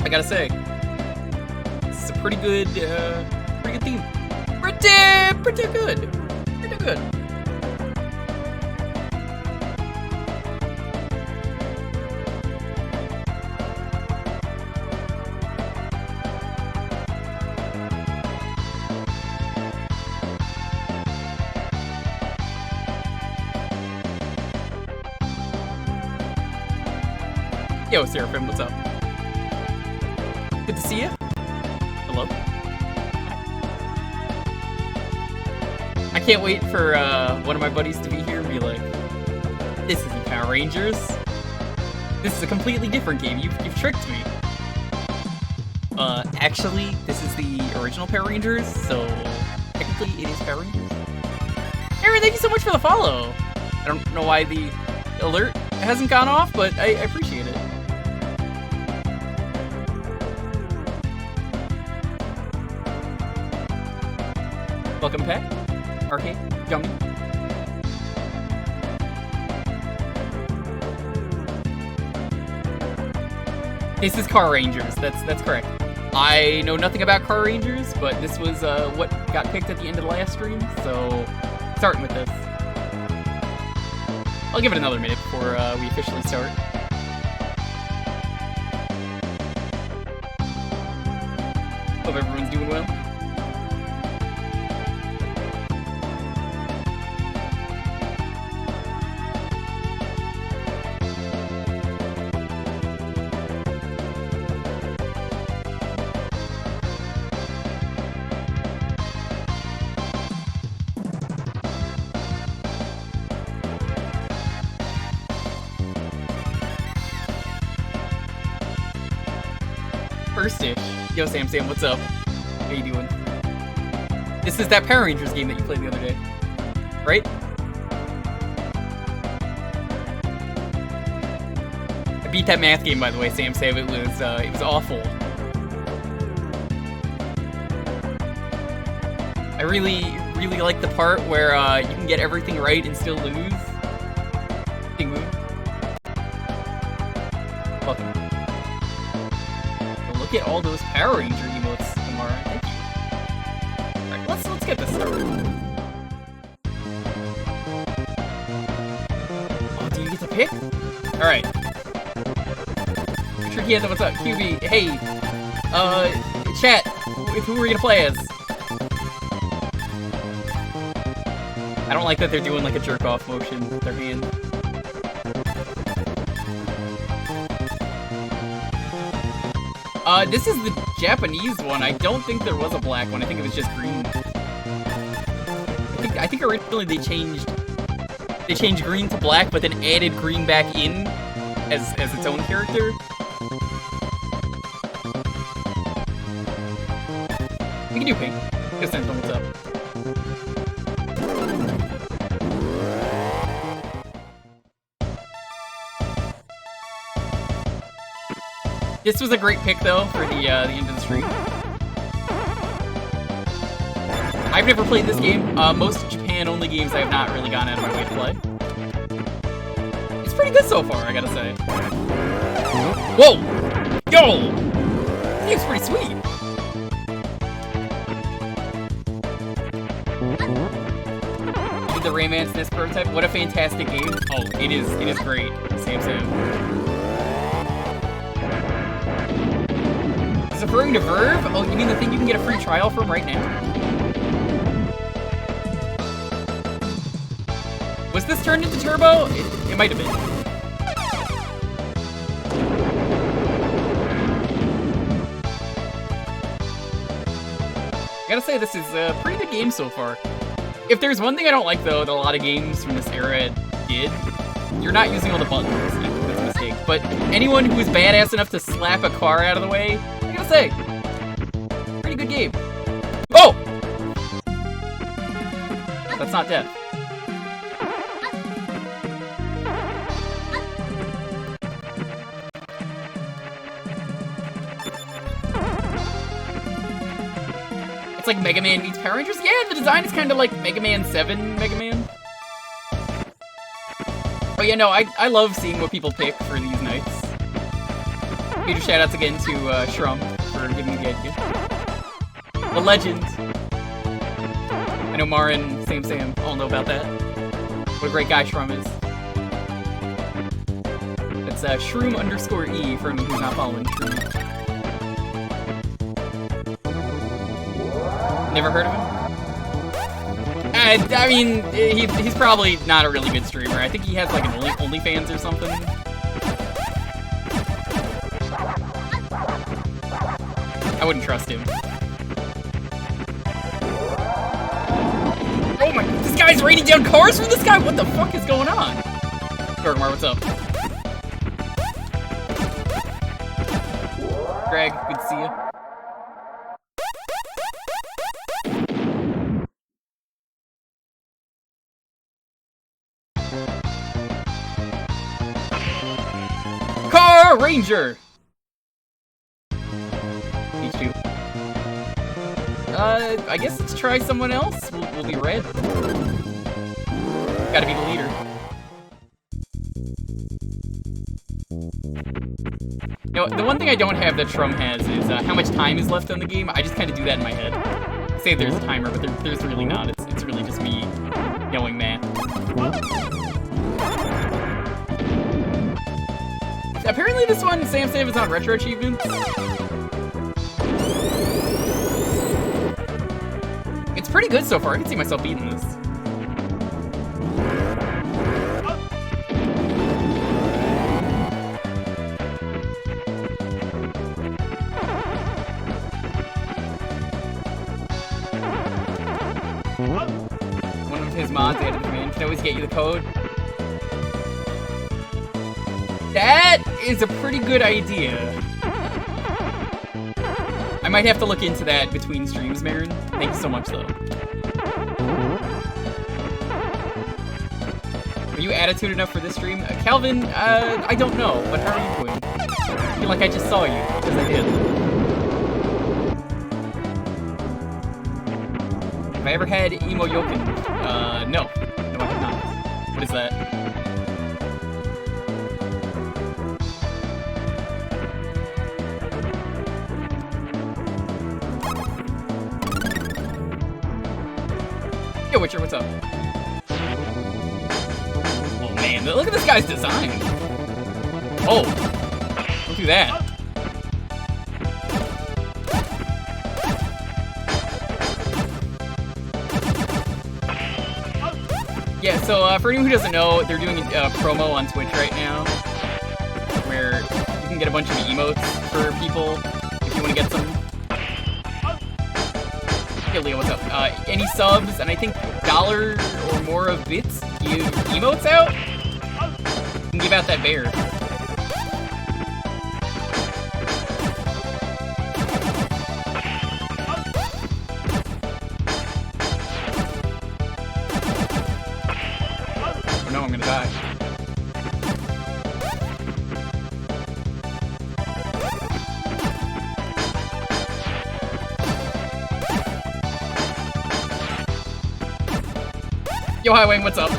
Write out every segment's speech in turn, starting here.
I gotta say, this is a pretty good theme. Pretty good. Pretty good. Yo, Seraphim, what's up? Good to see you. Hello. I can't wait for one of my buddies to be here and be like, this isn't Power Rangers. This is a completely different game. You've tricked me. Actually, this is the original Power Rangers, so technically it is Power Rangers. Aaron, thank you so much for the follow. I don't know why the alert hasn't gone off, but I appreciate it. Welcome back, Arcade, Gummy. This is Car Rangers, that's correct. I know nothing about Car Rangers, but this was what got picked at the end of the last stream, so starting with this. I'll give it another minute before we officially start. Hope everyone's doing well. First-ish. Yo, Sam, what's up? How you doing? This is that Power Rangers game that you played the other day, right? I beat that math game, by the way, Sam. It was awful. I really like the part where you can get everything right and still lose. Big move. Welcome. Look at all those Power Ranger emotes, Amara. Thank you. Alright, let's get this started. Oh, do you get to pick? Alright. Tricky Anthem, what's up? QB, hey. Chat, who are we gonna play as? I don't like that they're doing like a jerk-off motion with their hand. This is the Japanese one. I don't think there was a black one. I think it was just green. I think originally they changed green to black, but then added green back in as its own character. We can do pink. Just send what's up. This was a great pick, though, for the end of the stream. I've never played this game. Most Japan-only games I have not really gone out of my way to play. It's pretty good so far, I gotta say. Whoa! Yo! This game's pretty sweet. The Rayman SNES prototype. What a fantastic game. Oh, it is great. Sam. Referring to Verve? Oh, you mean the thing you can get a free trial from right now? Was this turned into Turbo? It might have been. I gotta say, this is a pretty good game so far. If there's one thing I don't like, though, that a lot of games from this era did, you're not using all the buttons. That's a mistake. But anyone who is badass enough to slap a car out of the way, I gotta say, pretty good game. Oh! That's not death. It's like Mega Man meets Power Rangers. Yeah, the design is kind of like Mega Man 7 Mega Man. Oh yeah, no, I love seeing what people pick for these nights. Major shoutouts again to Shrum for giving me the idea. The legend. I know Mara and Sam all know about that. What a great guy Shrum is. That's Shroom_E for anyone who's not following Shroom. Never heard of him? I mean, he's probably not a really good streamer. I think he has like an OnlyFans or something. I wouldn't trust him. Oh my, this guy's raining down cars from the sky? What the fuck is going on? Darkmar, what's up? Greg, good to see you. Car Ranger! H2. I guess let's try someone else. We'll be red. Gotta be the leader. Now, the one thing I don't have that Shrum has is how much time is left on the game. I just kind of do that in my head. Say there's a timer, but there's really not. It's really just me knowing math. Apparently this one, Sam is on retro achievements. It's pretty good so far. I can see myself beating this. One of his mods added the command can always get you the code. That is a pretty good idea. I might have to look into that between streams, Marin. Thank you so much, though. Are you attitude enough for this stream? Calvin, I don't know, but how are you doing? I feel like I just saw you, because I did. Have I ever had Emo Yoken? No. No, I have not. What is that? Yo, Witcher, what's up? Oh man, look at this guy's design! Oh! Don't do that. Yeah, so for anyone who doesn't know, they're doing a promo on Twitch right now where you can get a bunch of emotes for people if you want to get some. Hey Leo, what's up? Any subs, and I think $1 or more of bits, give emotes out? You can give out that bear. Oh no, I'm gonna die. Yo, Hi Wing, what's up?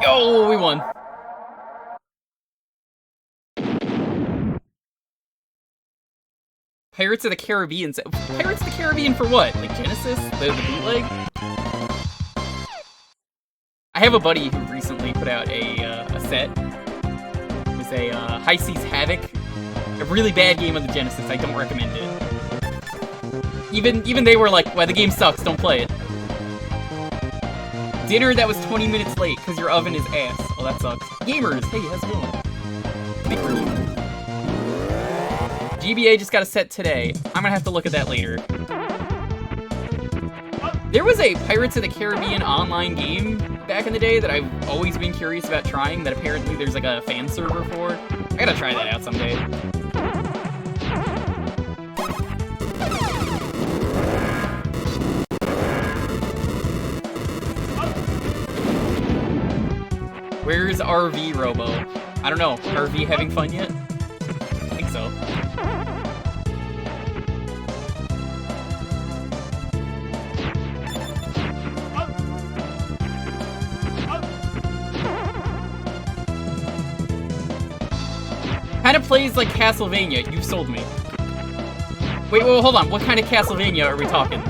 Yo, we won. Pirates of the Caribbean. Pirates of the Caribbean for what? Like Genesis? The bootleg? I have a buddy who recently put out a set. It was a High Seas Havoc. A really bad game on the Genesis. I don't recommend it. Even they were like, well, the game sucks, don't play it. Dinner that was 20 minutes late because your oven is ass. Oh, that sucks. Gamers, hey, how's it going? Big room. GBA just got a set today. I'm gonna have to look at that later. There was a Pirates of the Caribbean online game back in the day that I've always been curious about trying that apparently there's like a fan server for. I gotta try that out someday. Where's RV Robo? I don't know. RV having fun yet? I think so. kind of plays like Castlevania. You've sold me. Wait, hold on. What kind of Castlevania are we talking?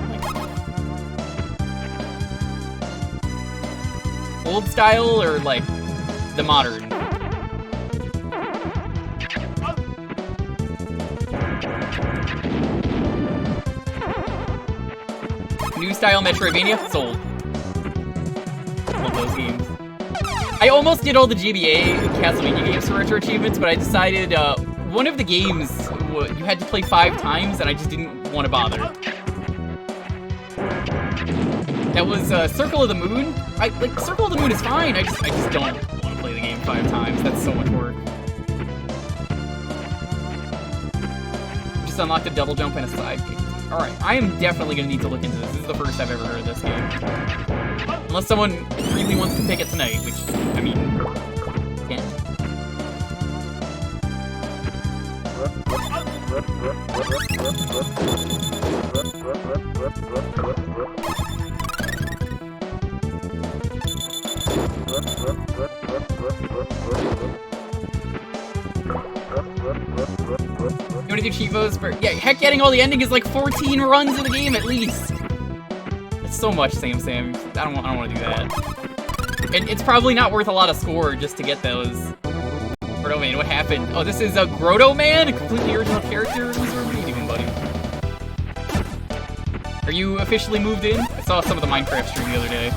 Old style or like the modern? New style Metroidvania? Sold. Love those games. I almost did all the GBA Castlevania games for Retro Achievements, but I decided one of the games you had to play 5 times, and I just didn't want to bother. That was Circle of the Moon. Circle of the Moon is fine. I just don't want to play the game 5 times. That's so much work. Just unlocked a double jump and a side kick. Alright, I am definitely going to need to look into this. This is the first I've ever heard of this game. Unless someone really wants to pick it tonight, which, I mean, can't. You wanna do Chivos for... Yeah, heck, getting all the ending is like 14 runs in the game at least. It's so much, Sam. I don't want to do that. It's probably not worth a lot of score just to get those. Grotto Man, what happened? Oh, this is a Grotto Man, a completely original character. What are you doing, buddy? Are you officially moved in? I saw some of the Minecraft stream the other day.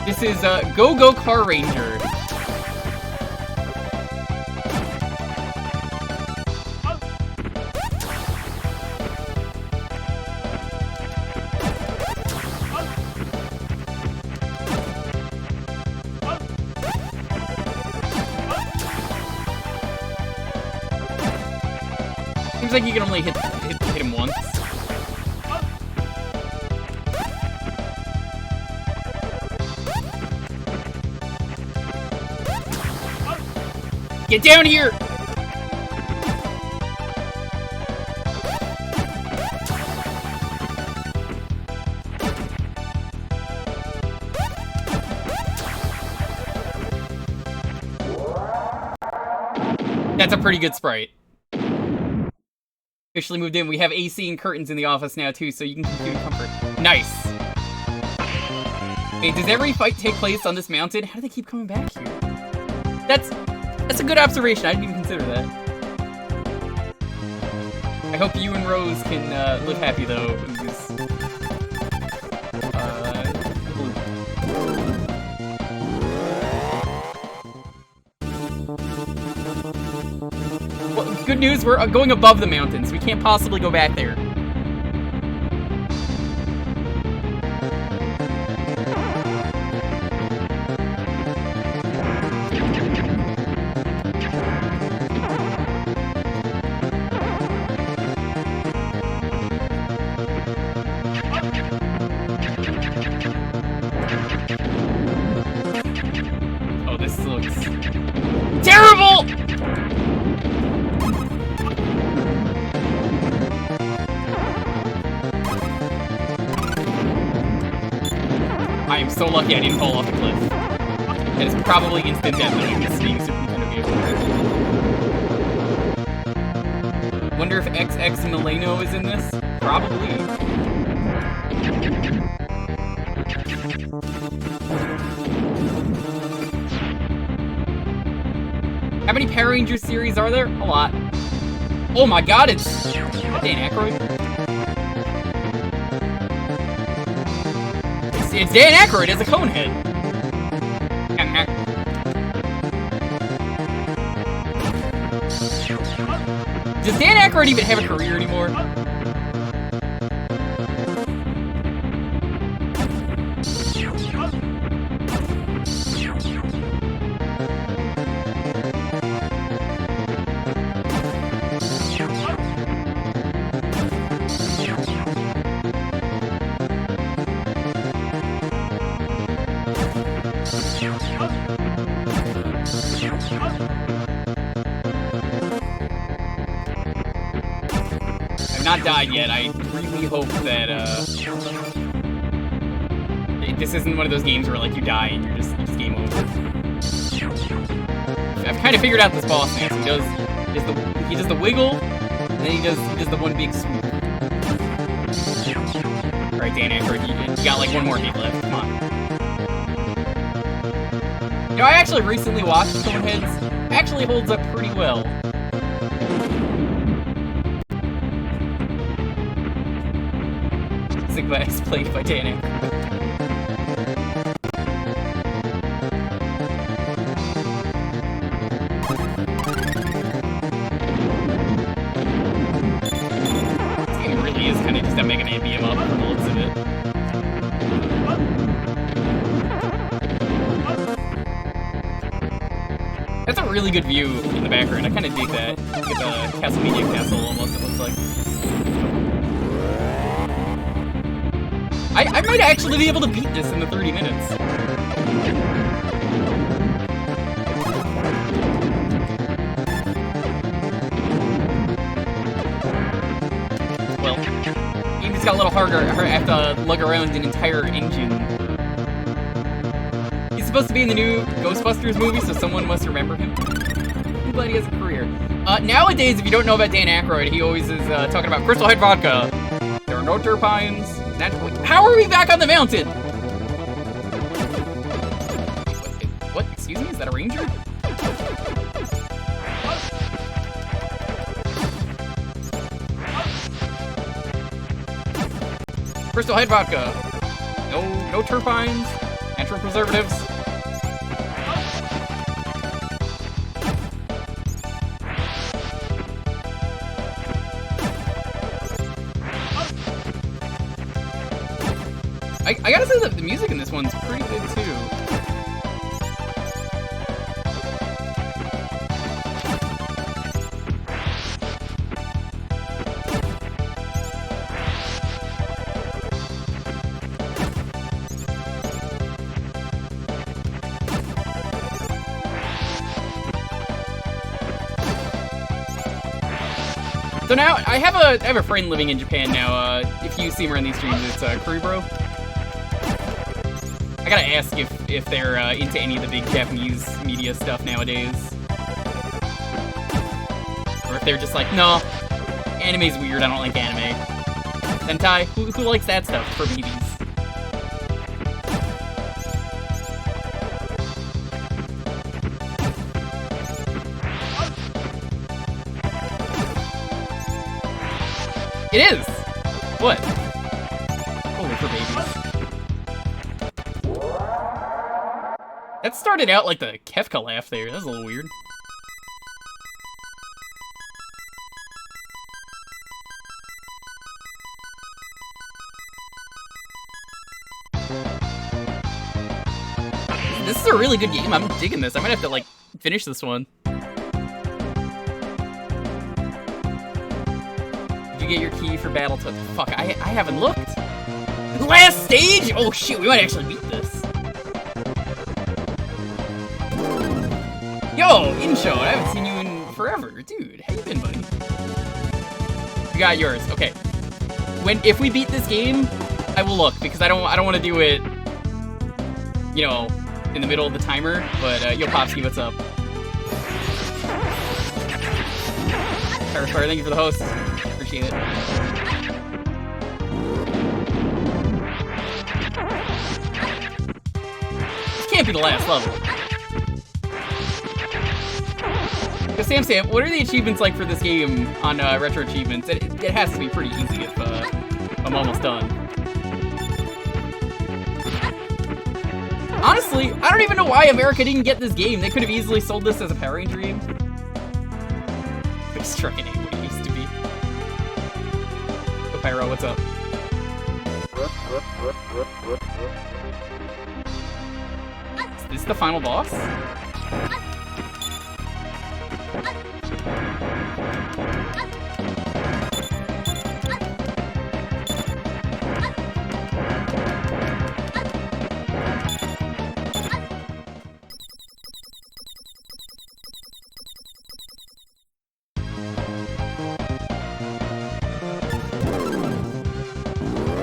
This is Go Car Ranger. Seems like you can only hit him once. Get down here! That's a pretty good sprite. Officially moved in. We have AC and curtains in the office now too, so you can keep in comfort. Nice. Hey, does every fight take place on this mountain? How do they keep coming back here? That's a good observation. I didn't even consider that. I hope you and Rose can live happy though. In this, Well, good news, we're going above the mountains. We can't possibly go back there. Oh, this looks terrible! I am so lucky I didn't fall off the cliff. That is probably instant death knowing this being Super Nintendo vehicle. Wonder if XX Milano is in this? Probably. How many Power Rangers series are there? A lot. Oh my god, it's Dan Aykroyd. It's Dan Aykroyd as a Conehead. Does Dan Aykroyd even have a career anymore? I've not died yet. I really hope that Like, this isn't one of those games where, like, you die and you're just game over. I've kind of figured out this boss now. So he does the wiggle, and then he does the one big swoop. Alright, Dan Aykroyd, you got like one more hit left. Come on. You know, I actually recently watched Coneheads. Actually holds up pretty well. Sigma is played by Dan Aykroyd. Is kind of just a Mega Man beat 'em up from the looks of it. That's a really good view in the background. I kind of dig that. Look at the Castlevania castle almost, it looks like. I might actually be able to beat this in the 30 minutes. It's got a little harder. I have to lug around an entire engine. He's supposed to be in the new Ghostbusters movie, so someone must remember him. I'm glad he has a career. Nowadays, if you don't know about Dan Aykroyd, he always is talking about Crystal Head Vodka. There are no turpines. How are we back on the mountain? What? Excuse me? Is that a ranger? Crystal Head Vodka. No turpines. Natural preservatives. I gotta say that the music in this one's pretty good too. So now, I have a friend living in Japan now. If you see him around these streams, it's Curry Bro. I gotta ask if they're into any of the big Japanese media stuff nowadays. Or if they're just like, no, anime's weird, I don't like anime. Sentai, who likes that stuff for babies? It is! What? Only for babies. That started out like the Kefka laugh there. That was a little weird. This is a really good game. I'm digging this. I might have to, like, finish this one. Get your key for Battletoads. Fuck, I haven't looked. Last stage? Oh shit, we might actually beat this. Yo, Insho, I haven't seen you in forever. Dude, how you been, buddy? You got yours. Okay. If we beat this game, I will look, because I don't want to do it, you know, in the middle of the timer, but yo Popsky, what's up? Pirates Fire, thank you for the host. Appreciate it. This can't be the last level. But Sam, what are the achievements like for this game on Retro Achievements? It has to be pretty easy if I'm almost done. Honestly, I don't even know why America didn't get this game. They could have easily sold this as a Power Ranger game. It's trying to what it used to be. Pyro, what's up? Is this the final boss?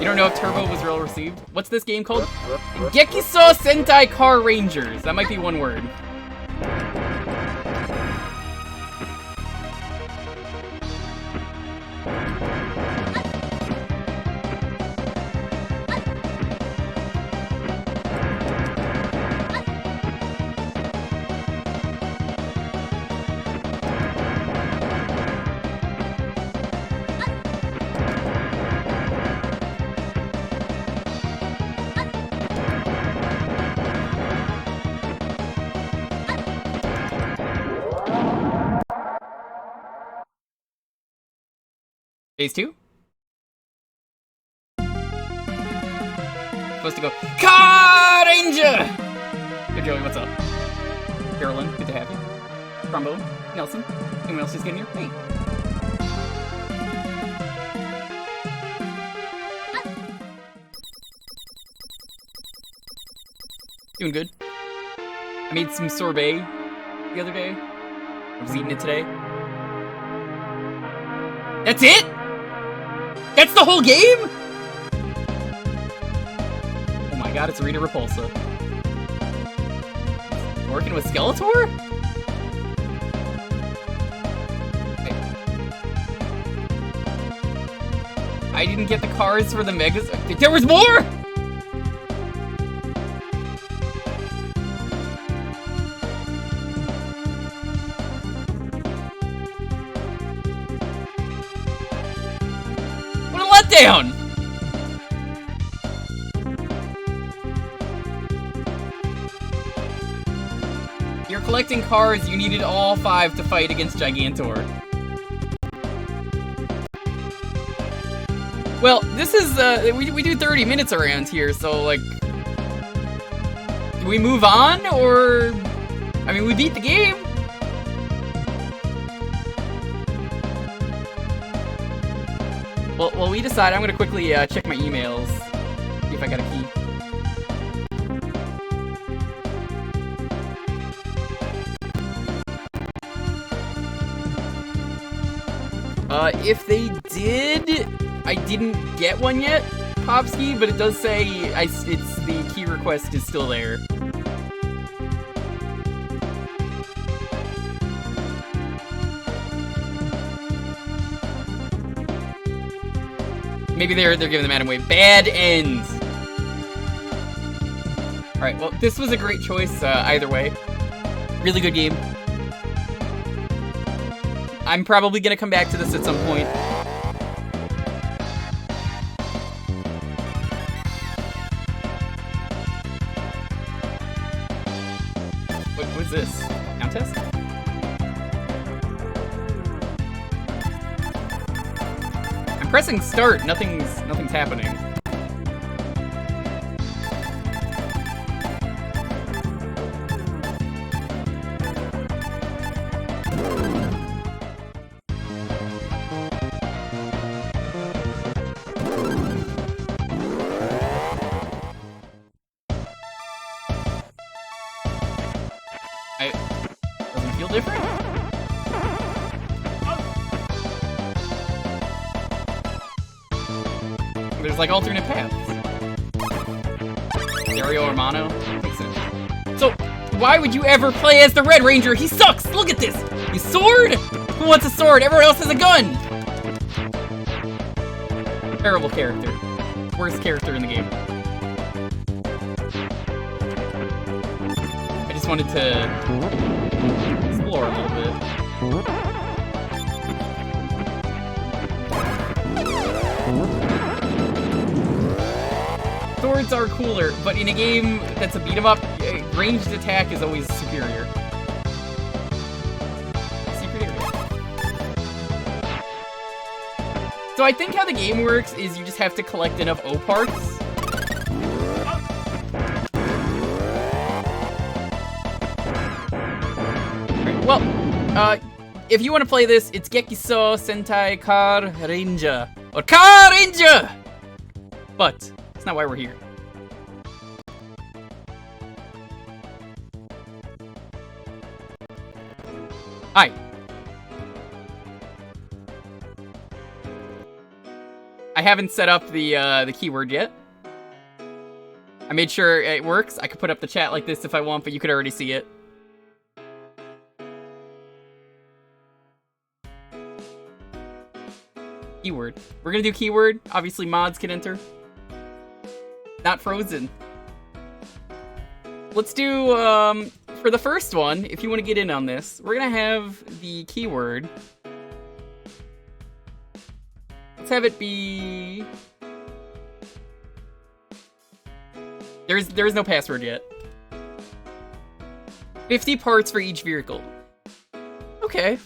You don't know if Turbo was well received? What's this game called? Gekisou Sentai Car Rangers. That might be one word. Phase 2? Supposed to go, Car Ranger! Hey Joey, what's up? Carolyn, good to have you. Trombone, Nelson, anyone else just getting here? Hey. Doing good. I made some sorbet the other day. I was eating it today. That's it? That's the whole game? Oh my god, it's Rita Repulsa. Working with Skeletor? I didn't get the cards for the Megas. There was more?! Down! You're collecting cards, you needed all 5 to fight against Gigantor. Well, this is, we do 30 minutes around here, so, like... Do we move on, or... I mean, we beat the game! Well, we decide I'm gonna quickly check my emails, see if I got a key. If they did, I didn't get one yet, Popsky, but it does say it's the key request is still there. Maybe they're giving the Madam away. Bad ends. Alright, well, this was a great choice, either way. Really good game. I'm probably gonna come back to this at some point. What was this? Contest? I'm pressing start, nothing's happening. Doesn't feel different? There's like alternate paths. Dario or Mono? Makes sense. So, why would you ever play as the Red Ranger? He sucks! Look at this! His sword? Who wants a sword? Everyone else has a gun! Terrible character. Worst character in the game. I just wanted to explore a little bit. Swords are cooler, but in a game that's a beat 'em up, ranged attack is always superior. Secret area. So I think how the game works is you just have to collect enough O parts. Right, well, if you want to play this, it's Gekisou Sentai Car Ranger. Or Car Ranger! But that's not why we're here. Hi. I haven't set up the keyword yet. I made sure it works. I could put up the chat like this if I want, but you could already see it. Keyword. We're gonna do keyword. Obviously, mods can enter. Not frozen. Let's do, for the first one, if you want to get in on this, we're gonna have the keyword. Let's have it be... There's no password yet. 50 parts for each vehicle. Okay.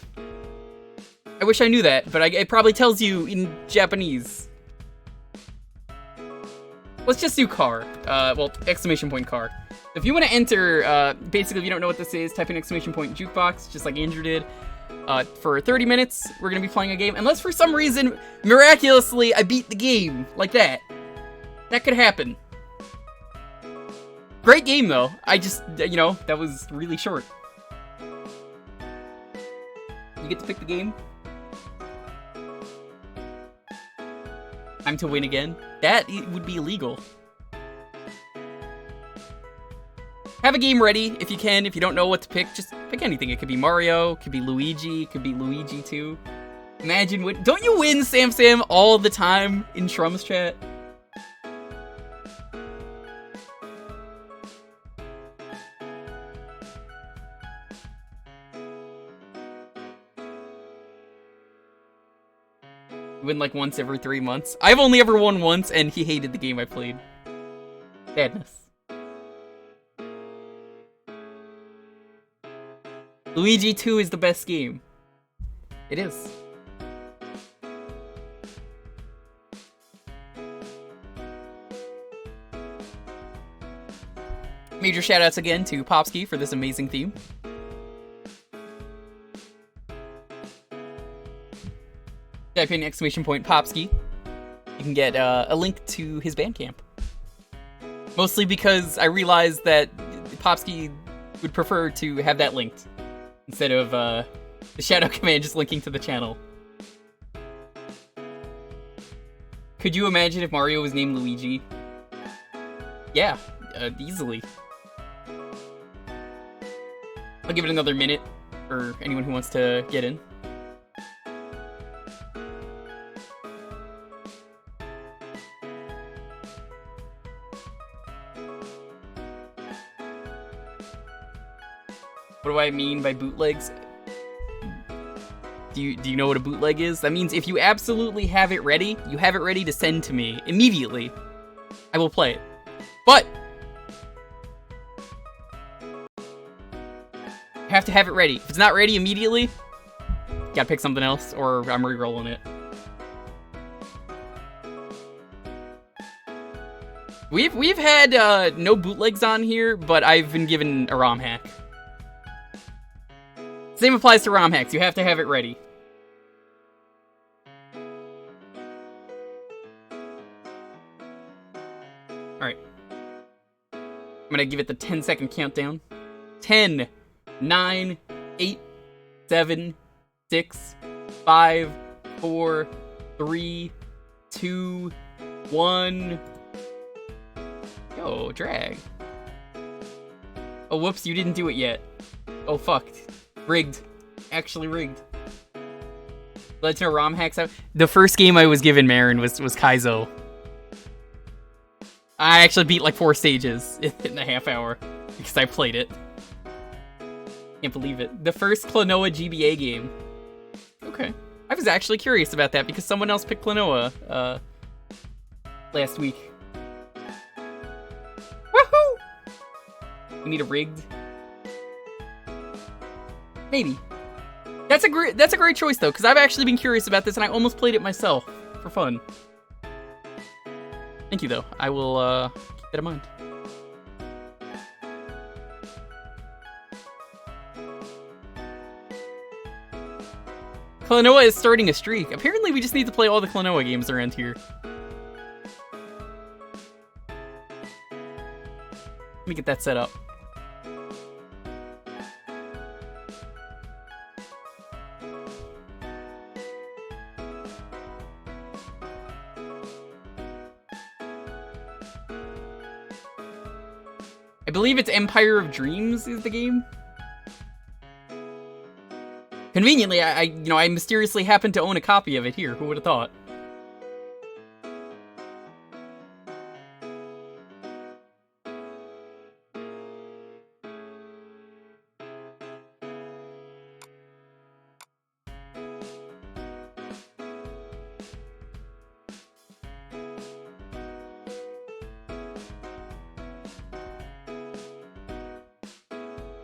I wish I knew that, but it probably tells you in Japanese. Let's just do car. Well, exclamation point car. If you want to enter, basically if you don't know what this is, type in exclamation point Jewkbox, just like Andrew did. For 30 minutes, we're going to be playing a game. Unless for some reason, miraculously, I beat the game. Like that. That could happen. Great game, though. I just, you know, that was really short. You get to pick the game. Time to win again. That would be illegal. Have a game ready if you can. If you don't know what to pick, just pick anything. It could be Mario, it could be Luigi, it could be Luigi 2. Imagine what. Don't you win, Sam, all the time in Shrum's chat? Win like once every 3 months. I've only ever won once, and he hated the game I played. Sadness. Luigi 2 is the best game. It is. Major shoutouts again to Popsky for this amazing theme. Type in exclamation point Popsky. You can get a link to his Bandcamp. Mostly because I realized that Popsky would prefer to have that linked instead of the shoutout command just linking to the channel. Could you imagine if Mario was named Luigi? Yeah, easily. I'll give it another minute for anyone who wants to get in. What do I mean by bootlegs? Do you know what a bootleg is? That means if you absolutely have it ready, you have it ready to send to me immediately, I will play it. But you have to have it ready. If it's not ready immediately, gotta pick something else, or I'm re-rolling it. We've had no bootlegs on here, but I've been given a ROM hack. Same applies to ROM hacks. You have to have it ready. Alright. I'm gonna give it the 10-second countdown. 10, 9, 8, 7, 6, 5, 4, 3, 2, 1. Yo, drag. Oh, whoops, you didn't do it yet. Oh, fuck. Rigged. Actually rigged. Legend of ROM hacks out. The first game I was given, Marin, was Kaizo. I actually beat like 4 stages in a half hour because I played it. Can't believe it. The first Klonoa GBA game. Okay. I was actually curious about that because someone else picked Klonoa last week. Woohoo! We need a rigged. Maybe. That's a great choice though, because I've actually been curious about this and I almost played it myself for fun. Thank you though. I will keep that in mind. Klonoa is starting a streak. Apparently we just need to play all the Klonoa games around here. Let me get that set up. I believe it's Empire of Dreams is the game. Conveniently, I mysteriously happen to own a copy of it here. Who would have thought?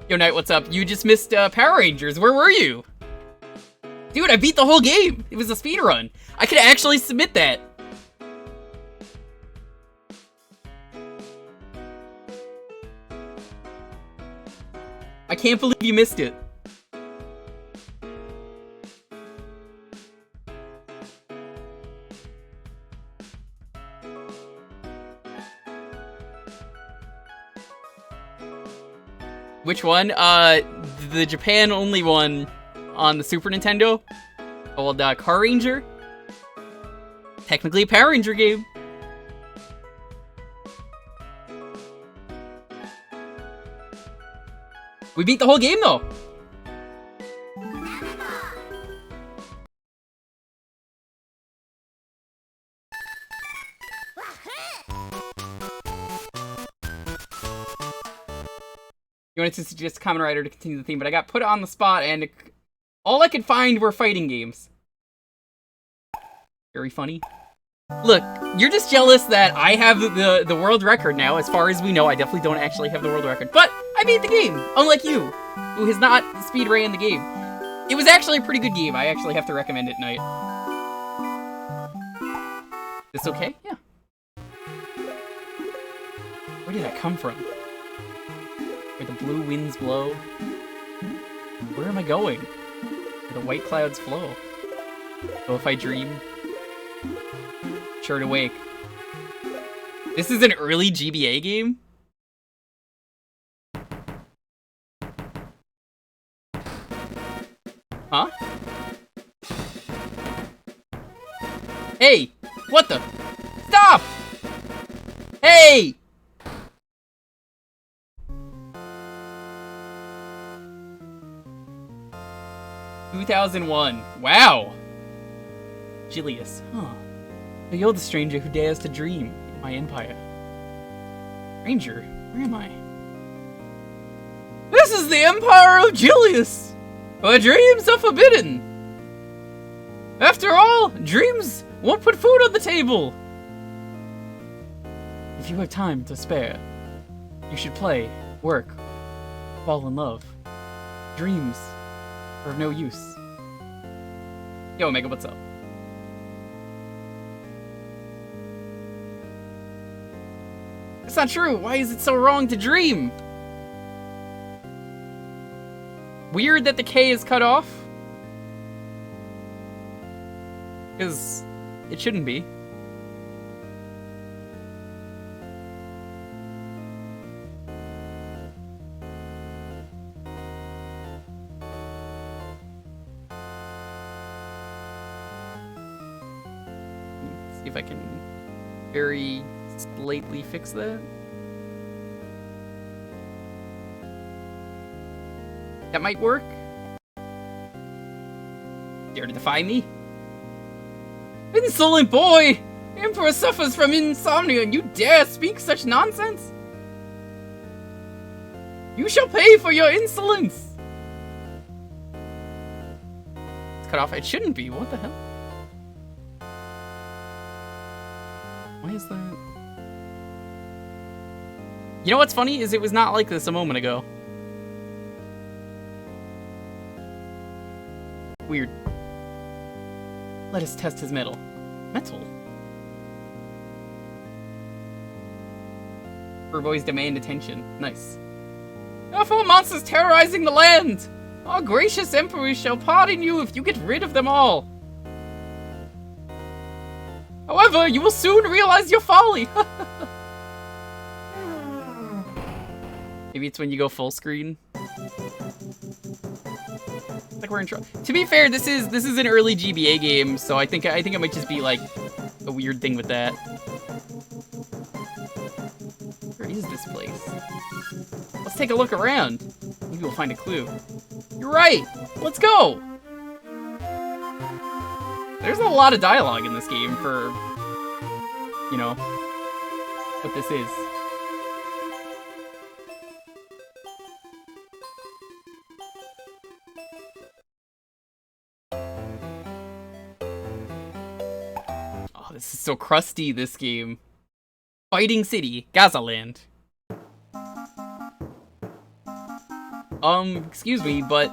Yo, Knight, what's up? You just missed Power Rangers. Where were you? Dude, I beat the whole game. It was a speedrun. I could actually submit that. I can't believe you missed it. Which one? The Japan-only one on the Super Nintendo. Called Car Ranger. Technically a Power Ranger game. We beat the whole game, though. You wanted to suggest Kamen Rider to continue the theme, but I got put on the spot, and all I could find were fighting games. Very funny. Look, you're just jealous that I have the world record now. As far as we know, I definitely don't actually have the world record. But I beat the game, unlike you, who has not speedran the game. It was actually a pretty good game. I actually have to recommend it, Knight. This okay? Yeah. Where did I come from? Where the blue winds blow. Where am I going? Where the white clouds flow. So if I dream, sure to wake. This is an early GBA game? Huh? Hey! What the? Stop! Hey! (2001). Wow! Julius. Huh. But you're the stranger who dares to dream in my empire. Ranger, where am I? This is the Empire of Julius, where dreams are forbidden. After all, dreams won't put food on the table. If you have time to spare, you should play, work, fall in love. Dreams are of no use. Yo, Omega, what's up? That's not true. Why is it so wrong to dream? Weird that the K is cut off. Because it shouldn't be. Let's see if I can very slightly fix that. That might work. Dare to defy me? Insolent boy! Emperor suffers from insomnia and you dare speak such nonsense? You shall pay for your insolence! It's cut off. It shouldn't be. What the hell? Why is that? You know what's funny is it was not like this a moment ago. Weird. Let us test his metal. Metal? Furboys demand attention. Nice. There are 4 monsters terrorizing the land! Our gracious emperor shall pardon you if you get rid of them all. However, you will soon realize your folly. Maybe it's when you go full screen. Like we're in trouble. To be fair, this is an early GBA game, so I think it might just be like a weird thing with that. Where is this place? Let's take a look around. Maybe we'll find a clue. You're right! Let's go! There's a lot of dialogue in this game for, you know, what this is. Oh, this is so crusty, this game. Fighting City, Gazaland. Excuse me, but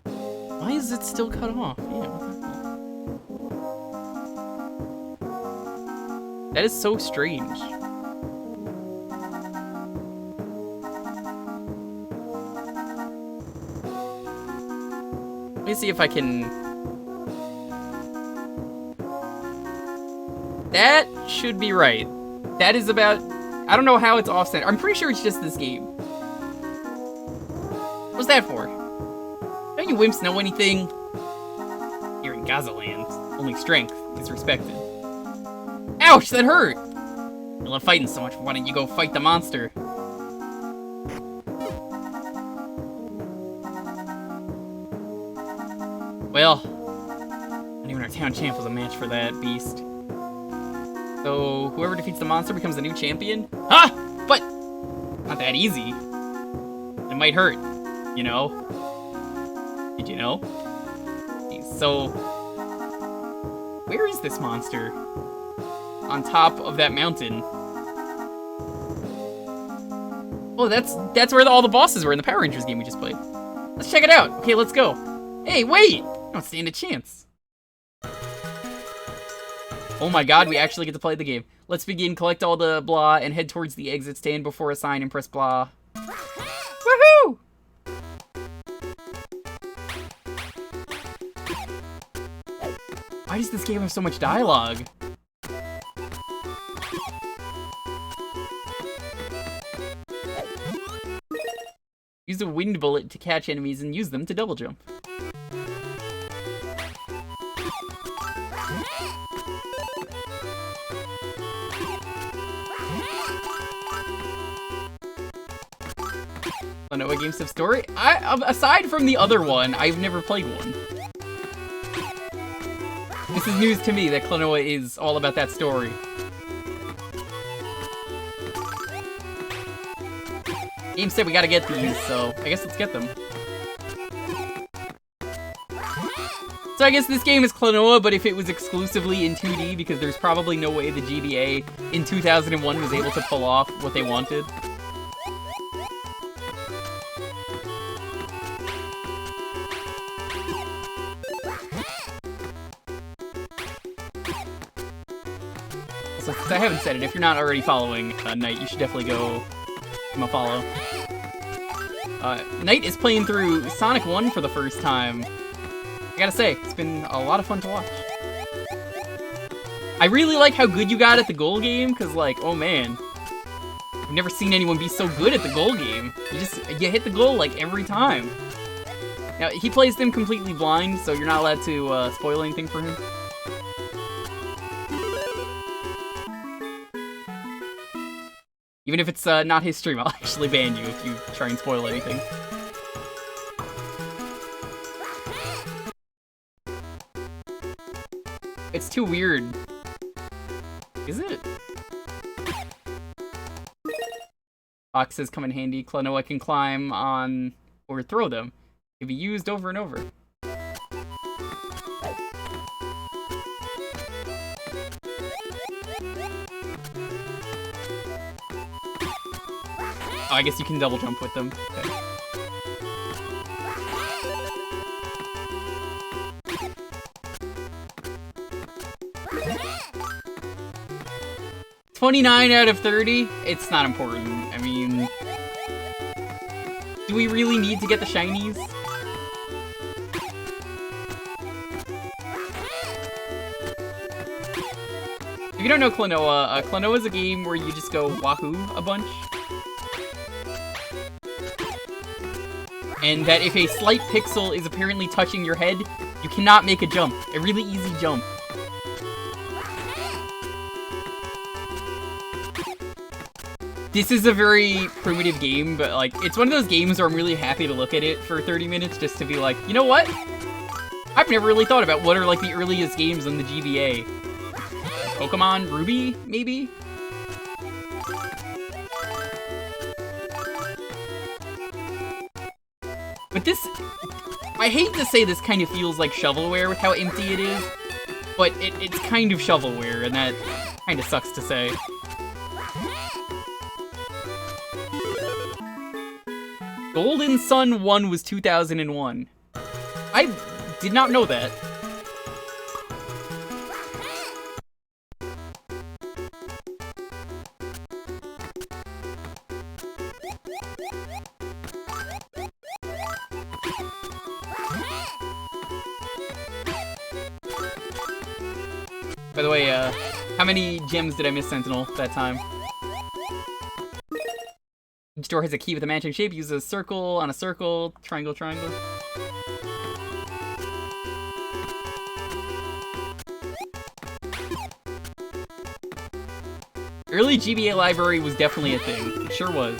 why is it still cut off? Yeah, what the hell? That is so strange. Let me see if I can... That should be right. That is about... I don't know how it's off-center. I'm pretty sure it's just this game. What's that for? Don't you wimps know anything? You're in Gazaland. Only strength is respected. Ouch, that hurt! You love fighting so much, why don't you go fight the monster? Well, not even our town champ was a match for that beast. So, whoever defeats the monster becomes the new champion? Huh? But, not that easy. It might hurt, you know? Did you know? So, where is this monster? On top of that mountain. Oh, that's where all the bosses were in the Power Rangers game we just played. Let's check it out. Okay, let's go. Hey, wait! I don't stand a chance. Oh my god, we actually get to play the game. Let's begin, collect all the blah, and head towards the exit. Stand before a sign and press blah. Woohoo! Why does this game have so much dialogue? Use a wind bullet to catch enemies and use them to double jump. Klonoa Game Stuff Story? Aside from the other one, I've never played one. This is news to me that Klonoa is all about that story. Game said we gotta get these, so I guess let's get them. So I guess this game is Klonoa, but if it was exclusively in 2D, because there's probably no way the GBA in 2001 was able to pull off what they wanted. So since I haven't said it, if you're not already following Knight, you should definitely go give him a follow. Knight is playing through Sonic 1 for the first time. I gotta say, it's been a lot of fun to watch. I really like how good you got at the goal game, because, like, oh man. I've never seen anyone be so good at the goal game. You hit the goal, like, every time. Now, he plays them completely blind, so you're not allowed to spoil anything for him. Even if it's not his stream, I'll actually ban you if you try and spoil anything. It's too weird. Is it? Boxes come in handy. Klonoa can climb on or throw them. Can be used over and over. Oh, I guess you can double jump with them. Okay. $29 out of 30? It's not important. I mean... Do we really need to get the shinies? If you don't know Klonoa, Klonoa is a game where you just go wahoo a bunch. And that if a slight pixel is apparently touching your head, you cannot make a jump. A really easy jump. This is a very primitive game, but like, it's one of those games where I'm really happy to look at it for 30 minutes just to be like, you know what? I've never really thought about what are like the earliest games on the GBA. Pokemon Ruby, maybe? But this, I hate to say this kind of feels like shovelware with how empty it is, but it's kind of shovelware, and that kind of sucks to say. Golden Sun 1 was 2001. I did not know that. By the way, how many gems did I miss, Sentinel, that time? Each door has a key with a matching shape. Use a circle on a circle. Triangle, triangle. Early GBA library was definitely a thing. It sure was.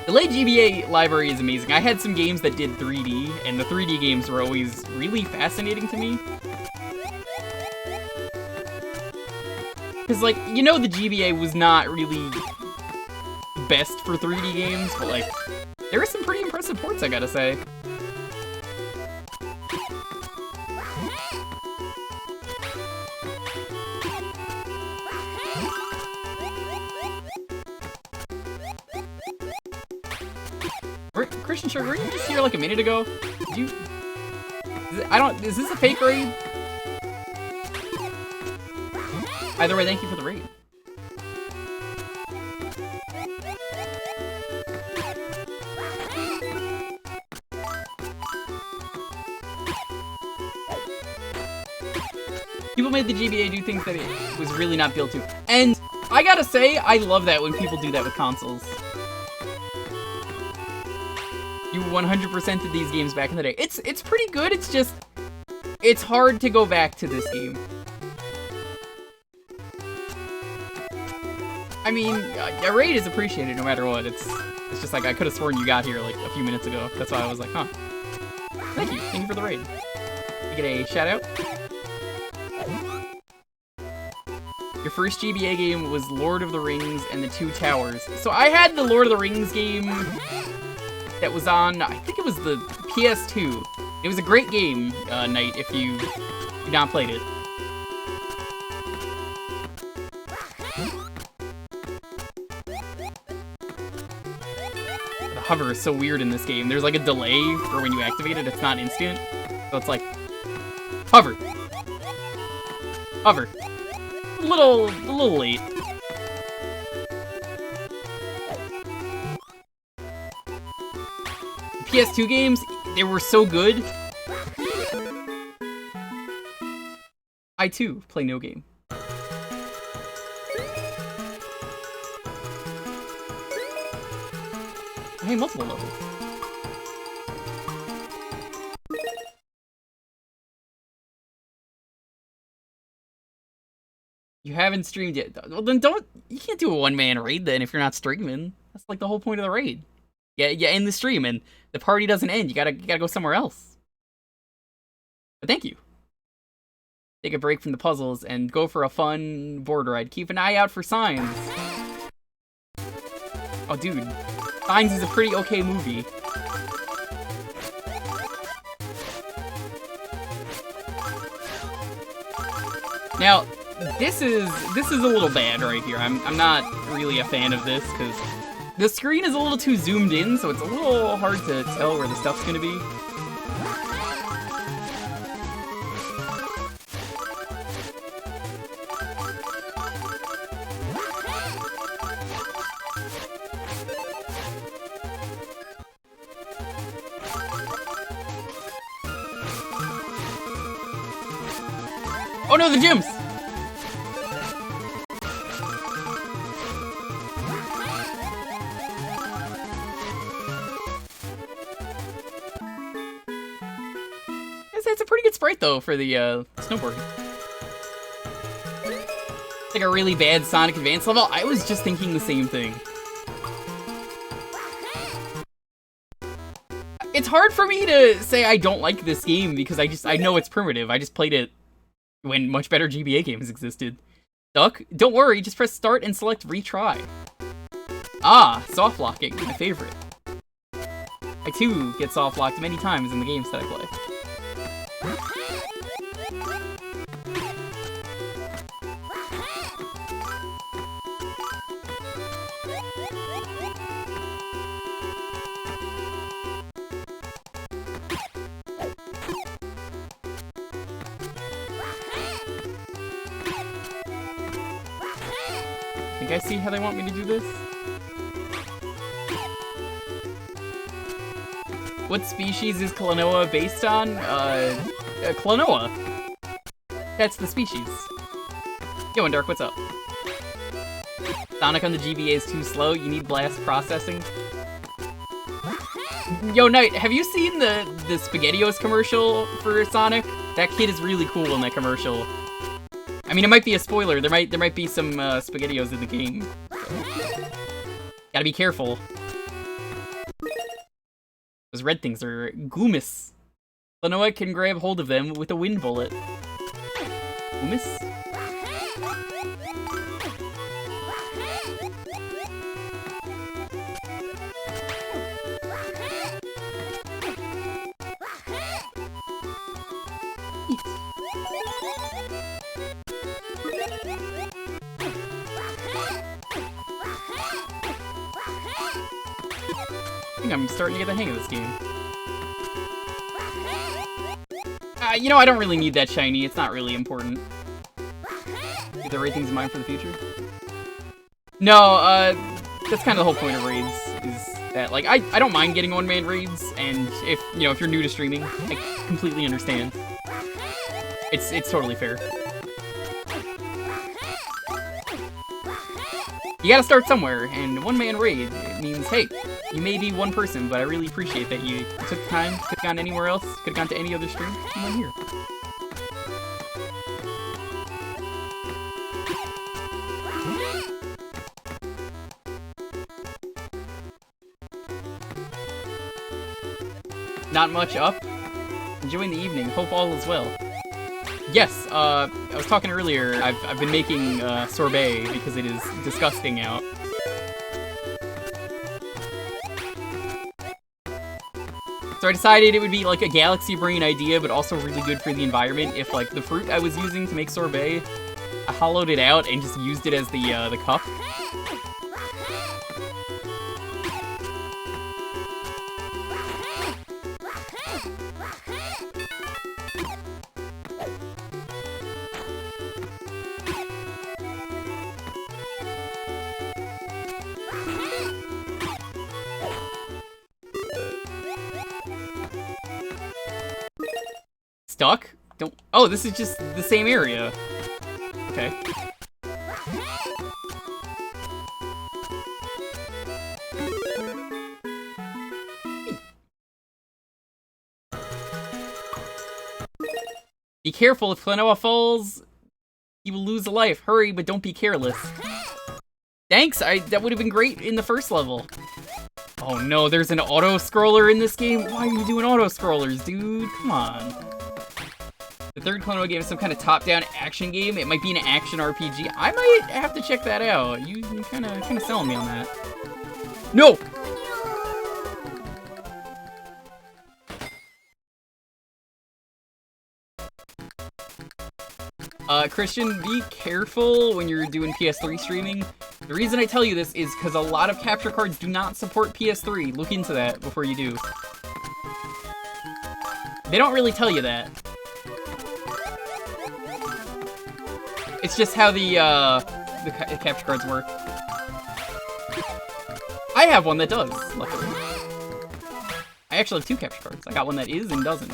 The late GBA library is amazing. I had some games that did 3D, and the 3D games were always really fascinating to me. Because, like, you know the GBA was not really best for 3D games, but, like, there were some pretty impressive ports, I gotta say. Christian Sugar, were you just here like a minute ago? Did you... is this a fake raid? Either way, thank you for the raid. People made the GBA do things that it was really not built to. And I gotta say, I love that when people do that with consoles. You 100%ed these games back in the day. It's pretty good, it's just... it's hard to go back to this game. I mean, a raid is appreciated no matter what. It's just like, I could have sworn you got here like a few minutes ago. That's why I was like, huh. Thank you for the raid. You get a shout out. Your first GBA game was Lord of the Rings and the Two Towers. So I had the Lord of the Rings game that was on, I think it was the PS2. It was a great game, Knight, if you not played it. The hover is so weird in this game. There's like a delay for when you activate it. It's not instant. So it's like, hover. Hover. A little late. PS2 games, they were so good. I too play no game. Hey, multiple levels. You haven't streamed yet. Well, then you can't do a one-man raid then if you're not streaming. That's like the whole point of the raid. Yeah, you end the stream and the party doesn't end. You gotta go somewhere else. But thank you. Take a break from the puzzles and go for a fun board ride. Keep an eye out for Signs. Oh, dude. Signs is a pretty okay movie. Now, this is a little bad right here. I'm not really a fan of this because the screen is a little too zoomed in, so it's a little hard to tell where the stuff's gonna be. Oh no, the gyms! It's a pretty good sprite though for the snowboarding. Like a really bad Sonic Advance level? I was just thinking the same thing. It's hard for me to say I don't like this game because I know it's primitive. I just played it when much better GBA games existed. Duck, don't worry, just press start and select retry. Ah, soft locking, my favorite. I too get soft locked many times in the games that I play. Think I see how they want me to do this? What species is Klonoa based on? Klonoa. That's the species. Yo, and Dark, what's up? Sonic on the GBA is too slow, you need blast processing. Yo, Knight, have you seen the SpaghettiOs commercial for Sonic? That kid is really cool in that commercial. I mean, it might be a spoiler. There might be some SpaghettiOs in the game. So. Gotta be careful. Those red things are Goomis. Klonoa can grab hold of them with a wind bullet. Goomis? I think I'm starting to get the hang of this game. You know, I don't really need that shiny. It's not really important. Get the right things in mind for the future. No, that's kind of the whole point of raids, is that, like, I don't mind getting one-man raids, and if you're new to streaming, I completely understand. It's totally fair. You gotta start somewhere, and one-man raid means, hey, you may be one person, but I really appreciate that you took time, could have gone anywhere else, could have gone to any other stream, and went here. Not much up. Enjoying the evening. Hope all is well. Yes, I was talking earlier, I've been making sorbet because it is disgusting out. So I decided it would be like a galaxy brain idea, but also really good for the environment if, like, the fruit I was using to make sorbet, I hollowed it out and just used it as the cup. Stuck? Don't. Oh, this is just the same area. Okay. Be careful, if Klonoa falls, you will lose a life. Hurry, but don't be careless. Thanks, that would have been great in the first level. Oh no, there's an auto-scroller in this game? Why are you doing auto-scrollers, dude? Come on. The third Klonoa game is some kind of top-down action game. It might be an action RPG. I might have to check that out. You kind of selling me on that. No! Christian, be careful when you're doing PS3 streaming. The reason I tell you this is because a lot of capture cards do not support PS3. Look into that before you do. They don't really tell you that. It's just how the capture cards work. I have one that does, luckily. I actually have two capture cards. I got one that is and doesn't.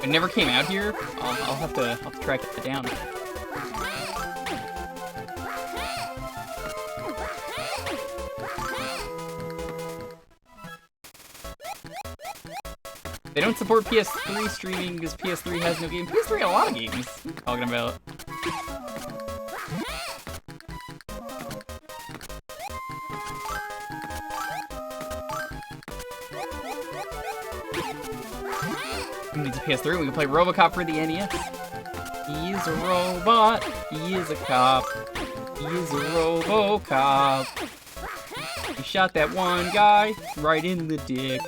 It never came out here. I'll have to track it down. They don't support PS3 streaming because PS3 has no game. PS3 had a lot of games. What are you talking about? We need to PS3. We can play RoboCop for the NES. He is a robot. He is a cop. He is a RoboCop. He shot that one guy right in the dick.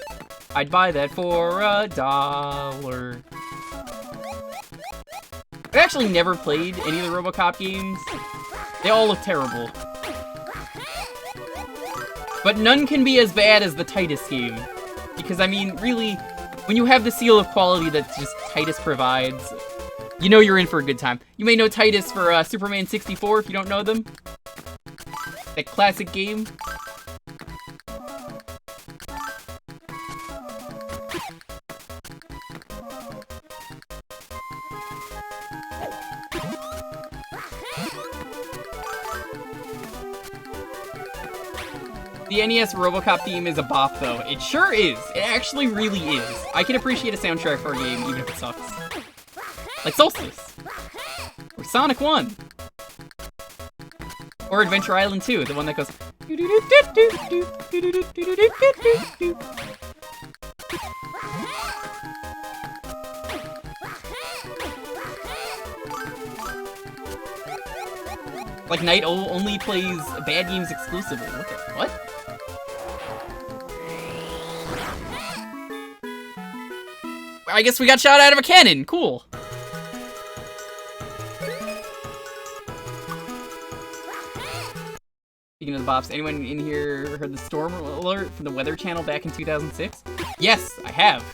I'd buy that for $1. I've actually never played any of the RoboCop games. They all look terrible. But none can be as bad as the Titus game. Because, I mean, really, when you have the seal of quality that just Titus provides, you know you're in for a good time. You may know Titus for Superman 64 if you don't know them. That classic game. The NES RoboCop theme is a bop, though. It sure is. It actually really is. I can appreciate a soundtrack for a game, even if it sucks. Like Solstice. Or Sonic 1. Or Adventure Island 2, the one that goes... Like, Night only plays bad games exclusively. What? I guess we got shot out of a cannon. Cool. Speaking of the bops, anyone in here heard the storm alert from the Weather Channel back in 2006? Yes, I have.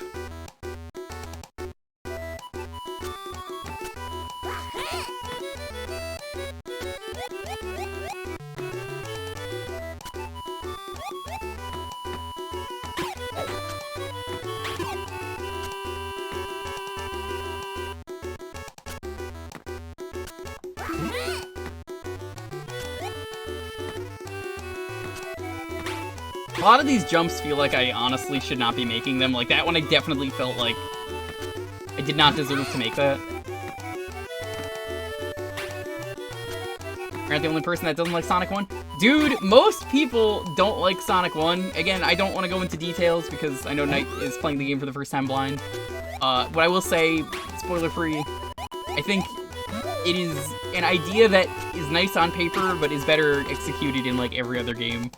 A lot of these jumps feel like I honestly should not be making them. Like, that one I definitely felt like I did not deserve to make that. Aren't the only person that doesn't like Sonic 1? Dude, most people don't like Sonic 1. Again, I don't want to go into details because I know Knight is playing the game for the first time blind. What I will say, spoiler-free, I think it is an idea that is nice on paper, but is better executed in, like, every other game.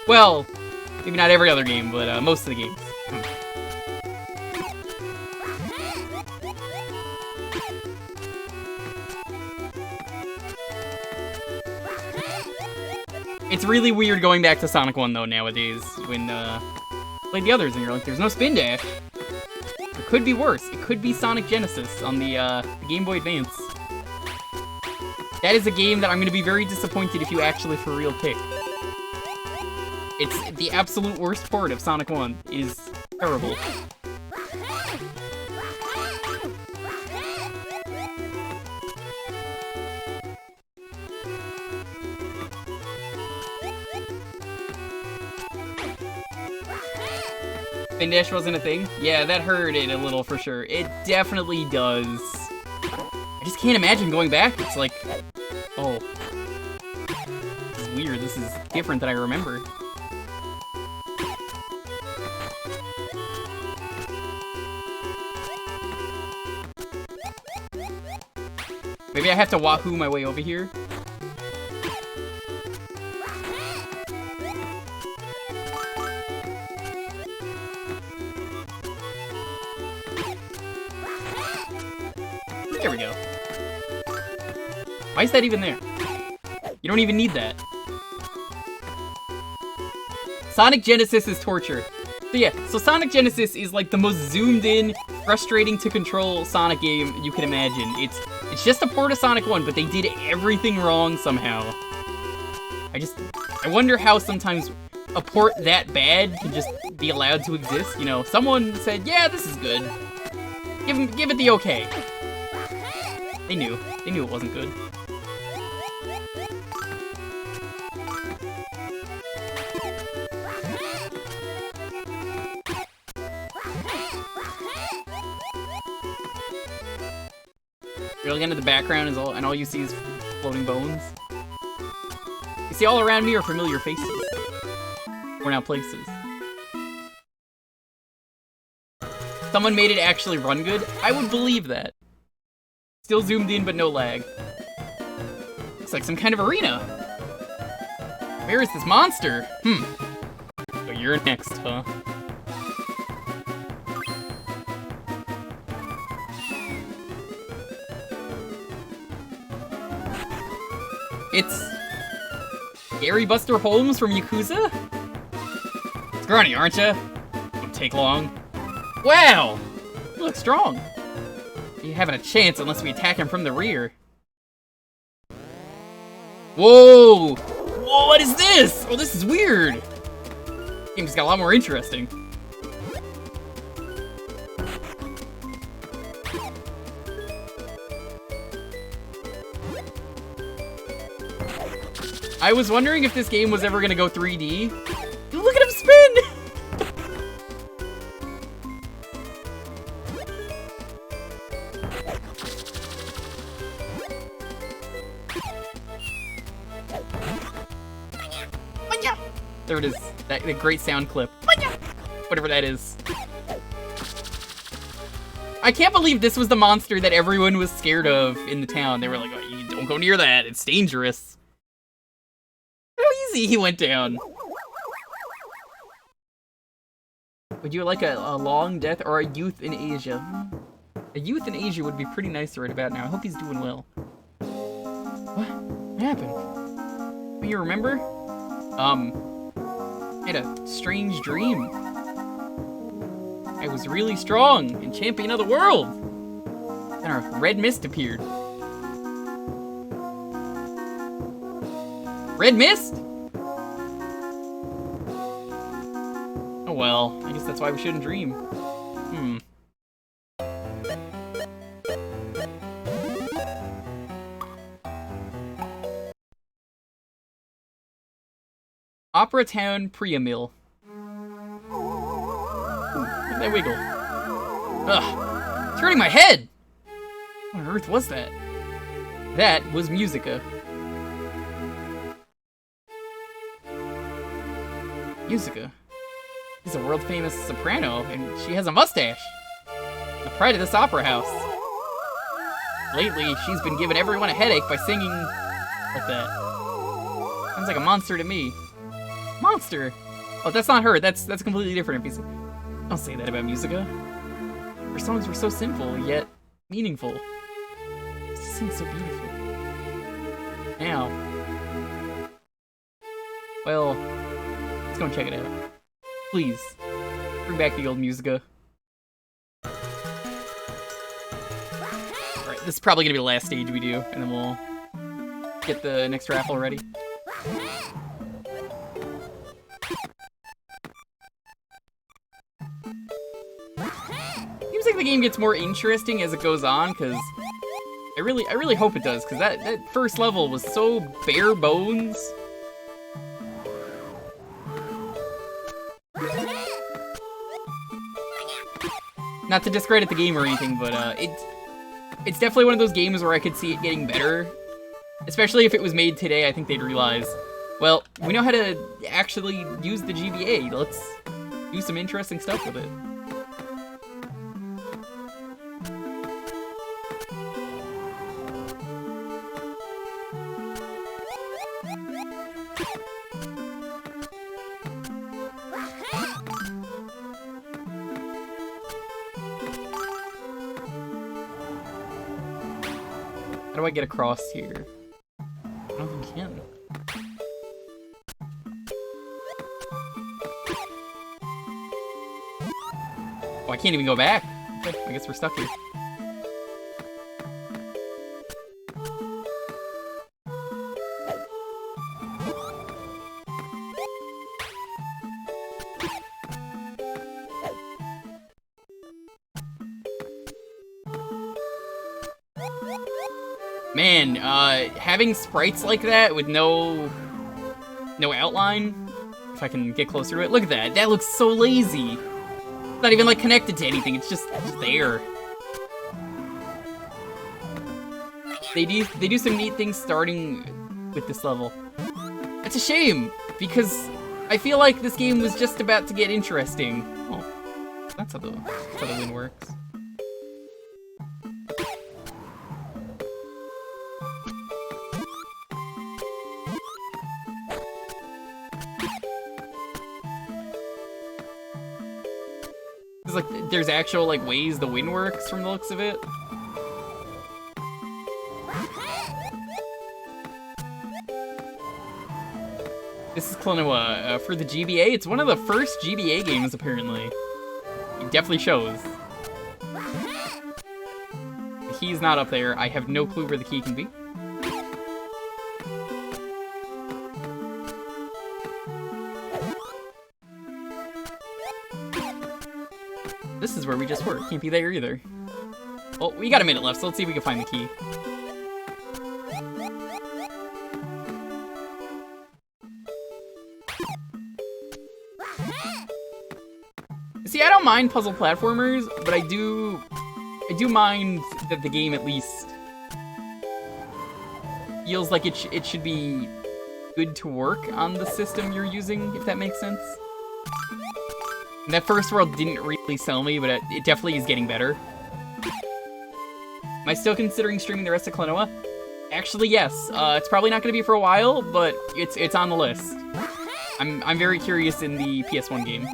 Well, maybe not every other game, but most of the games. It's really weird going back to Sonic 1, though, nowadays, when, play the others, and you're like, there's no spin dash. It could be worse. It could be Sonic Genesis on the Game Boy Advance. That is a game that I'm gonna be very disappointed if you actually for real pick. It's the absolute worst part of Sonic 1. It is terrible. Spin dash wasn't a thing? Yeah, that hurt it a little for sure. It definitely does. I just can't imagine going back. It's like, oh. This is weird. This is different than I remember. Maybe I have to wahoo my way over here. There we go. Why is that even there? You don't even need that. Sonic Genesis is torture. So yeah, so Sonic Genesis is like the most zoomed in, frustrating to control Sonic game you can imagine. It's just a port of Sonic 1, but they did everything wrong somehow. I wonder how sometimes a port that bad can just be allowed to exist. You know, someone said, yeah, this is good. Give it the okay. They knew it wasn't good. You look into the background is all you see is floating bones. You see all around me are familiar faces. We're now places. Someone made it actually run good? I would believe that. Still zoomed in, but no lag. Looks like some kind of arena. Where is this monster? Oh, you're next, huh? It's Gary Buster Holmes from Yakuza? Scrawny, aren't ya? Won't take long. Wow! You look strong. You haven't a chance unless we attack him from the rear. Whoa! Whoa, what is this? Oh, this is weird. This game just got a lot more interesting. I was wondering if this game was ever gonna go 3D. Look at him spin! There it is. That great sound clip. Whatever that is. I can't believe this was the monster that everyone was scared of in the town. They were like, oh, you don't go near that. It's dangerous. How easy he went down. Would you like a long death or a youth in Asia? A youth in Asia would be pretty nice right about now. I hope he's doing well. What happened? Do you remember? I had a strange dream. I was really strong and champion of the world. Then a red mist appeared. Red mist? Oh well, I guess that's why we shouldn't dream. Opera Town Priya-Mill. Look at that wiggle. Ugh, it's hurting my head! What on earth was that? That was Musica. Musica? She's a world-famous soprano, and she has a mustache. The pride of this opera house. Lately, she's been giving everyone a headache by singing like that. Sounds like a monster to me. Monster! Oh, that's not her. That's a completely different NPC. Don't say that about Musica. Her songs were so simple, yet meaningful. She sings so beautifully. Now. Well, let's go and check it out. Please, bring back the old Musica. Alright, this is probably gonna be the last stage we do, and then we'll get the next raffle ready. Seems like the game gets more interesting as it goes on, because I really hope it does, because that first level was so bare bones. Not to discredit the game or anything, but it's definitely one of those games where I could see it getting better. Especially if it was made today, I think they'd realize, well, we know how to actually use the GBA. Let's do some interesting stuff with it. How do I get across here? I don't think you can. Oh, I can't even go back. Okay, I guess we're stuck here. Man, having sprites like that with no outline, if I can get closer to it, look at that. That looks so lazy. It's not even like connected to anything. It's just there. They do some neat things starting with this level. It's a shame, because I feel like this game was just about to get interesting. Oh, that's how the wind works. Like, there's actual, like, ways the wind works from the looks of it. This is Klonoa for the GBA. It's one of the first GBA games, apparently. It definitely shows. The key's not up there. I have no clue where the key can be. This is where we just were. Can't be there either. Well, we got a minute left, so let's see if we can find the key. See, I don't mind puzzle platformers, but I do mind that the game at least feels like it should be good to work on the system you're using, if that makes sense. That first world didn't really sell me, but it definitely is getting better. Am I still considering streaming the rest of Klonoa? Actually, yes. It's probably not going to be for a while, but it's on the list. I'm very curious in the PS1 game.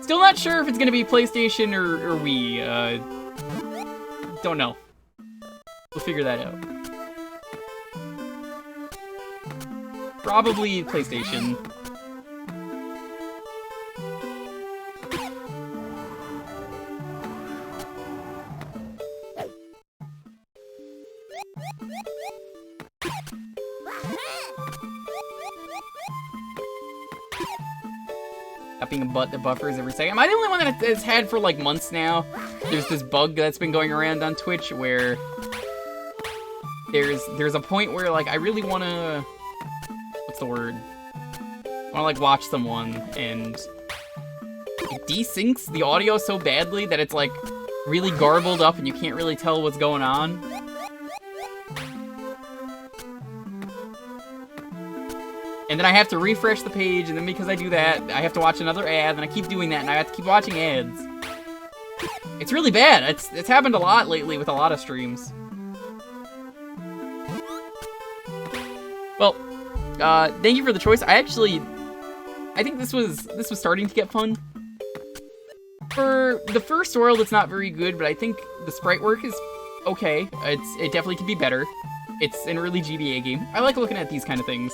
Still not sure if it's going to be PlayStation or Wii. Don't know. We'll figure that out. Probably PlayStation. Being a butt that buffers every second. Am I the only one that it's had for like months now? There's this bug that's been going around on Twitch where there's a point where like I really wanna, what's the word? I wanna like watch someone and it desyncs the audio so badly that it's like really garbled up and you can't really tell what's going on. And then I have to refresh the page, and then because I do that, I have to watch another ad, and I keep doing that, and I have to keep watching ads. It's really bad. It's happened a lot lately with a lot of streams. Well, thank you for the choice. I think this was starting to get fun. For the first world, it's not very good, but I think the sprite work is okay. It definitely could be better. It's an early GBA game. I like looking at these kind of things.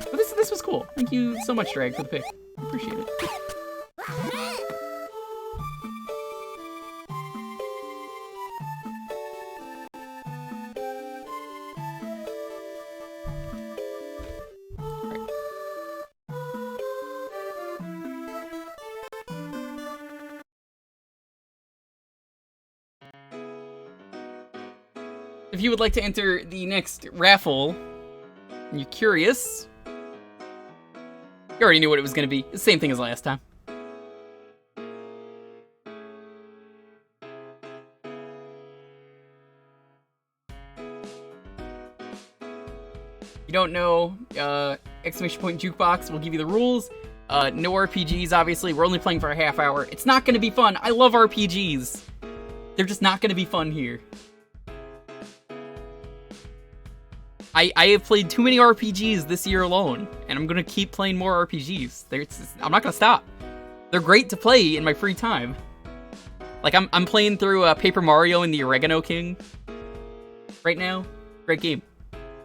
But this was cool. Thank you so much, Drag, for the pick. I appreciate it. Right. If you would like to enter the next raffle, and you're curious, you already knew what it was going to be. The same thing as last time. You don't know, exclamation point Jewkbox will give you the rules. No RPGs, obviously. We're only playing for a half hour. It's not going to be fun. I love RPGs. They're just not going to be fun here. I have played too many RPGs this year alone, and I'm gonna keep playing more RPGs. I'm not gonna stop. They're great to play in my free time. Like, I'm playing through Paper Mario and the Oregano King right now. Great game.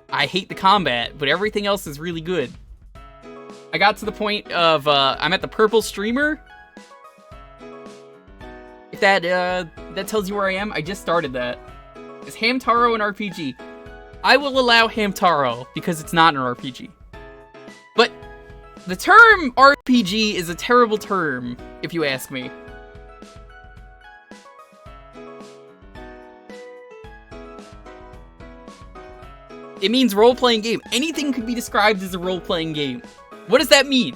I hate the combat, but everything else is really good. I got to the point of, I'm at the purple streamer. If that tells you where I am, I just started that. Is Hamtaro an RPG? I will allow Hamtaro, because it's not an RPG. But the term RPG is a terrible term, if you ask me. It means role-playing game. Anything could be described as a role-playing game. What does that mean?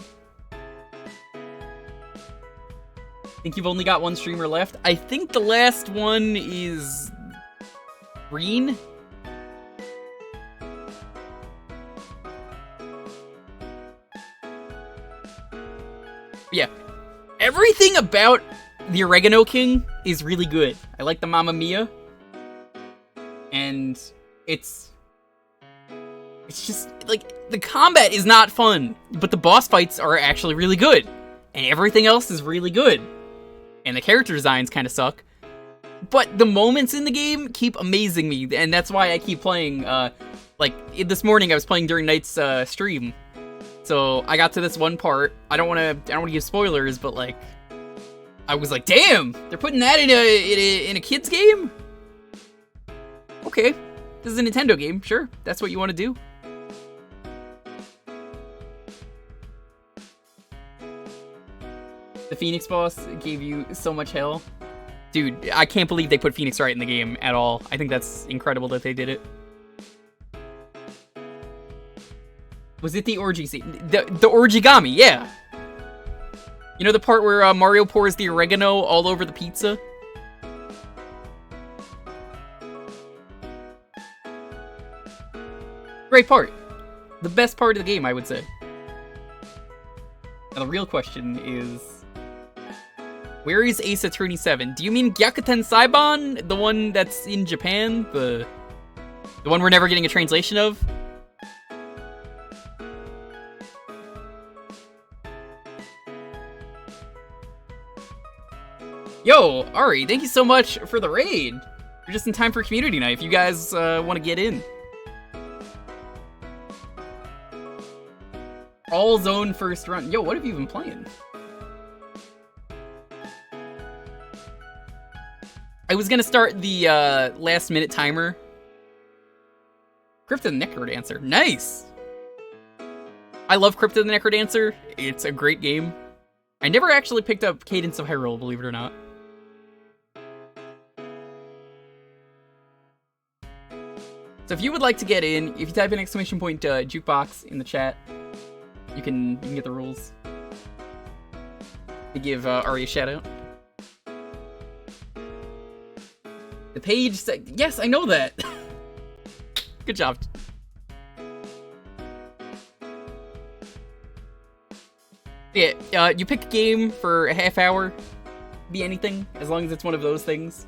I think you've only got one streamer left. I think the last one is Green? Yeah. Everything about the Oregano King is really good. I like the Mamma Mia. And it's just, like, the combat is not fun, but the boss fights are actually really good. And everything else is really good. And the character designs kind of suck. But the moments in the game keep amazing me, and that's why I keep playing. This morning I was playing during Night's stream. So I got to this one part. I don't want to give spoilers, but like, I was like, damn, they're putting that in a kid's game? Okay, this is a Nintendo game, sure, that's what you want to do. The Phoenix boss gave you so much hell. Dude, I can't believe they put Phoenix right in the game at all. I think that's incredible that they did it. Was it the orgy scene? The origami, yeah. You know the part where Mario pours the oregano all over the pizza? Great part. The best part of the game, I would say. Now the real question is, where is Ace Attorney 7? Do you mean Gyakuten Saiban? The one that's in Japan? The one we're never getting a translation of? Yo, Ari, thank you so much for the raid. You're just in time for community night if you guys want to get in. All zone first run. Yo, what have you been playing? I was gonna start the last minute timer. Crypto the Necrodancer. Nice! I love Crypto the Necrodancer. It's a great game. I never actually picked up Cadence of Hyrule, believe it or not. So if you would like to get in, if you type in !Jewkbox in the chat, you can get the rules. To give Ari a shout out. The page said, yes, I know that. Good job. Yeah, you pick a game for a half hour. Be anything, as long as it's one of those things.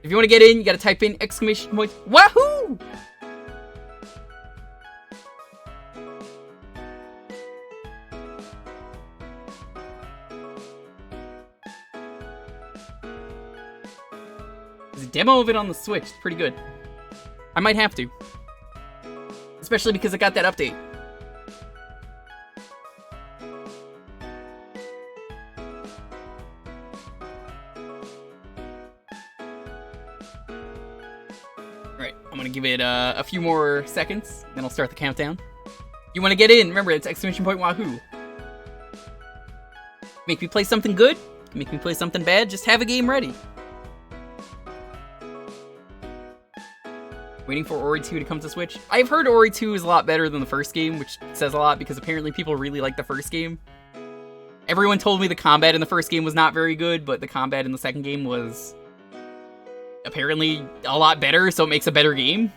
If you want to get in, you gotta type in !Wahoo! There's a demo of it on the Switch. It's pretty good. I might have to. Especially because I got that update. Alright, I'm gonna give it a few more seconds, then I'll start the countdown. You wanna get in, remember it's !Wahoo! Make me play something good, make me play something bad, just have a game ready. Waiting for Ori 2 to come to Switch. I've heard Ori 2 is a lot better than the first game, which says a lot because apparently people really like the first game. Everyone told me the combat in the first game was not very good, but the combat in the second game was apparently a lot better, so it makes a better game.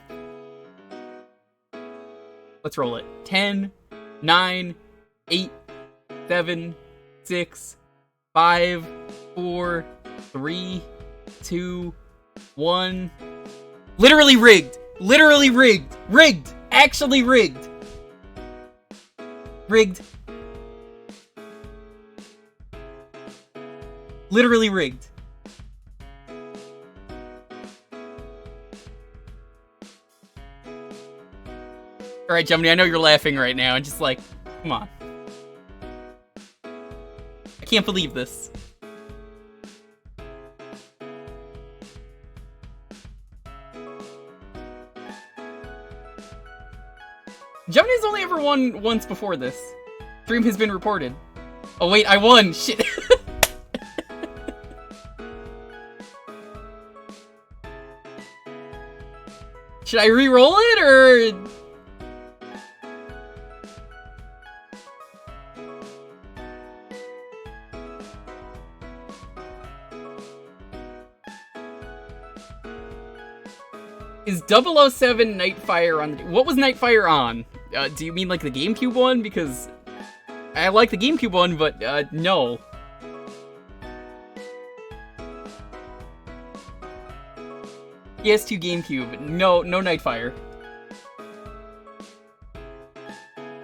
Let's roll it. 10, 9, 8, 7, 6, 5, 4, 3, 2, 1. Literally rigged. Literally rigged. Rigged. Actually rigged. Rigged. Literally rigged. Alright, Jumny, I know you're laughing right now and just like, come on. I can't believe this. Jumny's only ever won once before this. Dream has been reported. Oh wait, I won! Shit! Should I re-roll it, or...? Is 007 Nightfire on the... What was Nightfire on? Do you mean like the GameCube one? Because I like the GameCube one, but no. PS2 GameCube. No Nightfire.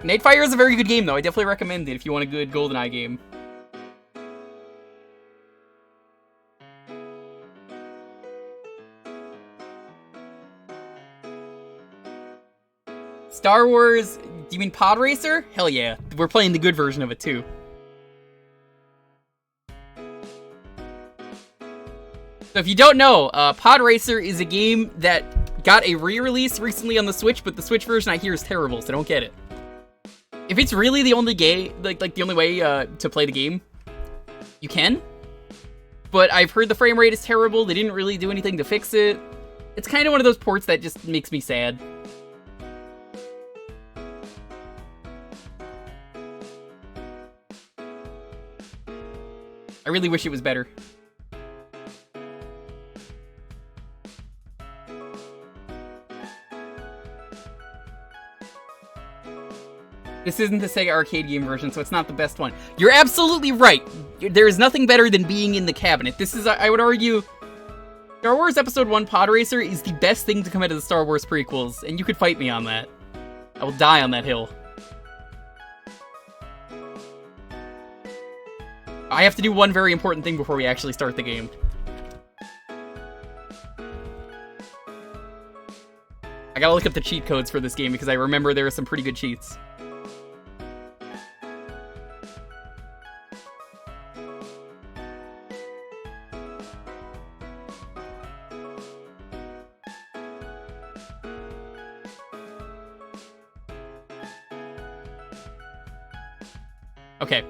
Nightfire is a very good game, though. I definitely recommend it if you want a good GoldenEye game. Star Wars... Do you mean Pod Racer? Hell yeah. We're playing the good version of it, too. So if you don't know, Pod Racer is a game that got a re-release recently on the Switch, but the Switch version I hear is terrible, so don't get it. If it's really the only the only way to play the game, you can. But I've heard the frame rate is terrible. They didn't really do anything to fix it. It's kind of one of those ports that just makes me sad. I really wish it was better. This isn't the Sega arcade game version, so it's not the best one. You're absolutely right. There is nothing better than being in the cabinet. This is, I would argue, Star Wars Episode 1 Pod Racer is the best thing to come out of the Star Wars prequels, and you could fight me on that. I will die on that hill. I have to do one very important thing before we actually start the game. I gotta look up the cheat codes for this game because I remember there are some pretty good cheats. Okay.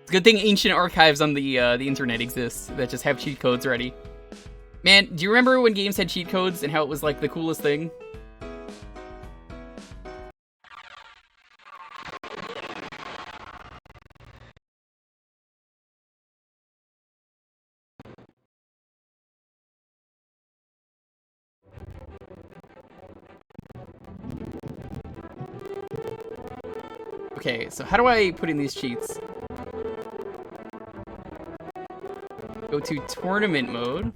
It's a good thing ancient archives on the internet exist that just have cheat codes ready. Man, do you remember when games had cheat codes and how it was like the coolest thing? Okay, so how do I put in these cheats? Go to tournament mode.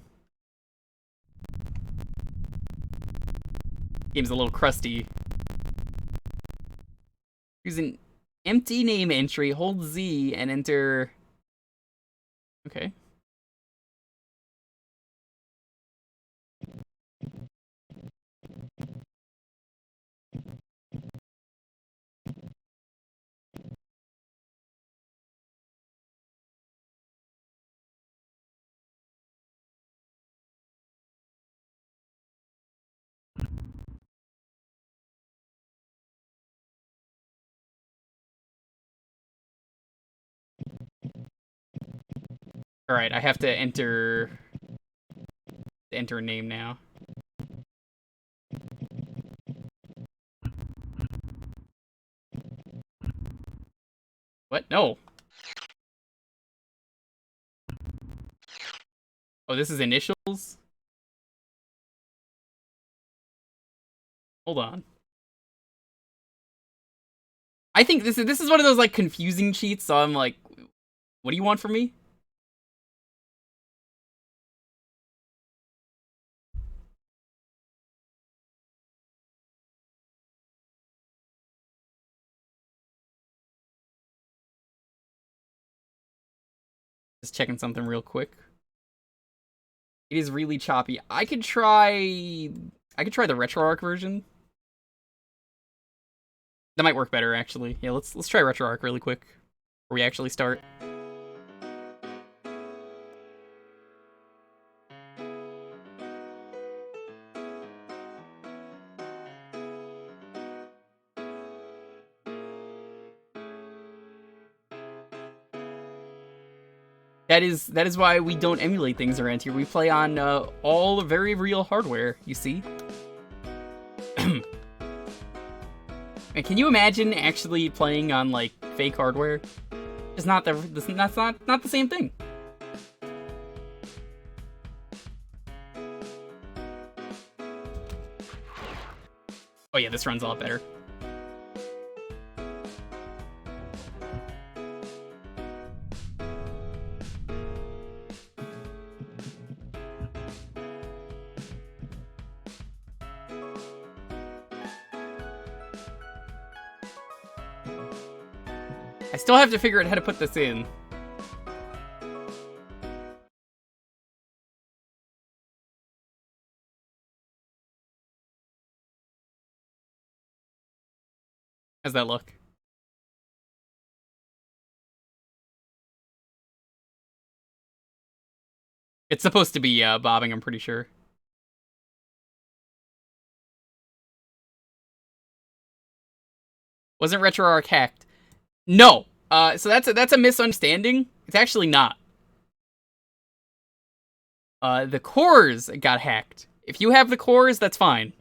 Game's a little crusty. Use an empty name entry, hold Z, and enter... Okay. Alright, I have to enter a name now. What? No. Oh, this is initials? Hold on. I think this is one of those like confusing cheats, so I'm like, what do you want from me? Just checking something real quick. It is really choppy. I could try the RetroArch version. That might work better, actually. Yeah, let's try RetroArch really quick before we actually start. That is why we don't emulate things around here. We play on all very real hardware, you see? And can you imagine actually playing on like fake hardware? It's not that's not the same thing. Oh yeah, this runs a lot better. I still have to figure out how to put this in. How's that look? It's supposed to be bobbing, I'm pretty sure. Wasn't RetroArch hacked? No. So that's a misunderstanding. It's actually not. The cores got hacked. If you have the cores, that's fine.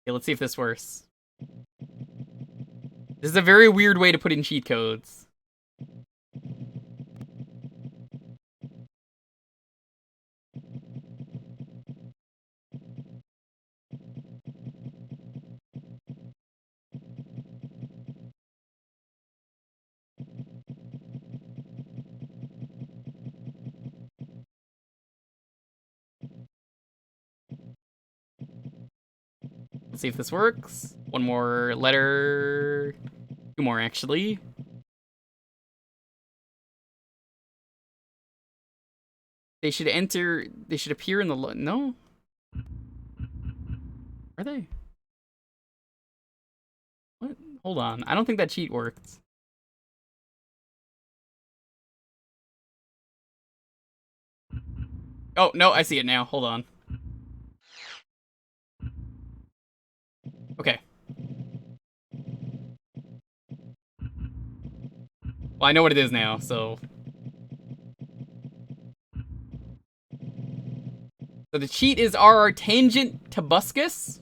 Okay, let's see if this works. This is a very weird way to put in cheat codes. Let's see if this works. One more letter. Two more, actually. They should appear in the... No? Are they? What? Hold on. I don't think that cheat worked. Oh, no, I see it now. Hold on. Okay. Well, I know what it is now, so... So the cheat is our tangent tobuscus.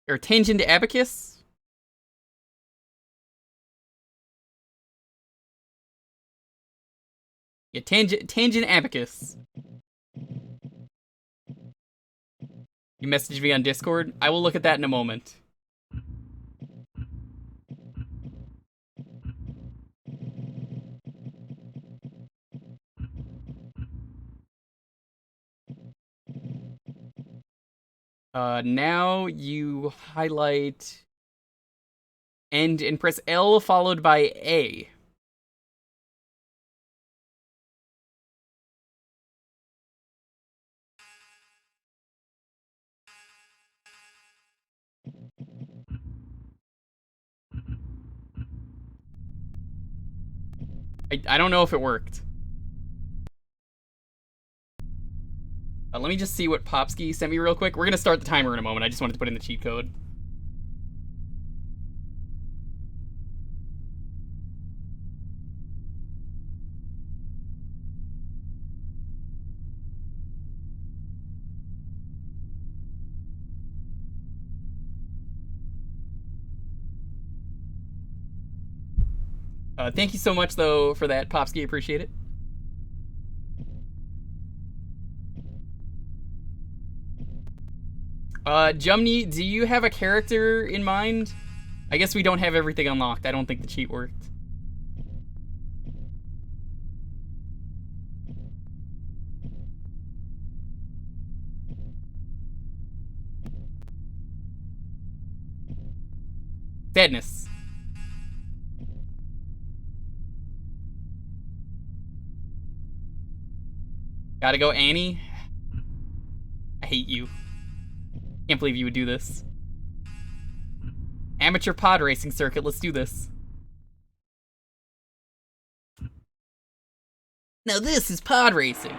Or tangent abacus. Yeah, tangent abacus. You messaged me on Discord? I will look at that in a moment. Now you highlight end and press L followed by A. I don't know if it worked. Let me just see what Popsky sent me real quick. We're gonna start the timer in a moment. I just wanted to put in the cheat code. Thank you so much, though, for that, Popsky. Appreciate it. Jumney, do you have a character in mind? I guess we don't have everything unlocked. I don't think the cheat worked. Sadness. Gotta go, Annie. I hate you. Can't believe you would do this. Amateur pod racing circuit, let's do this. Now this is pod racing.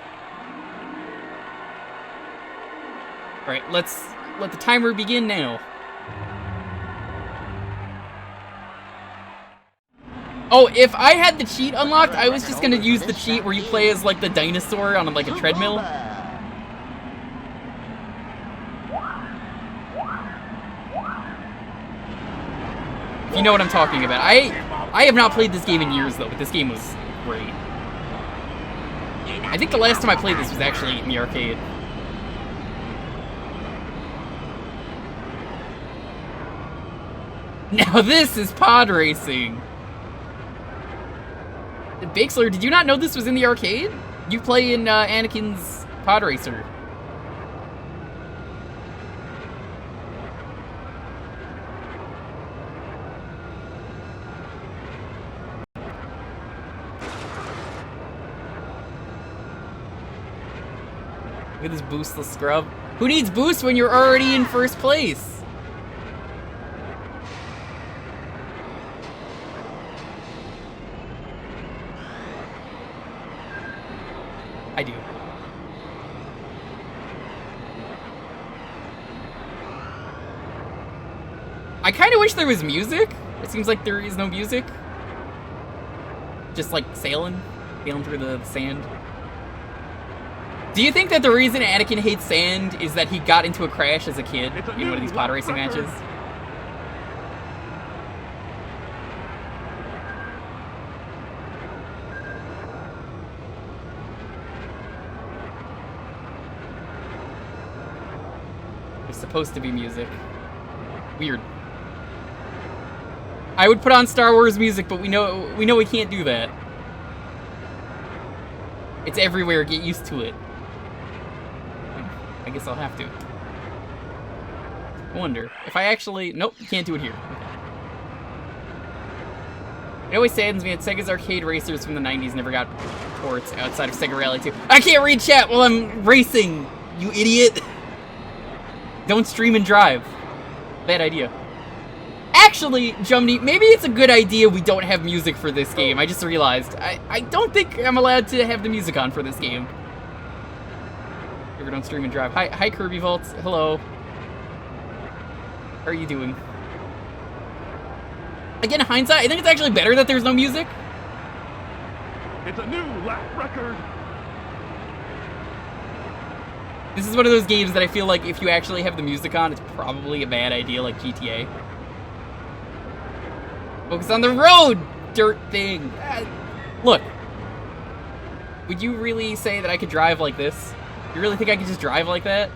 Alright, let's let the timer begin now. Oh, if I had the cheat unlocked, I was just gonna use the cheat where you play as, like, the dinosaur on, like, a treadmill. You know what I'm talking about. I have not played this game in years, though, but this game was great. I think the last time I played this was actually in the arcade. Now this is pod racing. Bakesler, did you not know this was in the arcade? You play in Anakin's pod racer. Look at this boostless scrub. Who needs boost when you're already in first place? I do. I kind of wish there was music. It seems like there is no music. Just like sailing through the sand. Do you think that the reason Anakin hates sand is that he got into a crash as a kid in one of these pod racing matches? There's supposed to be music. Weird. I would put on Star Wars music, but we know we can't do that. It's everywhere. Get used to it. I guess I'll have to. I wonder if I actually... Nope, can't do it here. Okay. It always saddens me that Sega's arcade racers from the 90s never got ports outside of Sega Rally 2. I can't read chat while I'm racing, you idiot! Don't stream and drive. Bad idea. Actually, Jumny, maybe it's a good idea we don't have music for this game. I just realized. I don't think I'm allowed to have the music on for this game. Don't stream and drive. Hi, Kirby Volts. Hello. How are you doing? Again, hindsight, I think it's actually better that there's no music. It's a new lap record. This is one of those games that I feel like if you actually have the music on, it's probably a bad idea, like GTA. Focus on the road, dirt thing. Look. Would you really say that I could drive like this? You really think I could just drive like that?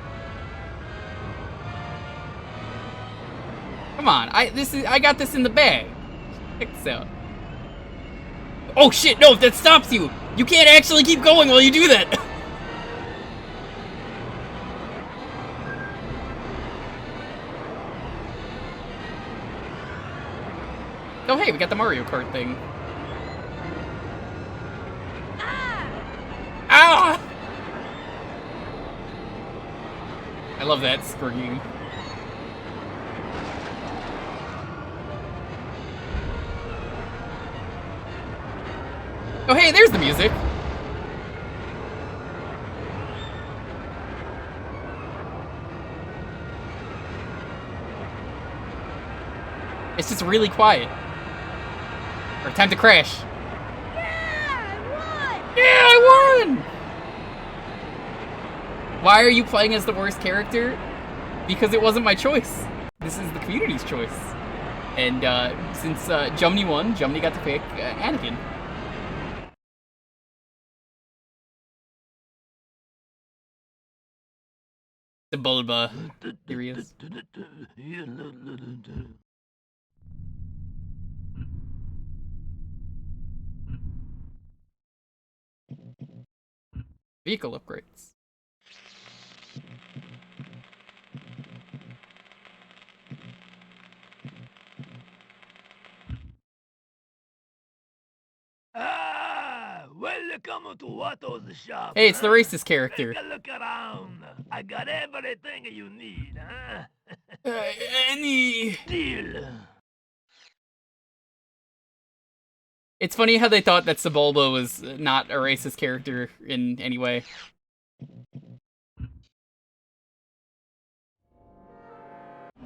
Come on, I got this in the bag. Check this out. Oh shit, no, that stops you! You can't actually keep going while you do that! Oh hey, we got the Mario Kart thing. Ah! I love that scream. Oh hey, there's the music. It's just really quiet. Or time to crash. Yeah, I won! Yeah, I won! Why are you playing as the worst character? Because it wasn't my choice. This is the community's choice. And since Jumny won, Jumny got to pick Anakin. The Bulba. Here he is. Vehicle upgrades. Welcome to Watto's shop. Hey, it's the racist character. Take a look around. I got everything you need, huh? Any... Deal. It's funny how they thought that Sebulba was not a racist character in any way.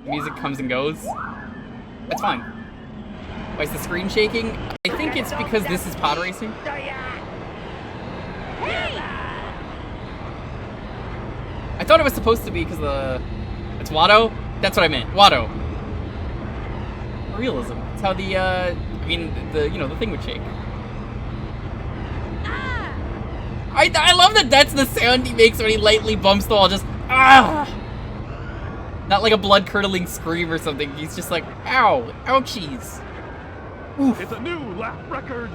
Music comes and goes. That's fine. Why is the screen shaking? I think it's because this is pod racing. Hey! I thought it was supposed to be because it's Watto? That's what I meant. Watto. Realism. It's how the, the thing would shake. I love that that's the sound he makes when he lightly bumps the wall, just, ah! Not like a blood-curdling scream or something, he's just like, ow, ouchies. Oof. It's a new lap record.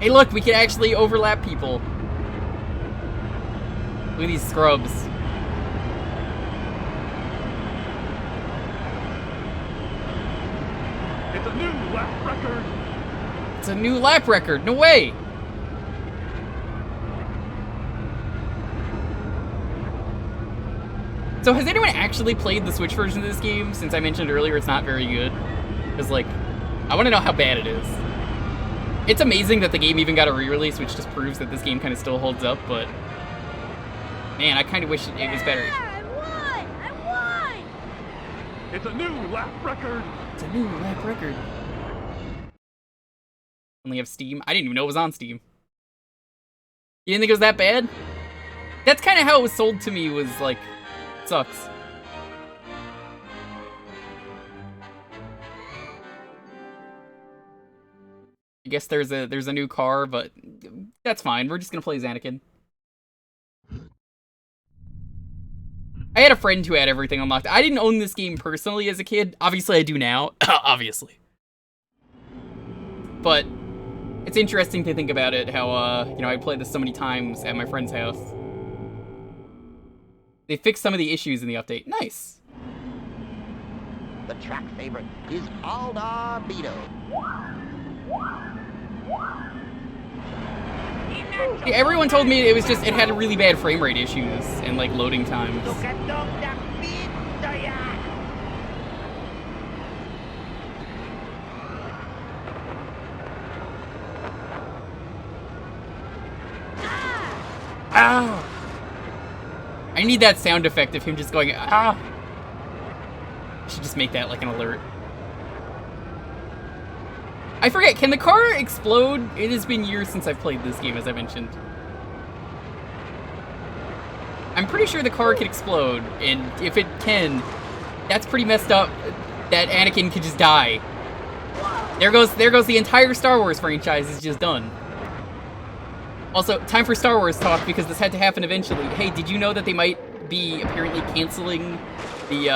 Hey look, we can actually overlap people. Look at these scrubs. It's a new lap record. It's a new lap record, no way! So has anyone actually played the Switch version of this game? Since I mentioned earlier it's not very good. Because, like, I want to know how bad it is. It's amazing that the game even got a re-release, which just proves that this game kind of still holds up, but... Man, I kind of wish it was better. I won! It's a new lap record. It's a new lap record. Only have Steam? I didn't even know it was on Steam. You didn't think it was that bad? That's kind of how it was sold to me, was like... Sucks. I guess there's a new car, but that's fine. We're just gonna play as Anakin. I had a friend who had everything unlocked. I didn't own this game personally as a kid. Obviously, I do now. Obviously. But it's interesting to think about it, how, I played this so many times at my friend's house. They fixed some of the issues in the update. Nice. The track favorite is Aldar Beetle. Yeah, everyone told me it was just, it had really bad frame rate issues and, like, loading times. Ah! I need that sound effect of him just going, ah! I should just make that like an alert. I forget, can the car explode? It has been years since I've played this game, as I mentioned. I'm pretty sure the car can explode, and if it can, that's pretty messed up that Anakin could just die. There goes the entire Star Wars franchise is just done. Also, time for Star Wars talk, because this had to happen eventually. Hey, did you know that they might be apparently canceling the,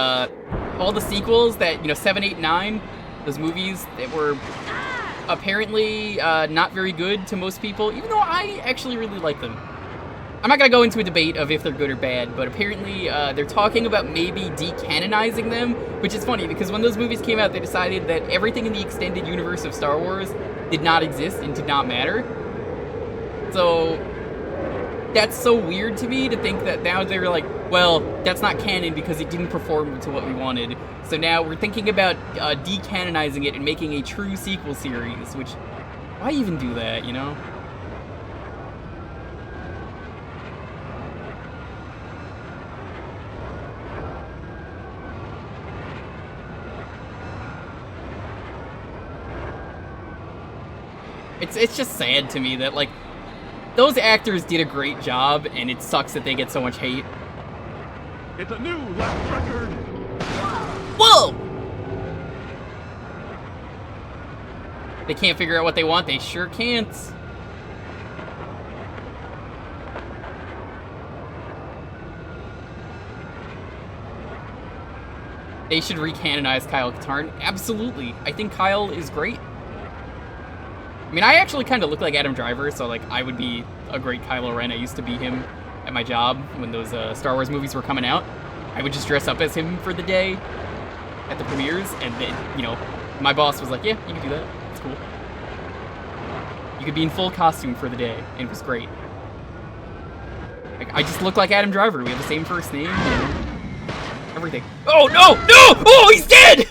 all the sequels that, 7, 8, 9, those movies that were apparently not very good to most people, even though I actually really like them. I'm not gonna go into a debate of if they're good or bad, but apparently they're talking about maybe decanonizing them, which is funny, because when those movies came out, they decided that everything in the extended universe of Star Wars did not exist and did not matter. So, that's so weird to me to think that now they're like, well, that's not canon because it didn't perform to what we wanted. So now we're thinking about decanonizing it and making a true sequel series, which, why even do that, It's just sad to me that, like, those actors did a great job, and it sucks that they get so much hate. It's a new lap record. Whoa! They can't figure out what they want. They sure can't. They should recanonize Kyle Katarn. Absolutely. I think Kyle is great. I mean, I actually kind of look like Adam Driver, so, like, I would be a great Kylo Ren. I used to be him at my job when those Star Wars movies were coming out. I would just dress up as him for the day at the premieres, and then, my boss was like, yeah, you can do that. It's cool. You could be in full costume for the day, and it was great. Like, I just look like Adam Driver. We have the same first name, everything. Oh, no! No! Oh, he's dead!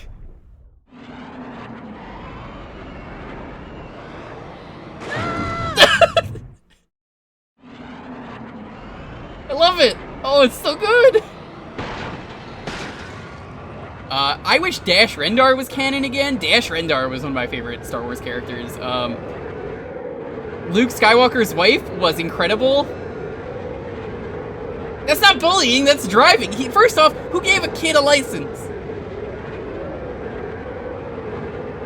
I love it! Oh, it's so good! I wish Dash Rendar was canon again. Dash Rendar was one of my favorite Star Wars characters. Luke Skywalker's wife was incredible. That's not bullying, that's driving. First off, who gave a kid a license?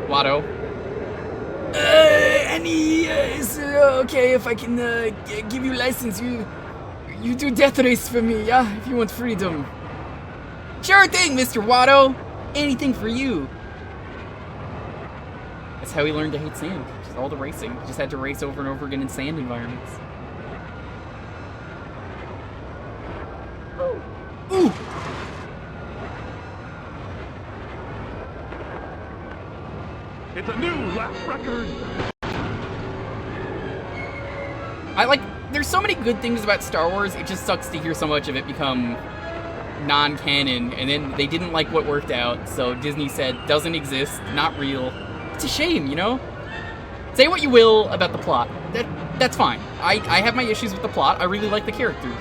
Watto. Annie, is it okay if I can give you a license? You do death race for me, yeah? If you want freedom. Sure thing, Mr. Watto. Anything for you. That's how he learned to hate sand. Just all the racing. He just had to race over and over again in sand environments. Ooh! It's a new lap record. There's so many good things about Star Wars, it just sucks to hear so much of it become non-canon, and then they didn't like what worked out, so Disney said, doesn't exist, not real. It's a shame, you know? Say what you will about the plot. That's fine. I have my issues with the plot. I really like the characters.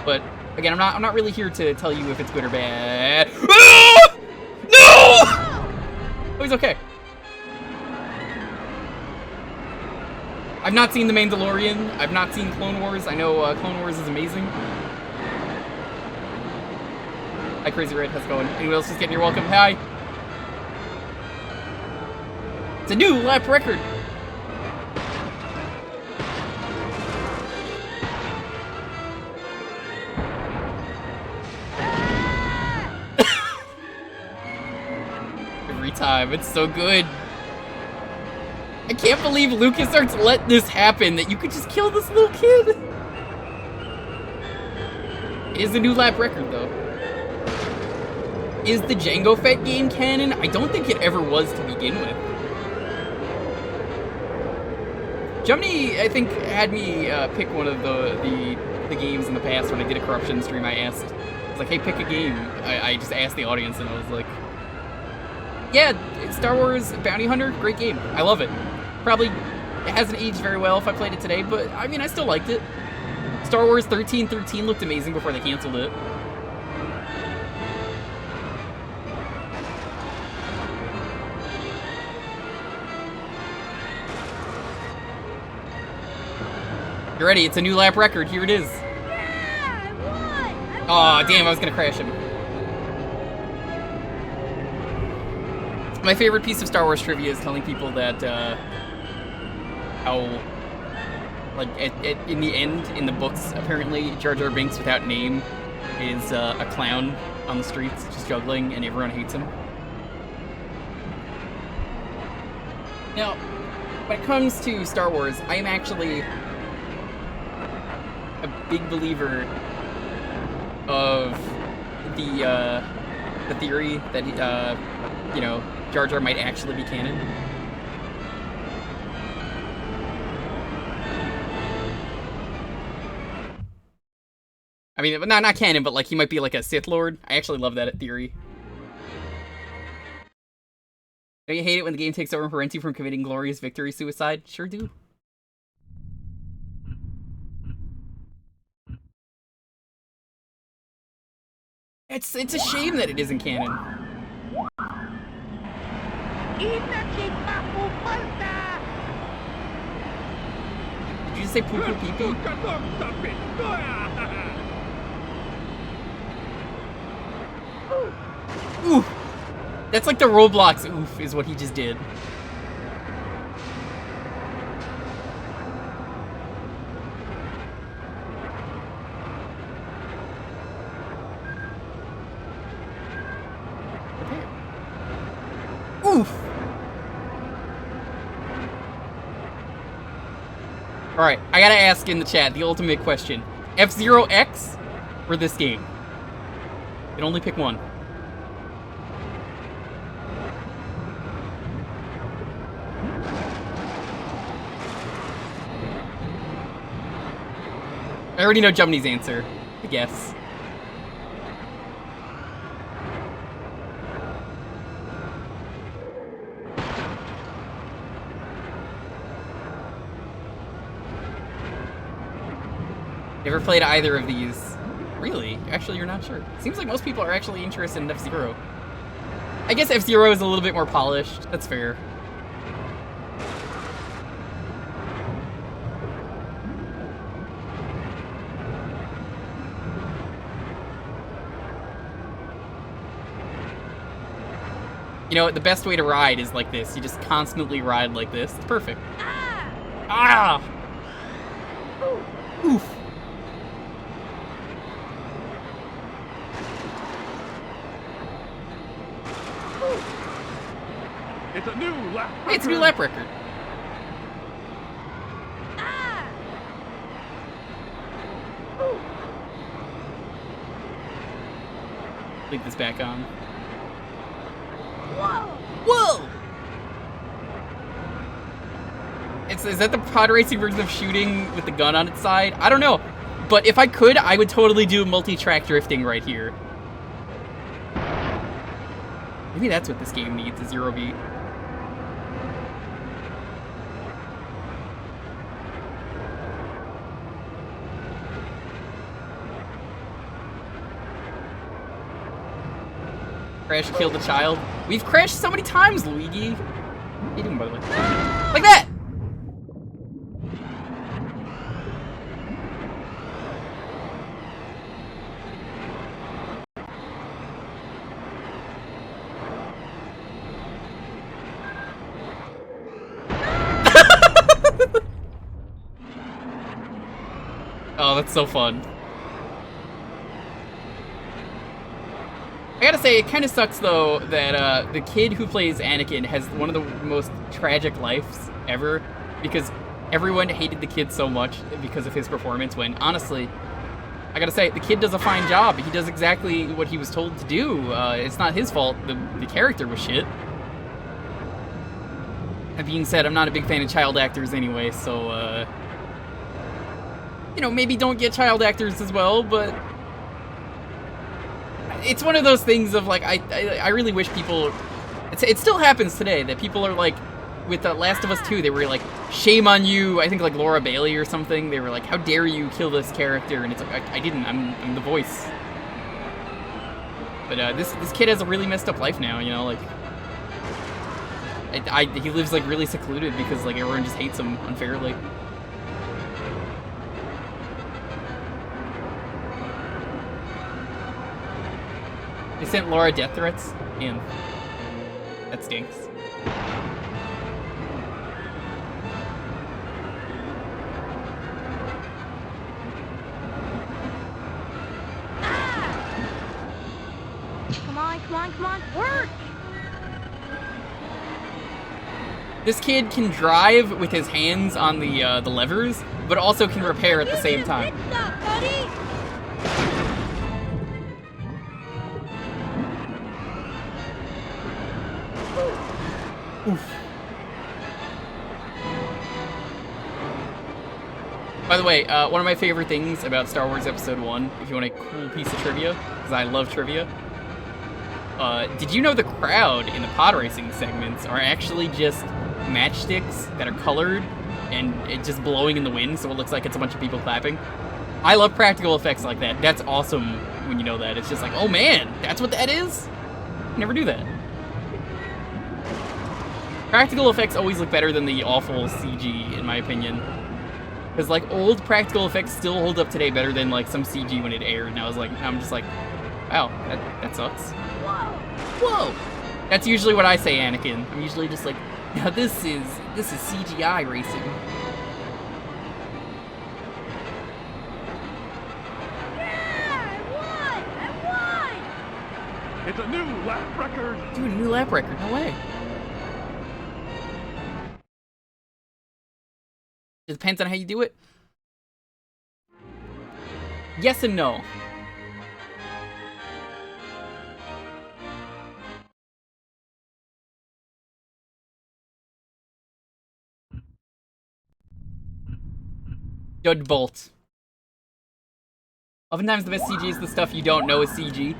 But, again, I'm not really here to tell you if it's good or bad. Ah! No! Oh, he's okay. I've not seen The Mandalorian. I've not seen Clone Wars. I know Clone Wars is amazing. Hi, Crazy Red. How's it going? Anyone else just getting your welcome? Hi. It's a new lap record. Every time. It's so good. I can't believe LucasArts let this happen, that you could just kill this little kid. It is a new lap record, though. Is the Jango Fett game canon? I don't think it ever was to begin with. Jumny, I think, had me pick one of the games in the past when I did a corruption stream. I was like, hey, pick a game. I just asked the audience, and I was like, yeah, Star Wars Bounty Hunter, great game. I love it. Probably it hasn't aged very well if I played it today, but I mean, I still liked it. Star Wars 1313 looked amazing before they canceled it. You ready? It's a new lap record. Here it is. Yeah, I won! Aw, damn, I was gonna crash him. My favorite piece of Star Wars trivia is telling people that, how, like, in the end, in the books, apparently, Jar Jar Binks without name is a clown on the streets, just juggling, and everyone hates him. Now, when it comes to Star Wars, I am actually a big believer of the theory that, you know, Jar Jar might actually be canon. I mean, not canon, but like he might be like a Sith Lord. I actually love that theory. Don't you hate it when the game takes over and prevents you from committing glorious victory suicide? Sure do. It's a shame that it isn't canon. Did you just say poo poo pee pee? Oof! That's like the Roblox oof is what he just did. Oof! Alright, I gotta ask in the chat the ultimate question. F-Zero X or this game? You can only pick one. I already know Jumny's answer, I guess. Never played either of these. Really? Actually, you're not sure. Seems like most people are actually interested in F-Zero. I guess F-Zero is a little bit more polished. That's fair. You know, the best way to ride is like this. You just constantly ride like this. It's perfect. Ah! Oof. It's a new lap record. Hey, it's a new lap record. Leave this back on. Whoa! Is that the pod racing version of shooting with the gun on its side? I don't know. But if I could, I would totally do multi-track drifting right here. Maybe that's what this game needs, a zero beat. Crash killed a child. We've crashed so many times, Luigi. What are you doing, by the way? Like that! Oh, that's so fun. I gotta say, it kind of sucks, though, that the kid who plays Anakin has one of the most tragic lives ever, because everyone hated the kid so much because of his performance, when, honestly, I gotta say, the kid does a fine job. He does exactly what he was told to do. It's not his fault. The character was shit. That being said, I'm not a big fan of child actors anyway, so, you know, maybe don't get child actors as well, but it's one of those things of, like, I really wish people... It still happens today, that people are, like, with Last of Us 2, they were like, shame on you, I think, like, Laura Bailey or something. They were like, how dare you kill this character? And it's like, I didn't, I'm the voice. But, this kid has a really messed up life now, you know, like... he lives, like, really secluded because, like, everyone just hates him unfairly. They sent Laura death threats? Man, that stinks. Come on, come on, come on, work! This kid can drive with his hands on the levers, but also can repair at the same time. Fix that, buddy! Oof. By the way, one of my favorite things about Star Wars Episode 1, if you want a cool piece of trivia, because I love trivia, did you know the crowd in the pod racing segments are actually just matchsticks that are colored and it just blowing in the wind, so it looks like it's a bunch of people clapping? I love practical effects like that. That's awesome when you know that. It's just like, oh man, that's what that is? Never do that. Practical effects always look better than the awful CG, in my opinion. Because, like, old practical effects still hold up today better than, like, some CG when it aired. And I'm just like, wow, that sucks. Whoa! That's usually what I say, Anakin. I'm usually just like, now this is CGI racing. Yeah, I won! It's a new lap record. Dude, a new lap record, no way. It depends on how you do it. Yes and no. Judge Bolt. Oftentimes the best CG is the stuff you don't know is CG.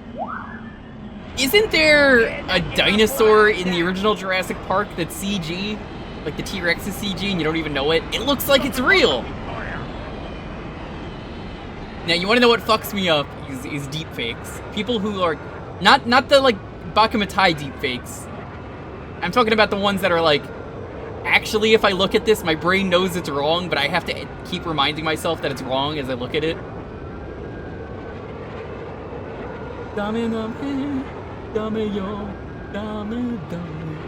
Isn't there a dinosaur in the original Jurassic Park that's CG? Like the T-Rex is CG and you don't even know it? It looks like it's real! Now, you want to know what fucks me up is deepfakes. People who are not the like Bakumatai deepfakes. I'm talking about the ones that are like, actually, if I look at this, my brain knows it's wrong, but I have to keep reminding myself that it's wrong as I look at it. Dame, dame, dame yo, dame, dame.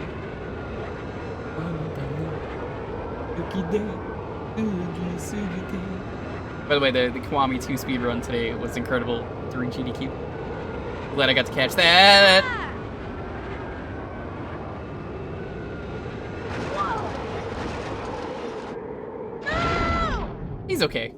By the way, the Kiwami 2 speedrun today was incredible during GDQ. Glad I got to catch that. He's okay.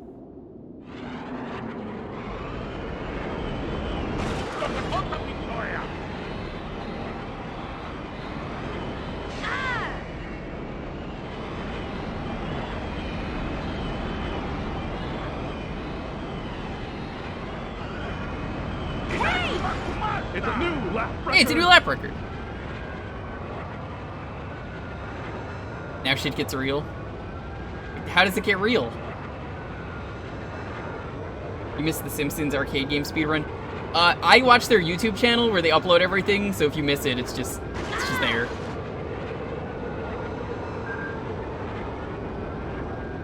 Hey, it's a new lap record. Now shit gets real. How does it get real? You missed the Simpsons arcade game speedrun? I watch their YouTube channel where they upload everything, so if you miss it, it's just there.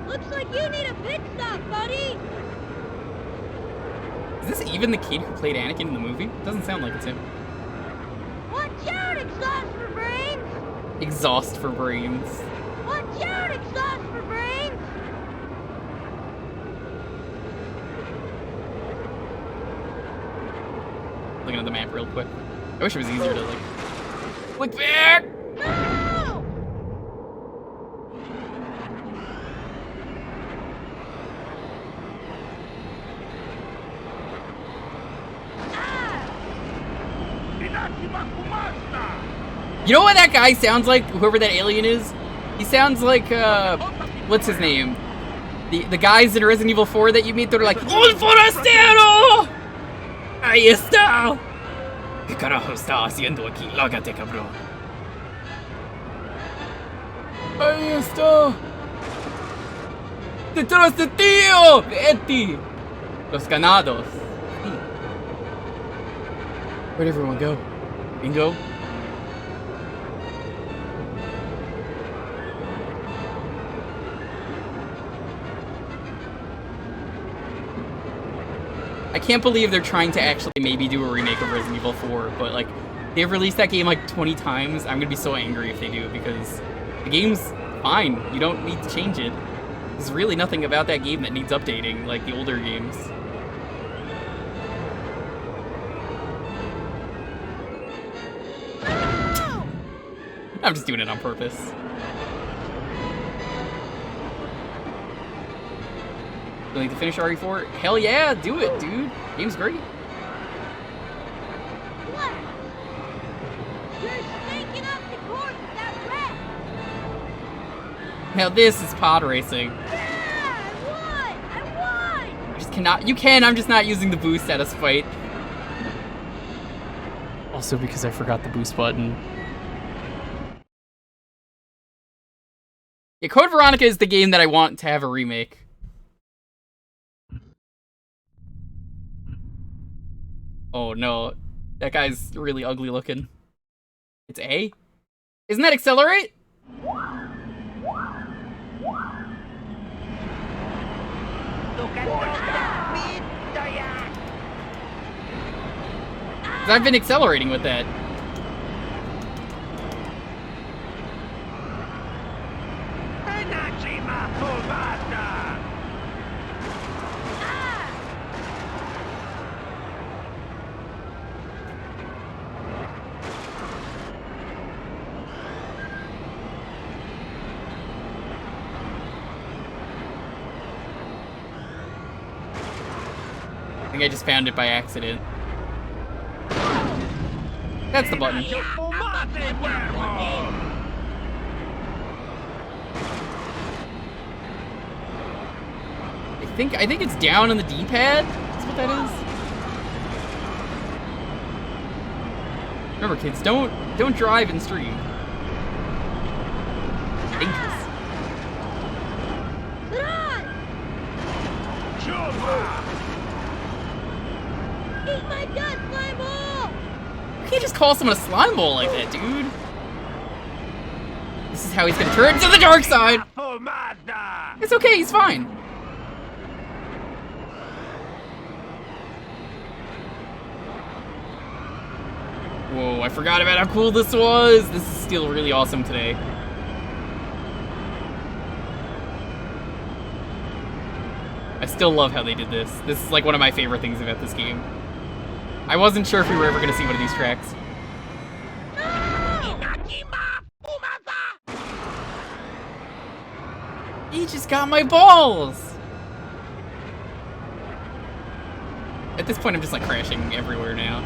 Looks like you need a pit stop, buddy. Is this even the kid who played Anakin in the movie? Doesn't sound like it's him. Watch out, exhaust for brains. Exhaust for brains. Watch out, exhaust for brains. Looking at the map real quick. I wish it was easier to like click back. No! You know what that guy sounds like? Whoever that alien is? He sounds like, what's his name? The guys in Resident Evil 4 that you meet that are like, ¡Un forastero! Ahí está! ¿Qué carajo está haciendo aquí? Lágate, cabrón. Ahí está! ¡Detrás de tío! ¡Vete! Los ganados. Where'd everyone go? Bingo? I can't believe they're trying to actually maybe do a remake of Resident Evil 4, but like, they've released that game like 20 times. I'm gonna be so angry if they do, because the game's fine. You don't need to change it. There's really nothing about that game that needs updating, like the older games. I'm just doing it on purpose. You like to finish RE4? Hell yeah, do it, dude. Game's great. What? You're snaking up the course with that rat. Now this is pod racing. Yeah, I won! I just cannot. You can. I'm just not using the boost at a fight. Also because I forgot the boost button. Yeah, Code Veronica is the game that I want to have a remake. Oh no, that guy's really ugly looking. It's A? Isn't that Accelerate? I've been accelerating with that. I think I just found it by accident. That's the button. I think it's down on the D-pad. That's what that is. Remember, kids, don't drive and stream. Dangerous. Eat my dust, slime ball! You can't just call someone a slime ball like that, dude. This is how he's gonna turn to the dark side. It's okay, he's fine. Whoa, I forgot about how cool this was. This is still really awesome today. I still love how they did this. This is like one of my favorite things about this game. I wasn't sure if we were ever gonna see one of these tracks. He just got my balls! At this point, I'm just like crashing everywhere now.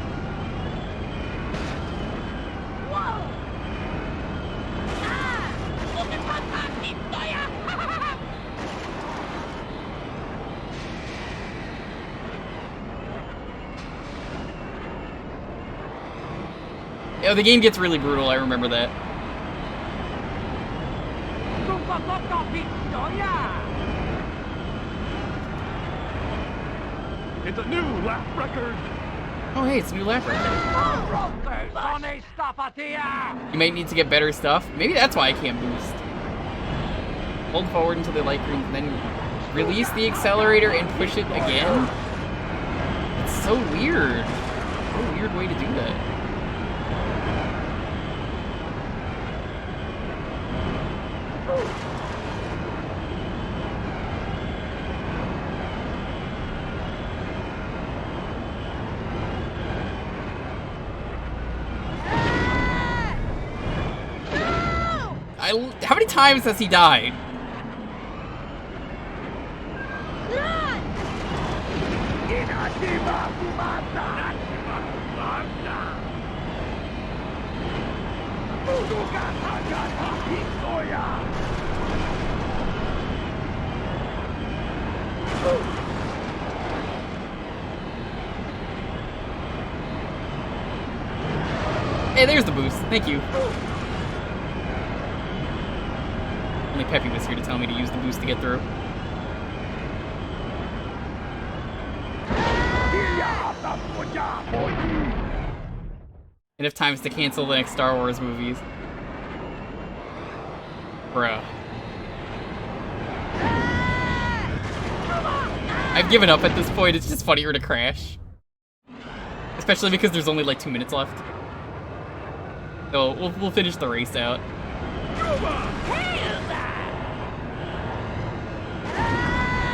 Oh, the game gets really brutal, I remember that. It's a new lap record. Oh, hey, it's a new lap record. You might need to get better stuff. Maybe that's why I can't boost. Hold forward until the light green, then release the accelerator and push it again? It's so weird. What a weird way to do that. How many times has he died? Hey, there's the boost. Thank you. Only Peppy was here to tell me to use the boost to get through. Enough times to cancel the next Star Wars movies. Bruh. I've given up at this point. It's just funnier to crash. Especially because there's only like 2 minutes left. So we'll finish the race out.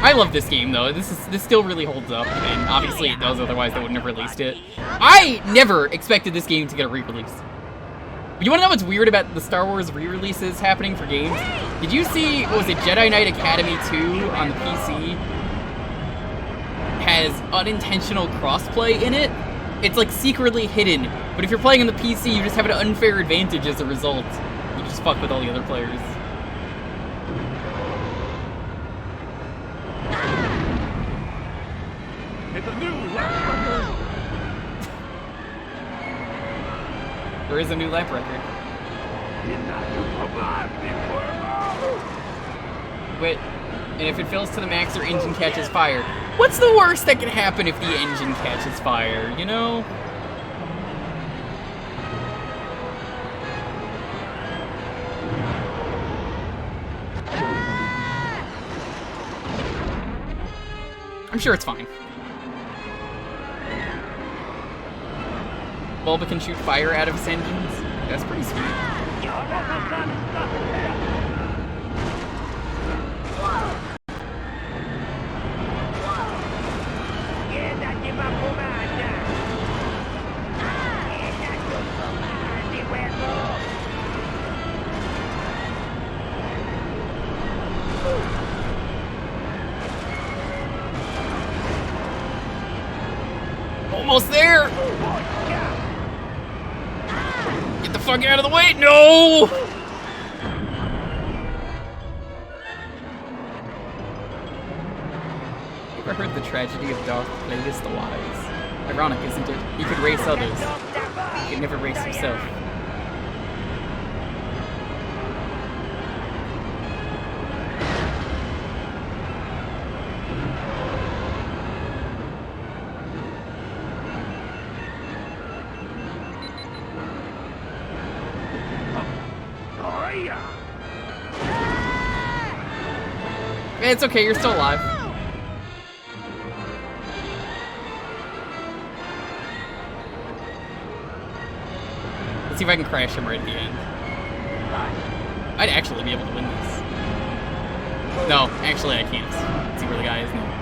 I love this game though. This still really holds up, and obviously it does, otherwise they wouldn't have released it. I never expected this game to get a re-release. But you wanna know what's weird about the Star Wars re-releases happening for games? Did you see, what was it, Jedi Knight Academy 2 on the PC? Has unintentional crossplay in it. It's like secretly hidden, but if you're playing on the PC, you just have an unfair advantage as a result. You just fuck with all the other players. It's a new lap record. There is a new lap record. Wait, and if it fills to the max, your engine catches fire. What's the worst that can happen if the engine catches fire, you know? I'm sure it's fine. Bulba can shoot fire out of his engines. That's pretty sweet. Almost there! Get the fuck out of the way! No! Ever heard the tragedy of Darth Plagueis the Wise? Ironic, isn't it? He could race others. He could never race himself. It's okay, you're still alive. Let's see if I can crash him right at the end. I'd actually be able to win this. No, actually I can't. Let's see where the guy is now.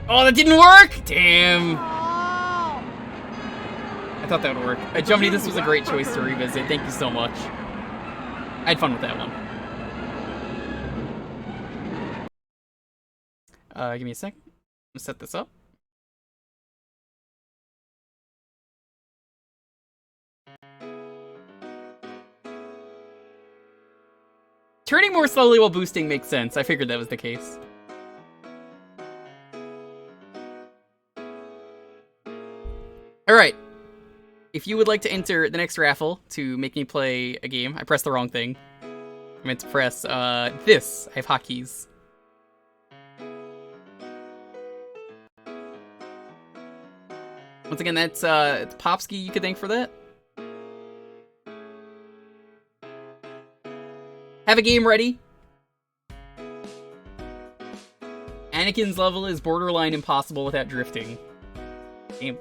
Oh, that didn't work! Damn. I thought that would work. Jumny, this was a great choice to revisit. Thank you so much. I had fun with that one. Give me a sec. Let's set this up. Turning more slowly while boosting makes sense. I figured that was the case. Alright. If you would like to enter the next raffle to make me play a game, I pressed the wrong thing. I meant to press this. I have hotkeys. Once again, that's it's Popsky you could thank for that. Have a game ready. Anakin's level is borderline impossible without drifting. Damn.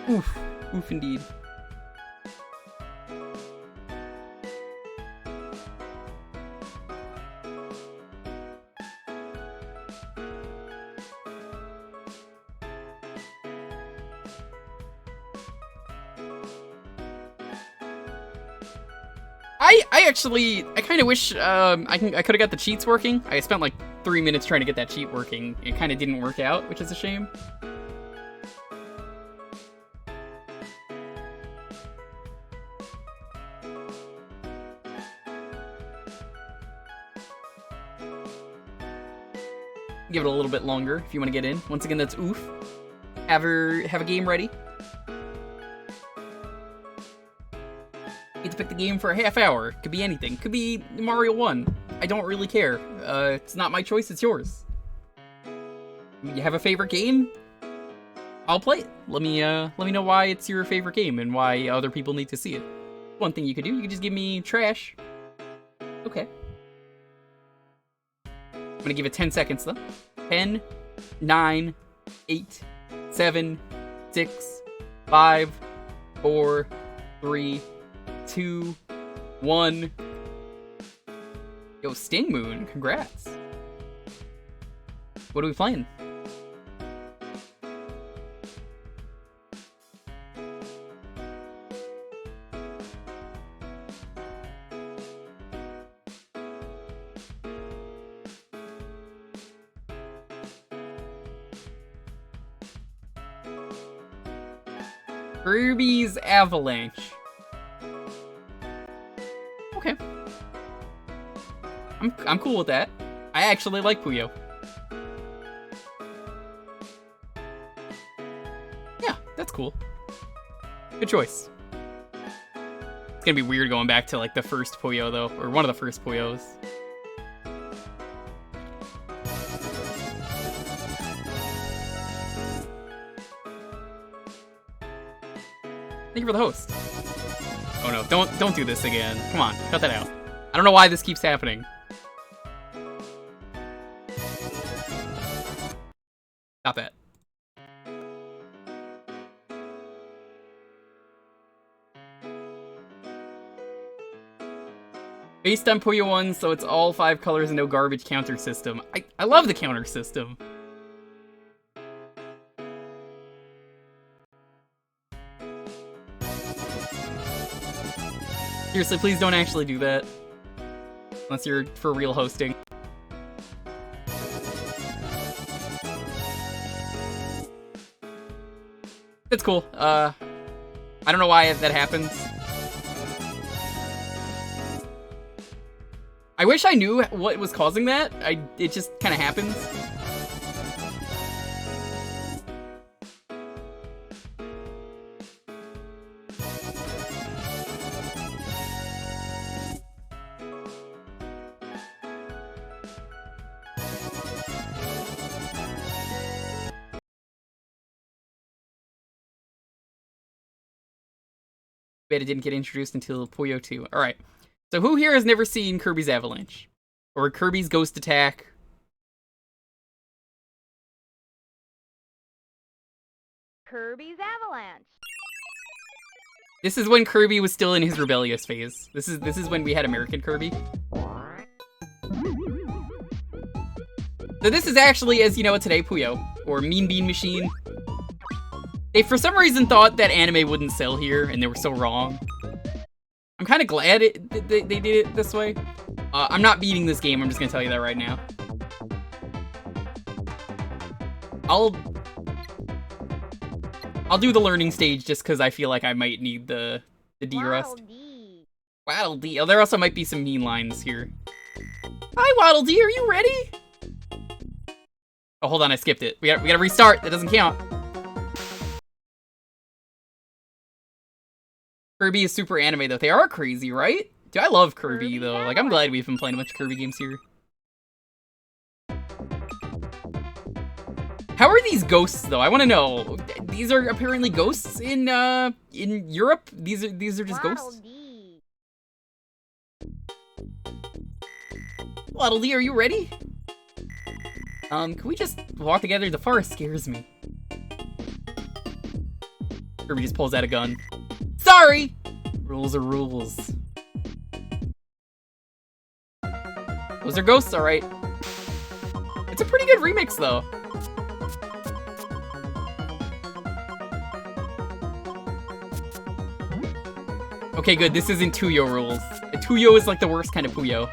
Oof. Oof indeed. I kind of wish I could have got the cheats working. I spent like 3 minutes trying to get that cheat working. It kind of didn't work out, which is a shame. Give it a little bit longer if you want to get in. Once again, that's oof. Have a game ready. You get to pick the game for a half hour. Could be anything. Could be Mario 1. I don't really care. It's not my choice, it's yours. You have a favorite game? I'll play it. Let me know why it's your favorite game and why other people need to see it. One thing you could do, you could just give me trash. Okay. I'm gonna give it 10 seconds though. 10, 9, 8, 7, 6, 5, 4, 3, 2, 1. Yo, Sting Moon, congrats. What are we playing? Kirby's Avalanche. Okay. I'm cool with that. I actually like Puyo. Yeah, that's cool. Good choice. It's gonna be weird going back to like the first Puyo though, or one of the first Puyos. Thank you for the host. Oh no, don't do this again. Come on, cut that out. I don't know why this keeps happening. Stop it. Based on Puyo 1, so it's all 5 colors and no garbage counter system. I love the counter system. Seriously, please don't actually do that. Unless you're for real hosting. That's cool. I don't know why that happens. I wish I knew what was causing that. It just kind of happens. Bet it didn't get introduced until Puyo 2. Alright. So who here has never seen Kirby's Avalanche? Or Kirby's Ghost Attack? Kirby's Avalance. This is when Kirby was still in his rebellious phase. This is when we had American Kirby. So this is actually, as you know it today, Puyo. Or Mean Bean Machine. They for some reason thought that anime wouldn't sell here, and they were so wrong. I'm kind of glad they did it this way. I'm not beating this game, I'm just gonna tell you that right now. I'll do the learning stage just because I feel like I might need the D-Rust. Waddle Dee. Oh, there also might be some mean lines here. Hi, Waddle Dee, are you ready? Oh, hold on, I skipped it. We gotta restart, that doesn't count. Kirby is super anime, though. They are crazy, right? Dude, I love Kirby, though. Like, I'm glad we've been playing a bunch of Kirby games here. How are these ghosts, though? I want to know. These are apparently ghosts in Europe? These are just ghosts? Waddle Dee, are you ready? Can we just walk together? The forest scares me. Kirby just pulls out a gun. Sorry! Rules are rules. Those are ghosts, alright. It's a pretty good remix, though. Okay, good. This isn't Puyo rules. Puyo is like the worst kind of Puyo.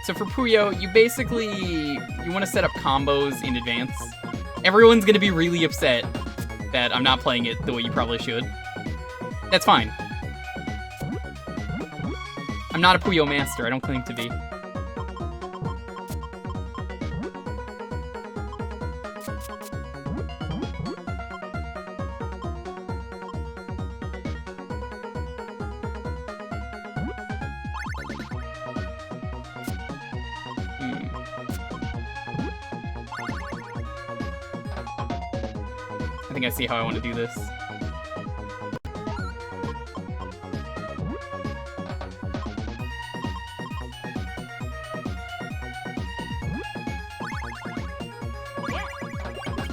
So for Puyo, you want to set up combos in advance. Everyone's gonna be really upset that I'm not playing it the way you probably should. That's fine. I'm not a Puyo master, I don't claim to be. I think I see how I want to do this.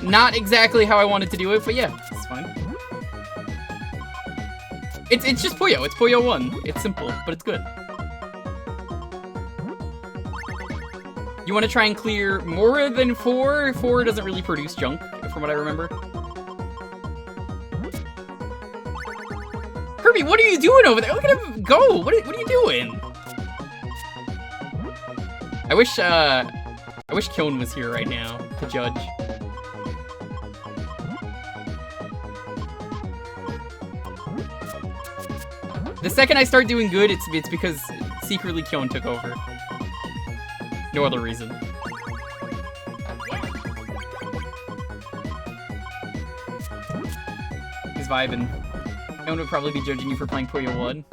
Not exactly how I wanted to do it, but yeah, it's fine. It's just Puyo. It's Puyo 1. It's simple, but it's good. You want to try and clear more than 4? 4 doesn't really produce junk, from what I remember. Kirby, what are you doing over there? Look at him go! What are you doing? I wish Kyone was here right now to judge. The second I start doing good, it's because secretly Kyone took over. No other reason. He's vibing. Kyone would probably be judging you for playing Puyo 1.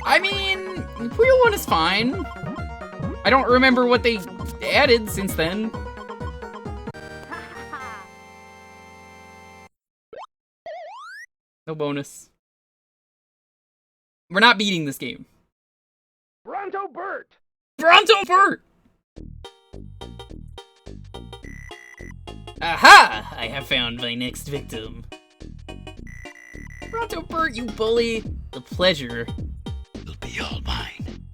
I mean, Puyo 1 is fine. I don't remember what they added since then. No bonus. We're not beating this game. Bronto Burt! Bronto Burt! Aha! I have found my next victim. Bronto Burt, you bully! The pleasure will be all mine.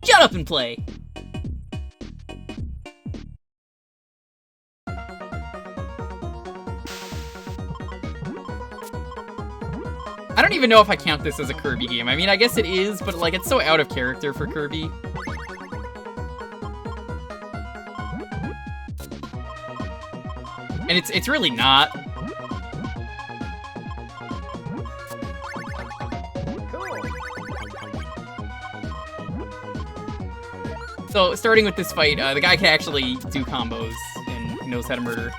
Shut up and play! I don't even know if I count this as a Kirby game. I mean, I guess it is, but like it's so out of character for Kirby. And it's really not. So, starting with this fight, the guy can actually do combos and knows how to murder.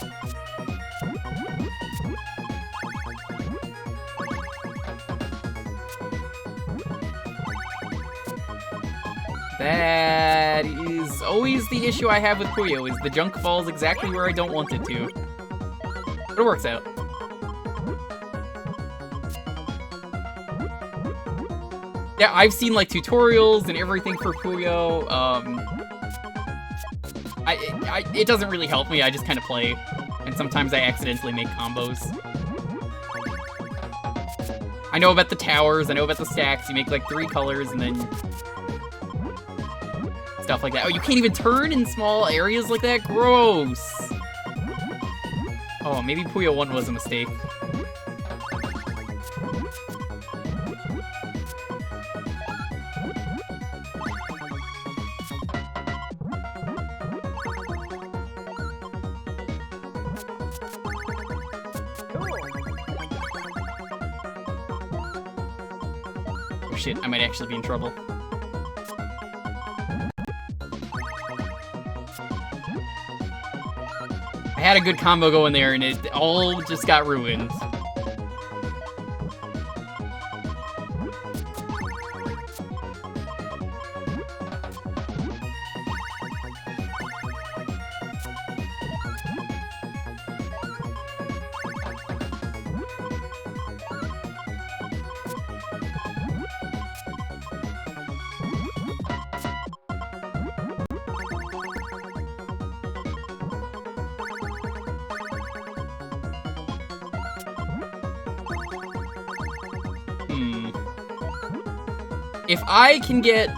That is always the issue I have with Puyo, is the junk falls exactly where I don't want it to. But it works out. Yeah, I've seen like tutorials and everything for Puyo. It doesn't really help me, I just kind of play. And sometimes I accidentally make combos. I know about the towers, I know about the stacks, you make like 3 colors and then... stuff like that. Oh, you can't even turn in small areas like that? Gross! Oh, maybe Puyo 1 was a mistake. Oh shit, I might actually be in trouble. I had a good combo going there and it all just got ruined. If I can get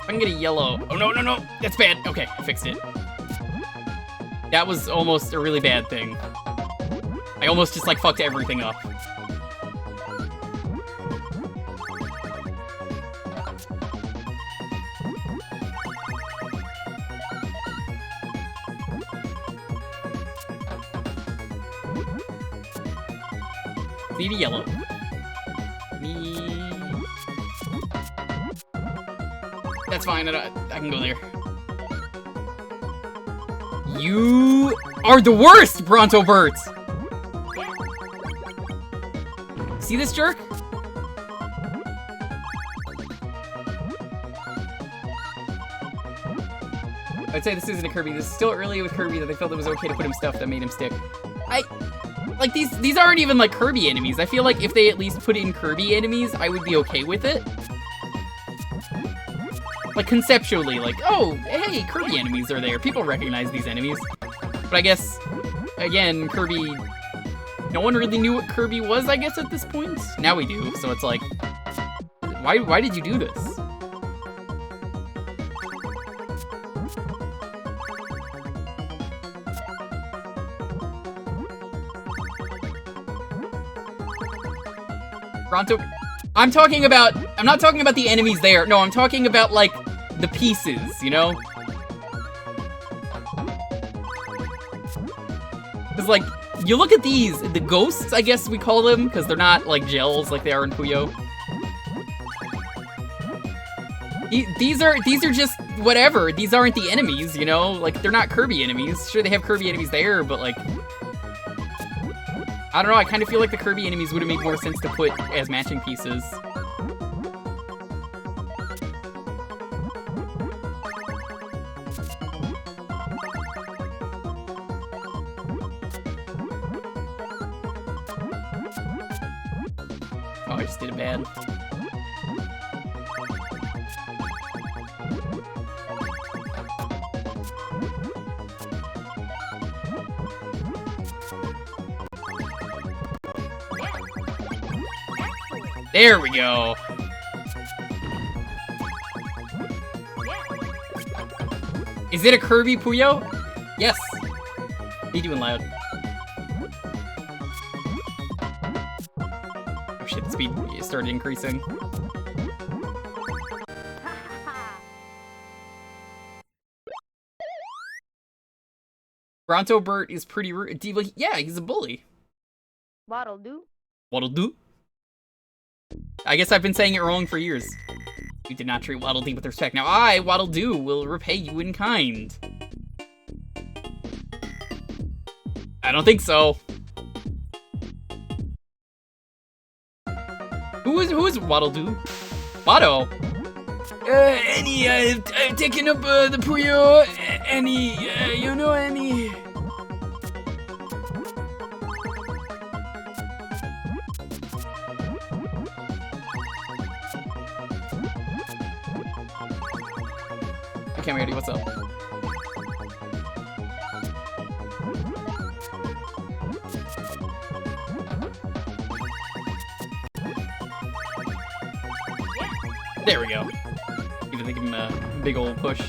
a yellow. Oh, no, no, no. That's bad. Okay, I fixed it. That was almost a really bad thing. I almost just, like, fucked everything up. Need a yellow. That's fine, I can go there. You are the worst, Bronto Bert! See this jerk? I'd say this isn't a Kirby. This is still early with Kirby that they felt it was okay to put him stuff that made him stick. Like, these aren't even, like, Kirby enemies. I feel like if they at least put in Kirby enemies, I would be okay with it. Like, conceptually, like, oh, hey, Kirby enemies are there. People recognize these enemies. But I guess, again, Kirby... No one really knew what Kirby was, I guess, at this point. Now we do, so it's like... Why did you do this? Bronto... I'm not talking about the enemies there. No, I'm talking about, like, the pieces, you know? Because, like, you look at these, the ghosts, I guess we call them, because they're not, like, gels like they are in Puyo. These are just whatever. These aren't the enemies, you know? Like, they're not Kirby enemies. Sure, they have Kirby enemies there, but, like... I don't know, I kind of feel like the Kirby enemies would have made more sense to put as matching pieces. Oh, I just did it bad. There we go. Is it a Kirby Puyo? Yes. What are you doing loud? Oh shit. hit speed started increasing. Bronto Bert is pretty rude. Yeah, he's a bully. What'll do? What'll do? I guess I've been saying it wrong for years. You did not treat Waddle Dee with respect. Now I, Waddle Doo, will repay you in kind. I don't think so. Who is Waddle Doo? Watto. Annie, I've taken up the Puyo. Annie, you know Annie. Okay, Marty, what's up? There we go. Even they give him a big old push.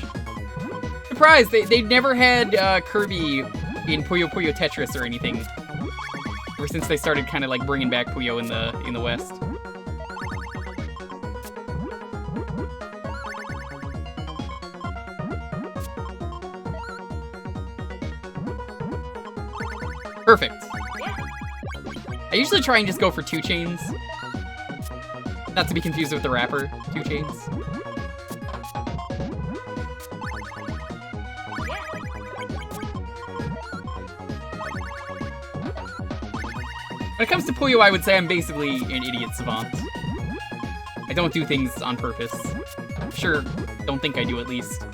Surprised they never had Kirby in Puyo Puyo Tetris or anything. Ever since they started kind of like bringing back Puyo in the West. Perfect. I usually try and just go for 2 chains. Not to be confused with the rapper, 2 chains. When it comes to Puyo, I would say I'm basically an idiot savant. I don't do things on purpose. Sure, don't think I do at least.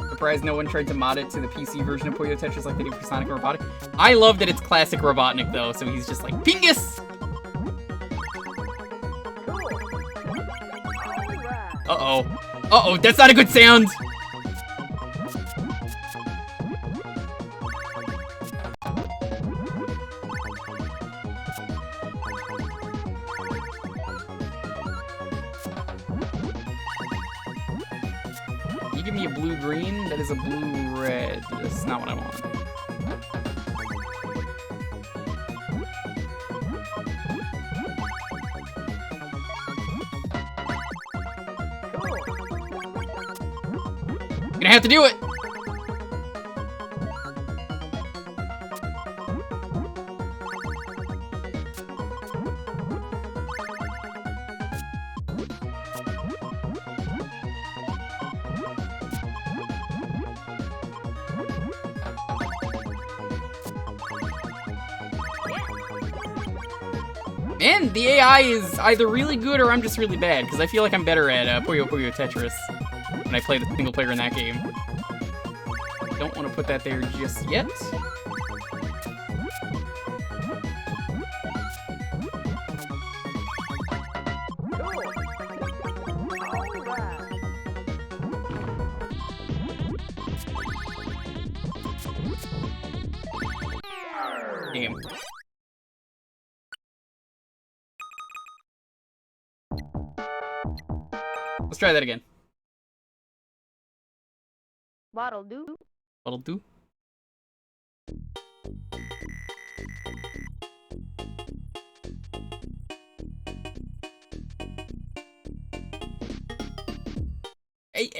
Surprised no one tried to mod it to the PC version of Puyo Tetris like they do for Sonic and Robotnik. I love that it's classic Robotnik though, so he's just like, Pingus! Uh-oh. Uh-oh, that's not a good sound! Can you give me a blue-green? That is a blue-red. That's not what I want. Gonna have to do it! Man, the AI is either really good or I'm just really bad, because I feel like I'm better at Puyo Puyo Tetris when I play the single player in that game. Don't want to put that there just yet. Damn. Let's try that again. What'll do? What'll do?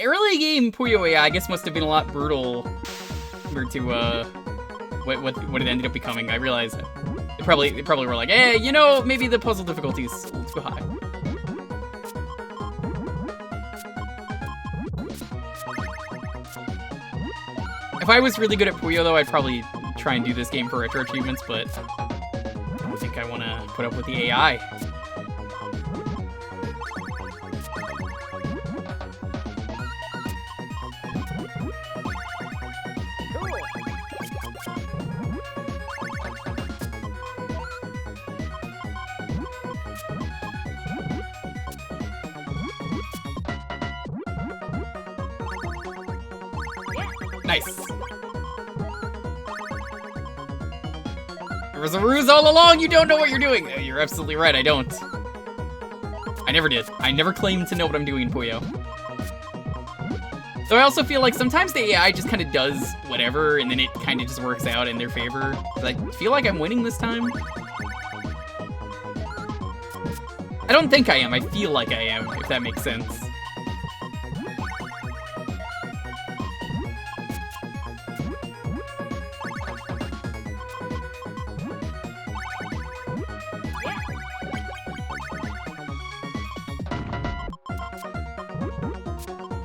Early game Puyo AI, I guess, must have been a lot brutal compared to what it ended up becoming. I realize that they probably were like, hey, you know, maybe the puzzle difficulty is a little too high. If I was really good at Puyo, though, I'd probably try and do this game for retro achievements, but I don't think I want to put up with the AI. Nice. There was a ruse all along, you don't know what you're doing. You're absolutely right, I don't. I never did. I never claimed to know what I'm doing in Puyo. Though I also feel like sometimes the AI just kind of does whatever, and then it kind of just works out in their favor. I feel like I'm winning this time. I don't think I am, I feel like I am, if that makes sense.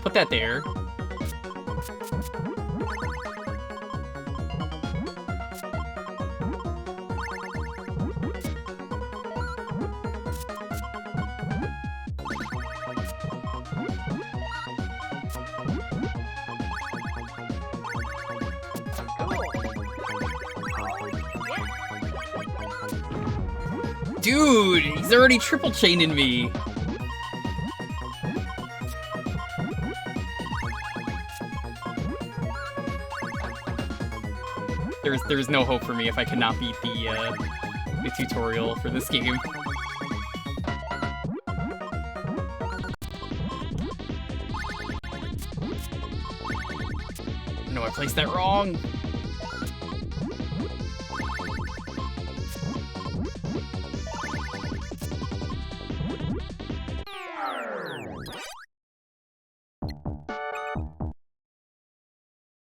Put that there. Dude, he's already triple chaining me. There's no hope for me if I cannot beat the tutorial for this game. No, I placed that wrong.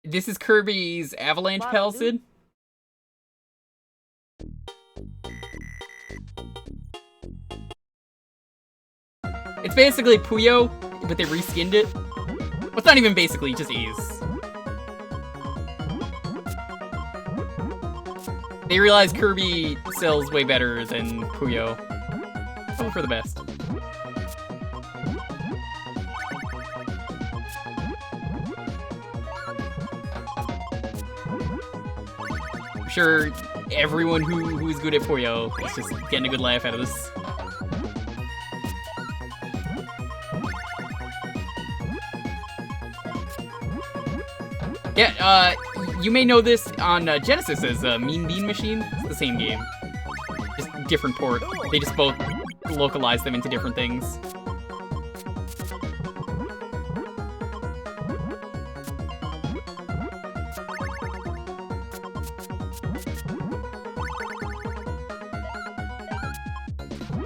This is Kirby's Avalanche Palisade. It's basically Puyo, but they reskinned it. Well, it's not even basically, it just is. They realized Kirby sells way better than Puyo. Hope for the best. I'm sure everyone who's good at Puyo is just getting a good laugh out of this. Yeah, you may know this on Genesis as Mean Bean Machine. It's the same game. Just different port. They just both localize them into different things.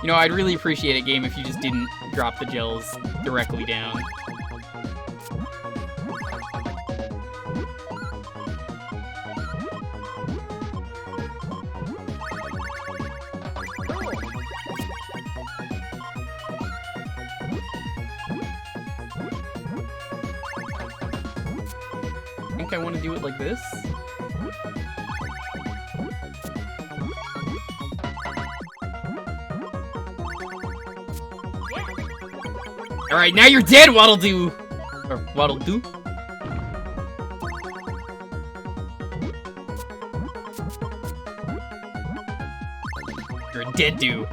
You know, I'd really appreciate a game if you just didn't drop the gels directly down. I want to do it like this. Alright, now you're dead, Waddle-Doo! Or Waddle-Doo? You're a dead Doo.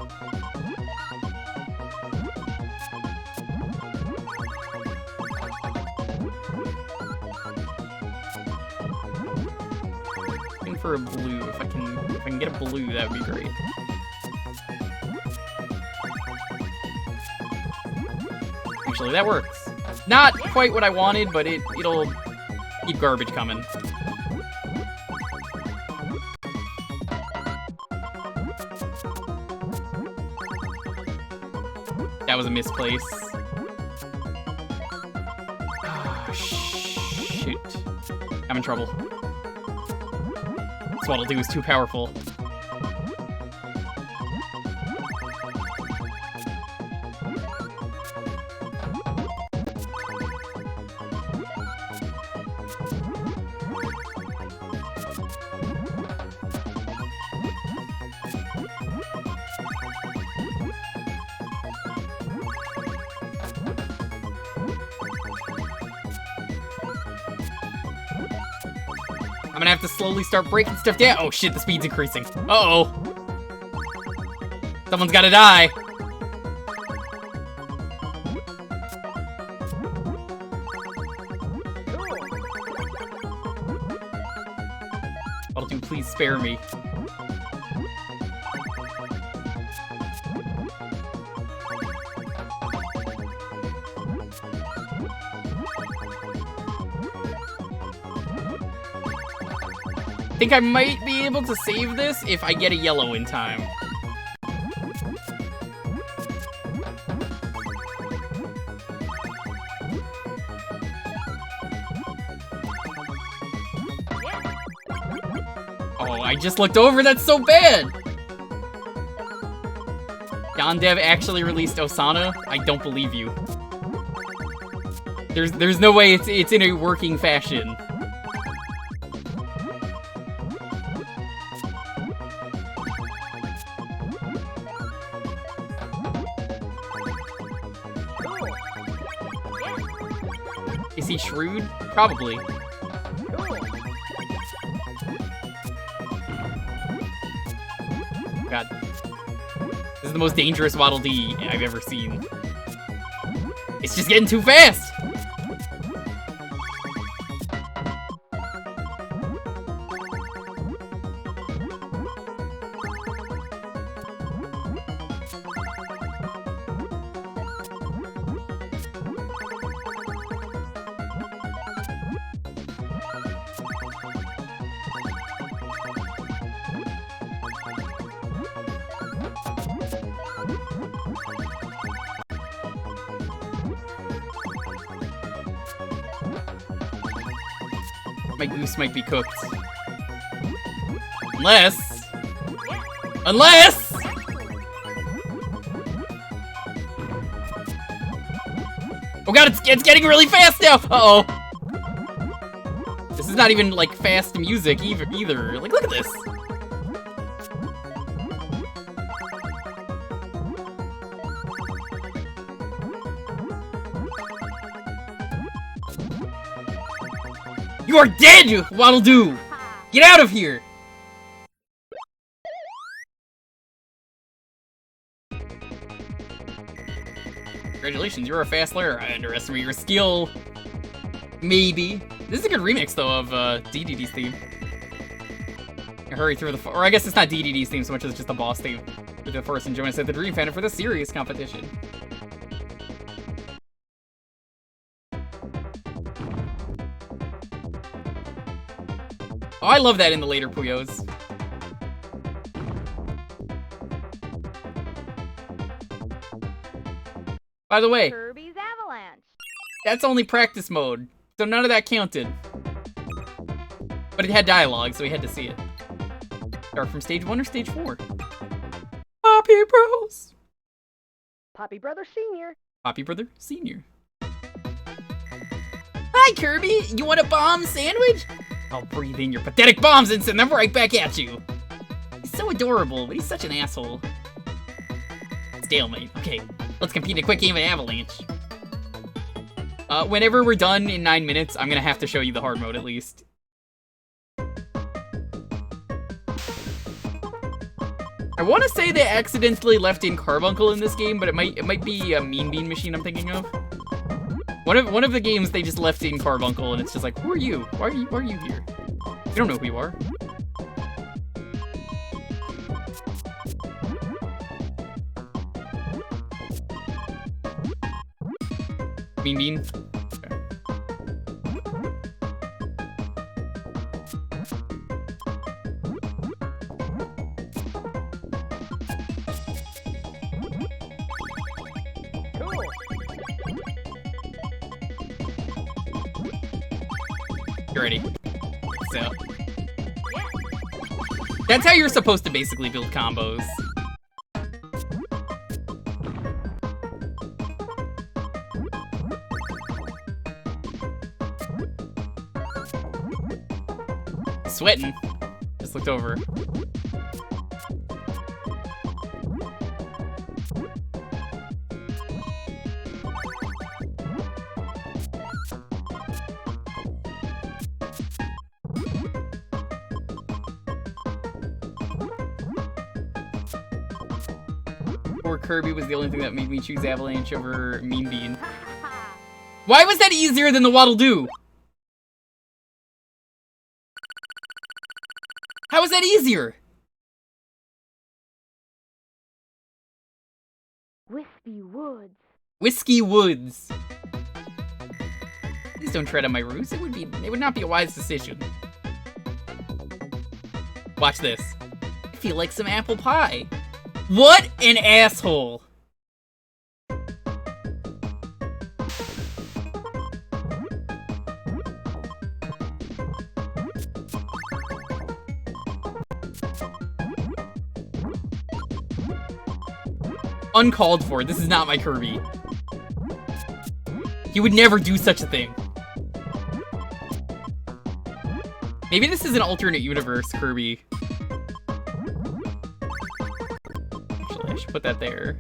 For a blue, if I can get a blue, that would be great. Actually, that works. Not quite what I wanted, but it'll keep garbage coming. That was a misplace. Oh, shoot. I'm in trouble. Waddle-Doo is too powerful. I'm gonna have to slowly start breaking stuff down. Oh shit, the speed's increasing. Uh-oh. Someone's gotta die. Waddle-Doo, please spare me. think I might be able to save this if I get a yellow in time. Oh, I just looked over, that's so bad! Yondev actually released Osana? I don't believe you. There's no way it's in a working fashion. Is he shrewd? Probably. God. This is the most dangerous Waddle Dee I've ever seen. It's just getting too fast! My goose might be cooked. Unless... Oh god, it's getting really fast now! Uh-oh. This is not even, like, fast music either. Like, look at this. You are dead, Waddle Doo! Get out of here! Congratulations, you're a fast layer. I underestimate your skill. Maybe. This is a good remix, though, of DDD's theme. Hurry through the... Or I guess it's not DDD's theme so much as just the boss theme. Through the first and join us at the Dream Fan for the serious competition. Oh, I love that in the later Puyos. By the way, Kirby's Avalance. that's only practice mode, so none of that counted. But it had dialogue, so we had to see it. Start from stage 1 or stage 4? Poppy Bros! Poppy Brother Senior. Poppy Brother Senior. Hi, Kirby! You want a bomb sandwich? I'll breathe in your pathetic bombs and send them right back at you. He's so adorable, but he's such an asshole. Stalemate. Okay, let's compete in a quick game of Avalanche. Whenever we're done in 9 minutes, I'm gonna have to show you the hard mode at least. I want to say they accidentally left in Carbuncle in this game, but it might be a Mean Bean Machine I'm thinking of. One of the games they just left in Carbuncle, and it's just like, who are you? Why are you here? You don't know who you are. Mean Bean. Okay. You're ready. So. That's how you're supposed to basically build combos. Sweating. Just looked over. Poor Kirby was the only thing that made me choose Avalanche over Mean Bean. Why was that easier than the Waddle Doo? How is that easier? Whiskey Woods. Whiskey Woods. Please don't tread on my roots. It would not be a wise decision. Watch this. I feel like some apple pie. What an asshole. Uncalled for. This is not my Kirby. He would never do such a thing. Maybe this is an alternate universe Kirby. Actually, I should put that there.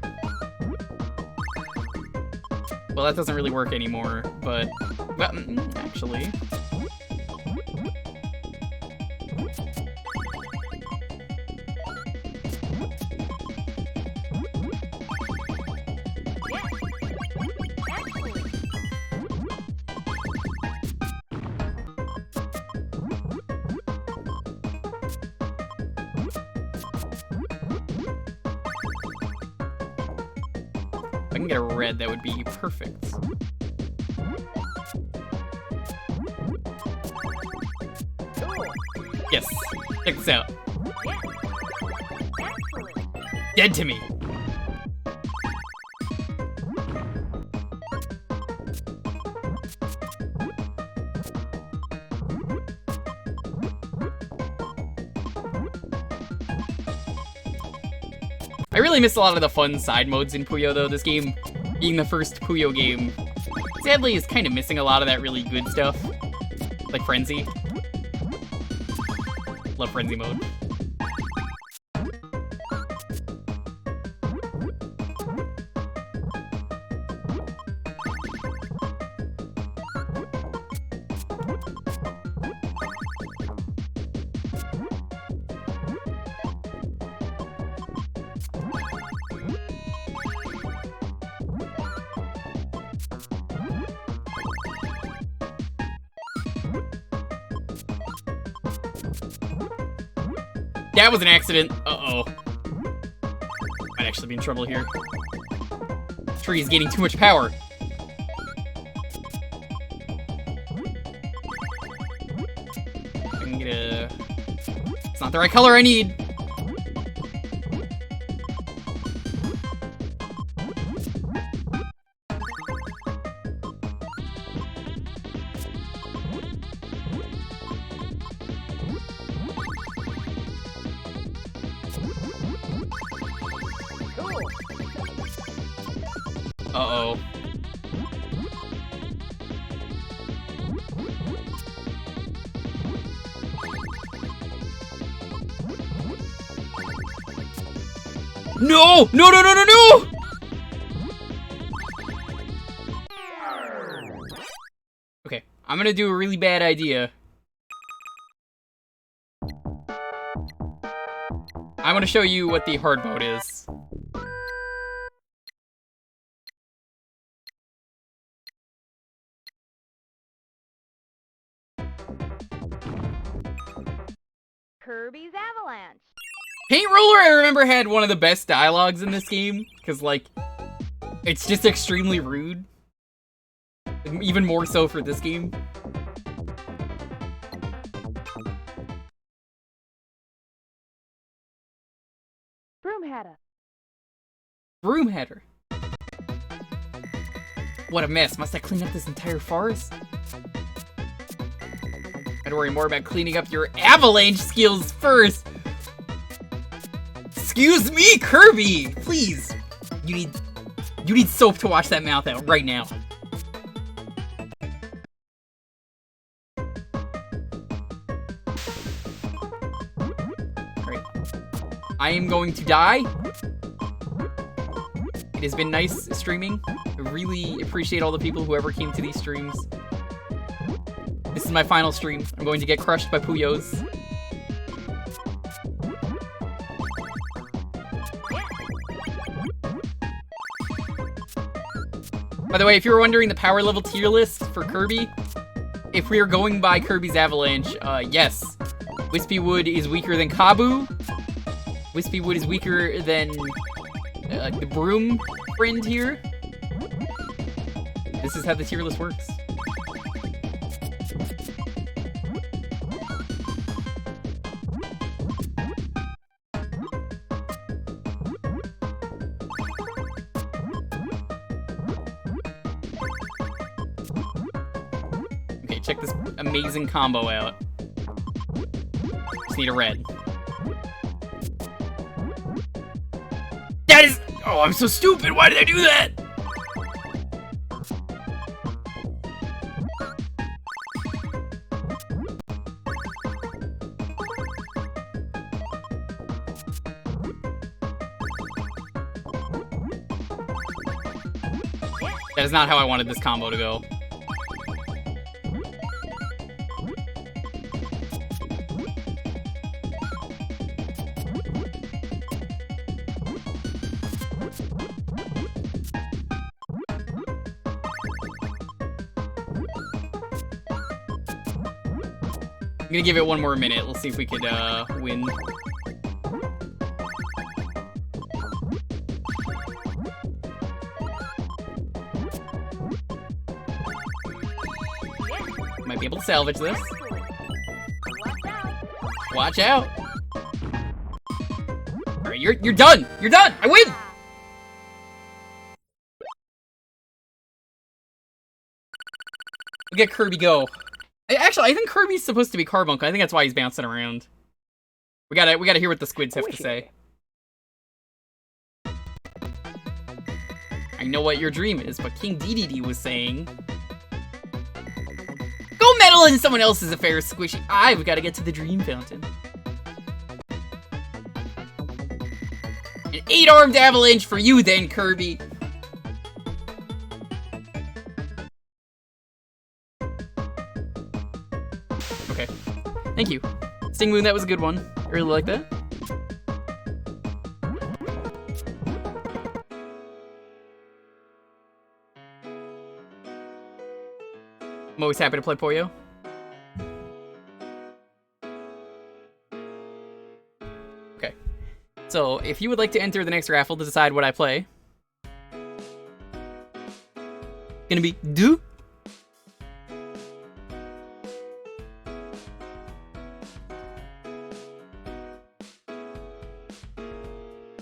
Well, that doesn't really work anymore, but... Well, actually... If I can get a red, that would be perfect. Yes, check this out. Dead to me. I really miss a lot of the fun side modes in Puyo, though. This game, being the first Puyo game, sadly is kind of missing a lot of that really good stuff. Like Frenzy. Love Frenzy mode. That was an accident. Uh-oh. Might actually be in trouble here. Tree is gaining too much power. I can get a... It's not the right color I need. Uh-oh. No! No, no, no, no, no! Okay, I'm gonna do a really bad idea. I'm gonna show you what the hard mode is. Kirby's Avalance. Paint Roller, I remember, had one of the best dialogues in this game, because, like, it's just extremely rude. Even more so for this game. Broomhatter. Broomhatter. What a mess. Must I clean up this entire forest? I'd worry more about cleaning up your avalanche skills first. Excuse me, Kirby! Please. You need soap to wash that mouth out right now. Alright. I am going to die. It has been nice streaming. I really appreciate all the people who ever came to these streams. This is my final stream. I'm going to get crushed by Puyos. By the way, if you were wondering the power level tier list for Kirby, if we are going by Kirby's Avalanche, yes. Wispy Wood is weaker than Kabu. Wispy Wood is weaker than the Broom friend here. This is how the tier list works. check this amazing combo out. Just need a red. That is... Oh, I'm so stupid. Why did I do that? That is not how I wanted this combo to go. I'm gonna give it one more minute. Let's see if we could win. Might be able to salvage this. Watch out! Alright, you're done! You're done! I win! Look at Kirby go. Actually, I think Kirby's supposed to be Carbuncle. I think that's why he's bouncing around. We gotta hear what the squids have to say. I know what your dream is, but King DDD was saying... Go meddle in someone else's affairs, Squishy. I've got to get to the Dream Fountain. An 8-armed avalanche for you then, Kirby. Okay. Thank you. Sting Moon, that was a good one. I really like that. I'm always happy to play Poyo. Okay. So, if you would like to enter the next raffle to decide what I play, gonna be do.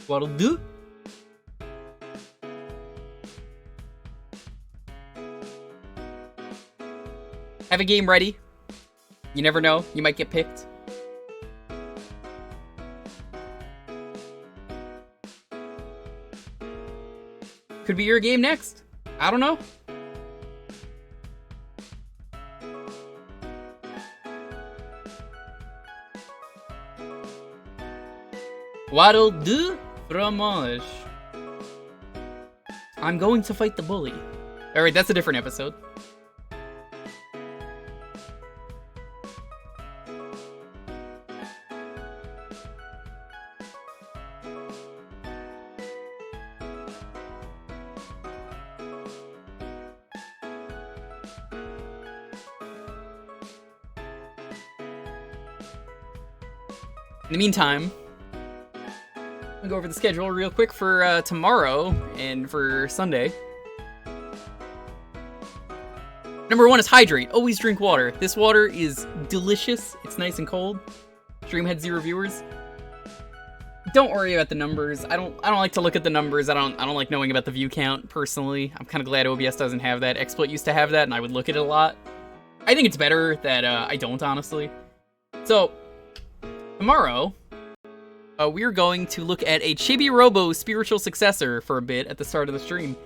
What'll do? Have a game ready. You never know, you might get picked. Could be your game next. I don't know. What'll do? Fromage. I'm going to fight the bully. Alright, that's a different episode. In the meantime, I'll go over the schedule real quick for tomorrow and for Sunday. Number 1 is hydrate. Always drink water. This water is delicious. It's nice and cold. Stream had 0 viewers. Don't worry about the numbers. I don't like to look at the numbers. I don't like knowing about the view count personally. I'm kind of glad OBS doesn't have that. XSplit used to have that, and I would look at it a lot. I think it's better that I don't, honestly. So tomorrow, we're going to look at a Chibi Robo spiritual successor for a bit at the start of the stream.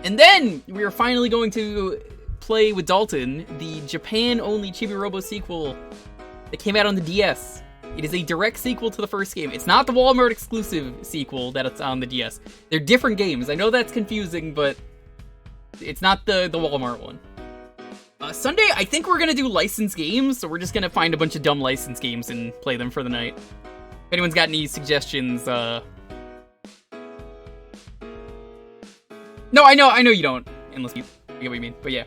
And then we are finally going to play with Dalton the Japan-only Chibi Robo sequel that came out on the DS. It is a direct sequel to the first game. It's not the Walmart exclusive sequel that it's on the DS. They're different games. I know that's confusing, but it's not the Walmart one. Sunday, I think we're gonna do licensed games, so we're just gonna find a bunch of dumb licensed games and play them for the night. If anyone's got any suggestions, No, I know you don't, unless you get what you mean, but yeah.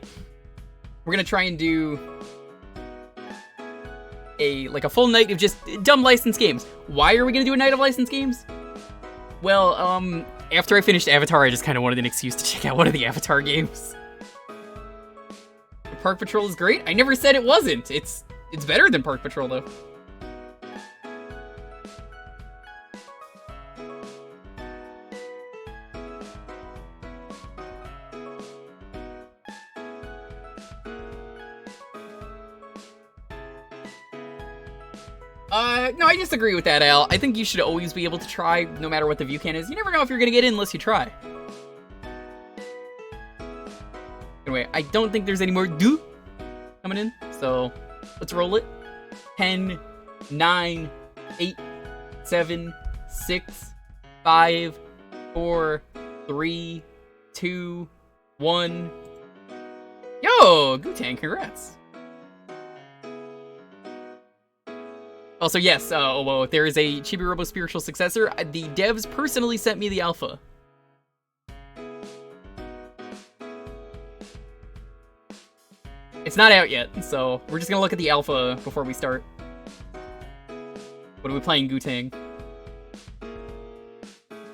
We're gonna try and do a full night of just dumb licensed games. Why are we gonna do a night of licensed games? Well, after I finished Avatar, I just kind of wanted an excuse to check out one of the Avatar games. Park Patrol is great. I never said it wasn't. It's better than Park Patrol, though. No, I disagree with that, Al. I think you should always be able to try, no matter what the view can is. You never know if you're gonna get in unless you try. Anyway, I don't think there's any more do coming in, so let's roll it. 10, 9, 8, 7, 6, 5, 4, 3, 2, 1. Yo, Gutang, congrats. Also, yes, Owo, there is a Chibi Robo spiritual successor. The devs personally sent me the alpha. It's not out yet, so we're just gonna look at the alpha before we start. What are we playing, Gutang?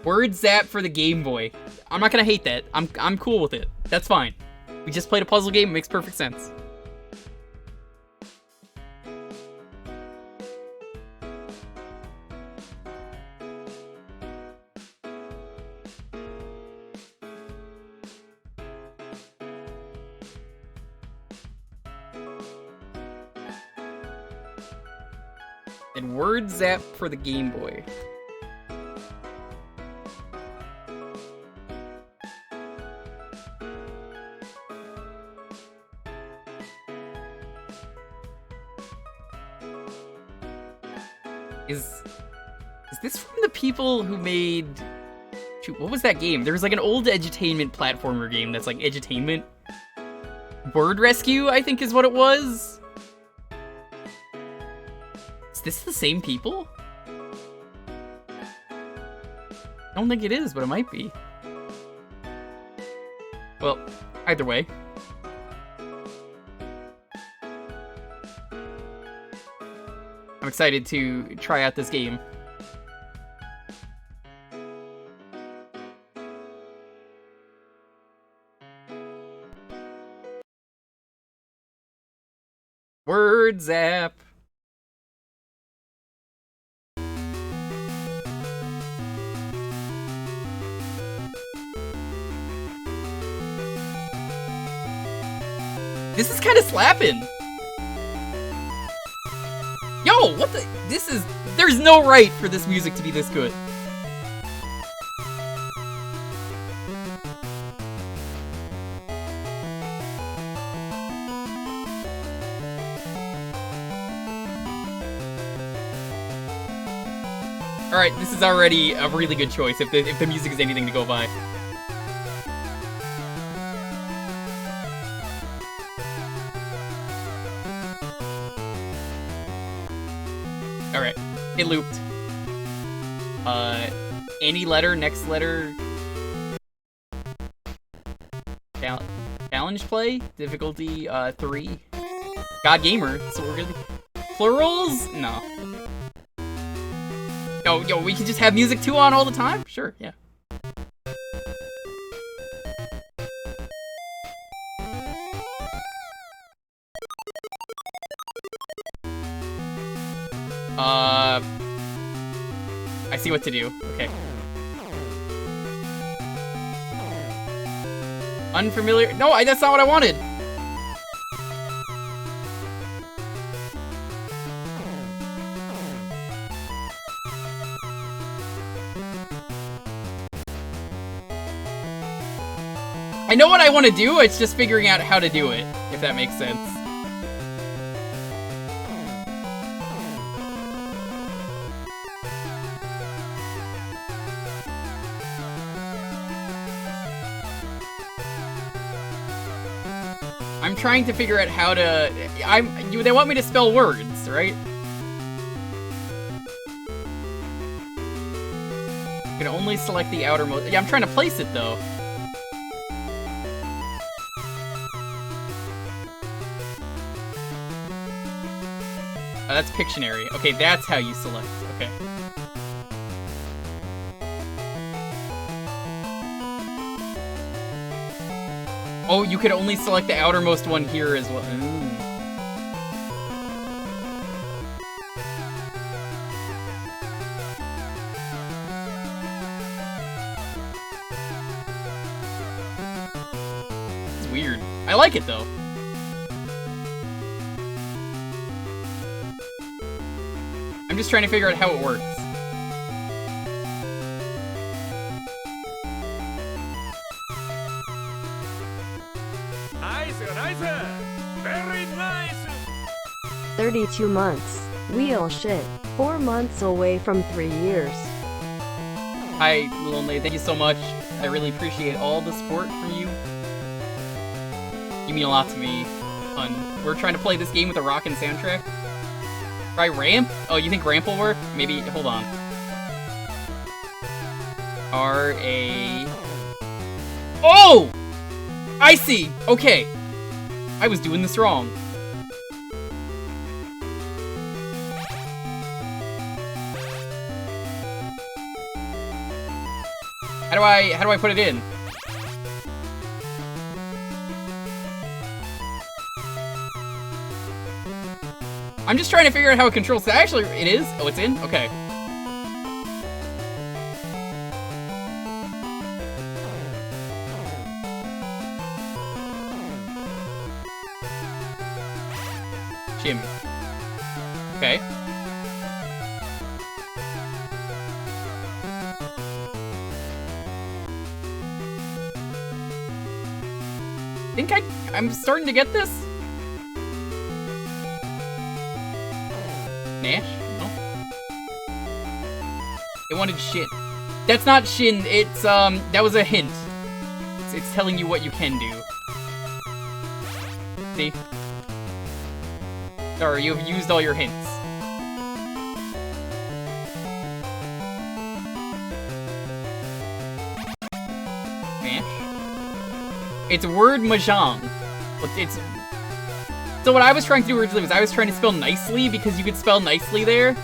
Wordzap for the Game Boy. I'm not gonna hate that. I'm cool with it. That's fine. We just played a puzzle game, it makes perfect sense. And Wordzap for the Game Boy. Is this from the people who made... Shoot, what was that game? There was like an old edutainment platformer game that's like edutainment. Word Rescue, I think is what it was. Is this the same people? I don't think it is, but it might be. Well, either way. I'm excited to try out this game. Wordzap. This is kind of slapping. Yo, what the? This is... There's no right for this music to be this good. Alright, this is already a really good choice if the music is anything to go by. Alright, it looped. Any letter, next letter. Challenge play, difficulty 3. God Gamer, so we're gonna... Plurals? No. Yo, we can just have music 2 on all the time? Sure, yeah. I see what to do. Okay. Unfamiliar. No, that's not what I wanted. I know what I want to do, it's just figuring out how to do it, if that makes sense. I'm trying to figure out how to... They want me to spell words, right? You can only select the outermost... Yeah, I'm trying to place it, though. Oh, that's Pictionary. Okay, that's how you select. Okay. Oh, you could only select the outermost one here as well. Ooh. It's weird. I like it though. I'm just trying to figure out how it works. Nice, nice. Very nice. 32 months. Wheel shit. 4 months away from 3 years. Hi, Lonely. Thank you so much. I really appreciate all the support from you. You mean a lot to me, hun. We're trying to play this game with a rockin' soundtrack. Try ramp? Oh, you think ramp will work? Maybe, hold on. R-A... Oh! I see! Okay. I was doing this wrong. How do I put it in? I'm just trying to figure out how it controls. Actually, it is? Oh, it's in? Okay. Jim. Okay. I think I'm starting to get this. Nash? No. It wanted Shin. That's not Shin, it's, that was a hint. It's telling you what you can do. See? Sorry, you've used all your hints. It's word mahjong. It's so what I was trying to do originally was I was trying to spell nicely because you could spell nicely there.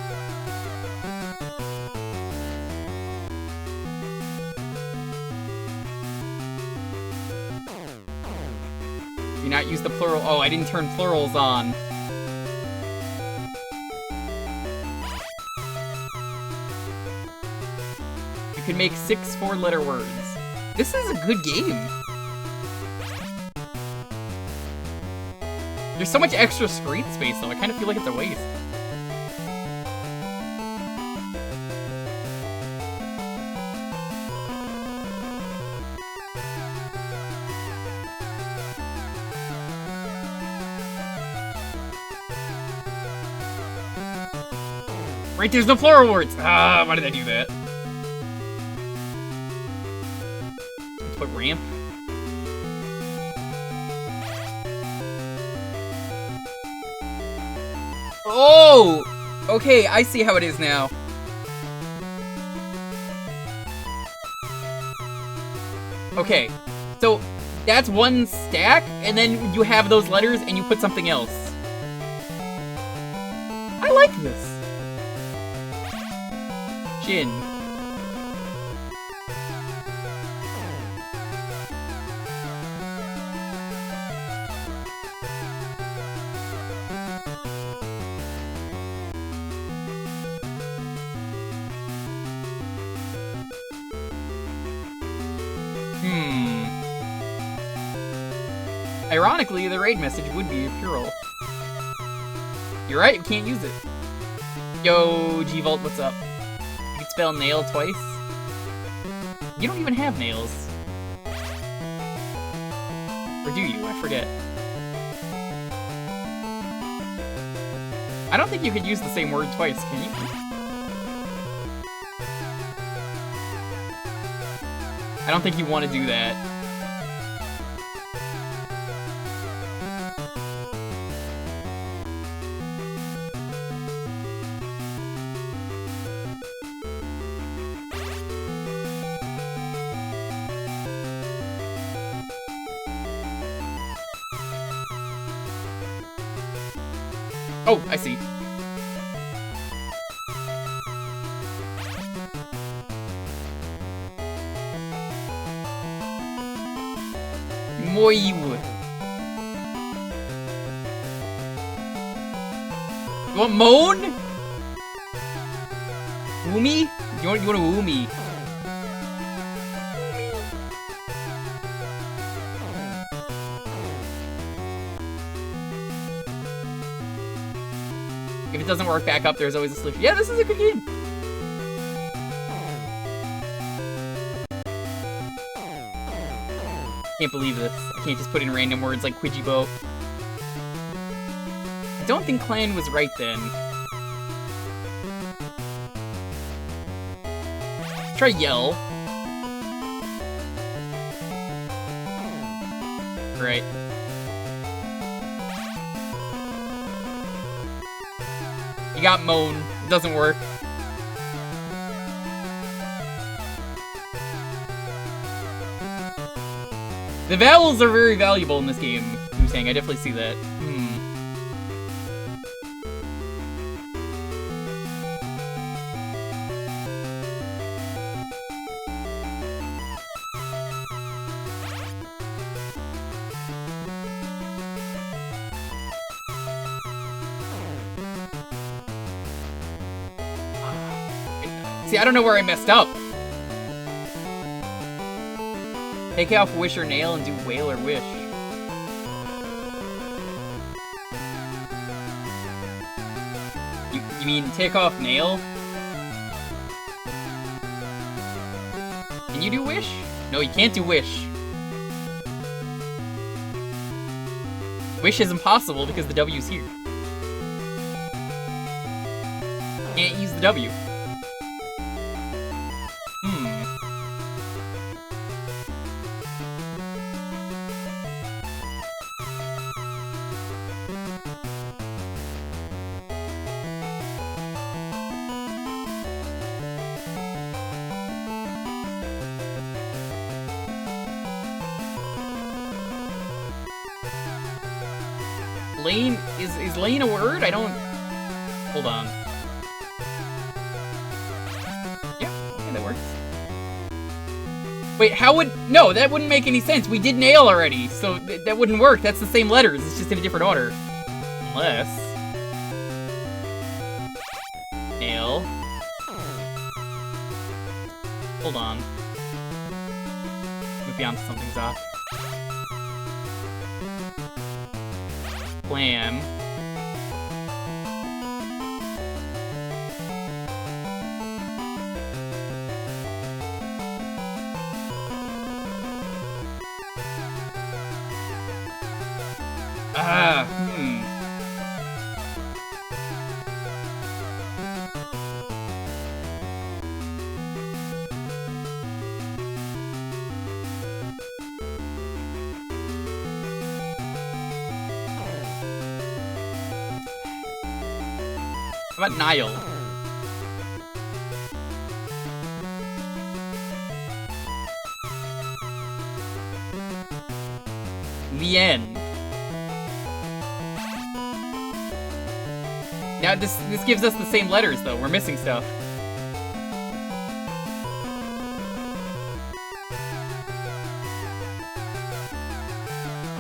Do not use the plural. Oh, I didn't turn plurals on. You can make 6 4-letter words. This is a good game. There's so much extra screen space, though. I kind of feel like it's a waste. Right, there's no plural words! Ah, why did I do that? Let's put ramp. Oh! Okay, I see how it is now. Okay, so that's one stack, and then you have those letters and you put something else. I like this. Jin. Ironically, the raid message would be a plural. You're right, you can't use it. Yo, G-Volt, what's up? You can spell nail twice? You don't even have nails. Or do you? I forget. I don't think you could use the same word twice, can you? I don't think you want to do that. Oh, I see. Moiwu. You want moan? Woo me? You want to woo me? If it doesn't work back up, there's always a solution. Yeah, this is a good game. Can't believe this. I can't just put in random words like Quijibo. I don't think Clan was right then. Let's try Yell. Right. You got Moan. It doesn't work. The vowels are very valuable in this game, Wu-Tang. I definitely see that. See, I don't know where I messed up. Take off Wish or Nail and do Wail or Wish. You mean take off Nail? Can you do Wish? No, you can't do Wish. Wish is impossible because the W's here. Can't use the W. Lane, is lane a word? I don't... Hold on. Yeah, okay, that works. Wait, how would... No, that wouldn't make any sense. We did nail already, so that wouldn't work. That's the same letters, it's just in a different order. Unless... Nail. Hold on. Move beyond something's off. Blam. How about Nile? The end. Now this gives us the same letters though. We're missing stuff.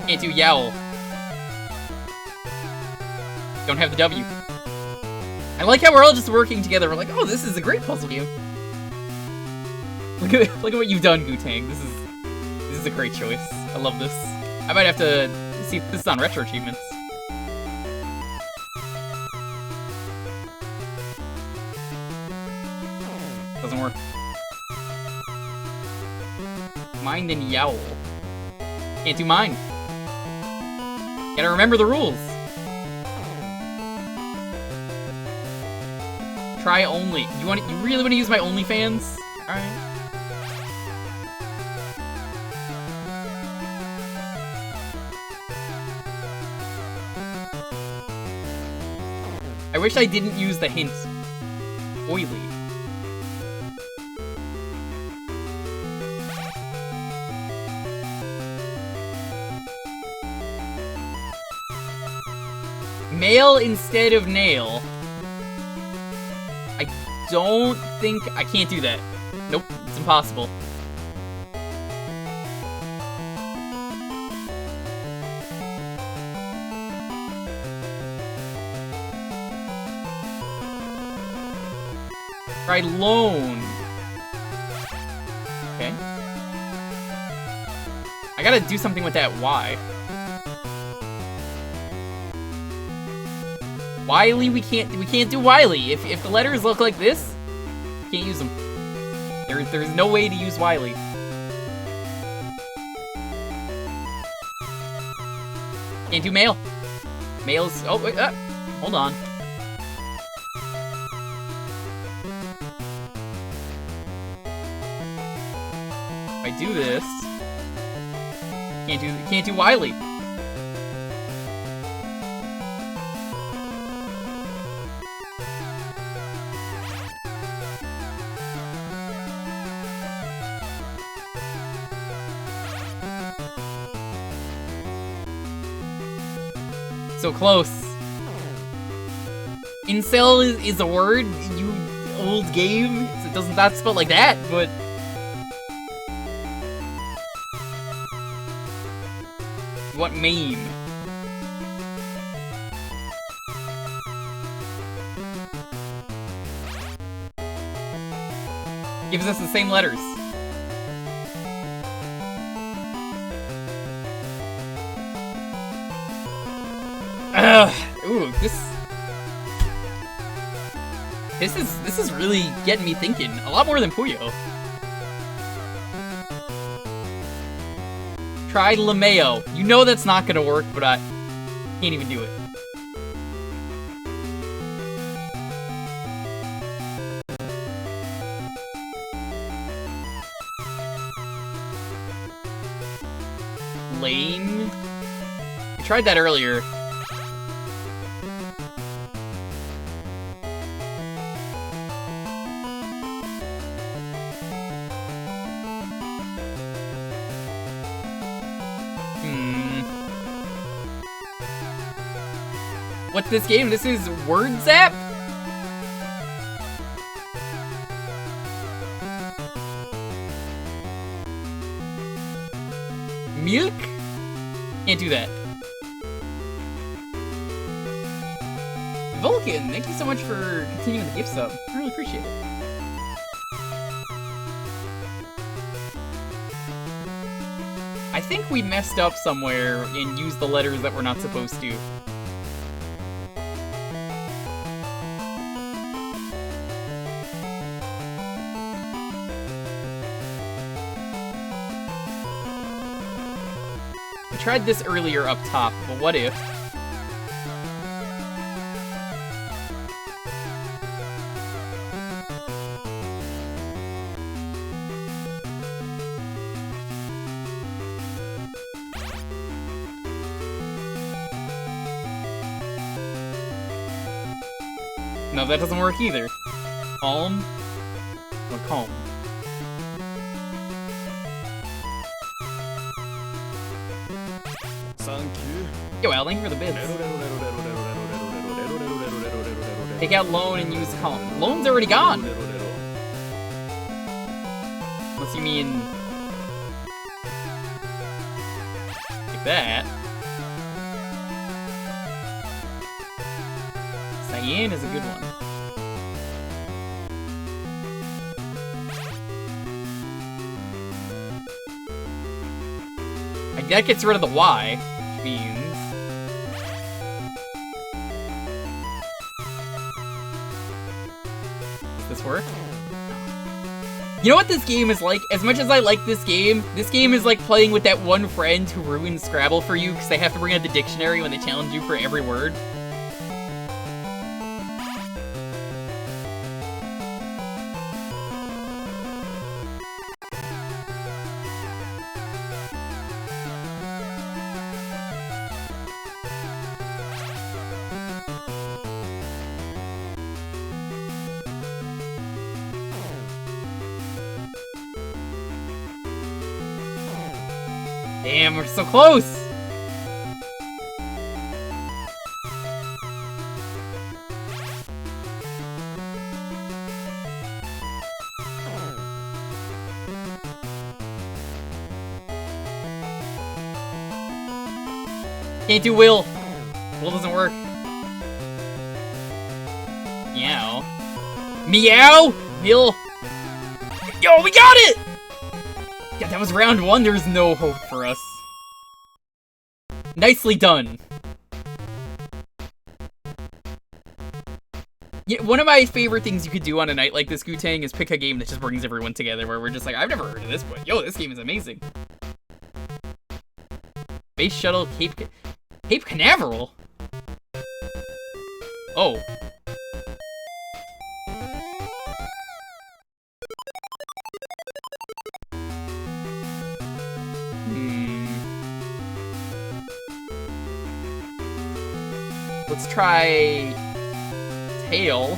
Can't do Yowl. Don't have the W. I like how we're all just working together. We're like, oh, this is a great puzzle game. Look at what you've done, Wu-Tang. This is a great choice. I love this. I might have to see if this is on retro achievements. Doesn't work. Mine and Yowl. Can't do mine. Gotta remember the rules. Try only. You really want to use my OnlyFans? All right. I wish I didn't use the hint. Oily. Male instead of nail. I don't think... I can't do that. Nope, it's impossible. Try loan. Okay. I gotta do something with that Y. Wily, we can't do Wily. If the letters look like this, can't use them. There's no way to use Wily. Can't do male. Male's, oh wait, hold on. If I do this, can't do Wily. So close. Incel is a word, you old game. It doesn't not spell like that, but what meme? Gives us the same letters. Ooh, this is really getting me thinking. A lot more than Puyo. Try LeMayo. You know that's not gonna work, but I can't even do it. Lane. I tried that earlier. What's this game? This is Wordzap? Milk? Can't do that. Vulcan, thank you so much for continuing the gift sub. I really appreciate it. I think we messed up somewhere and used the letters that we're not supposed to. I tried this earlier up top, but what if? No, that doesn't work either. Calm or calm? Yo, Al, thank you for the bids. Take out loan and use calm. Loan's already gone! Unless you mean... like that. Cyan is a good one. That gets rid of the Y, which means... Does this work? No. You know what this game is like? As much as I like this game is like playing with that one friend who ruins Scrabble for you because they have to bring out the dictionary when they challenge you for every word. Damn, we're so close! Can't do Will. Will doesn't work. Meow. Meow! Will! Yo, we got it! Yeah, that was round one. There's no hope for us. Nicely done. Yeah, one of my favorite things you could do on a night like this, Gutang, is pick a game that just brings everyone together, where we're just like, I've never heard of this, but yo, this game is amazing. Space Shuttle Cape Canaveral? Oh. Let's try Tail.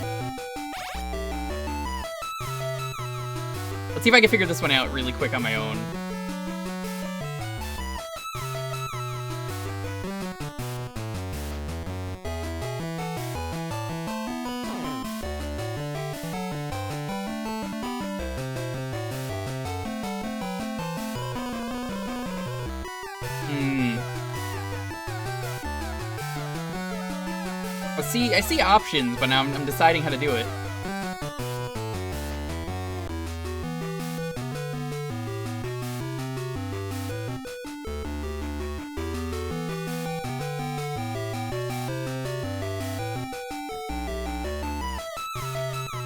Let's see if I can figure this one out really quick on my own. I see options, but now I'm deciding how to do it.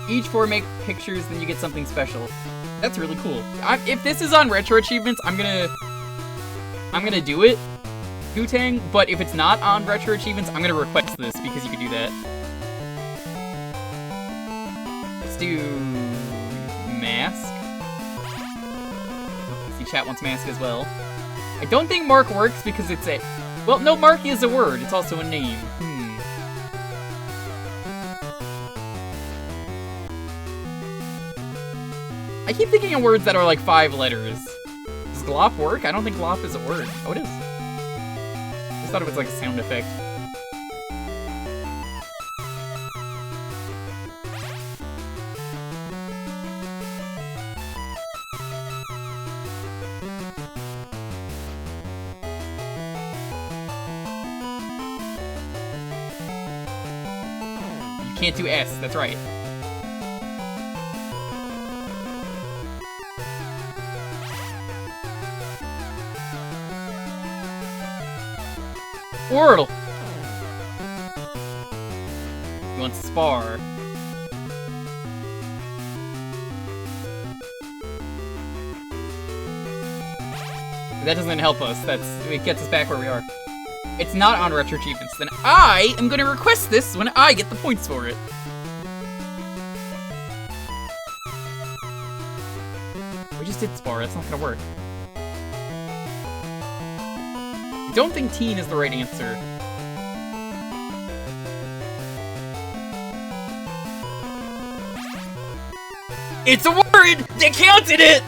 Each 4 make pictures, then you get something special. That's really cool. If this is on Retro Achievements, I'm gonna do it, Gutang, but if it's not on Retro Achievements, I'm gonna request this because you can do that. Let's do Mask. Oh, see, chat wants Mask as well. I don't think Mark works because it's a... Well, no, Mark is a word. It's also a name. I keep thinking of words that are like 5 letters. Does glop work? I don't think glop is a word. Oh, it is. I just thought it was like a sound effect. You can't do S, that's right. Wordle! You want Spar. That doesn't help us. It gets us back where we are. It's not on Retro Achievements. Then I am gonna request this when I get the points for it. We just did Spar. That's not gonna work. I don't think teen is the right answer. It's a word! They counted it!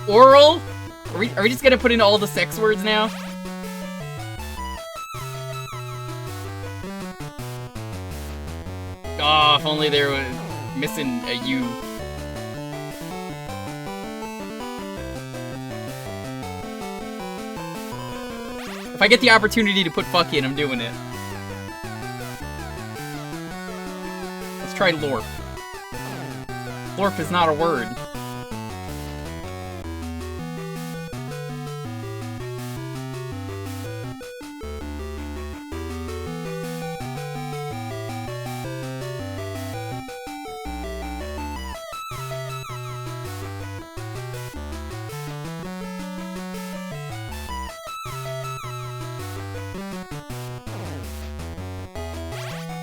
Oral? Are we just gonna put in all the sex words now? Oh, if only there was missing a U. If I get the opportunity to put fuck in, I'm doing it. Let's try Lorp. Lorp is not a word.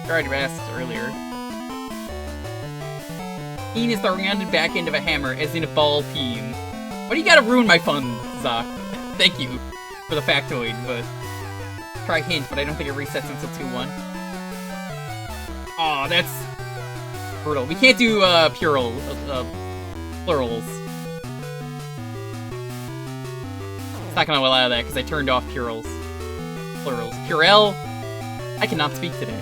I already asked earlier. Peen is the rounded back end of a hammer, as in a ball peen. Why do you gotta ruin my fun, Zoc? Thank you for the factoid, but... Try hint, but I don't think it resets until 2-1. Aw, that's... brutal. We can't do, plurals. It's not gonna allow that, because I turned off plurals. Purell? I cannot speak today.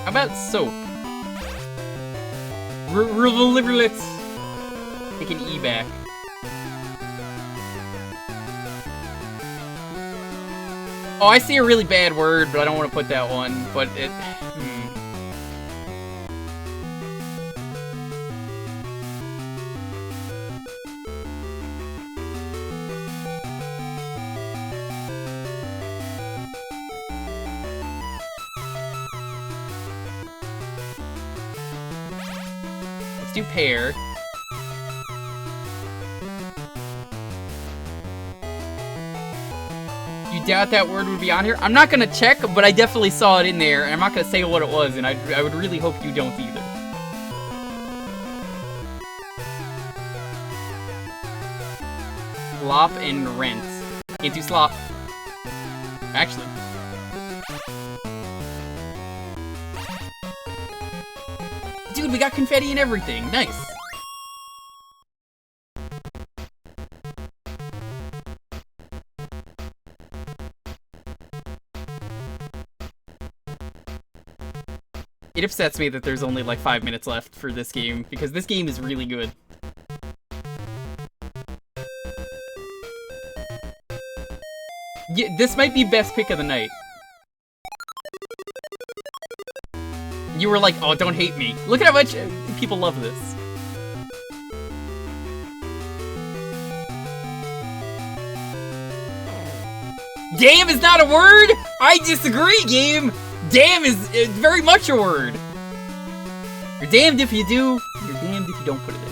How about soap? Let's take an E back. Oh, I see a really bad word, but I don't want to put that one. But it... Let's do pear. You doubt that word would be on here? I'm not gonna check, but I definitely saw it in there, and I'm not gonna say what it was, and I would really hope you don't either. Slop and rent. Can't do slop. Actually. Dude, we got confetti and everything. Nice. It upsets me that there's only like 5 minutes left for this game, because this game is really good. Yeah, this might be best pick of the night. You were like, oh, don't hate me. Look at how much people love this. Damn is not a word? I disagree, game! Damn is very much a word. You're damned if you do, you're damned if you don't put it in.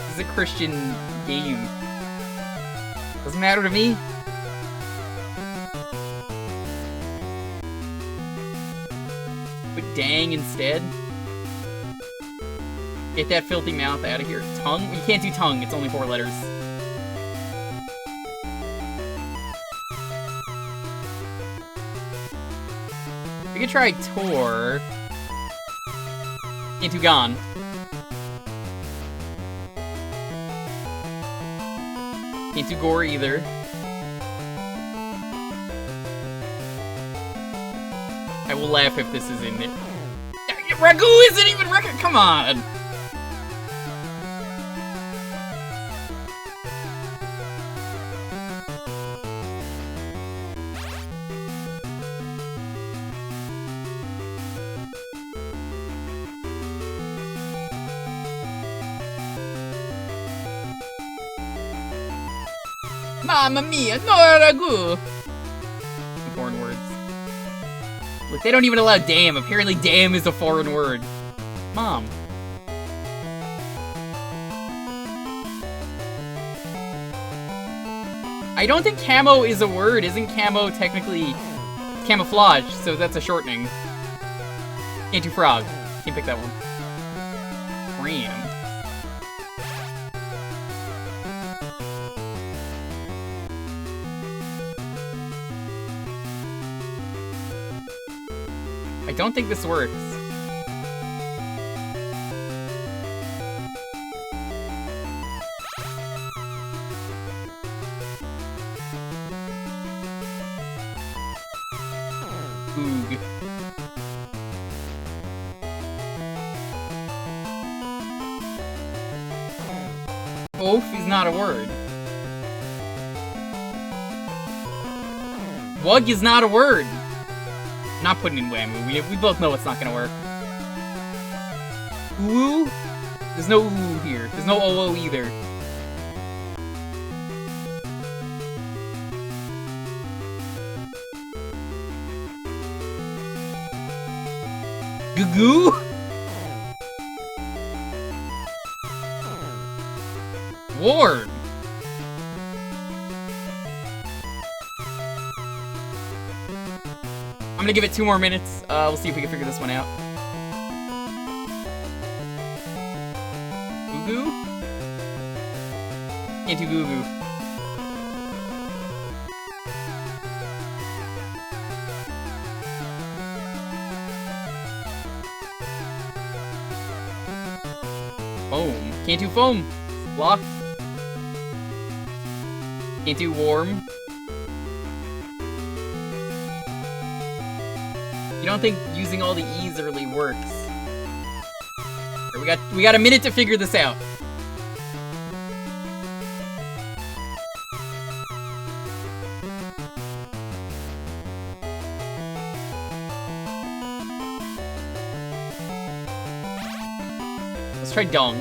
This is a Christian game. Doesn't matter to me. Dang instead. Get that filthy mouth out of here. Tongue? You can't do tongue, it's only 4 letters. We could try Tor. Can't do gone. Can't do gore either. I will laugh if this is in there. Ragu isn't even record. Come on. Mamma mia, no ragu. Foreign words. Look, they don't even allow damn. Apparently damn is a foreign word. Mom. I don't think camo is a word. Isn't camo technically camouflage? So that's a shortening. Can't do frog. Can't pick that one. Ram. I don't think this works. Oog. Oaf is not a word. Wug is not a word. Not putting in Whammoo. We both know it's not gonna work. Ooh? There's no ooh here. There's no oo either. Goo-goo? Ward. I'm gonna give it 2 more minutes. We'll see if we can figure this one out. Goo-goo? Can't do goo-goo. Can't do foam. Locked. Can't do warm. You don't think using all the E's really works? Right, we got a minute to figure this out. Let's try dung.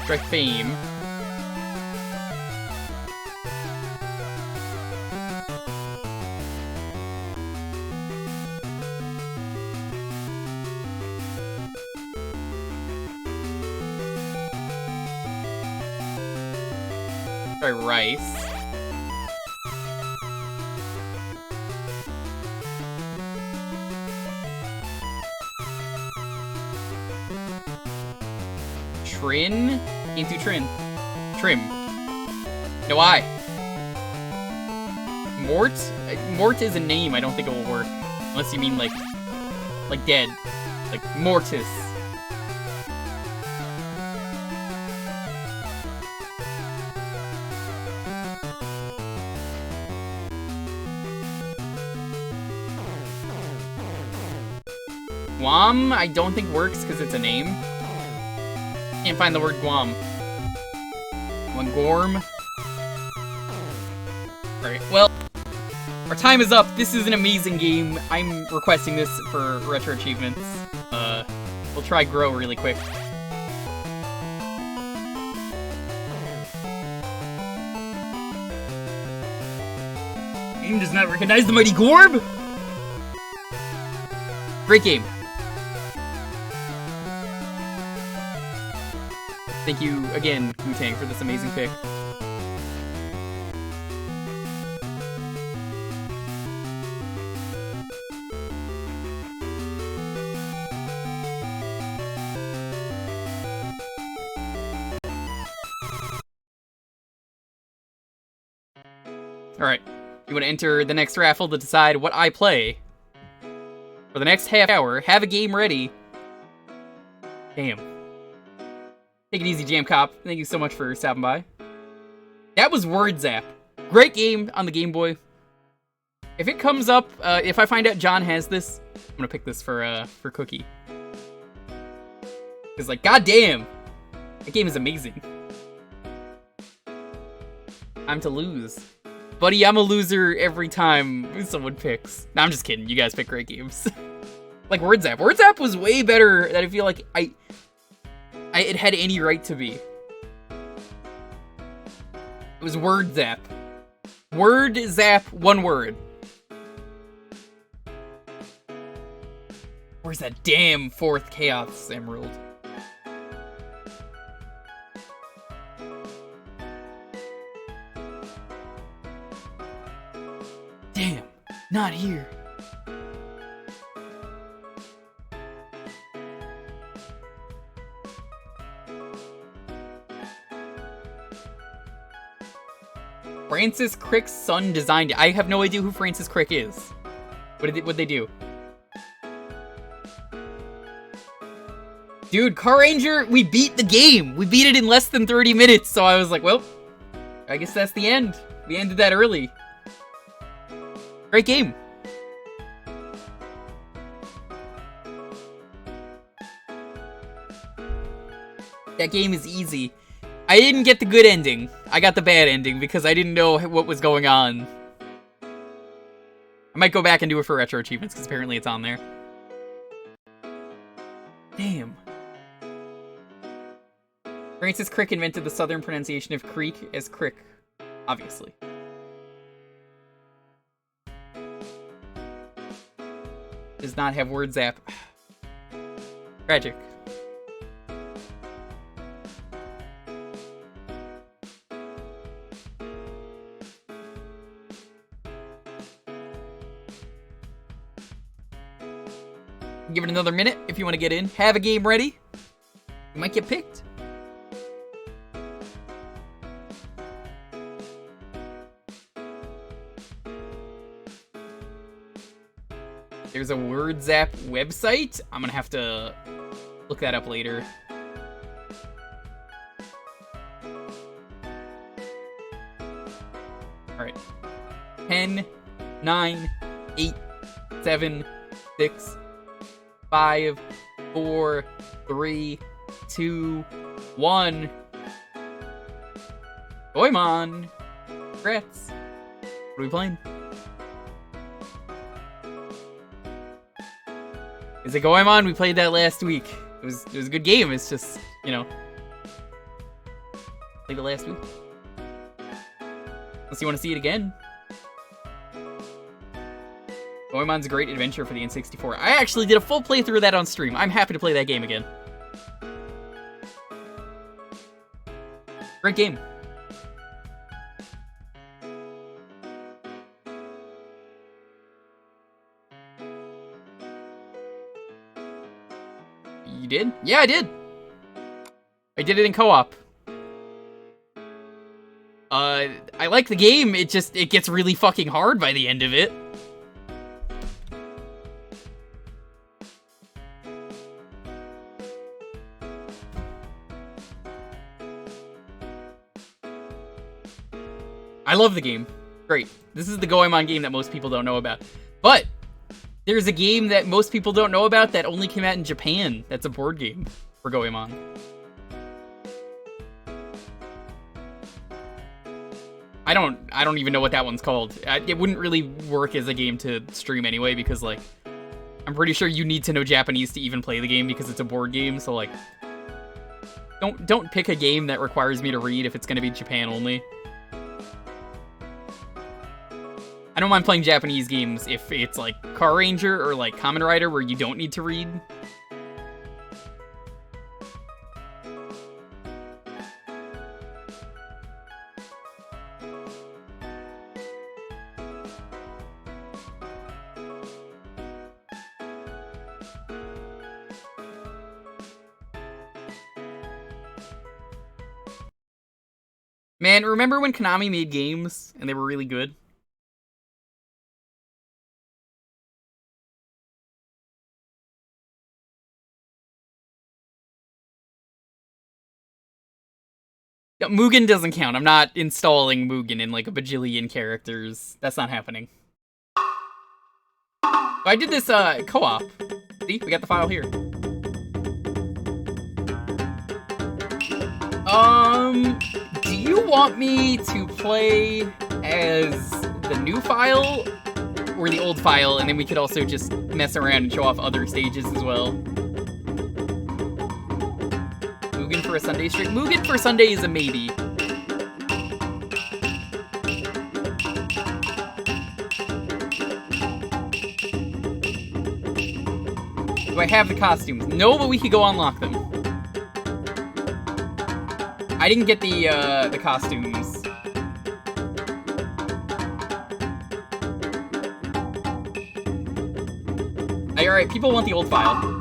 Try fame. Try rice. Trin? Can't do trin. Trim. No I. Mort? Mort is a name, I don't think it will work. Unless you mean like dead. Like Mortis. Guam, I don't think works because it's a name. Can't find the word Guam. One Gorm. Alright, well, our time is up. This is an amazing game. I'm requesting this for retro achievements. We'll try grow really quick. Game does not recognize the mighty Gorb! Great game. Thank you again, Wu-Tang, for this amazing pick. Alright, you want to enter the next raffle to decide what I play? For the next half hour, have a game ready. Damn. Take it easy, Jam Cop. Thank you so much for stopping by. That was Wordzap. Great game on the Game Boy. If it comes up, if I find out John has this, I'm gonna pick this for Cookie. Cause like, goddamn, that game is amazing. I'm to lose. Buddy, I'm a loser every time someone picks. No, I'm just kidding. You guys pick great games. Like Wordzap. Wordzap was way better than I feel like it had any right to be. It was Wordzap. Wordzap, one word. Where's that damn fourth Chaos Emerald? Damn, not here. Francis Crick's son designed it. I have no idea who Francis Crick is. What'd they do? Dude, Car Ranger, we beat the game. We beat it in less than 30 minutes, so I was like, well, I guess that's the end. We ended that early. Great game. That game is easy. I didn't get the good ending. I got the bad ending because I didn't know what was going on. I might go back and do it for retro achievements because apparently it's on there. Damn. Francis Crick invented the southern pronunciation of creek as crick, obviously. Does not have Wordzap. Tragic. Give it another minute if you want to get in. Have a game ready. You might get picked. there's a Wordzap website. I'm gonna have to look that up later. Alright. 10, 9, 8, 7, 6, 5, 4, 3, 2, 1. Goemon! Congrats! What are we playing? Is it Goemon? We played that last week. It was a good game. It's just, you know, played it last week. Unless you want to see it again. Goemon's a great adventure for the N64. I actually did a full playthrough of that on stream. I'm happy to play that game again. Great game. You did? Yeah, I did. I did it in co-op. I like the game, it gets really fucking hard by the end of it. I love the game. Great. This is the Goemon game that most people don't know about. But there's a game that most people don't know about that only came out in Japan. That's a board game for Goemon. I don't even know what that one's called. It wouldn't really work as a game to stream anyway, because, like, I'm pretty sure you need to know Japanese to even play the game because it's a board game, so, like, don't pick a game that requires me to read if it's gonna be Japan only. I don't mind playing Japanese games if it's, like, Car Ranger or, like, Kamen Rider where you don't need to read. Man, remember when Konami made games and they were really good? No, Mugen doesn't count. I'm not installing Mugen in like a bajillion characters. That's not happening. I did this co-op. See, we got the file here. Do you want me to play as the new file or the old file, and then we could also just mess around and show off other stages as well? Mugen for a Sunday stream? Mugen for Sunday is a maybe. Do I have the costumes? No, but we could go unlock them. I didn't get the costumes. Alright, people want the old file.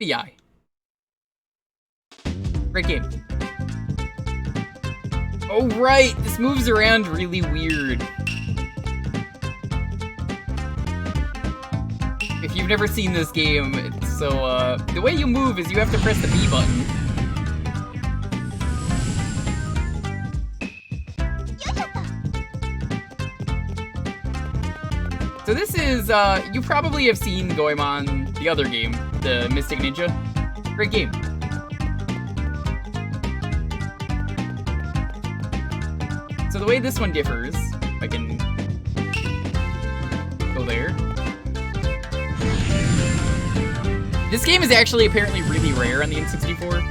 BI. Great game. Oh right, this moves around really weird. If you've never seen this game, so the way you move is you have to press the B button. So this is, you probably have seen Goemon, the other game, the Mystic Ninja. Great game. So the way this one differs, if I can go there. This game is actually apparently really rare on the N64.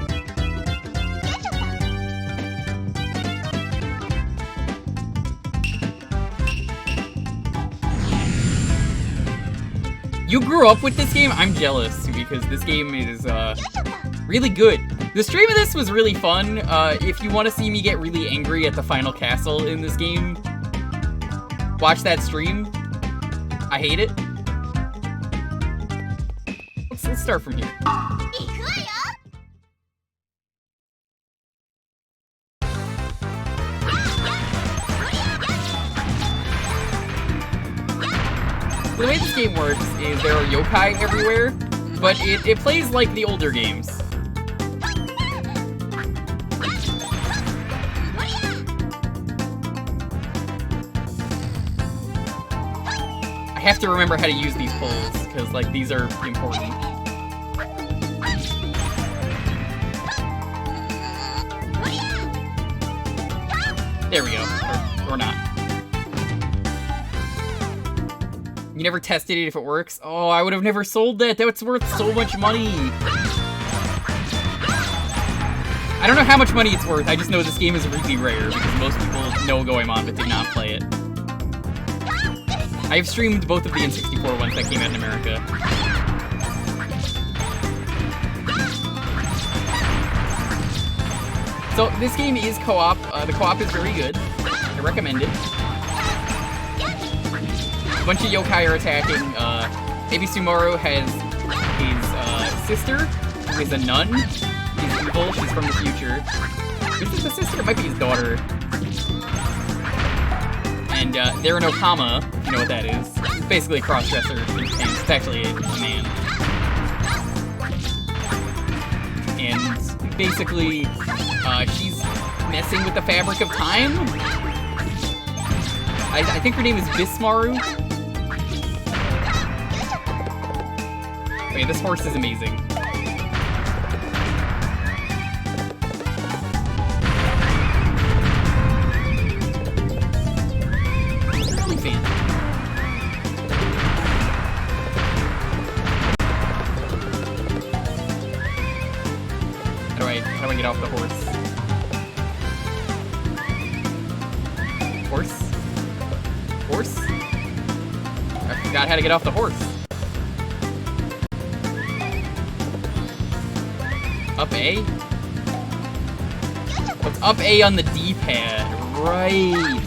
You grew up with this game? I'm jealous, because this game is really good. The stream of this was really fun. If you want to see me get really angry at the final castle in this game, watch that stream. I hate it. let's start from here. The way this game works is there are yokai everywhere, but it plays like the older games. I have to remember how to use these pulls, because like these are important. There we go. Or not. You never tested it if it works? Oh, I would have never sold that. That's worth so much money. I don't know how much money it's worth. I just know this game is really rare because most people know Goemon but did not play it. I have streamed both of the N64 ones that came out in America. So this game is co-op. The co-op is very good. I recommend it. A bunch of yokai are attacking. Baby Sumaru has his sister, who is a nun. She's evil, she's from the future. Is this the sister? It might be his daughter. And they're an Okama, if you know what that is. It's basically a cross-dresser, and it's actually a man. And basically, she's messing with the fabric of time. I think her name is Bismaru. Okay, this horse is amazing. It's a really fan. How do I get off the horse? Horse? Horse? I forgot how to get off the horse. Up A? What's up A on the D-pad? Right.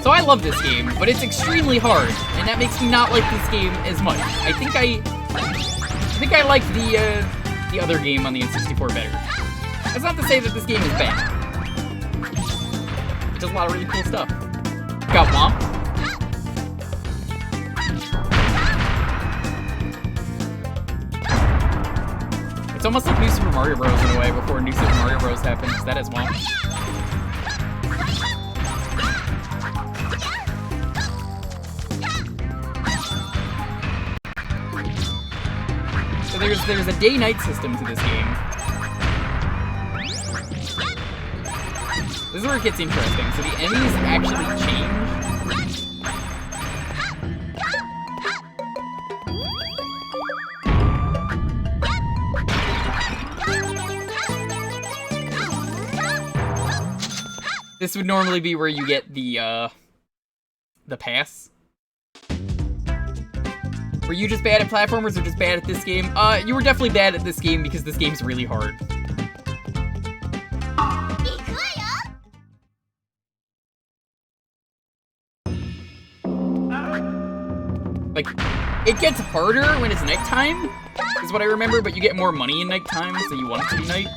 So I love this game, but it's extremely hard, and that makes me not like this game as much. I think I like the other game on the N64 better. That's not to say that this game is bad. It does a lot of really cool stuff. Got Womp. It's almost like New Super Mario Bros. In a way, before New Super Mario Bros. Happens. That is Womp. So there's a day-night system to this game. This is where it gets interesting. So the enemies actually change. This would normally be where you get the pass. Were you just bad at platformers or just bad at this game? You were definitely bad at this game because this game's really hard. Like, it gets harder when it's nighttime, is what I remember, but you get more money in nighttime, so you want it to be night.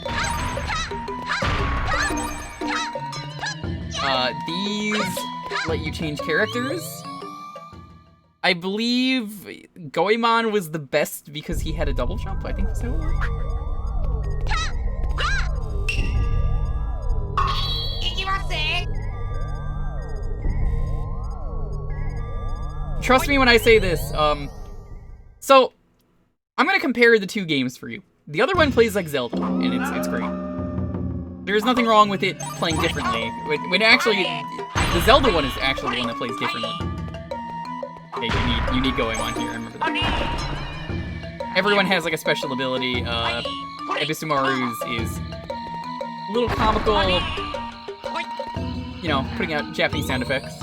These let you change characters. I believe Goemon was the best because he had a double jump, I think that's how it worked. Trust me when I say this, so, I'm gonna compare the two games for you. The other one plays like Zelda, and it's great. There's nothing wrong with it playing differently. When actually, the Zelda one is actually the one that plays differently. Okay, you need Goemon here, remember that. Everyone has like a special ability. Ebisumaru's is a little comical, you know, putting out Japanese sound effects.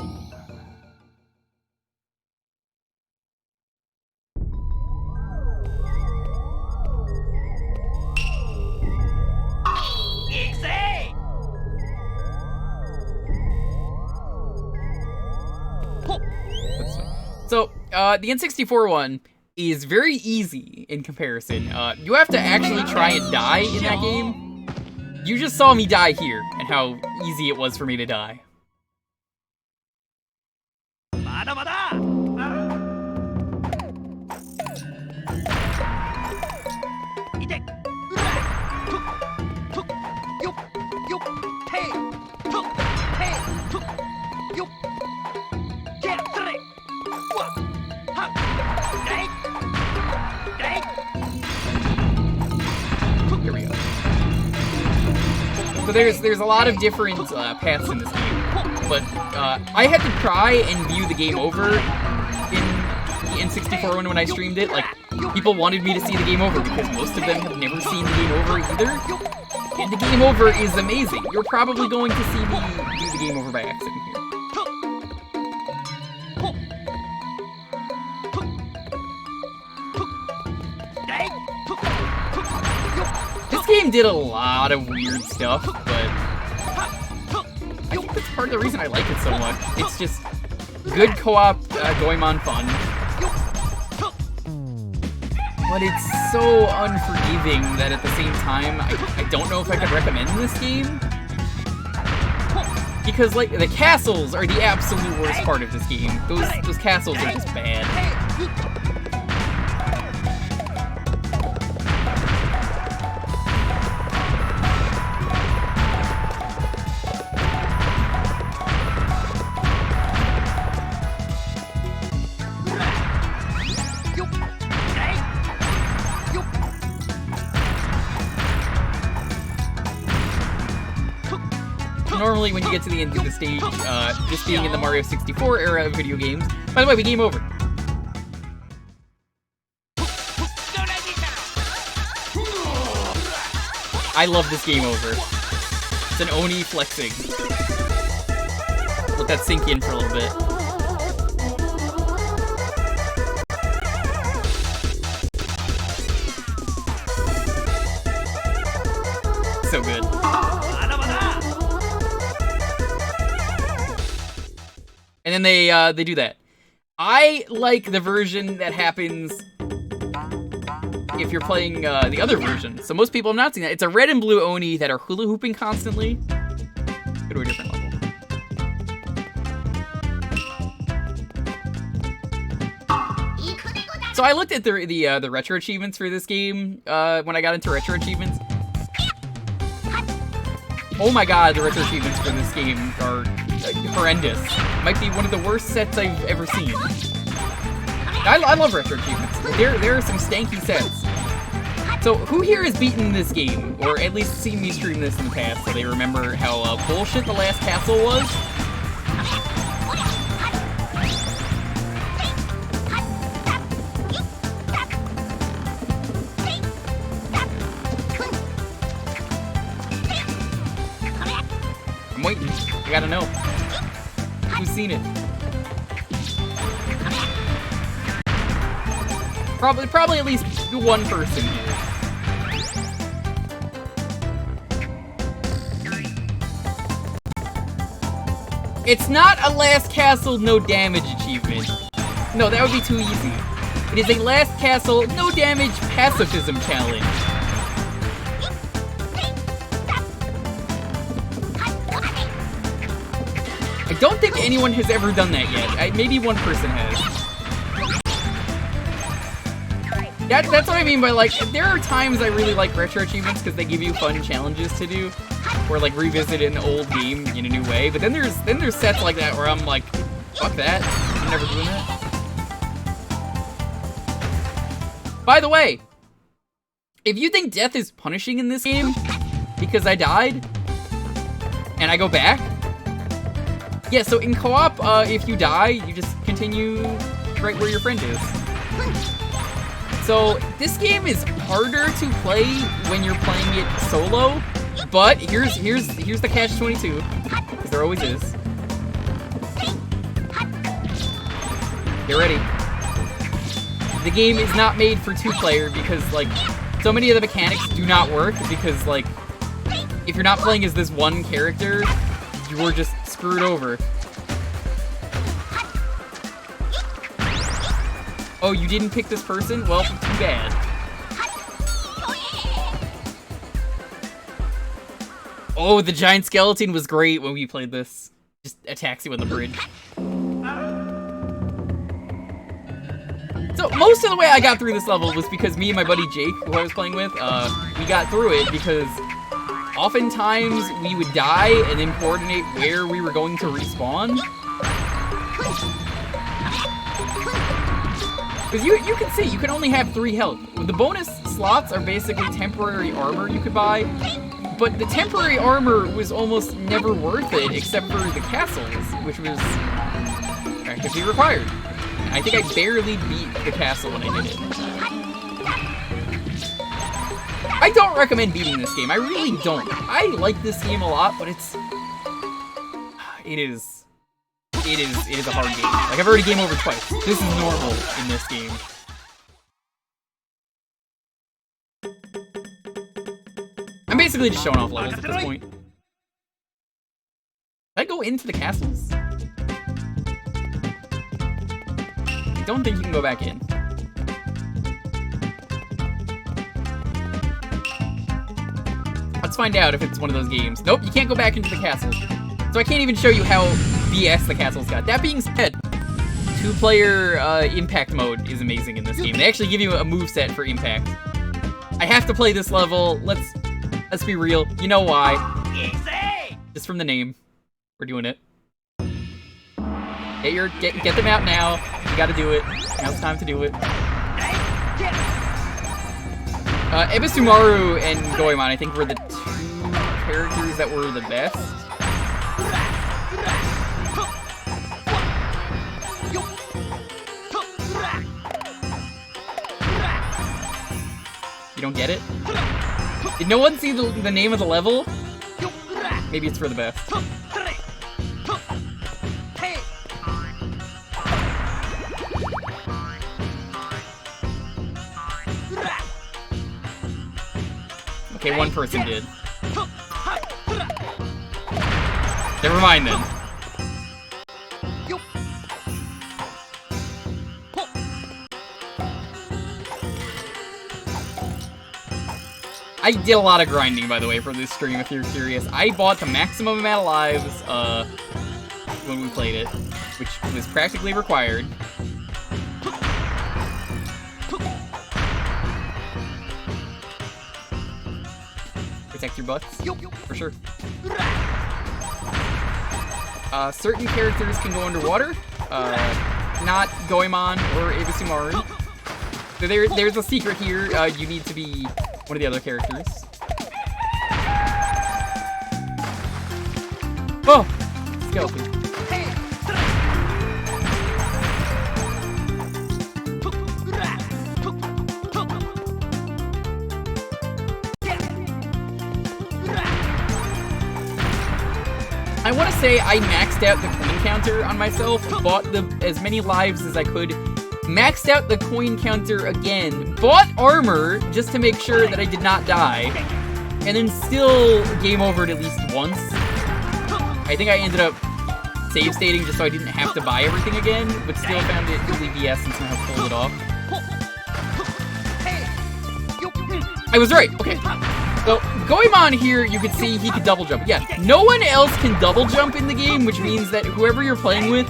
So, the N64 one is very easy in comparison. You have to actually try and die in that game. You just saw me die here, and how easy it was for me to die. Here we go. So there's a lot of different paths in this game, but I had to try and view the game over in the N64 one when I streamed it. Like, people wanted me to see the game over because most of them have never seen the game over either. And the game over is amazing. You're probably going to see me do the game over by accident here. This game did a lot of weird stuff, but I think that's part of the reason I like it so much. It's just good co-op Goemon fun. But it's so unforgiving that at the same time, I don't know if I could recommend this game. Because, like, the castles are the absolute worst part of this game. Those castles are just bad. Normally, when you get to the end of the stage, this being in the Mario 64 era of video games. By the way, we game over. I love this game over. It's an Oni flexing. Let that sink in for a little bit. So good. And then they do that. I like the version that happens if you're playing the other version. So most people have not seen that. It's a red and blue Oni that are hula hooping constantly. Go to a different level. So I looked at the retro achievements for this game when I got into retro achievements. Oh my god, the retro achievements for this game are horrendous. Might be one of the worst sets I've ever seen. I love retro achievements. There are some stanky sets. So who here has beaten this game, or at least seen me stream this in the past, so they remember how bullshit the last castle was? I'm waiting. I gotta know. Who's seen it? Probably at least one person here. It's not a last castle no damage achievement. No, that would be too easy. It is a last castle no damage pacifism challenge. I don't think anyone has ever done that yet. Maybe one person has. That's what I mean by, like, there are times I really like retro achievements because they give you fun challenges to do, or like revisit an old game in a new way. But then there's sets like that where I'm like, fuck that, I'm never doing that. By the way, if you think death is punishing in this game because I died and I go back, yeah. So in co-op, if you die, you just continue right where your friend is. So this game is harder to play when you're playing it solo, but here's the catch-22, because there always is. Get ready. The game is not made for two-player because, like, so many of the mechanics do not work because, like, if you're not playing as this one character, you're just screwed over. Oh, you didn't pick this person? Well, too bad. Oh, the giant skeleton was great when we played this. Just attacks you on the bridge. So, most of the way I got through this level was because me and my buddy Jake, who I was playing with, we got through it because oftentimes we would die and then coordinate where we were going to respawn. Because you can see, you can only have 3 health. The bonus slots are basically temporary armor you could buy, but the temporary armor was almost never worth it except for the castles, which was practically required. I think I barely beat the castle when I did it. I don't recommend beating this game. I really don't. I like this game a lot, but it is a hard game. Like, I've already game over twice. This is normal in this game. I'm basically just showing off levels at this point. Did I go into the castles? I don't think you can go back in. Let's find out if it's one of those games. Nope, you can't go back into the castle. So I can't even show you how BS the castle's got. That being said, 2-player impact mode is amazing in this game. They actually give you a moveset for impact. I have to play this level. Let's be real. You know why. Just from the name. We're doing it. Get them out now. You gotta do it. Now it's time to do it. Ebisumaru and Goemon, I think, were the 2 characters that were the best. You don't get it? Did no one see the name of the level? Maybe it's for the best. Okay, one person did. Never mind then. I did a lot of grinding, by the way, for this stream, if you're curious. I bought the maximum amount of lives when we played it, which was practically required. Protect your butts, for sure. Certain characters can go underwater, not Goemon or Ebisumaru. So there's a secret here. You need to be one of the other characters. Oh! Skeleton. I want to say I maxed out the coin counter on myself, bought as many lives as I could, maxed out the coin counter again, bought armor just to make sure that I did not die, and then still game overed at least once. I think I ended up save stating just so I didn't have to buy everything again, but still found it really BS and somehow pulled it off. I was right, okay. So, Goemon here, you can see he could double jump. Yeah, no one else can double jump in the game, which means that whoever you're playing with,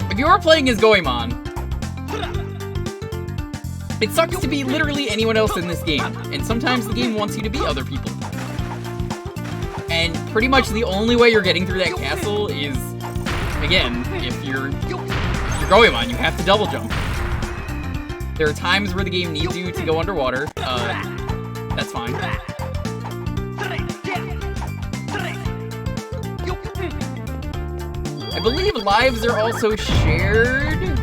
if you are playing as Goemon, it sucks to be literally anyone else in this game, and sometimes the game wants you to be other people. And pretty much the only way you're getting through that castle is, again, if you're Goemon, you have to double jump. There are times where the game needs you to go underwater, that's fine. I believe lives are also shared.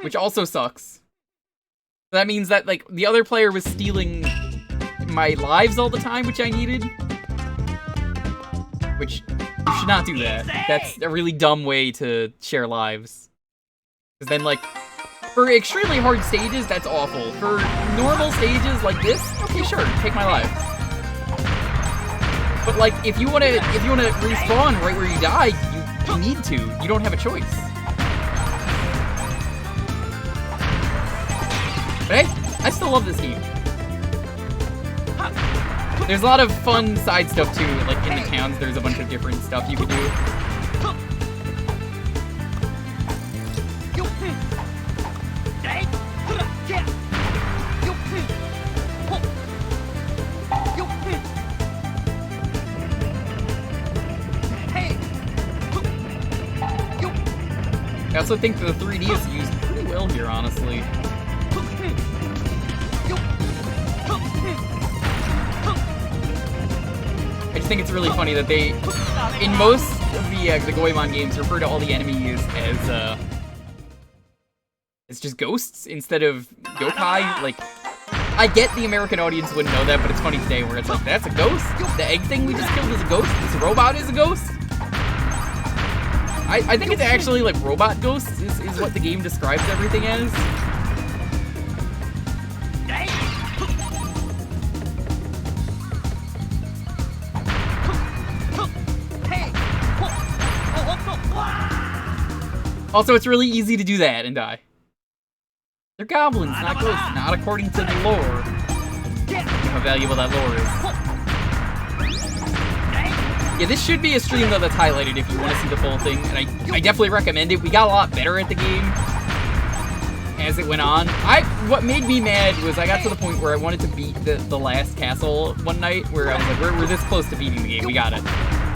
Which also sucks. That means that, like, the other player was stealing my lives all the time, which I needed. Which, you should not do that. That's a really dumb way to share lives. Because then, like, for extremely hard stages, that's awful. For normal stages like this, okay, sure, take my life. But like, if you wanna respawn right where you died, you need to. You don't have a choice. But hey, I still love this game. There's a lot of fun side stuff too, like in the towns there's a bunch of different stuff you can do. I also think the 3D is used pretty well here, honestly. I just think it's really funny that they, in most of the Goemon games, refer to all the enemies as just ghosts instead of yokai. Like, I get the American audience wouldn't know that, but it's funny today where it's like, that's a ghost? The egg thing we just killed is a ghost? This robot is a ghost? I think it's actually like robot ghosts is what the game describes everything as. Also, it's really easy to do that and die. They're goblins, not ghosts, not according to the lore. How valuable that lore is. Yeah, this should be a stream though that's highlighted if you want to see the full thing, and I definitely recommend it. We got a lot better at the game as it went on. What made me mad was I got to the point where I wanted to beat the last castle one night, where I was like, we're this close to beating the game, we got it.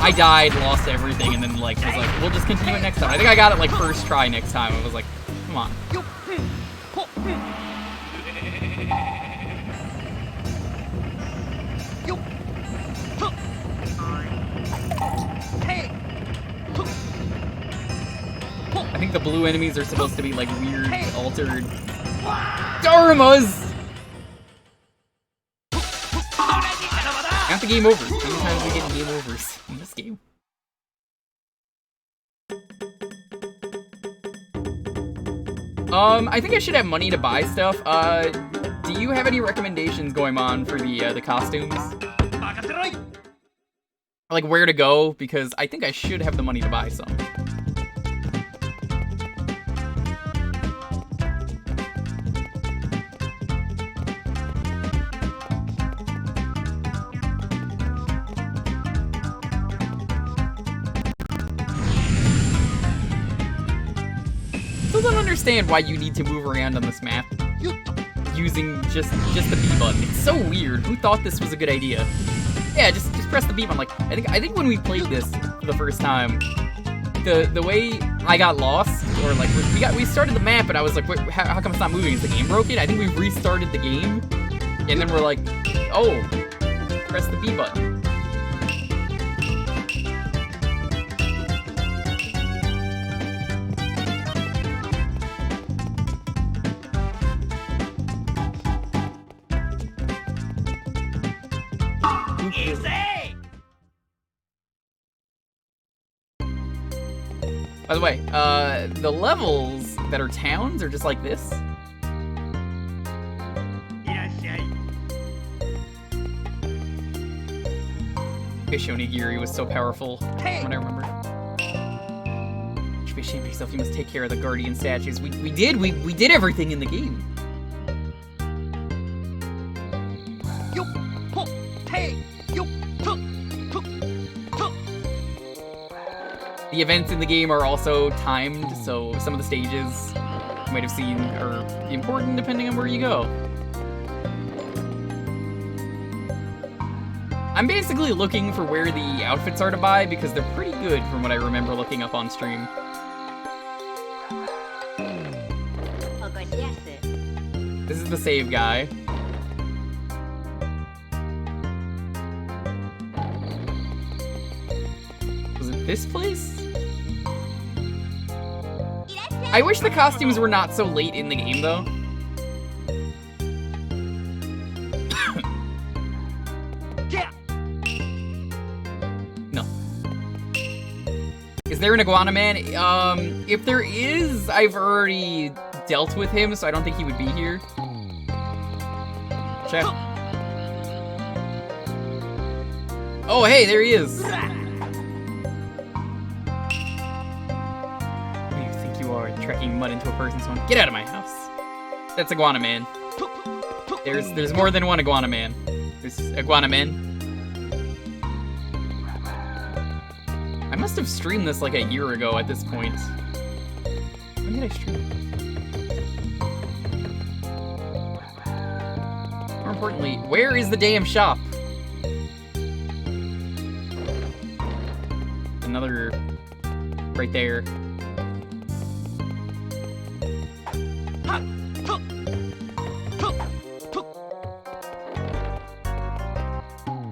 I died, lost everything, and then like was like, we'll just continue it next time. I think I got it like first try next time. I was like, come on. I think the blue enemies are supposed to be like weird, altered Dharmas! Not the game over. How many times are we getting game overs in this game? I think I should have money to buy stuff. Do you have any recommendations going on for the costumes? Like where to go? Because I think I should have the money to buy some. I don't understand why you need to move around on this map using just the B button. It's so weird. Who thought this was a good idea? Yeah, just press the B button. Like I think when we played this for the first time, the way I got lost, or like we started the map and I was like, wait, how come it's not moving? Is the game broken? I think we restarted the game, and then we're like, oh, press the B button. By the way, the levels that are towns are just like this. Shonigiri was so powerful, from what I remember. You should be ashamed of yourself, you must take care of the guardian statues. We did everything in the game. The events in the game are also timed, so some of the stages you might have seen are important depending on where you go. I'm basically looking for where the outfits are to buy because they're pretty good from what I remember looking up on stream. This is the save guy. Was it this place? I wish the costumes were not so late in the game, though. No. Is there an Iguana Man? If there is, I've already dealt with him, so I don't think he would be here. Check. Oh, hey, there he is. Who do you think you are, trekking mud into a person's home? Get out of my house. That's Iguana Man. There's more than one Iguana Man. There's Iguana Man. I must have streamed this like a year ago at this point. When did I stream it? More importantly, where is the damn shop? Another right there.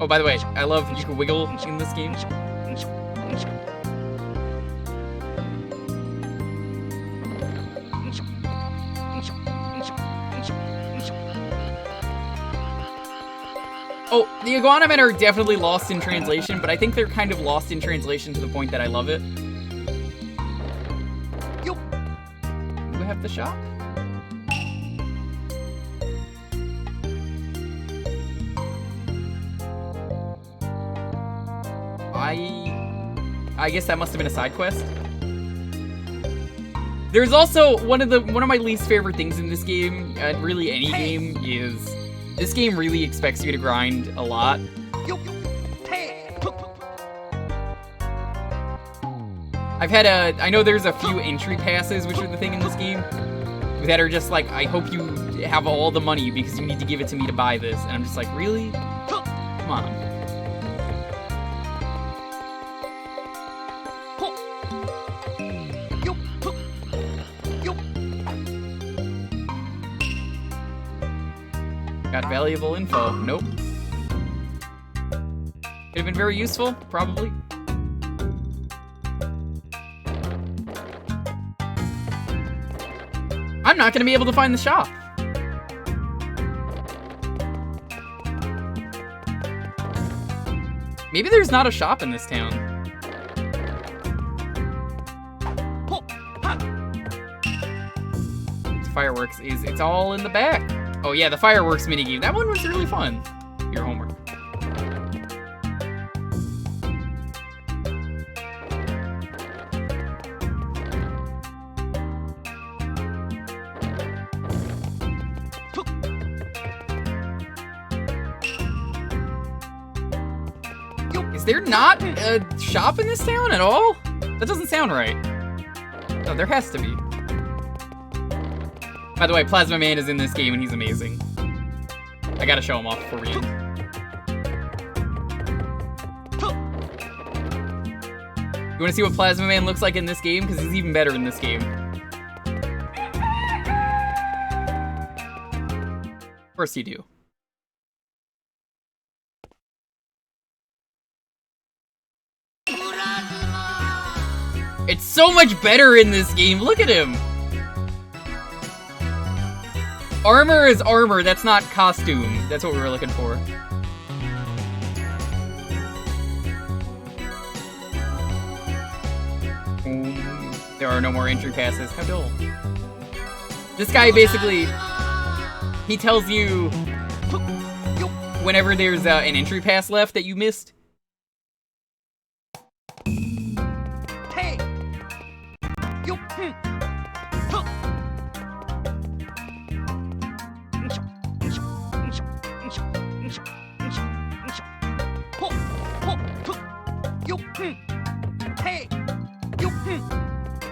Oh, by the way, I love you can wiggle in this game. Oh, the Iguana Men are definitely lost in translation, but I think they're kind of lost in translation to the point that I love it. Do we have the shop? I guess that must have been a side quest. There's also one of my least favorite things in this game, and really any game, is this game really expects you to grind a lot. I know there's a few entry passes, which are the thing in this game, that are just like, I hope you have all the money because you need to give it to me to buy this. And I'm just like, really? Come on. Got valuable info. Nope. Could have been very useful, probably. I'm not gonna be able to find the shop. Maybe there's not a shop in this town. Fireworks it's all in the back. Oh yeah, the fireworks minigame. That one was really fun. Your homework. Is there not a shop in this town at all? That doesn't sound right. No, there has to be. By the way, Plasma Man is in this game and he's amazing. I gotta show him off before we end. You wanna see what Plasma Man looks like in this game? Because he's even better in this game. Of course you do. It's so much better in this game. Look at him. Armor is armor. That's not costume. That's what we were looking for. There are no more entry passes. How dull. This guy basically, he tells you whenever there's an entry pass left that you missed.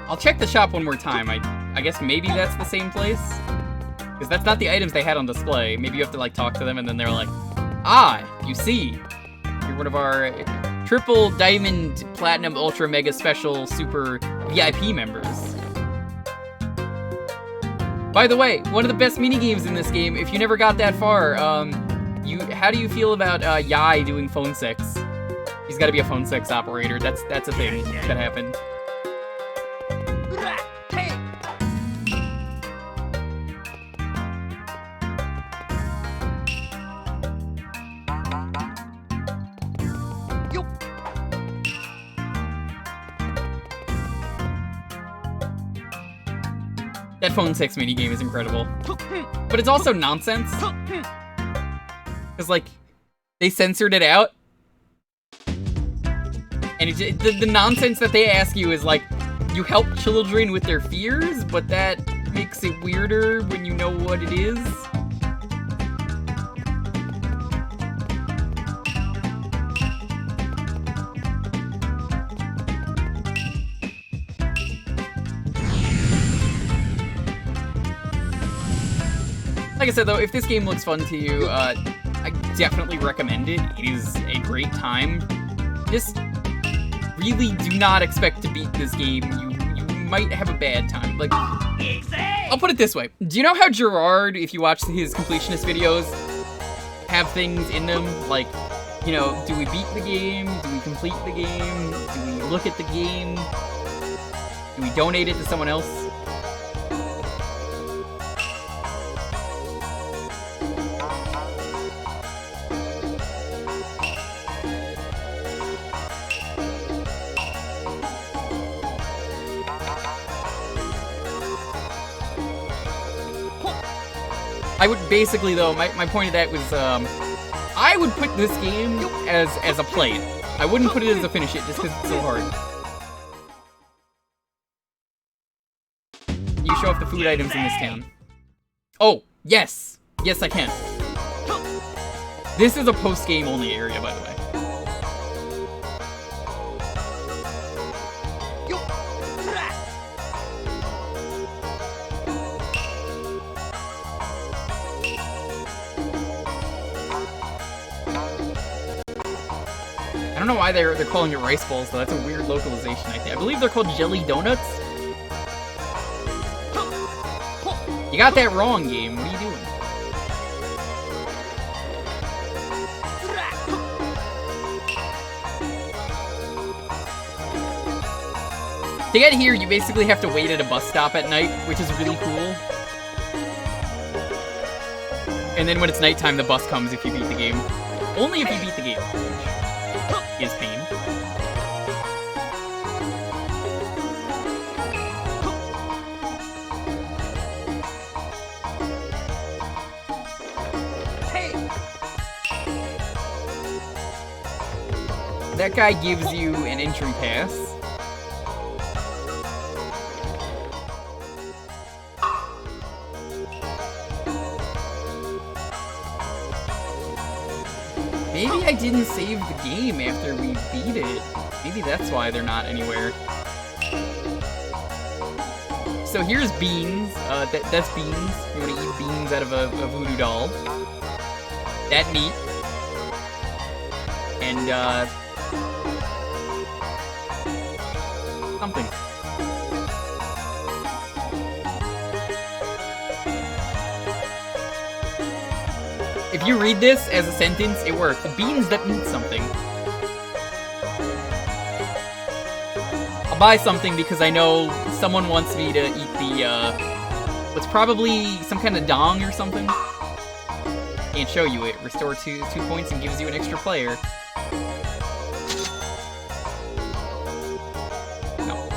I'll check the shop one more time. I guess maybe that's the same place? Because that's not the items they had on display. Maybe you have to like talk to them and then they're like, ah, you see. You're one of our triple diamond platinum ultra mega special super VIP members. By the way, one of the best minigames in this game, if you never got that far, how do you feel about YEAH doing phone sex? He's gotta be a phone sex operator. That's a thing that happened. That phone sex minigame is incredible. But it's also nonsense. Because, like, they censored it out. And the nonsense that they ask you is like, you help children with their fears, but that makes it weirder when you know what it is. Like I said though, if this game looks fun to you, I definitely recommend it. It is a great time. Just really do not expect to beat this game. You might have a bad time. Like, I'll put it this way. Do you know how Gerard, if you watch his completionist videos, have things in them? Like, you know, do we beat the game? Do we complete the game? Do we look at the game? Do we donate it to someone else? I would basically, though, my point of that was, I would put this game as a play it. I wouldn't put it as a finish it, just because it's so hard. You show off the food items in this town. Oh, yes! Yes, I can. This is a post-game only area, by the way. I don't know why they're calling it rice balls, though. That's a weird localization, I think. I believe they're called jelly donuts. You got that wrong, game. What are you doing? To get here, you basically have to wait at a bus stop at night, which is really cool. And then when it's nighttime, the bus comes if you beat the game. Only if you beat the game. Is pain. That guy gives you an entry pass. Maybe I didn't save the game after we beat it. Maybe that's why they're not anywhere. So here's beans. That's beans. You want to eat beans out of a voodoo doll. That neat. And, something. If you read this as a sentence, it works. Beans that mean something. I'll buy something because I know someone wants me to eat the, what's probably some kind of dong or something. Can't show you it. Restore two points and gives you an extra player. No.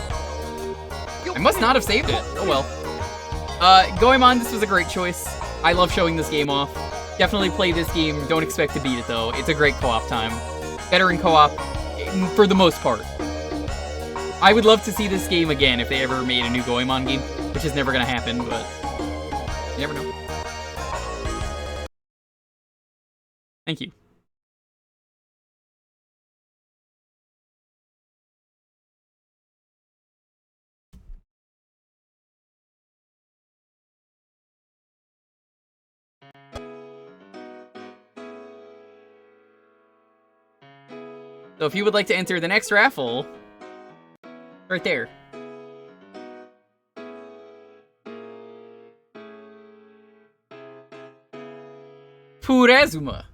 I must not have saved it. Oh well. Goemon, this was a great choice. I love showing this game off. Definitely play this game. Don't expect to beat it, though. It's a great co-op time. Better in co-op, for the most part. I would love to see this game again if they ever made a new Goemon game, which is never going to happen, but you never know. Thank you. So if you would like to enter the next raffle, right there. Purazuma.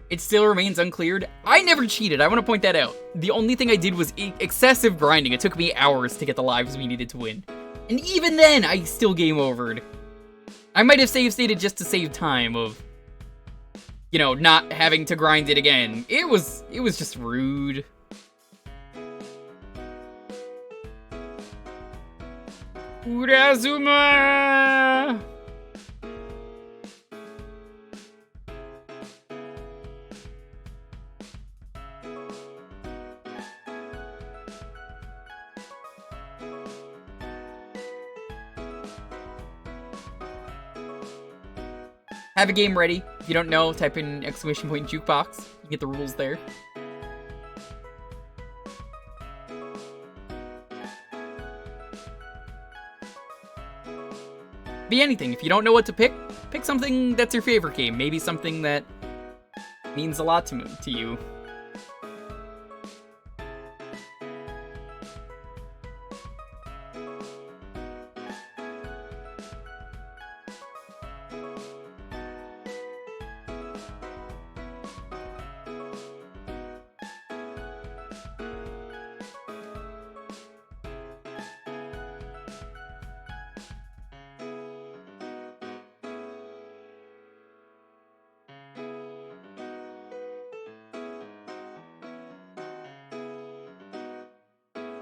It still remains uncleared. I never cheated, I want to point that out. The only thing I did was excessive grinding. It took me hours to get the lives we needed to win. And even then, I still game overed. I might have save stated just to save time of, you know, not having to grind it again. It was just rude. Urazuma! Have a game ready. If you don't know, type in exclamation point Jewkbox. You can get the rules there. Be anything. If you don't know what to pick, pick something that's your favorite game. Maybe something that means a lot to you.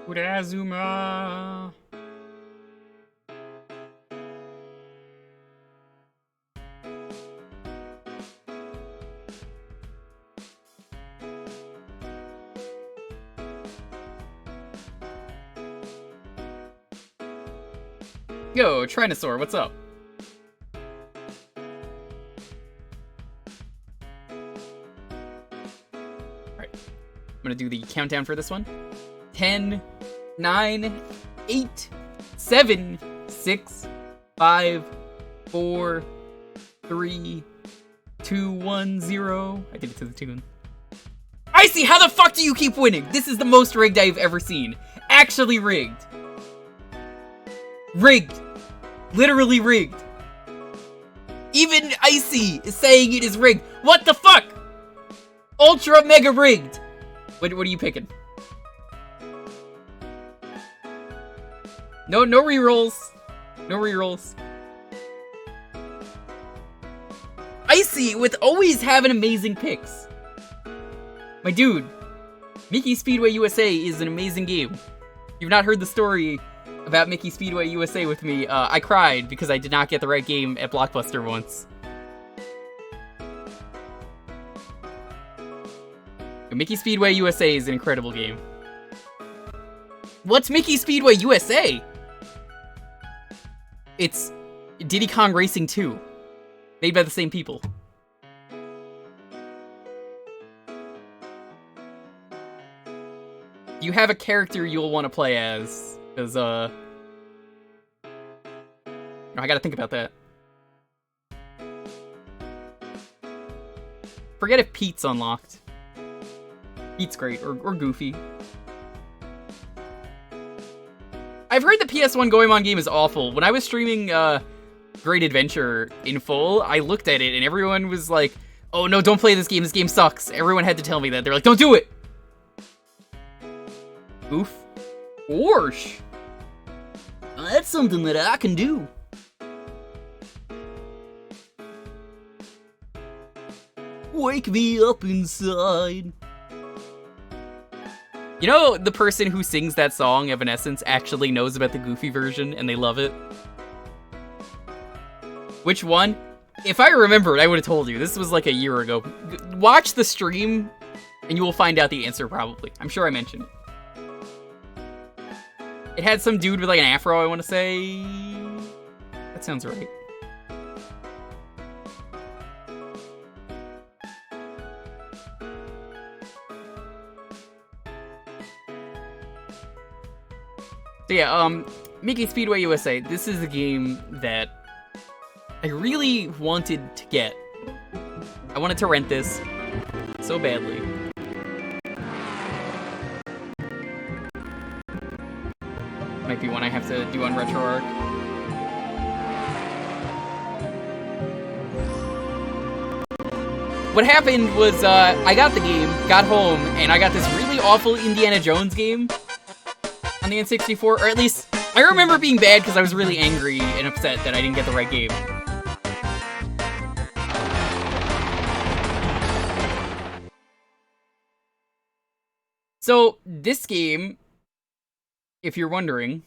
Urazuma. Yo, Trinosaur, what's up? Alright, I'm gonna do the countdown for this one. 10, 9, 8, 7, 6, 5, 4, 3, 2, 1, 0. I did it to the tune. Icy, how the fuck do you keep winning? This is the most rigged I've ever seen. Actually rigged. Rigged. Literally rigged. Even Icy is saying it is rigged. What the fuck? Ultra mega rigged. What are you picking? No rerolls. No rerolls. Icy with always having amazing picks. My dude, Mickey Speedway USA is an amazing game. If you've not heard the story about Mickey Speedway USA with me, I cried because I did not get the right game at Blockbuster once. Mickey Speedway USA is an incredible game. What's Mickey Speedway USA? It's Diddy Kong Racing 2, made by the same people. You have a character you'll want to play as, because, I gotta think about that. Forget if Pete's unlocked. Pete's great, or Goofy. I've heard the PS1 Goemon game is awful. When I was streaming Great Adventure in full, I looked at it and everyone was like, oh no, don't play this game sucks. Everyone had to tell me that. They're like, don't do it! Oof. Orsh! That's something that I can do. Wake me up inside. You know, the person who sings that song, Evanescence, actually knows about the Goofy version, and they love it? Which one? If I remembered, I would have told you. This was like a year ago. Watch the stream, and you will find out the answer, probably. I'm sure I mentioned it. It had some dude with like an afro, I want to say. That sounds right. So yeah, Mickey Speedway USA, this is a game that I really wanted to get. I wanted to rent this so badly. Might be one I have to do on RetroArch. What happened was, I got the game, got home, and I got this really awful Indiana Jones game on the N64, or at least, I remember being bad because I was really angry and upset that I didn't get the right game. So, this game, if you're wondering,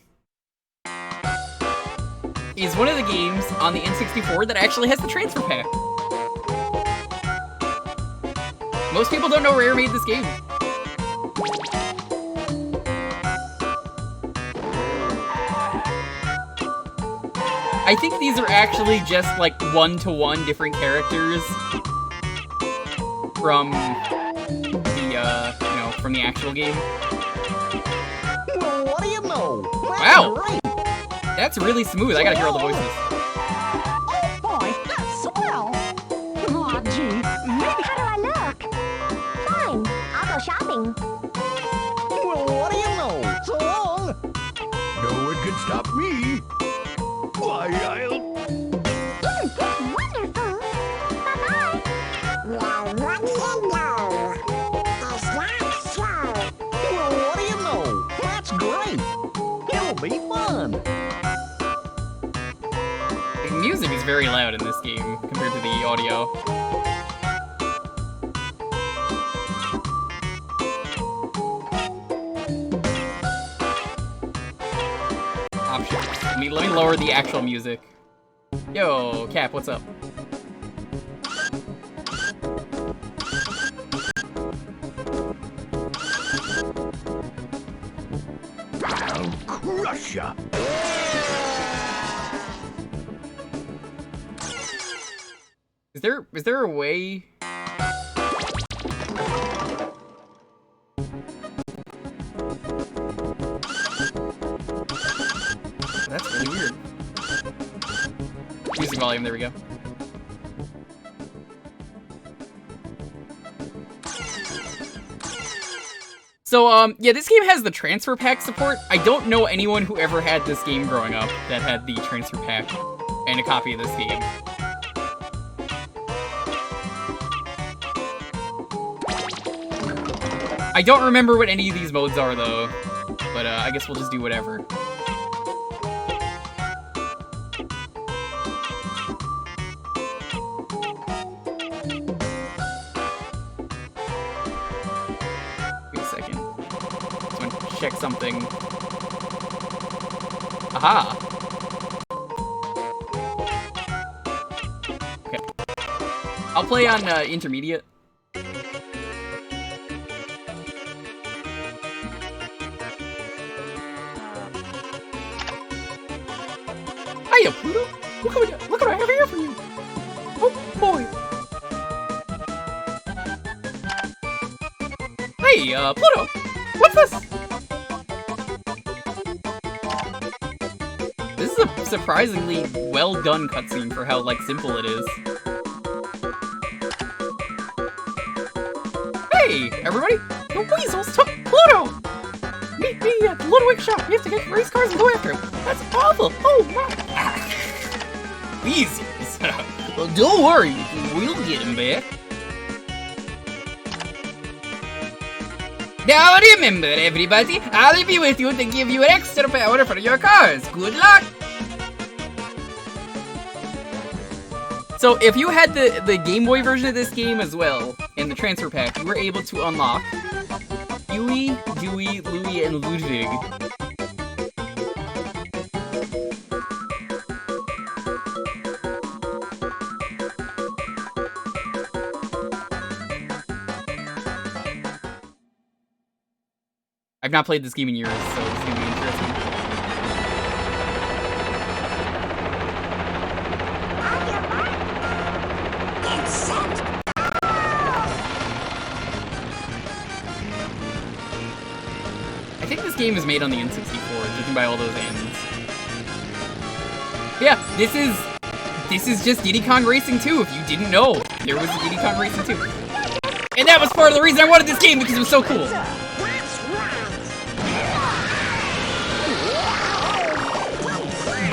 is one of the games on the N64 that actually has the transfer pack. Most people don't know Rare made this game. I think these are actually just like one-to-one different characters from the from the actual game. Well, what do you know? That's Wow. great. That's really smooth. I gotta hear all the voices. Oh boy, that's swell! Aw, gee, maybe... How do I look? Fine, I'll go shopping. Well, what do you know? So long. No one can stop me. Why, I'll... Wonderful! Bye-bye! Well, what do you know? Well, what do you know? That's great. It'll be fun. The music is very loud in this game compared to the audio. Options. Let me lower the actual music. Yo, Cap, what's up? I'll crush ya. Is there a way? That's really weird. Music volume, there we go. So, yeah, this game has the transfer pack support. I don't know anyone who ever had this game growing up that had the transfer pack and a copy of this game. I don't remember what any of these modes are, though, but I guess we'll just do whatever. Wait a second. Just want to check something. Aha! Okay. I'll play on intermediate. Hiya, Pluto! Look what I have here for you! Oh, boy! Hey, Pluto! What's this? This is a surprisingly well-done cutscene for how, like, simple it is. Hey, everybody! The weasels took Pluto! Meet me at the Ludwig shop. You have to get race cars and go after him. That's awful. Oh my. Weasels. Well, don't worry. We'll get him back. Now remember, everybody, I'll be with you to give you extra power for your cars. Good luck. So, if you had the Game Boy version of this game as well, in the transfer pack, you were able to unlock Huey, Dewey, Louie, and Ludwig. I've not played this game in years, so it's gonna be interesting. I think this game is made on the N64, judging by all those ends. Yeah, this is just Diddy Kong Racing 2, if you didn't know. There was a Diddy Kong Racing 2. And that was part of the reason I wanted this game, because it was so cool.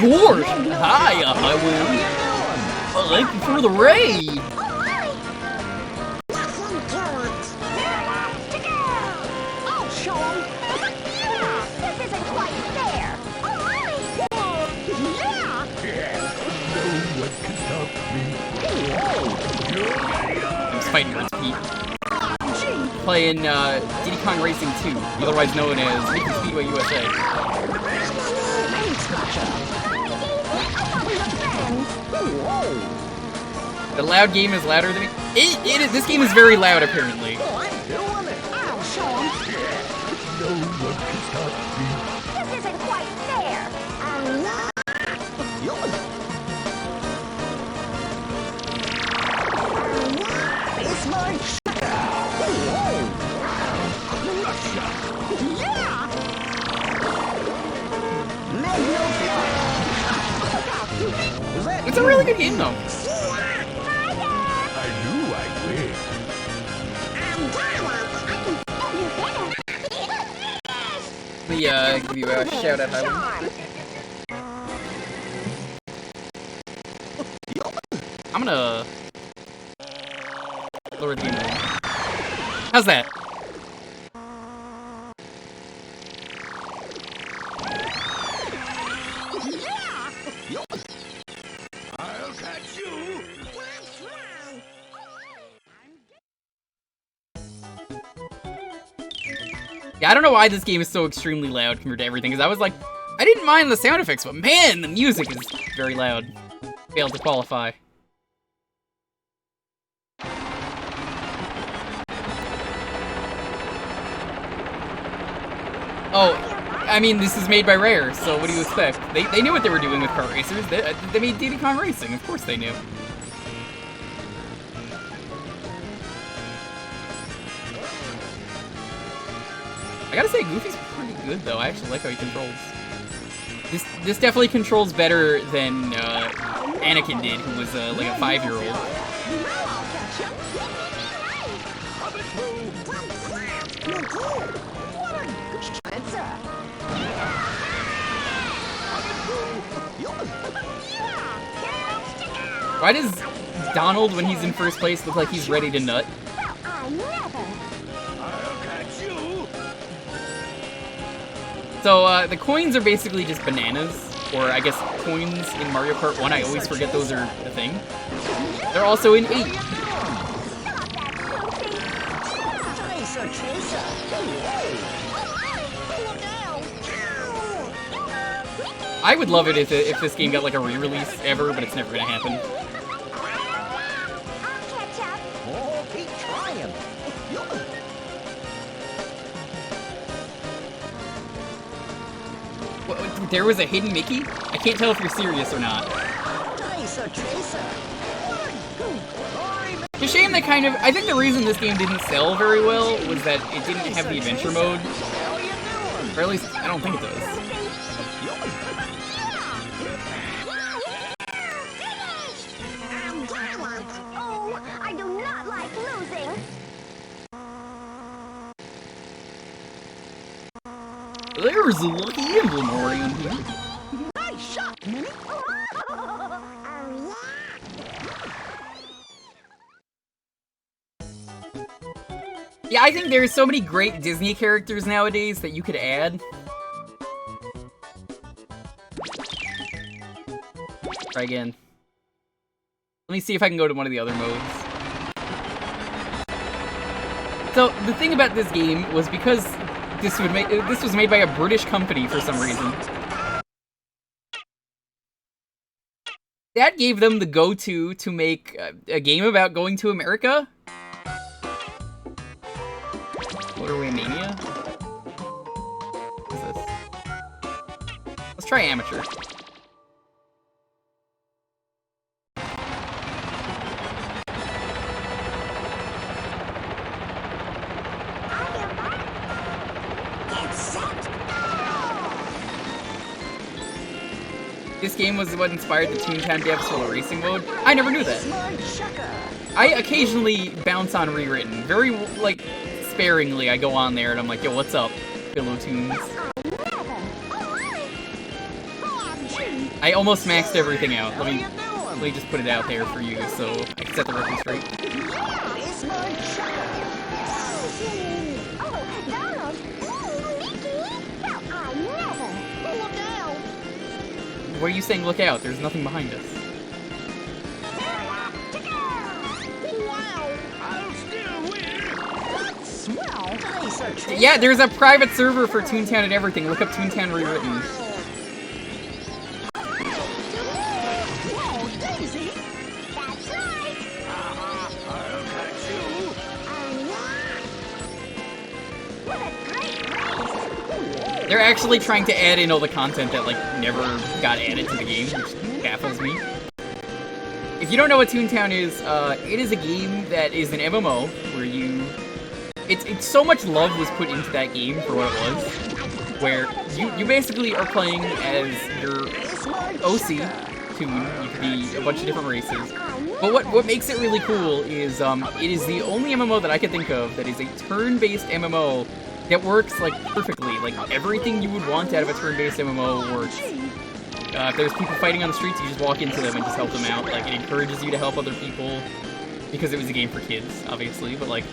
Gorge! Hi, Highway. Thank you for the raid. I'm fighting with Pete. Playing Diddy Kong Racing 2, otherwise known as Speedway USA. The loud game is louder than me. This game is very loud, apparently. It's a really good game, though. I knew I'd win. Let me give you a shout out, Highland. I'm gonna lower the game. How's that? I'll catch you. Yeah, I don't know why this game is so extremely loud compared to everything, because I was like, I didn't mind the sound effects, but man, the music is very loud. Failed to qualify. Oh, I mean, this is made by Rare, so what do you expect? They knew what they were doing with kart racers. They made Diddy Kong Racing, of course they knew. I gotta say, Goofy's pretty good, though. I actually like how he controls. This definitely controls better than Anakin did, who was like a 5-year-old. Why does Donald, when he's in first place, look like he's ready to nut? So, the coins are basically just bananas, or I guess coins in Mario Kart 1, I always forget those are a thing. They're also in 8. I would love it if this game got like a re-release ever, but it's never gonna happen. Oh, keep trying. What, there was a hidden Mickey? I can't tell if you're serious or not. It's a shame that kind of... I think the reason this game didn't sell very well was that it didn't have the adventure mode. Or at least, I don't think it does. There's a lucky emblem around here. Nice shot, Minnie. Yeah, I think there's so many great Disney characters nowadays that you could add. Try again. Let me see if I can go to one of the other modes. So, the thing about this game was because this was made by a British company for some reason. That gave them the go-to to make a game about going to America. Motorway Mania? What is this? Let's try Amateur. This game was what inspired the Toontown devs for the racing mode. I never knew that. I occasionally bounce on Rewritten. Very, like, sparingly I go on there and I'm like, yo, what's up, Pillow Tunes? I almost maxed everything out. Let me just put it out there for you so I can set the record straight. What are you saying, look out? There's nothing behind us. Yeah, there's a private server for Toontown and everything. Look up Toontown Rewritten. They're actually trying to add in all the content that, like, never got added to the game, which baffles me. If you don't know what Toontown is, it is a game that is an MMO where you... It's so much love was put into that game for what it was, where you basically are playing as your OC, toon. You can be a bunch of different races. But what makes it really cool is it is the only MMO that I can think of that is a turn-based MMO that works like perfectly. Like everything you would want out of a turn-based MMO works. If there's people fighting on the streets, you just walk into them and just help them out. Like it encourages you to help other people because it was a game for kids, obviously. But like,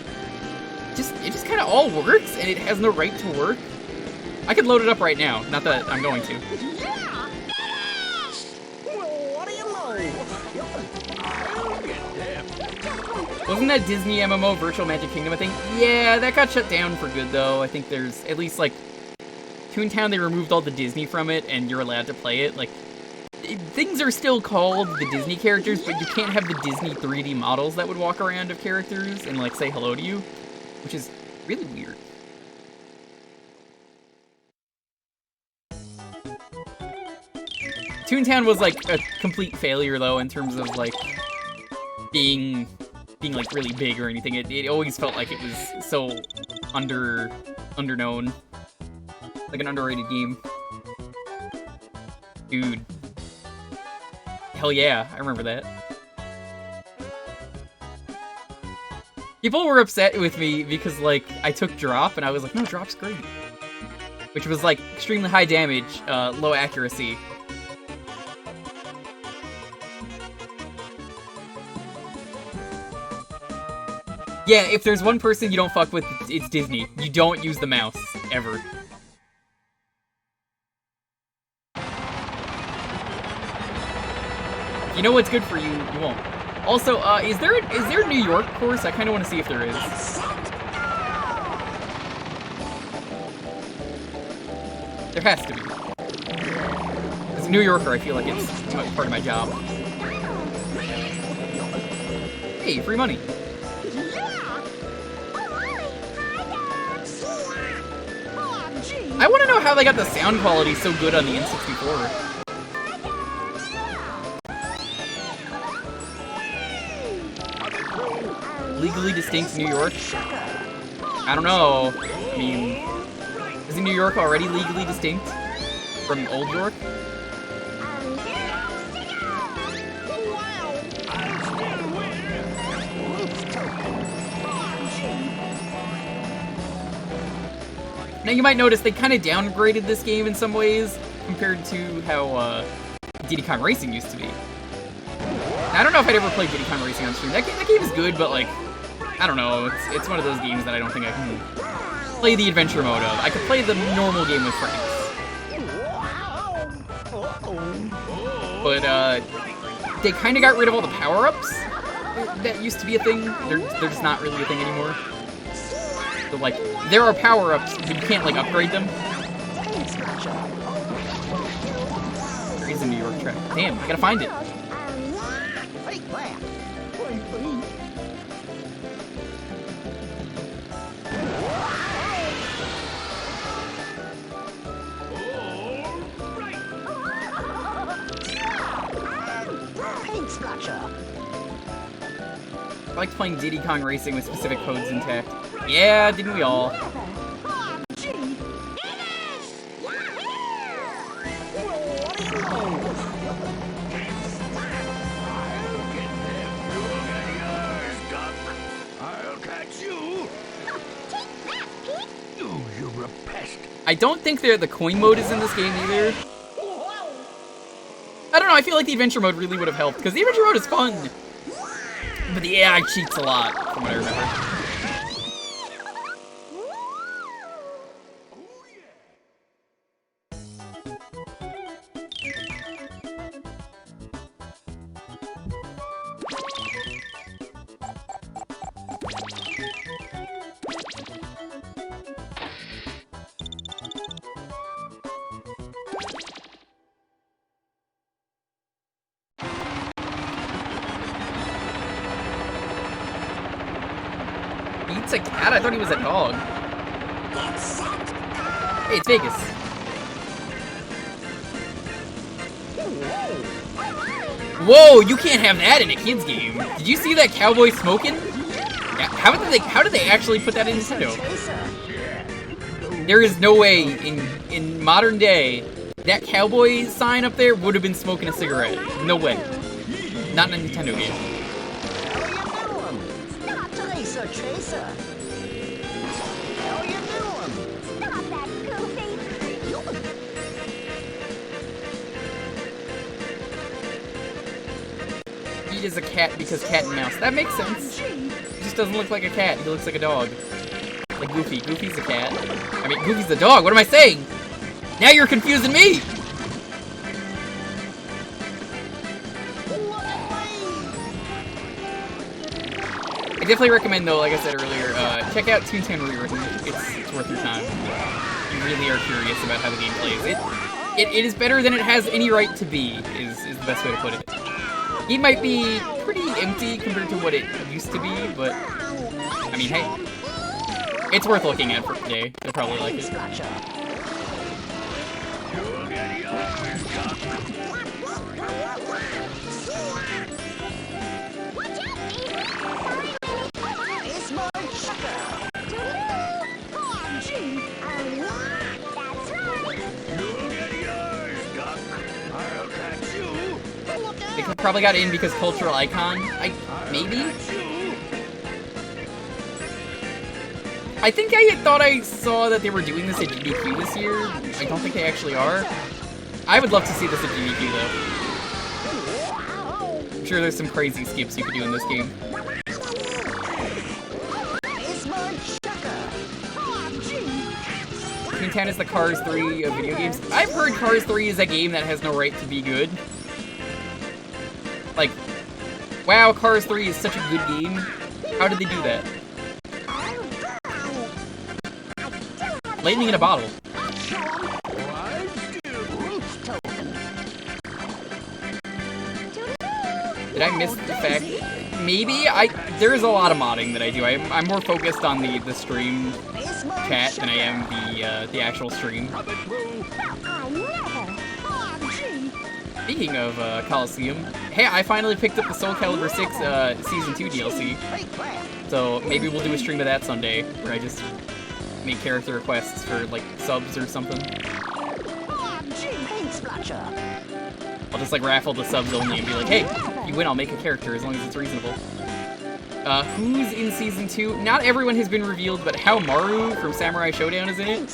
it just kind of all works, and it has no right to work. I could load it up right now. Not that I'm going to. What do you know? Wasn't that Disney MMO Virtual Magic Kingdom, I think? Yeah, that got shut down for good, though. I think there's, at least, like, Toontown, they removed all the Disney from it, and you're allowed to play it. Like, things are still called the Disney characters, but you can't have the Disney 3D models that would walk around of characters and, like, say hello to you, which is really weird. Toontown was, like, a complete failure, though, in terms of, like, being like really big or anything. It always felt like it was so underknown, like an underrated game. Dude, hell yeah, I remember that. People were upset with me because like I took drop and I was like, no, drop's great, which was like extremely high damage, low accuracy. Yeah, if there's one person you don't fuck with, it's Disney. You don't use the mouse, ever. If you know what's good for you, you won't. Also, is there a New York course? I kind of want to see if there is. There has to be. As a New Yorker, I feel like it's part of my job. Hey, free money. I want to know how they got the sound quality so good on the N64. Legally distinct New York? I don't know. I mean, isn't New York already legally distinct from Old York? Now you might notice they kind of downgraded this game in some ways compared to how Diddy Kong Racing used to be. Now, I don't know if I'd ever play Diddy Kong Racing on stream. That game is good, but like, I don't know. It's one of those games that I don't think I can play the adventure mode of. I could play the normal game with friends. But they kind of got rid of all the power-ups that used to be a thing. They're just not really a thing anymore. So, like, there are power-ups, but you can't, like, upgrade them. There is a New York track. Damn, I gotta find it. I liked playing Diddy Kong Racing with specific codes intact. Yeah, didn't we all? I don't think the coin mode is in this game either. I don't know, I feel like the adventure mode really would have helped, because the adventure mode is fun. But the AI cheats a lot, from what I remember. It's a cat? I thought he was a dog. Hey, it's Vegas. Whoa, you can't have that in a kid's game. Did you see that cowboy smoking? How did they actually put that in Nintendo? There is no way in modern day that cowboy sign up there would have been smoking a cigarette. No way. Not in a Nintendo game. How you doing? Stop, Tracer, Tracer. How you doing? stop that, Goofy. He is a cat because cat and mouse. That makes sense. He just doesn't look like a cat. He looks like a dog. Like Goofy. Goofy's a cat. I mean, Goofy's a dog. What am I saying? Now you're confusing me! I definitely recommend, though, like I said earlier, check out Toontown Rewritten. It's worth your time. You really are curious about how the game plays. It is better than it has any right to be, is the best way to put it. It might be pretty empty compared to what it used to be, but, I mean, hey, it's worth looking at for a day. You'll probably like it. They probably got in because cultural icon. Maybe? I think I thought I saw that they were doing this at GDQ this year. I don't think they actually are. I would love to see this at GDQ though. I'm sure there's some crazy skips you could do in this game. Toontown is the Cars 3 of video games. I've heard Cars 3 is a game that has no right to be good. Like, wow, Cars 3 is such a good game. How did they do that? Lightning in a bottle. Did I miss the fact? Maybe? There's a lot of modding that I do. I'm more focused on the stream chat than I am the actual stream. Speaking of Coliseum, hey, I finally picked up the Soul Calibur 6 Season 2 DLC. So maybe we'll do a stream of that someday, where I just make character requests for, like, subs or something. I'll just, like, raffle the subs only and be like, hey, if you win, I'll make a character as long as it's reasonable. Who's in Season 2? Not everyone has been revealed, but Haomaru from Samurai Showdown is in it.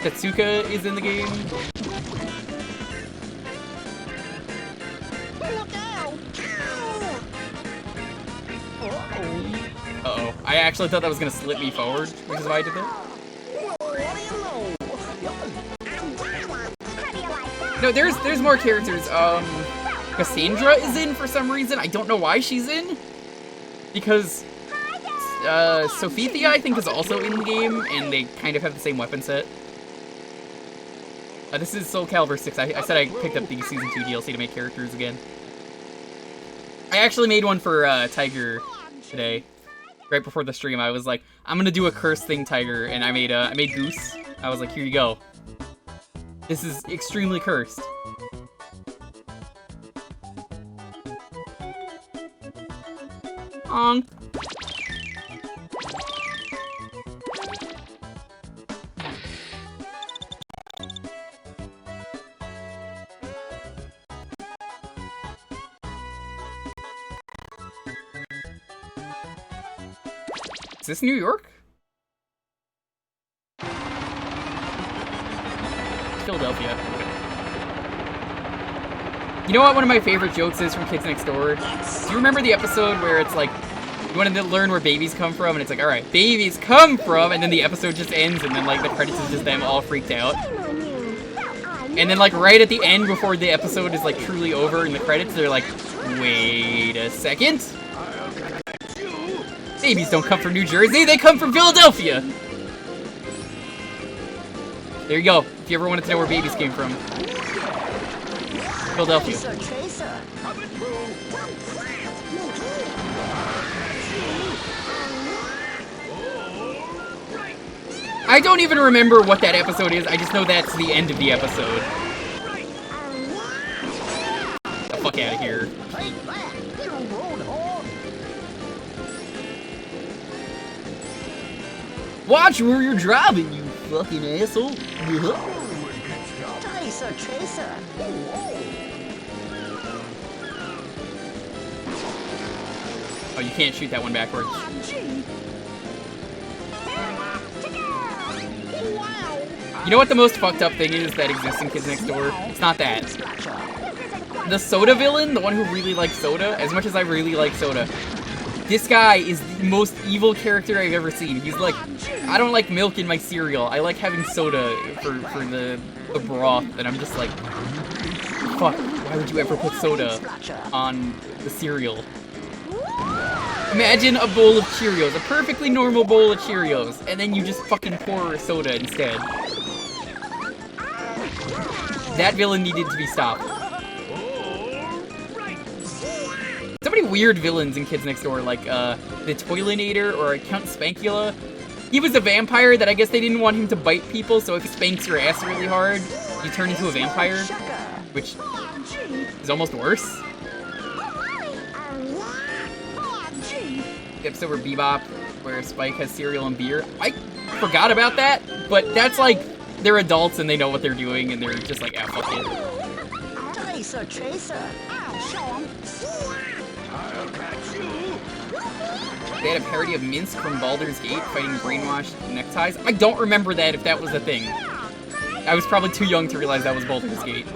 Tetsuka is in the game. Uh-oh. I actually thought that was gonna slip me forward, which is why I did that. No, there's more characters. Cassandra is in for some reason. I don't know why she's in. Because Sophithia, I think, is also in the game, and they kind of have the same weapon set. This is Soul Calibur 6. I said I picked up the Season 2 DLC to make characters again. I actually made one for Tiger today. Right before the stream, I was like, I'm gonna do a curse thing, Tiger, and I made Goose. I was like, here you go. This is extremely cursed. Honk. Is this New York? Philadelphia. Okay. You know what one of my favorite jokes is from Kids Next Door? Do you remember the episode where it's like, you wanted to learn where babies come from, and it's like, alright, babies come from, and then the episode just ends, and then like the credits is just them all freaked out. And then like right at the end, before the episode is like truly over in the credits, they're like, wait a second. Babies don't come from New Jersey, they come from Philadelphia! There you go, if you ever wanted to know where babies came from. Philadelphia. I don't even remember what that episode is, I just know that's the end of the episode. Get the fuck out of here. Watch where you're driving, you fucking asshole. Tracer, Tracer. Oh, you can't shoot that one backwards. You know what the most fucked up thing is that exists in Kids Next Door? It's not that. The Soda villain, the one who really likes soda, as much as I really like soda, this guy is the most evil character I've ever seen. He's like, I don't like milk in my cereal. I like having soda for the broth. And I'm just like, fuck, why would you ever put soda on the cereal? Imagine a bowl of Cheerios, a perfectly normal bowl of Cheerios, and then you just fucking pour soda instead. That villain needed to be stopped. So many weird villains in Kids Next Door, like the Toilinator or Count Spankula. He was a vampire that I guess they didn't want him to bite people, so if he spanks your ass really hard, you turn into a vampire, which is almost worse. The episode where Bebop, where Spike has cereal and beer. I forgot about that, but that's like, they're adults and they know what they're doing and they're just like, ah, fuck it. Tracer, Tracer. I'll show 'em. I'll catch you. They had a parody of Minsk from Baldur's Gate fighting brainwashed neckties. I don't remember that if that was a thing. I was probably too young to realize that was Baldur's Gate.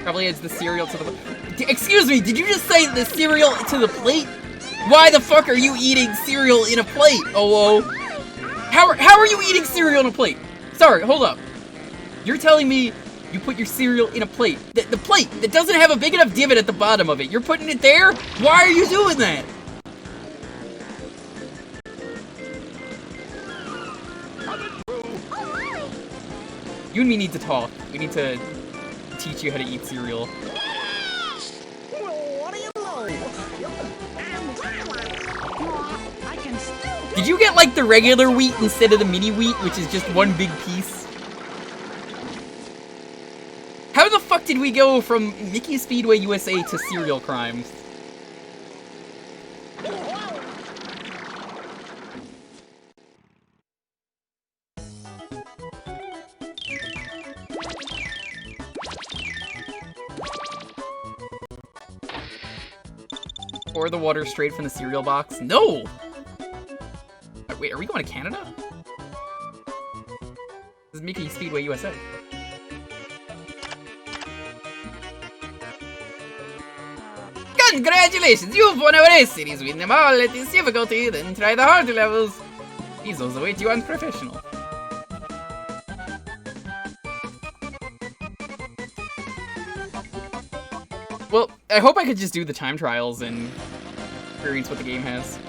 Probably adds the cereal to the... Excuse me, did you just say the cereal to the plate? Why the fuck are you eating cereal in a plate, oh? How are you eating cereal in a plate? Sorry, hold up. You're telling me you put your cereal in a plate. The plate that doesn't have a big enough divot at the bottom of it. You're putting it there? Why are you doing that? You and me need to talk. We need to teach you how to eat cereal. What do you know? I can still... Did you get like the regular wheat instead of the mini wheat, which is just one big piece? How the fuck did we go from Mickey Speedway USA to cereal crimes? Pour the water straight from the cereal box? No! Wait, are we going to Canada? This is Mickey Speedway USA. Congratulations! You've won our race series! Win them all at this difficulty, then try the harder levels. These also await you on professional. Well, I hope I could just do the time trials and experience what the game has.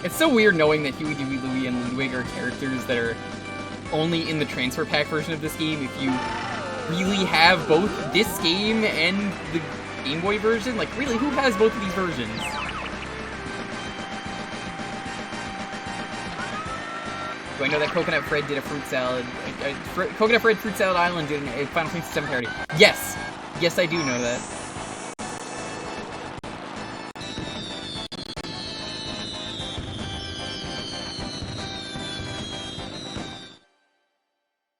It's so weird knowing that Huey, Dewey, Louie, and Ludwig are characters that are only in the transfer pack version of this game. If you really have both this game and the Game Boy version, like really, who has both of these versions? Do I know that Coconut Fred did a fruit salad? Coconut Fred Fruit Salad Island did a Final Fantasy VII parody. Yes! Yes, I do know that.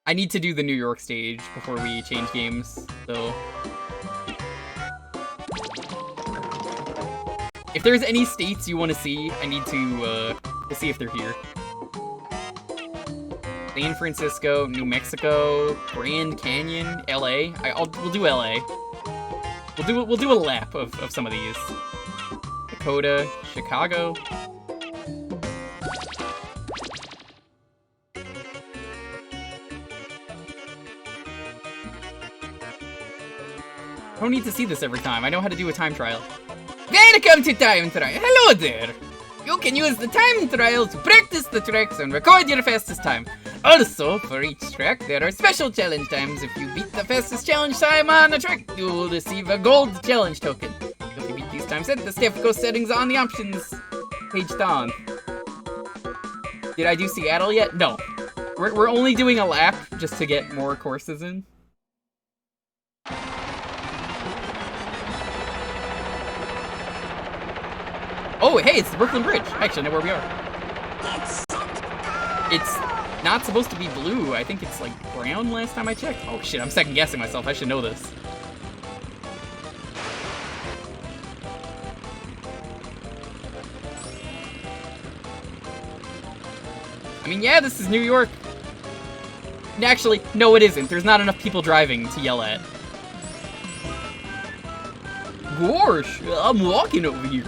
I need to do the New York stage before we change games, so... If there's any states you want to see, I need to, we'll see if they're here. San Francisco, New Mexico, Grand Canyon, LA. We'll do LA. We'll do a lap of some of these. Dakota, Chicago. I don't need to see this every time. I know how to do a time trial. Welcome to time trial. Hello there. You can use the time trial to practice the tracks and record your fastest time. Also, for each track, there are special challenge times. If you beat the fastest challenge time on a track, you will receive a gold challenge token. If you beat these times, set the Stefco settings on the options page down. Did I do Seattle yet? No. We're only doing a lap just to get more courses in. Oh, hey, it's the Brooklyn Bridge. I actually know where we are. It's not supposed to be blue. I think it's like brown last time I checked. Oh shit, I'm second guessing myself. I should know this. I mean, yeah, this is New York. Actually, no, it isn't. There's not enough people driving to yell at. Gosh, I'm walking over here.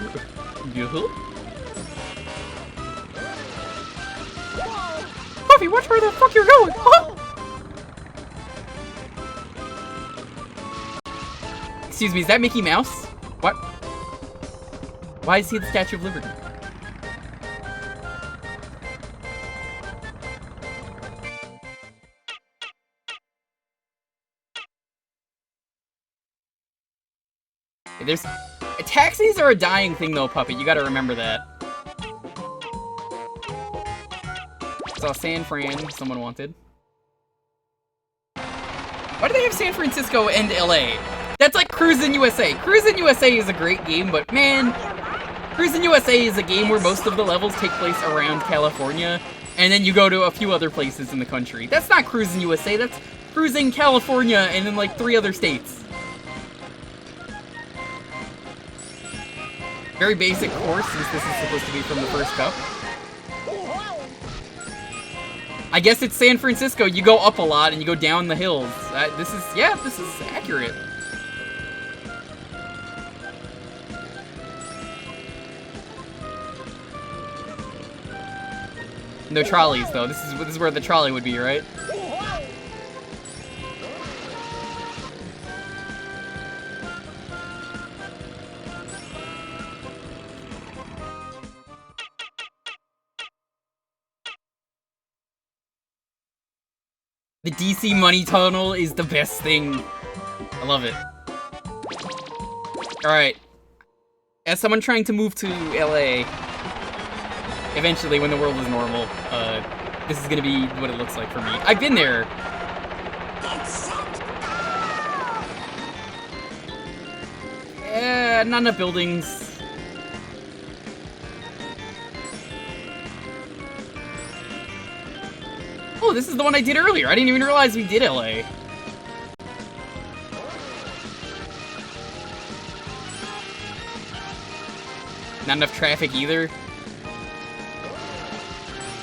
Puffy, watch where the fuck you're going! Huh? Excuse me, is that Mickey Mouse? What? Why is he the Statue of Liberty? There's... Taxis are a dying thing though, Puppet. You gotta remember that. Saw San Fran, someone wanted. Why do they have San Francisco and LA? That's like Cruisin' USA. Cruisin' USA is a great game, but man, Cruisin' USA is a game where most of the levels take place around California, and then you go to a few other places in the country. That's not Cruisin' USA, that's Cruising California and then like 3 other states. Very basic course, since this is supposed to be from the first cup. I guess it's San Francisco. You go up a lot and you go down the hills. This is accurate. No trolleys though. This is where the trolley would be, right? The DC money tunnel is the best thing. I love it. Alright. As someone trying to move to LA, eventually when the world is normal, this is gonna be what it looks like for me. I've been there. Not enough buildings. Oh, this is the one I did earlier. I didn't even realize we did LA. Not enough traffic either.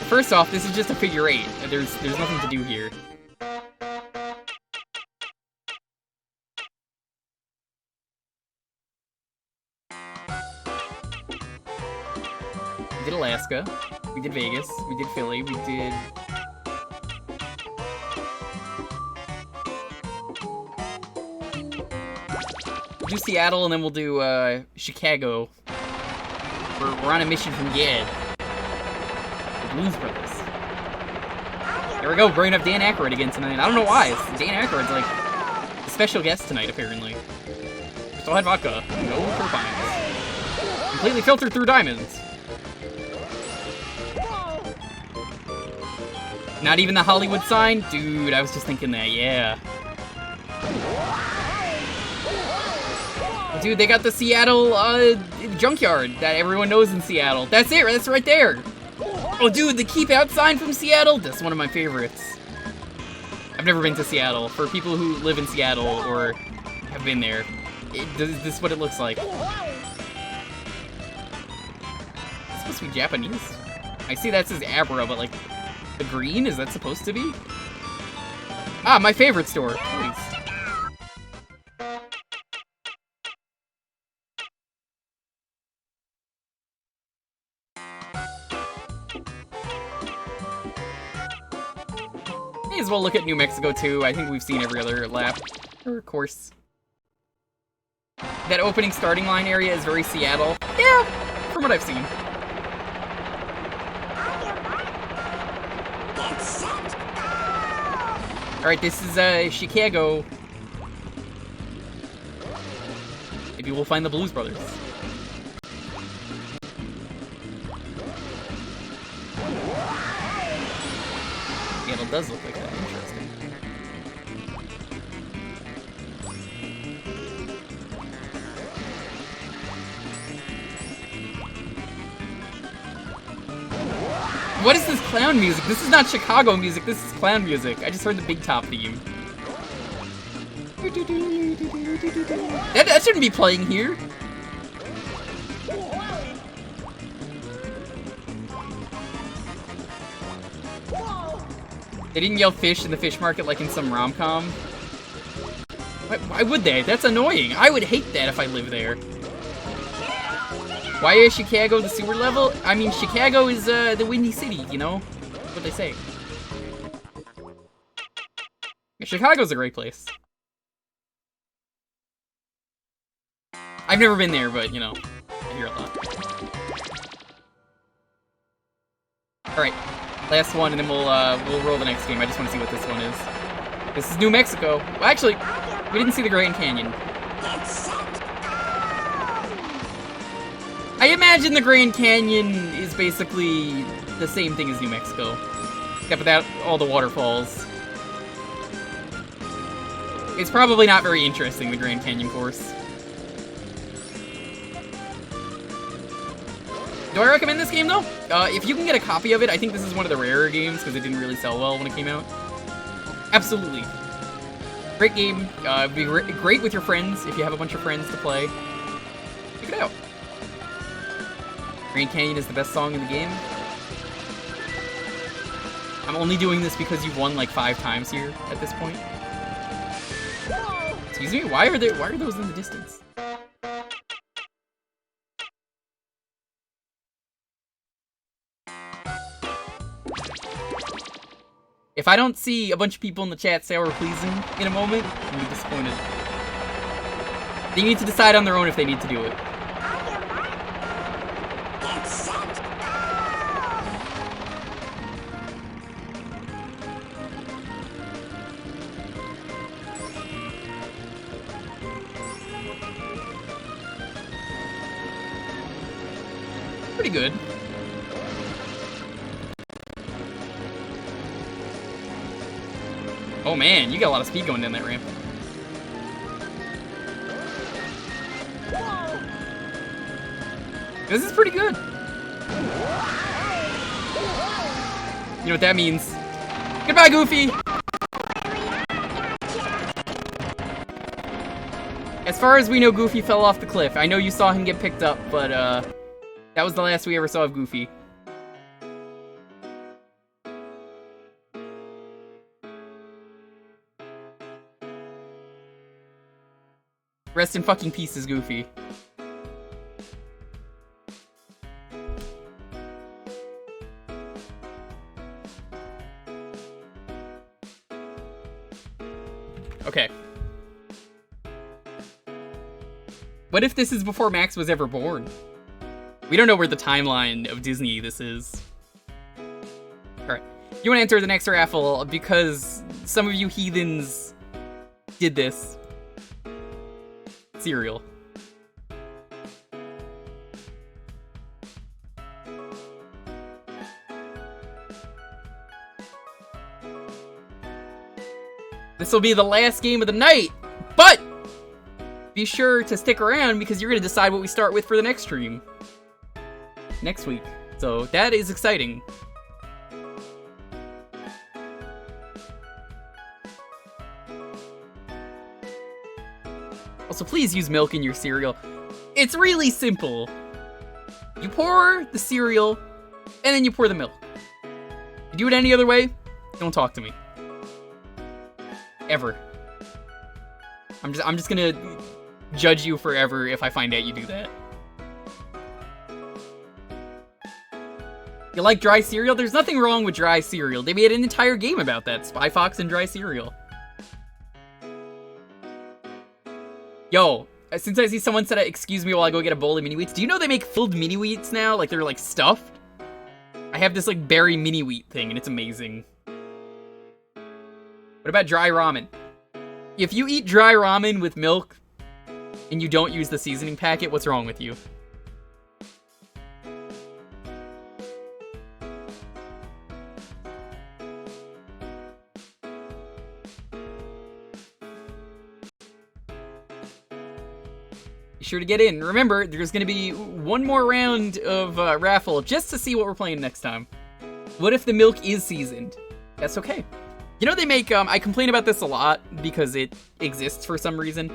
First off, this is just a figure 8. There's nothing to do here. We did Alaska. We did Vegas. We did Philly. We did... We'll do Seattle, and then we'll do, Chicago. We're on a mission from Gad. The Blues Brothers. There we go, bringing up Dan Aykroyd again tonight. I don't know why. Dan Aykroyd's, like, a special guest tonight, apparently. Still had vodka. No turbines. Completely filtered through diamonds. Not even the Hollywood sign? Dude, I was just thinking that, yeah. Dude, they got the Seattle, junkyard that everyone knows in Seattle. That's it, that's right there. Oh, dude, the Keep Out sign from Seattle? That's one of my favorites. I've never been to Seattle. For people who live in Seattle or have been there, this is what it looks like. It's supposed to be Japanese. I see that says Abra, but like, the green, is that supposed to be? Ah, my favorite store, please. May as well look at New Mexico too. I think we've seen every other lap, or course. That opening starting line area is very Seattle. Yeah, from what I've seen. Alright, this is, Chicago. Maybe we'll find the Blues Brothers. Yeah, it'll it does look like that. Interesting. What is this clown music? This is not Chicago music, this is clown music. I just heard the Big Top theme. That shouldn't be playing here. They didn't yell fish in the fish market like in some rom-com. Why would they? That's annoying. I would hate that if I lived there. Why is Chicago the sewer level? I mean, Chicago is the Windy City, you know? That's what they say. Yeah, Chicago's a great place. I've never been there, but, you know, I hear a lot. Alright, last one, and then we'll roll the next game. I just want to see what this one is. This is New Mexico. Well, actually, we didn't see the Grand Canyon. I imagine the Grand Canyon is basically the same thing as New Mexico, except without all the waterfalls. It's probably not very interesting, the Grand Canyon course. Do I recommend this game, though? If you can get a copy of it, I think this is one of the rarer games, because it didn't really sell well when it came out. Absolutely. Great game. It'd be great with your friends, if you have a bunch of friends to play. Check it out. Grand Canyon is the best song in the game. I'm only doing this because you've won like 5 times here at this point. Excuse me? Why are those in the distance? If I don't see a bunch of people in the chat say we're pleasing in a moment, I'm be disappointed. They need to decide on their own if they need to do it. Pretty good. Oh man, you got a lot of speed going down that ramp. This is pretty good. You know what that means. Goodbye, Goofy! As far as we know, Goofy fell off the cliff. I know you saw him get picked up, but that was the last we ever saw of Goofy. Rest in fucking pieces, Goofy. Okay. What if this is before Max was ever born? We don't know where the timeline of Disney this is. Alright. You want to enter the next raffle because some of you heathens did this. Cereal. This will be the last game of the night, but be sure to stick around because you're going to decide what we start with for the next stream. Next week. So that is exciting. Also, please use milk in your cereal. It's really simple. You pour the cereal, and then you pour the milk. You do it any other way, don't talk to me. Ever. I'm just gonna judge you forever if I find out you do that. You like dry cereal? There's nothing wrong with dry cereal. They made an entire game about that. Spy Fox and dry cereal. Yo, since I see someone said, excuse me while I go get a bowl of mini wheats, do you know they make filled mini wheats now? Like, they're, like, stuffed? I have this, like, berry mini wheat thing, and it's amazing. What about dry ramen? If you eat dry ramen with milk, and you don't use the seasoning packet, what's wrong with you? Be sure to get in. Remember, there's gonna be one more round of raffle just to see what we're playing next time. What if the milk is seasoned? That's okay. You know, they make, I complain about this a lot because it exists for some reason.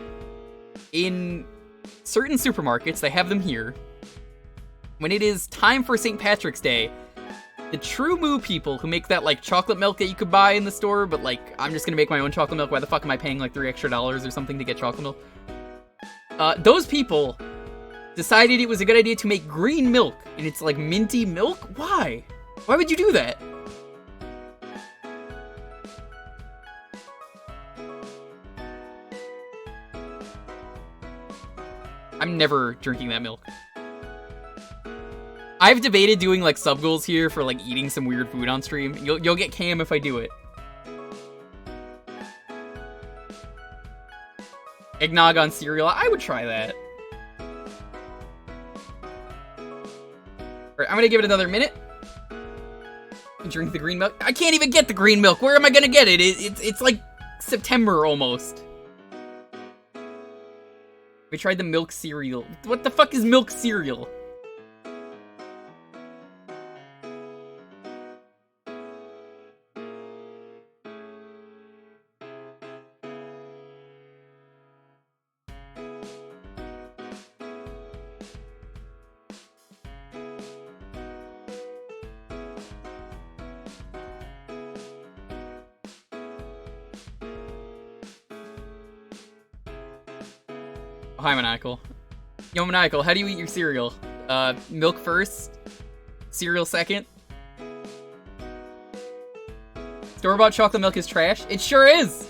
In certain supermarkets, they have them here. When it is time for St. Patrick's Day, the True Moo people who make that, like, chocolate milk that you could buy in the store, but, like, I'm just gonna make my own chocolate milk. Why the fuck am I paying, like, $3 extra or something to get chocolate milk? Those people decided it was a good idea to make green milk, and it's, like, minty milk? Why? Why would you do that? I'm never drinking that milk. I've debated doing, like, sub goals here for, like, eating some weird food on stream. You'll get cam if I do it. Eggnog on cereal. I would try that. Alright, I'm gonna give it another minute. Drink the green milk. I can't even get the green milk. Where am I gonna get it? It's like September almost. We tried the milk cereal. What the fuck is milk cereal? Hi, Maniacal. Yo, Maniacal, how do you eat your cereal? Milk first? Cereal second? Store-bought chocolate milk is trash? It sure is!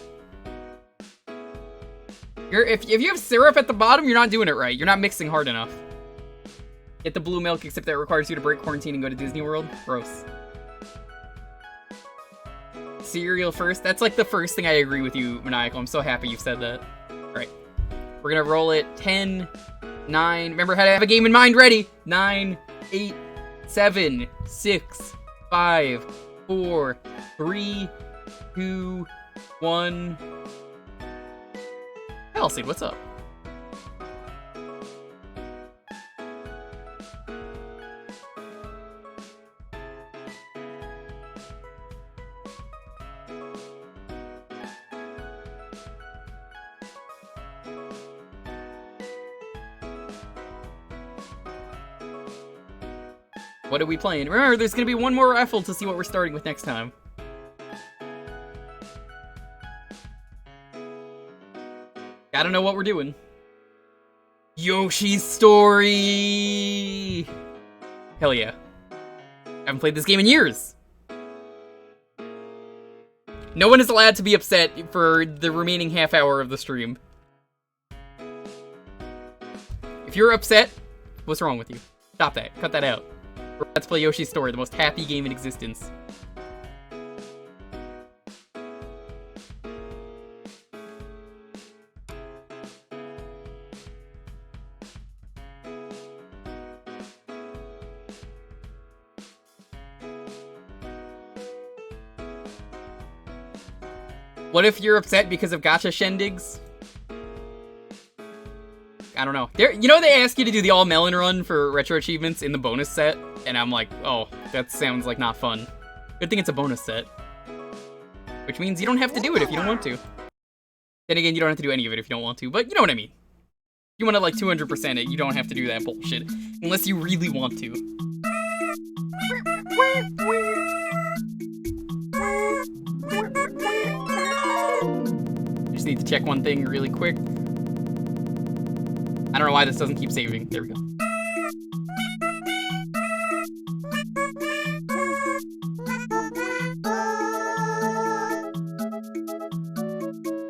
If you have syrup at the bottom, you're not doing it right. You're not mixing hard enough. Get the blue milk, except that requires you to break quarantine and go to Disney World. Gross. Cereal first? That's like the first thing I agree with you, Maniacal. I'm so happy you said that. Alright. We're gonna roll it 10, 9, remember how to have a game in mind ready. 9, 8, 7, 6, 5, 4, 3, 2, 1. Elsie, what's up? What are we playing? Remember, there's gonna be one more raffle to see what we're starting with next time. Gotta know what we're doing. Yoshi's Story! Hell yeah. Haven't played this game in years! No one is allowed to be upset for the remaining half hour of the stream. If you're upset, what's wrong with you? Stop that. Cut that out. Let's play Yoshi's Story, the most happy game in existence. What if you're upset because of gacha shendigs? I don't know. You know they ask you to do the all melon run for retro achievements in the bonus set? And I'm like, oh, that sounds like not fun. Good thing it's a bonus set. Which means you don't have to do it if you don't want to. Then again, you don't have to do any of it if you don't want to, but you know what I mean. You want to like 200% it, you don't have to do that bullshit. Unless you really want to. Just need to check one thing really quick. I don't know why this doesn't keep saving. There we go.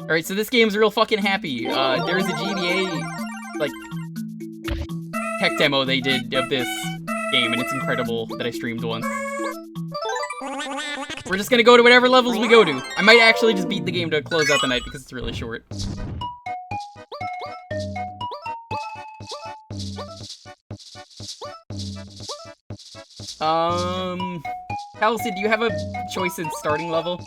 Alright, so this game's real fucking happy. There's a GBA, like, tech demo they did of this game, and it's incredible that I streamed once. We're just gonna go to whatever levels we go to. I might actually just beat the game to close out the night because it's really short. Halsey, do you have a choice in starting level?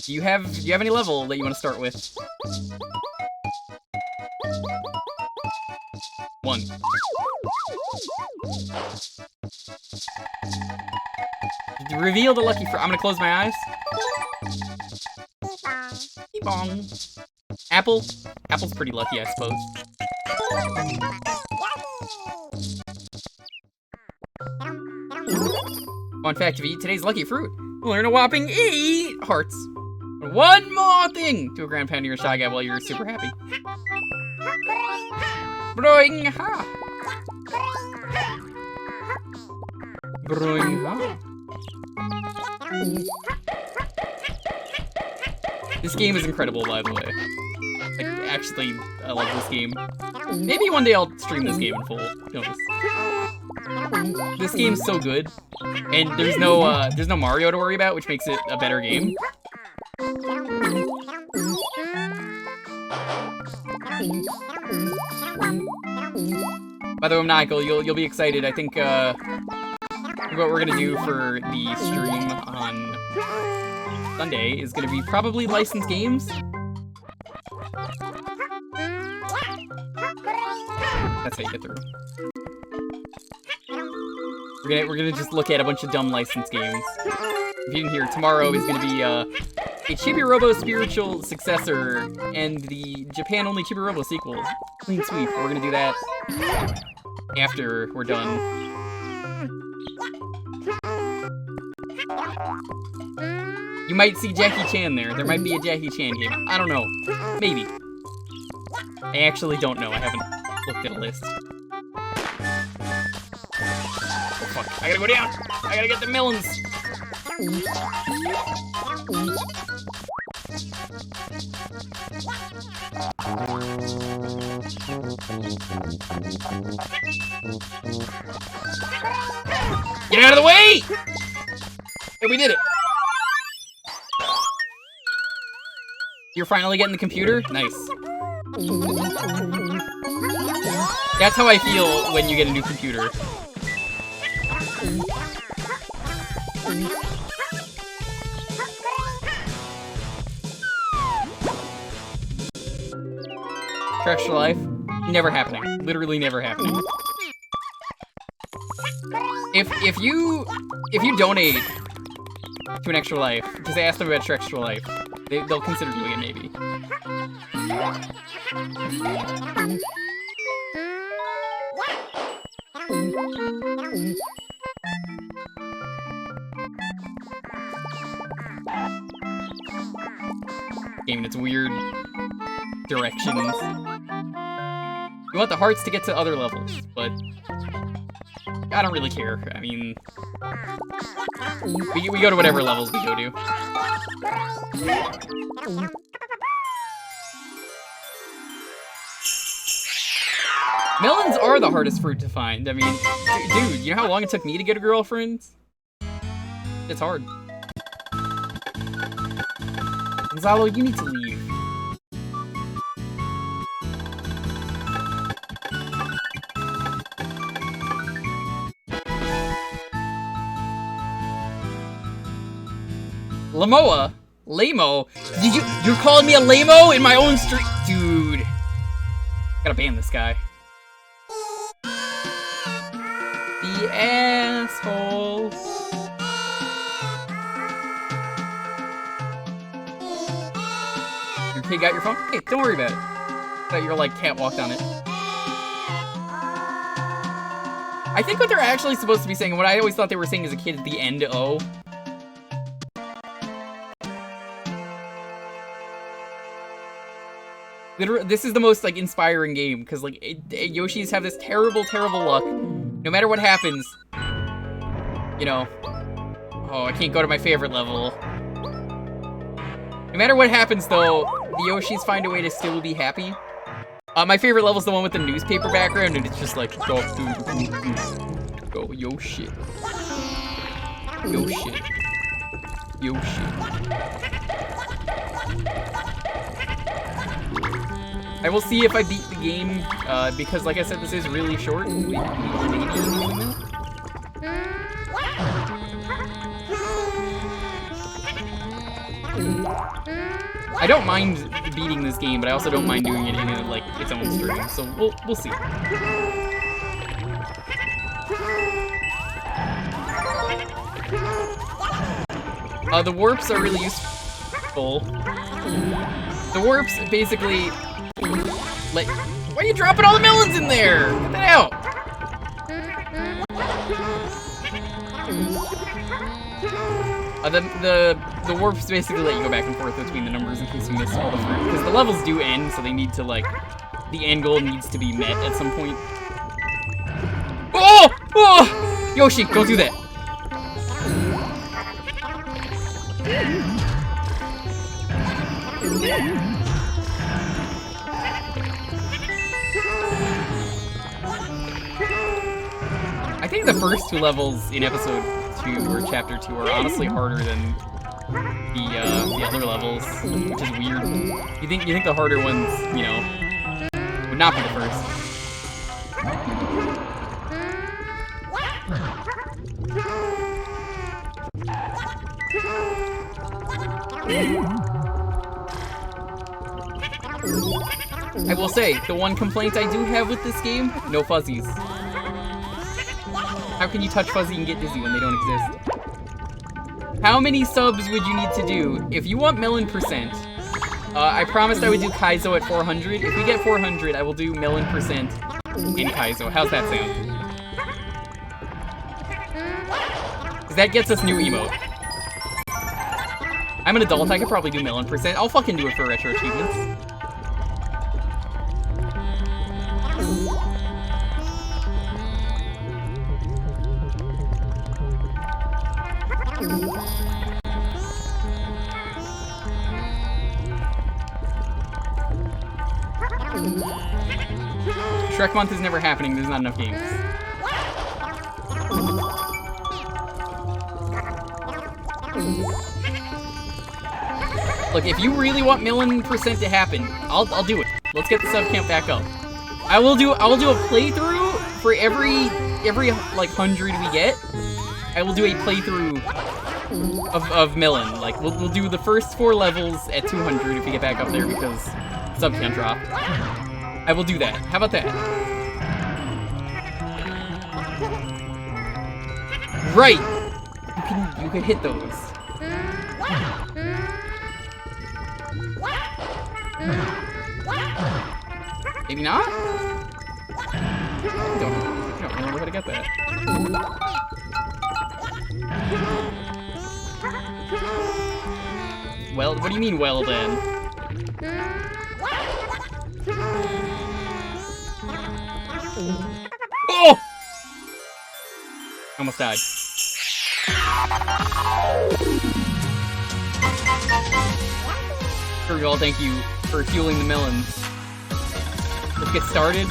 Do you have any level that you want to start with? 1. Reveal the lucky fruit. I'm gonna close my eyes. Bong. Apple. Apple's pretty lucky, I suppose. Fun fact, if you eat today's lucky fruit, you'll earn a whopping 8 hearts. One more thing to a Grand Pioneer Shy Guy while you're super happy. Broing ha. Broing ha. This game is incredible, by the way. Like, actually, I love this game. Maybe one day I'll stream this game in full. Who knows? This game's so good, and there's no Mario to worry about, which makes it a better game. By the way, Michael, you'll be excited. I think what we're gonna do for the stream on Sunday is gonna be probably licensed games. That's how you get through. We're gonna just look at a bunch of dumb licensed games. If you didn't hear, tomorrow is gonna be a Chibi Robo spiritual successor and the Japan-only Chibi Robo sequel. Clean sweep. We're gonna do that after we're done. You might see Jackie Chan there. There might be a Jackie Chan game. I don't know. Maybe. I actually don't know. I haven't looked at a list. Oh fuck. I gotta go down. I gotta get the melons. Get out of the way! Hey, we did it. You're finally getting the computer? Nice. That's how I feel when you get a new computer. For Extra Life? Never happening. Literally never happening. If you donate to an Extra Life, just ask them about Extra Life. They'll consider doing it, maybe. Game in its weird directions. You want the hearts to get to other levels, but I don't really care. I mean, we go to whatever levels we go to. Melons are the hardest fruit to find. I mean, dude, you know how long it took me to get a girlfriend? It's hard. Gonzalo, you need to leave. Lamoa? Lamo? You're calling me a lamo in my own street? Dude. Gotta ban this guy. The asshole. Your kid got your phone? Hey, don't worry about it. Thought you were like catwalked on it. I think what they're actually supposed to be saying, what I always thought they were saying as a kid at the end, oh. Literally, this is the most, like, inspiring game, because, like, Yoshis have this terrible, terrible luck. No matter what happens, you know, oh, I can't go to my favorite level. No matter what happens, though, the Yoshis find a way to still be happy. My favorite level is the one with the newspaper background, and it's just like, go, yo shit. Yo shit. Yo shit. I will see if I beat the game, because like I said, this is really short. Maybe. I don't mind beating this game, but I also don't mind doing it in like its own stream. So we'll see. The warps are really useful. The warps basically let. Why are you dropping all the melons in there? Get that out. The warps basically let you go back and forth between the numbers in case you miss all the fruit. Because the levels do end, so they need to like, the end goal needs to be met at some point. Oh! Oh! Yoshi, don't do that. I think the first two levels in episode 2 or chapter 2 are honestly harder than the other levels, which is weird. You think the harder ones, you know, would not be the first. I will say, the one complaint I do have with this game, no fuzzies. How can you touch fuzzy and get dizzy when they don't exist? How many subs would you need to do? If you want melon percent, I promised I would do Kaizo at 400. If we get 400, I will do melon percent in Kaizo. How's that sound? Because that gets us new emote. I'm an adult, I could probably do melon percent. I'll fucking do it for retro achievements. Shrek Month is never happening, there's not enough games. Look, if you really want melon percent to happen, I'll do it. Let's get the sub count back up. I will do a playthrough for every like 100 we get. I will do a playthrough of melon. Like we'll do the first 4 levels at 200 if we get back up there because sub count dropped. I will do that. How about that? Right. You can hit those. Maybe not? I don't remember how to get that. Well, what do you mean, well then? Oh! Almost died. Kirby, thank you for fueling the melons. Let's get started.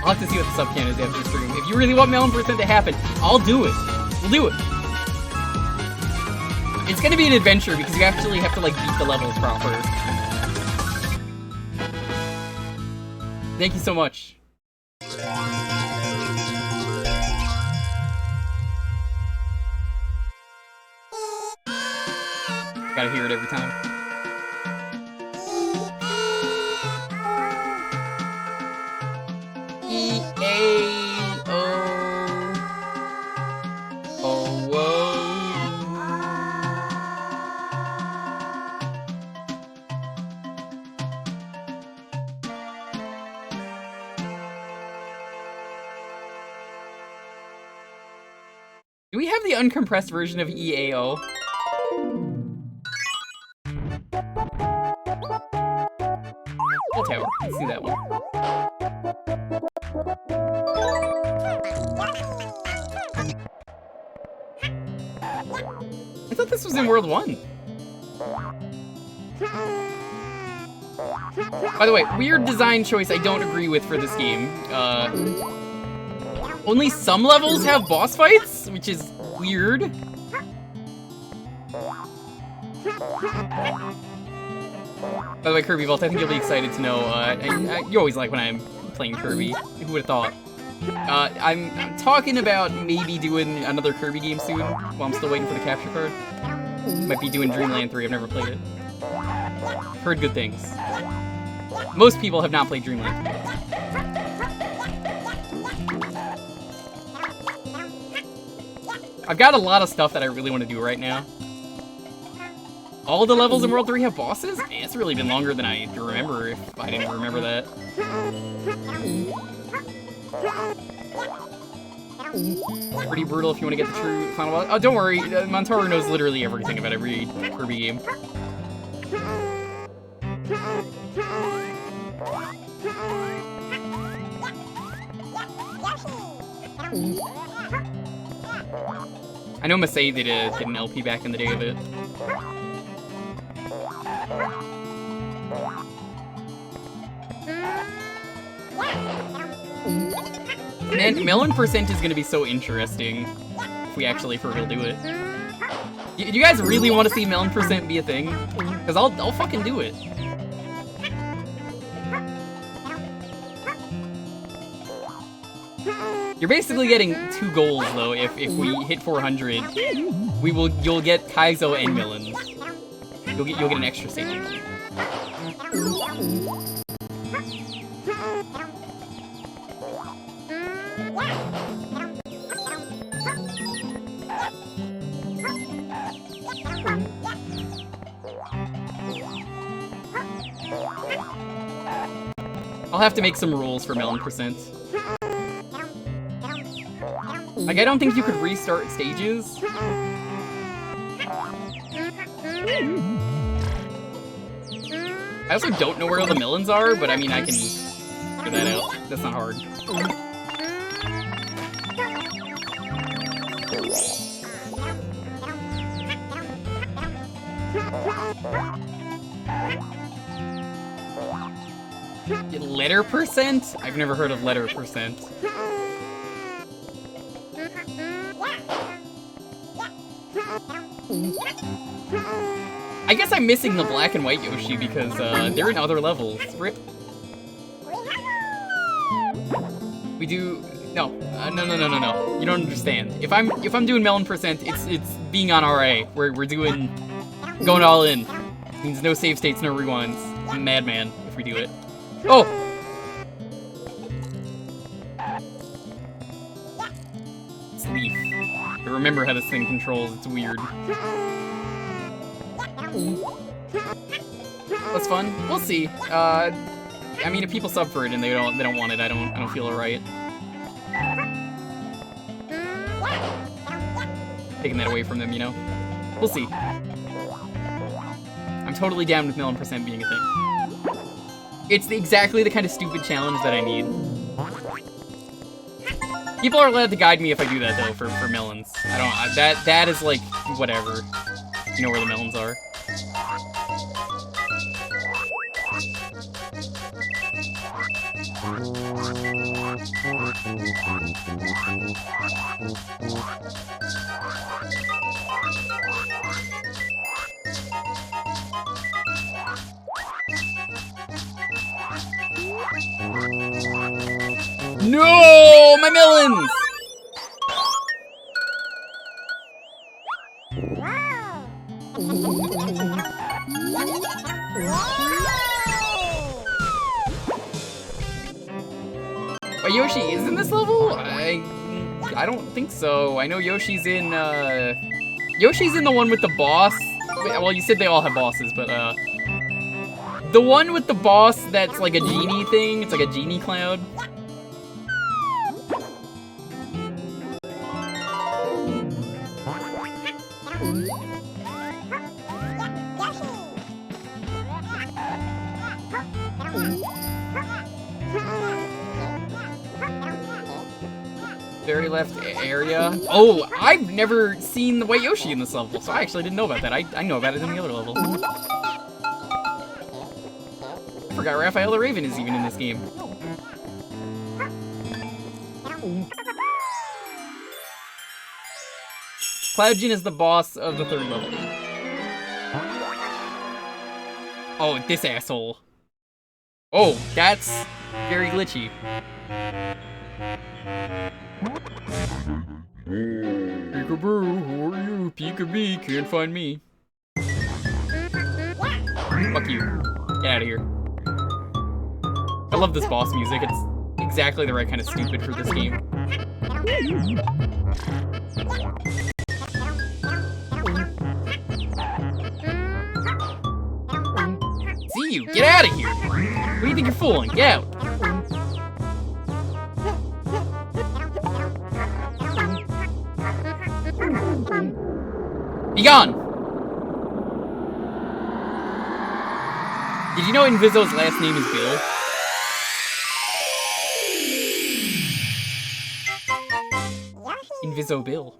I'll have to see what the sub count is after the stream. If you really want melon percent to happen, I'll do it. We'll do it. It's gonna be an adventure because you actually have to like beat the levels proper. Thank you so much. Gotta hear it every time. Do we have the uncompressed version of EAO? Full Tower. Let's see that one. I thought this was in World 1. By the way, weird design choice I don't agree with for this game. Only some levels have boss fights, which is weird. By the way, Kirby Vault, I think you'll be excited to know, you always like when I'm playing Kirby. Who would have thought? I'm talking about maybe doing another Kirby game soon, while I'm still waiting for the capture card. Might be doing Dreamland 3, I've never played it. Heard good things. Most people have not played Dreamland 3. I've got a lot of stuff that I really want to do right now. All the levels in World 3 have bosses? Man, it's really been longer than I remember, if I didn't remember that. Pretty brutal if you want to get the true final boss. Oh, don't worry, Montaru knows literally everything about every Kirby game. I know Masei did an LP back in the day of it. Man, Melon Percent is gonna be so interesting if we actually for real do it. Do you guys really want to see Melon Percent be a thing? Because I'll fucking do it. You're basically getting 2 goals though. If we hit 400, you'll get Kaizo and Melon. You'll get an extra stage. I'll have to make some rules for Melon Percent. Like, I don't think you could restart stages. I also don't know where all the melons are, but I mean, I can figure that out. That's not hard. Letter percent? I've never heard of letter percent. I guess I'm missing the black and white Yoshi because they're in other levels. Rip. We do no. No. You don't understand. If I'm doing Melon Percent, it's being on RA. We're doing going all in. It means no save states, no rewinds. I'm a madman if we do it. Oh. It's Leaf. I remember how this thing controls. It's weird. That's fun. We'll see. I mean, if people sub for it and they don't want it, I don't feel it right. Taking that away from them, you know. We'll see. I'm totally down with Melon Percent being a thing. It's exactly the kind of stupid challenge that I need. People are allowed to guide me if I do that though for melons. That is like whatever. You know where the melons are. No, my melons! Wait, Yoshi is in this level? I don't think so. I know Yoshi's in the one with the boss. Well, you said they all have bosses, but the one with the boss that's like a genie thing. It's like a genie cloud. Very left area. Oh, I've never seen the White Yoshi in this level, so I actually didn't know about that. I know about it in the other level. I forgot Raphael the Raven is even in this game. Cloudjin is the boss of the 3rd level. Oh, this asshole. Oh, that's very glitchy. Peekaboo, who are you? Peekabee, can't find me. Fuck you. Get out of here. I love this boss music. It's exactly the right kind of stupid for this game. See you! Get out of here! What do you think you're fooling? Get out! Be gone! Did you know Inviso's last name is Bill? Inviso Bill.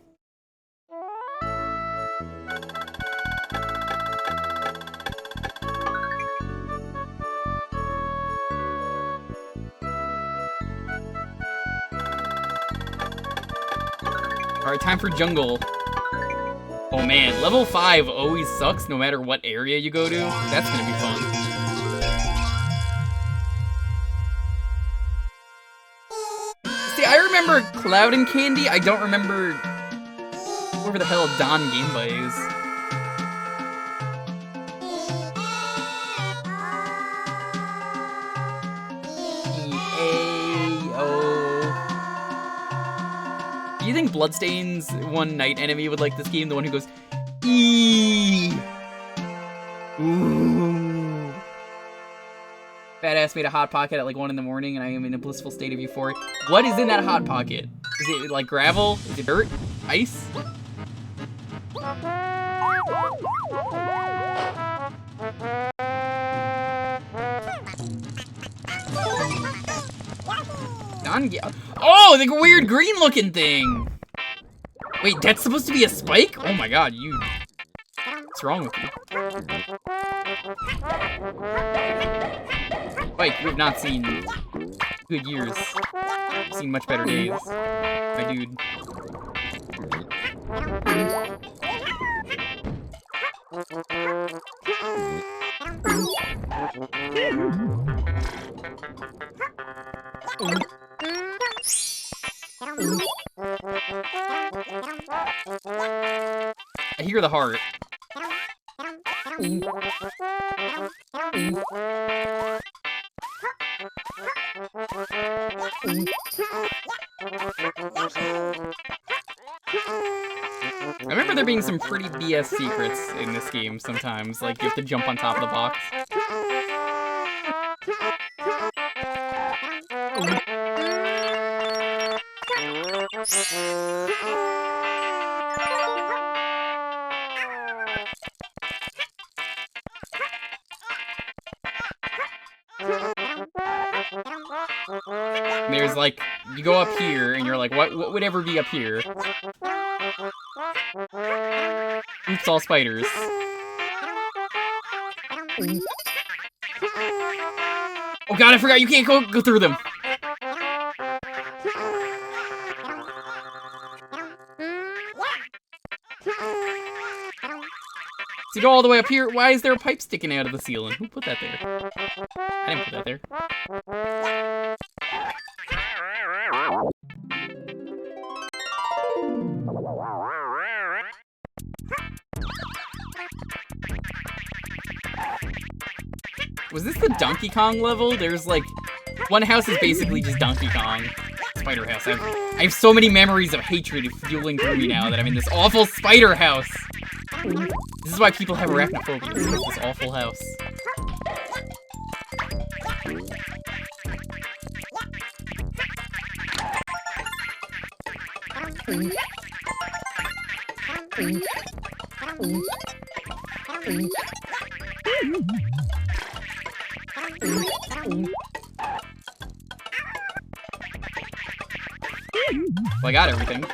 Alright, time for jungle. Oh man, level 5 always sucks no matter what area you go to. That's gonna be fun. See, I remember Cloud and Candy. I don't remember whoever the hell Don Gameba is. Do you think Bloodstain's one night enemy would like this game? The one who goes, eee. Ooh. Badass made a hot pocket at like 1 in the morning and I am in a blissful state of euphoria. What is in that hot pocket? Is it like gravel? Is it dirt? Ice? Oh, the weird green looking thing! Wait, that's supposed to be a spike? Oh my god, you... What's wrong with you? Spike, you have not seen good years. You've seen much better days. My dude. I hear the heart. I remember there being some pretty BS secrets in this game sometimes, like you have to jump on top of the box. There's like, you go up here and you're like, what would ever be up here? Oops, all spiders. Oh god, I forgot you can't go through them. So you go all the way up here, why is there a pipe sticking out of the ceiling? Who put that there? I didn't put that there. Was this the Donkey Kong level? There's like, one house is basically just Donkey Kong. Spider house. I have so many memories of hatred fueling through me now that I'm in this awful spider house. This is why people have arachnophobia. It's this awful house. Well, I got everything.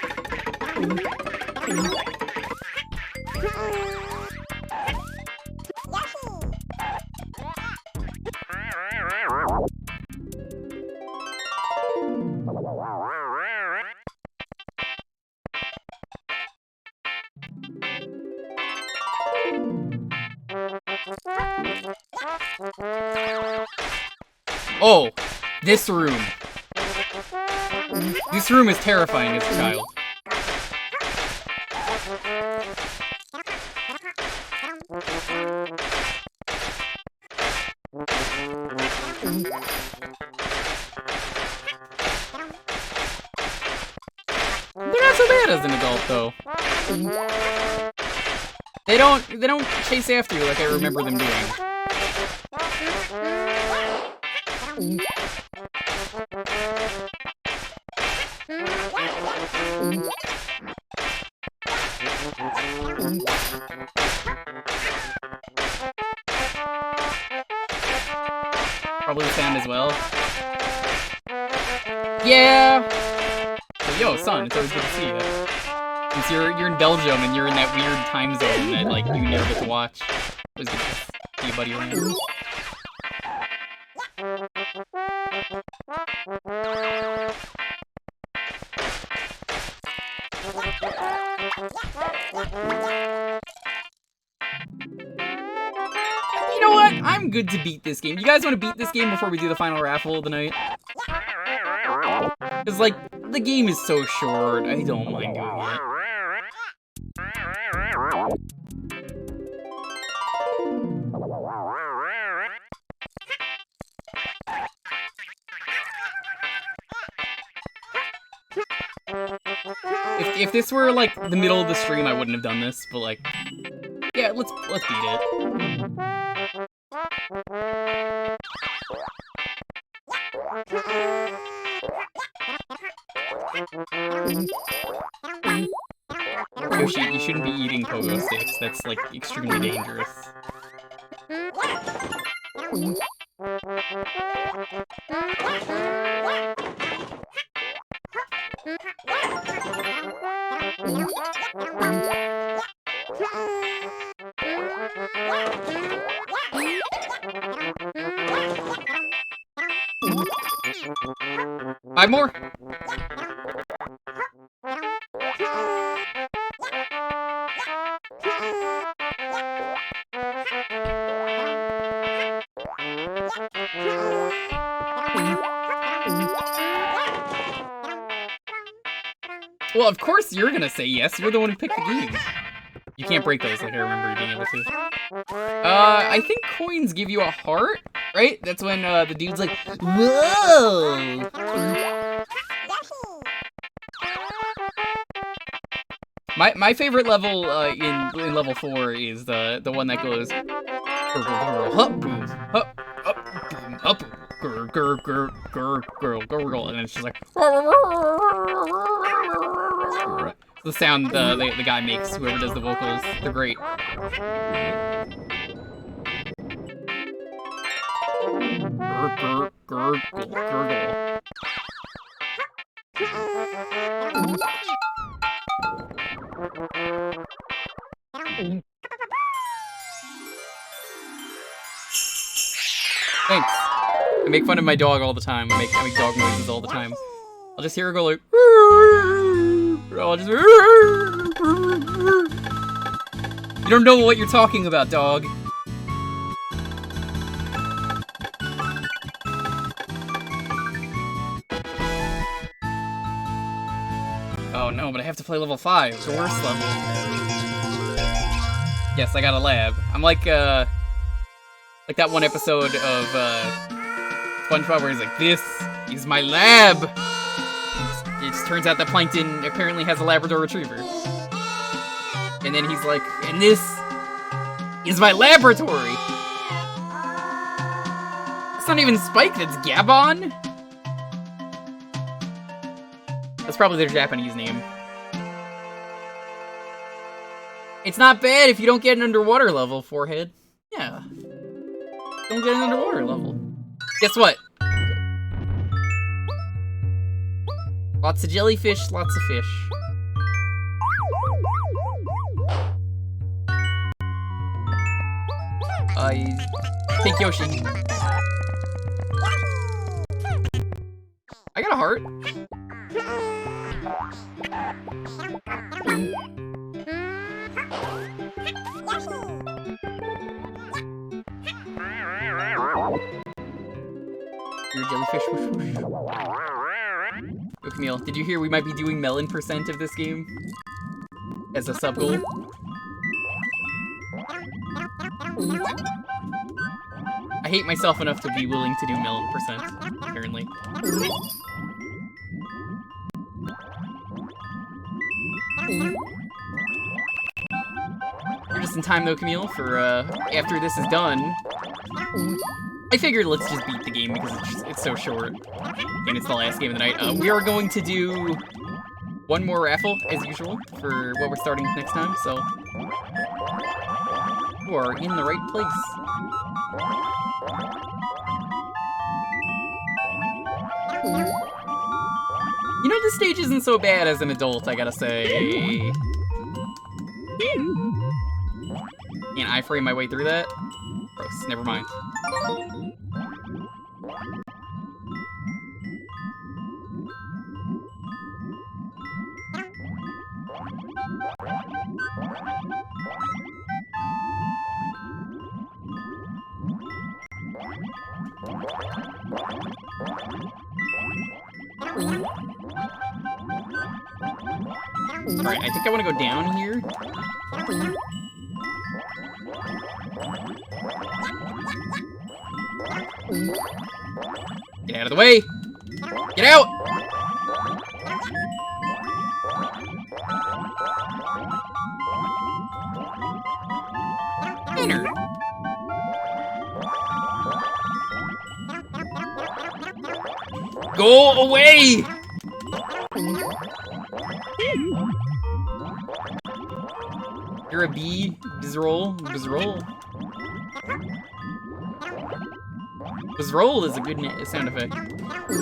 Oh, this room. This room is terrifying as a child. They're not so bad as an adult, though. They don't chase after you like I remember them doing. Probably the sound as well. Yeah! So, yo, son, it's always good to see you. Since you're in Belgium and you're in that weird time zone that, like, you never get to watch. It was good to see you, buddy, around. You know what? I'm good to beat this game. You guys want to beat this game before we do the final raffle of the night? Because, like, the game is so short, I don't mind doing it. If this were, like, the middle of the stream, I wouldn't have done this, but, like, yeah, let's beat it. Yoshi, you shouldn't be eating pogo sticks. That's, like, extremely dangerous. Five more. Well, of course you're gonna say yes. You're the one who picked the game. You can't break those like I remember you being able to. I think coins give you a heart, right? That's when the dude's like, whoa! My favorite level in level 4 is the one that goes and it's just like the sound the guy makes, whoever does the vocals. They're great. Gurgle. Thanks. I make fun of my dog all the time. I make dog noises all the time. I'll just hear her go like, I'll just, you don't know what you're talking about, dog. Oh no, but I have to play level 5, the worst level. Yes, I got a lab. I'm like that one episode of SpongeBob where he's like, this is my lab! It just turns out that Plankton apparently has a Labrador Retriever. And then he's like, and this is my laboratory! It's not even Spike, that's Gabon! That's probably their Japanese name. It's not bad if you don't get an underwater level, Forehead. Yeah. Don't get an underwater level. Guess what? Lots of jellyfish, lots of fish. Take Yoshi. I got a heart. You're a jellyfish. Yo, Camille, did you hear we might be doing melon % of this game? As a sub goal? I I hate myself enough to be willing to do %, apparently. You're just in time though, Camille, for after this is done. I figured let's just beat the game because it's so short. And it's the last game of the night. We are going to do one more raffle, as usual, for what we're starting with next time, so you are in the right place. You know, this stage isn't so bad as an adult, I gotta say. Can't iframe my way through that? Gross, never mind. Alright, I think I want to go down here. Get out of the way! Get out! Enter. Go away! You're a bee, Bizroll, Bizroll. Bizroll is a good sound effect.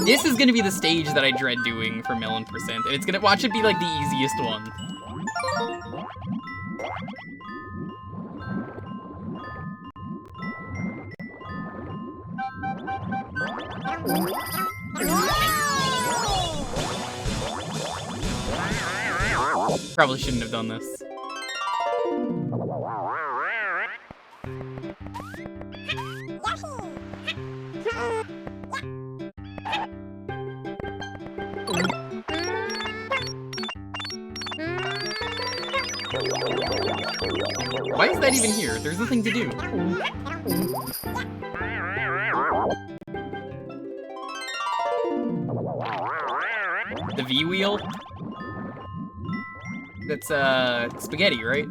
This is gonna be the stage that I dread doing for Melon %, and it's gonna watch it be like the easiest one. Probably shouldn't have done this. Why is that even here? There's nothing to do. The V wheel? That's, spaghetti, right?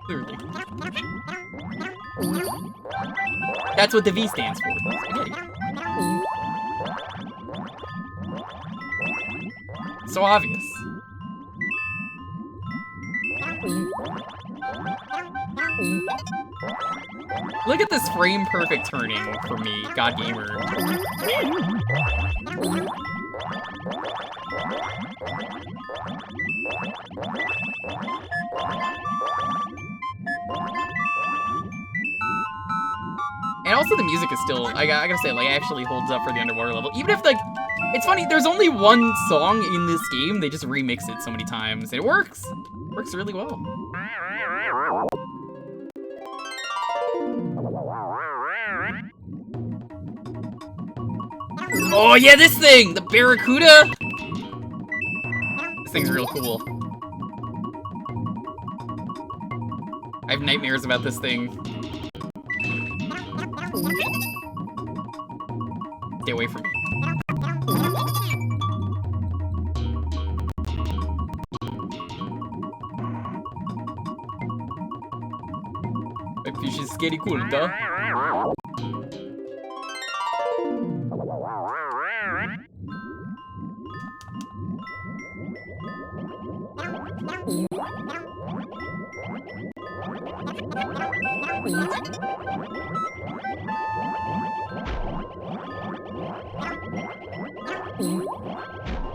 Clearly. That's what the V stands for. Spaghetti. So obvious. Look at this frame perfect turning for me, God Gamer. And also the music is still, I gotta say, like, actually holds up for the underwater level. Even if, like, it's funny, there's only one song in this game, they just remix it so many times, and it works. It works really well. Oh yeah, this thing! The Barracuda! This thing's real cool. I have nightmares about this thing. Stay away from me. That fish is scary cool, duh.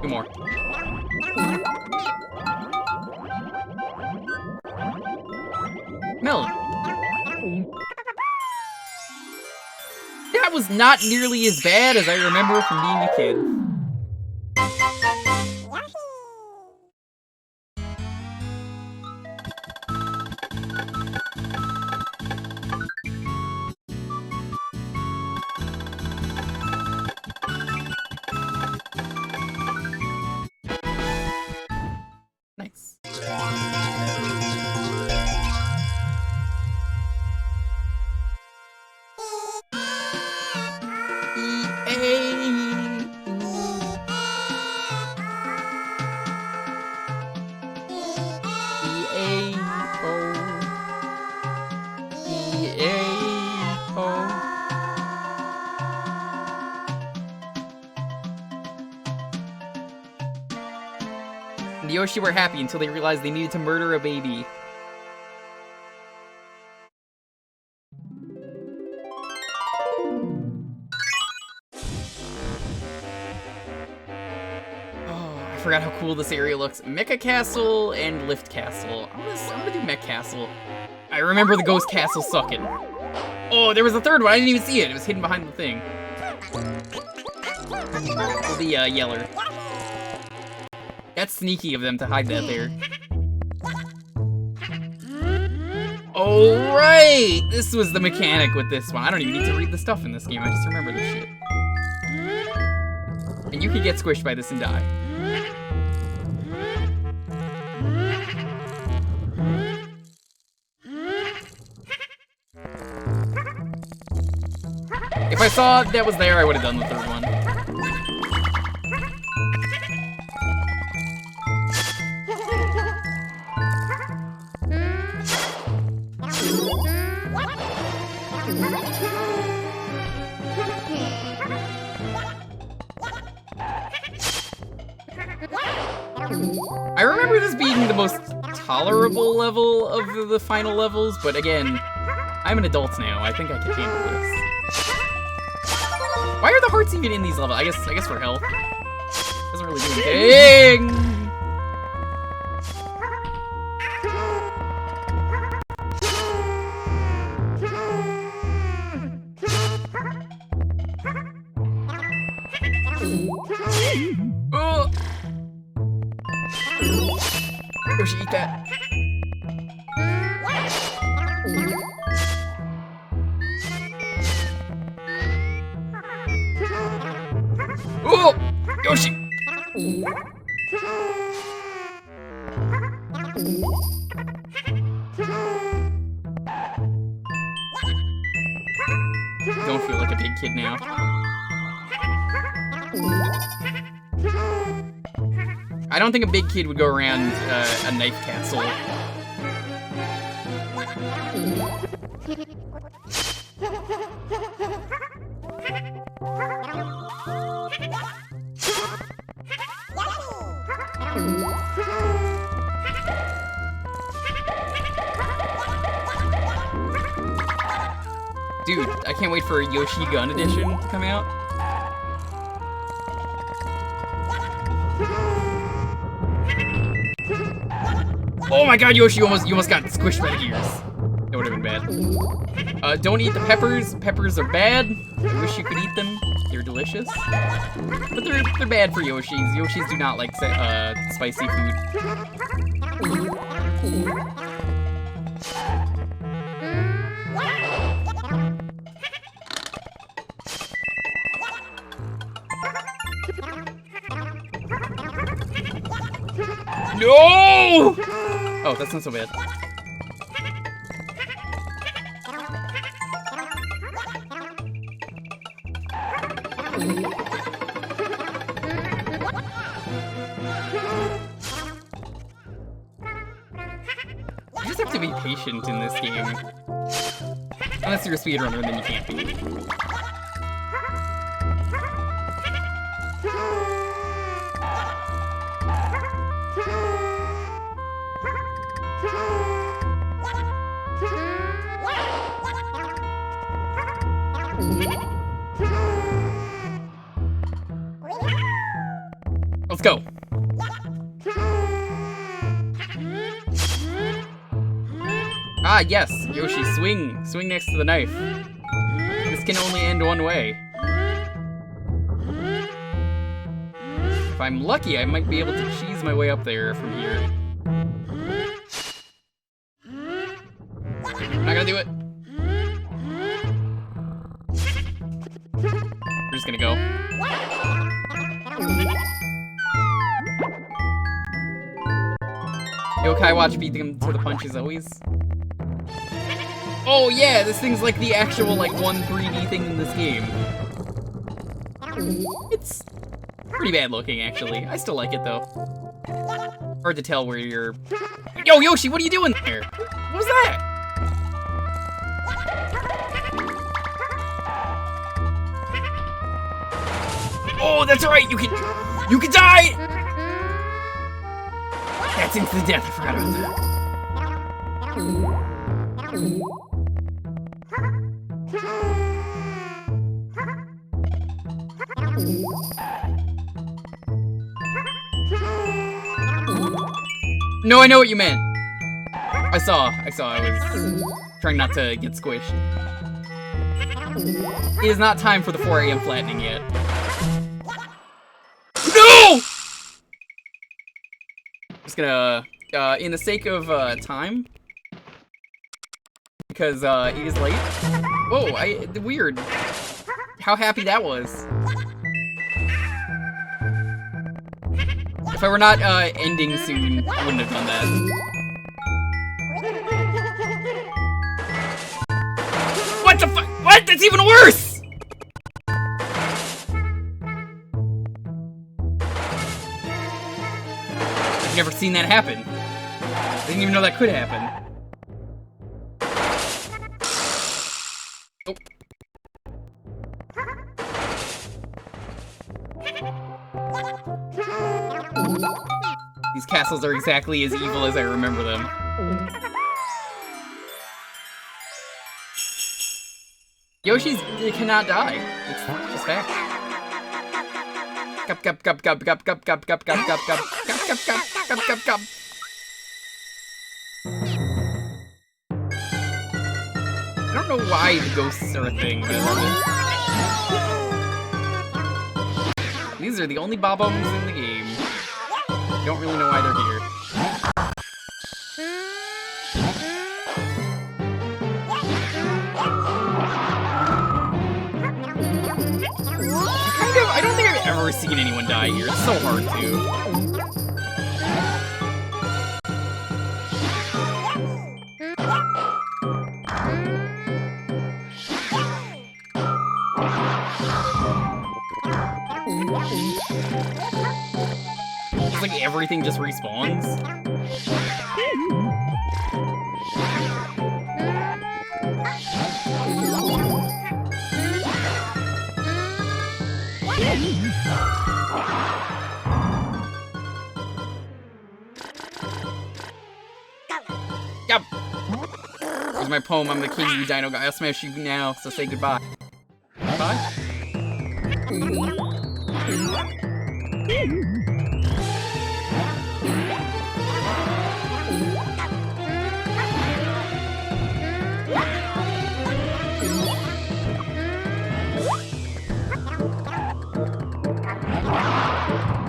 Two more. Melon. That was not nearly as bad as I remember from being a kid. Nice. YEAH. And the Yoshi were happy until they realized they needed to murder a baby. I forgot how cool this area looks. Mecha Castle and Lift Castle. I'm gonna do Mech Castle. I remember the Ghost Castle sucking. Oh, there was a third one. I didn't even see it. It was hidden behind the thing. The Yeller. That's sneaky of them to hide that there. Oh, right! This was the mechanic with this one. I don't even need to read the stuff in this game. I just remember this shit. And you can get squished by this and die. If I saw that was there, I would have done the third one. I remember this being the most tolerable level of the final levels, but again, I'm an adult now. I think I can handle this. Why are the hearts even in these levels? I guess for health. Doesn't really do anything. Oh! Yoshi, eat that. Oh! Yoshi! Don't feel like a big kid now. I don't think a big kid would go around a knife castle. Dude, I can't wait for a Yoshi Gun edition to come out. Oh my god, Yoshi, you almost got squished by the gears. That would have been bad. Don't eat the peppers. Peppers are bad. I wish you could eat them. They're delicious. But they're bad for Yoshis. Yoshis do not like spicy food. No! Oh, that's not so bad. You just have to be patient in this game. Unless you're a speedrunner, then you can't be. Let's go. Ah, yes, Yoshi, swing. Swing next to the knife. This can only end one way. If I'm lucky, I might be able to cheese my way up there from here. I'm not gonna do it. We're just gonna go. Yokai Watch beat them to the punch as always. Oh yeah, this thing's like the actual like 3D thing in this game. It's pretty bad looking actually. I still like it though. Hard to tell where you're... Yo, Yoshi, what are you doing there? What was that? Oh, that's right. You can die. That's instant death. I forgot about that. No, I know what you meant. I saw. I was trying not to get squished. It is not time for the 4 AM flattening yet. No! Just gonna, in the sake of time, because it is late. Whoa, weird. How happy that was. If I were not ending soon, I wouldn't have done that. What the fuck? What? That's even worse! I've never seen that happen. I didn't even know that could happen. Oh. These castles are exactly as evil as I remember them. Yoshi's cannot die. It's just fact. Gup gup gup gup gup gup gup gup gup gup gup gup gup gup gup gup. I don't know why the ghosts are a thing, but I love it. These are the only bob-ombs in the game. Don't really know why they're here. I don't think I've ever seen anyone die here. It's so hard to. It's like everything just respawns. Yep. Here's my poem. I'm the king, you dino guy. I'll smash you now, so say goodbye. Goodbye?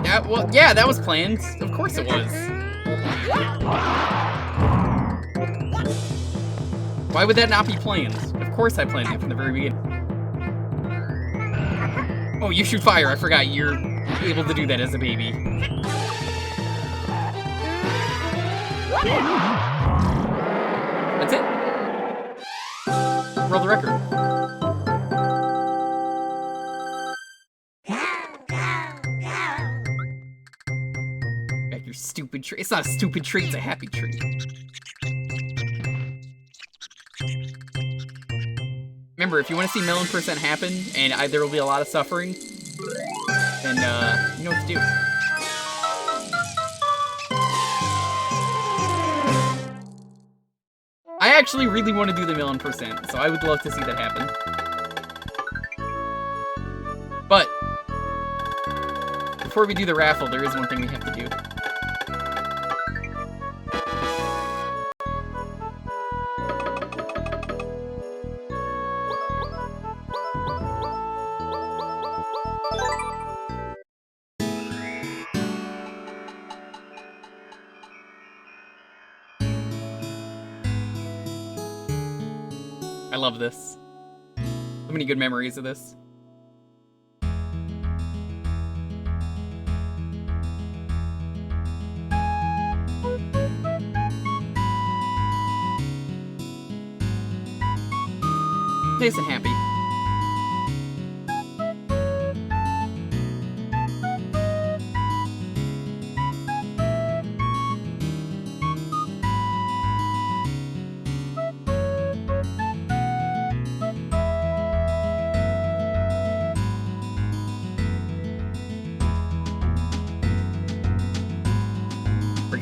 Yeah, well, yeah, that was planned. Of course it was. Why would that not be planned? Of course I planned it from the very beginning. Oh, you shoot fire. I forgot you're able to do that as a baby. That's it. World record. Back your stupid tree. It's not a stupid tree, it's a happy tree. Remember, if you want to see $1,000,000% happen, and there will be a lot of suffering, then, you know what to do. I actually really want to do the $1,000,000%, so I would love to see that happen. But, before we do the raffle, there is one thing we have to do. I love this. So many good memories of this. Nice and happy.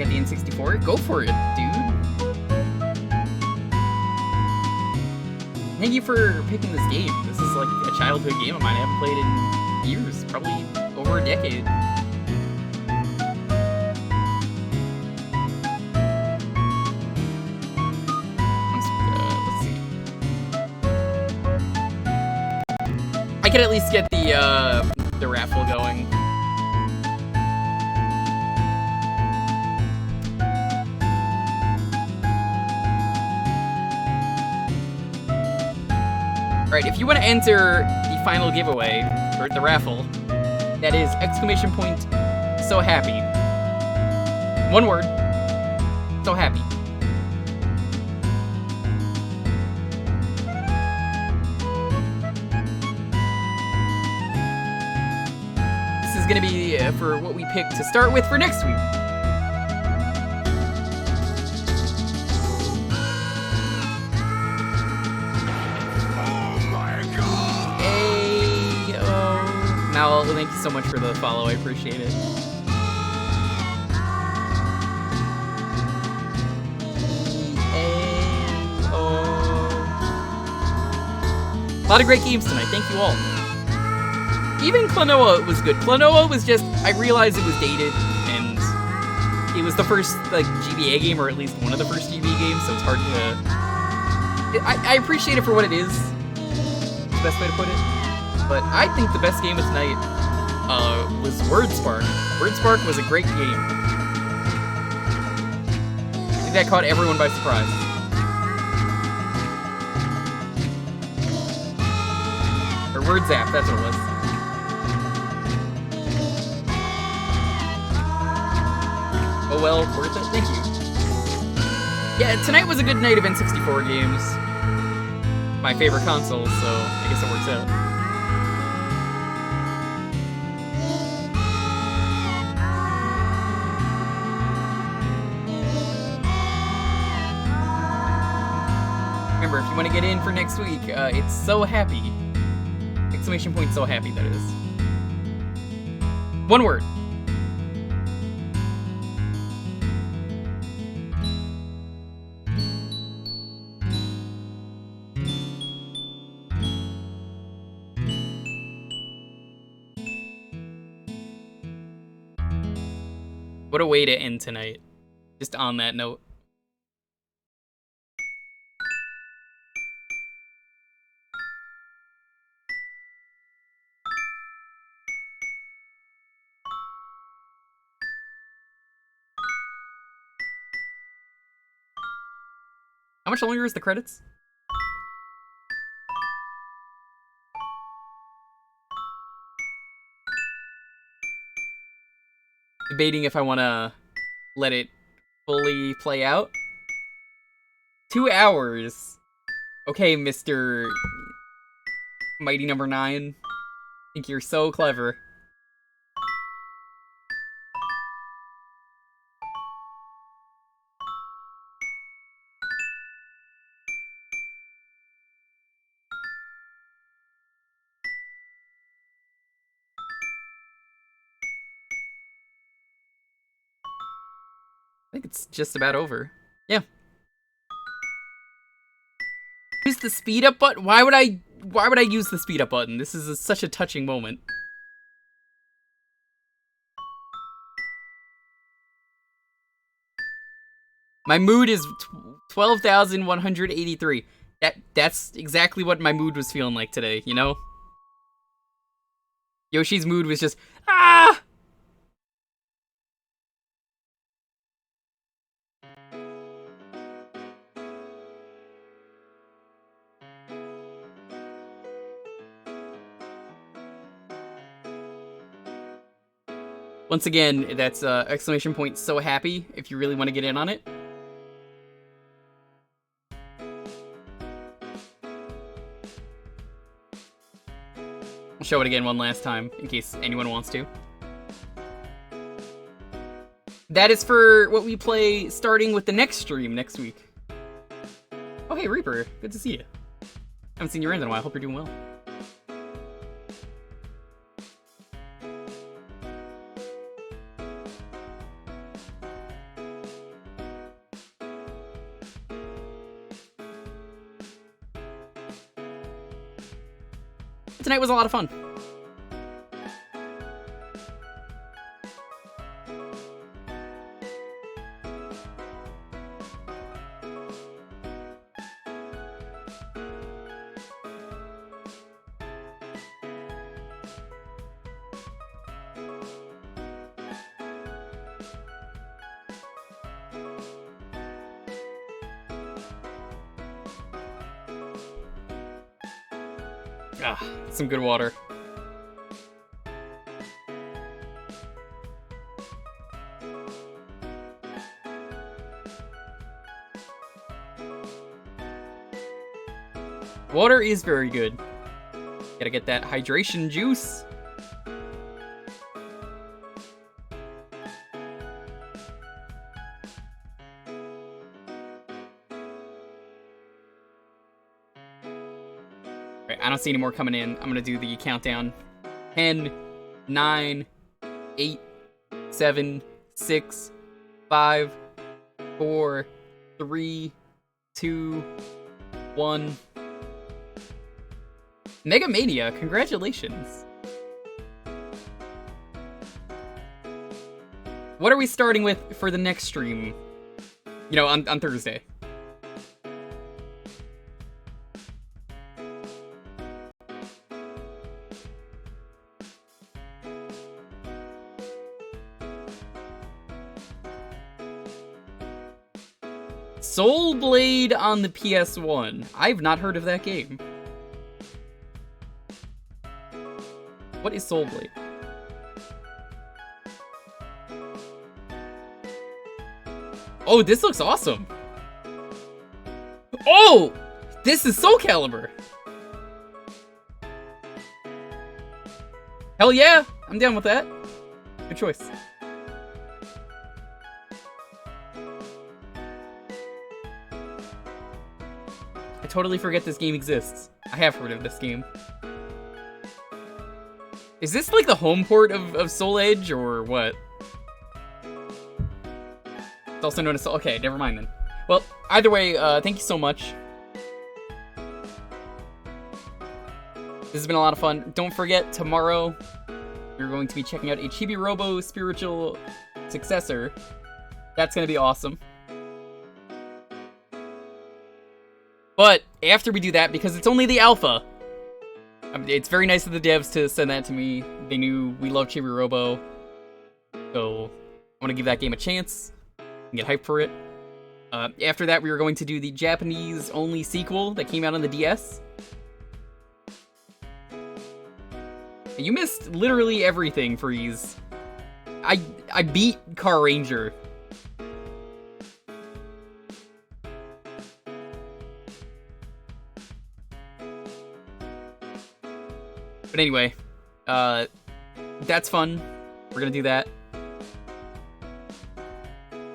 got the N64. Go for it, dude. Thank you for picking this game. This is like a childhood game of mine. I haven't played in years, probably over a decade. Let's see. I could at least get the raffle going. Alright, if you want to enter the final giveaway, or the raffle, that is exclamation point so happy. One word. So happy. This is going to be for what we picked to start with for next week. Mal, thank you so much for the follow. I appreciate it. A lot of great games tonight. Thank you all. Even Klonoa was good. Klonoa was just, I realized it was dated, and it was the first like GBA game, or at least one of the first GBA games, so it's hard to... I appreciate it for what it is. That's the best way to put it. But I think the best game of tonight was Wordspark. Wordspark was a great game. I think that caught everyone by surprise. Or Wordzap, that's what it was. Oh well, worth it? Thank you. Yeah, tonight was a good night of N64 games. My favorite console, so I guess it works out. Remember, if you want to get in for next week, it's so happy. Exclamation point so happy, that is. One word. What a way to end tonight. Just on that note. How much longer is the credits? Debating if I want to let it fully play out. 2 hours. Okay, Mr. Mighty Number 9. I think you're so clever. I think it's just about over. Yeah. Use the speed up button? Why would I use the speed up button? This is such a touching moment. My mood is 12,183. That's exactly what my mood was feeling like today, you know? Yoshi's mood was just, ah! Once again, that's exclamation point so happy if you really want to get in on it. I'll show it again one last time in case anyone wants to. That is for what we play starting with the next stream next week. Oh hey Reaper, good to see you. Haven't seen you around in a while, hope you're doing well. Tonight was a lot of fun. Ah, some good water. Water is very good. Gotta get that hydration juice. I don't see any more coming in. I'm gonna do the countdown. 10, 9, 8, 7, 6, 5, 4, 3, 2, 1. Mega Mania, congratulations. What are we starting with for the next stream? You know, on Thursday. Soul Blade on the PS1. I've not heard of that game. What is Soul Blade? Oh, this looks awesome. Oh! This is Soul Calibur. Hell yeah! I'm down with that. Good choice. I totally forget this game exists. I have heard of this game. Is this like the home port of Soul Edge, or what? It's also known as Soul... Okay, never mind then. Well, either way, thank you so much. This has been a lot of fun. Don't forget, tomorrow, we're going to be checking out a Chibi Robo spiritual successor. That's going to be awesome. But after we do that, because it's only the alpha, it's very nice of the devs to send that to me. They knew we love Chibi Robo, so I want to give that game a chance and get hyped for it. After that, we were going to do the Japanese-only sequel that came out on the DS. You missed literally everything, Freeze. I beat Car Ranger. But anyway, that's fun. We're gonna do that.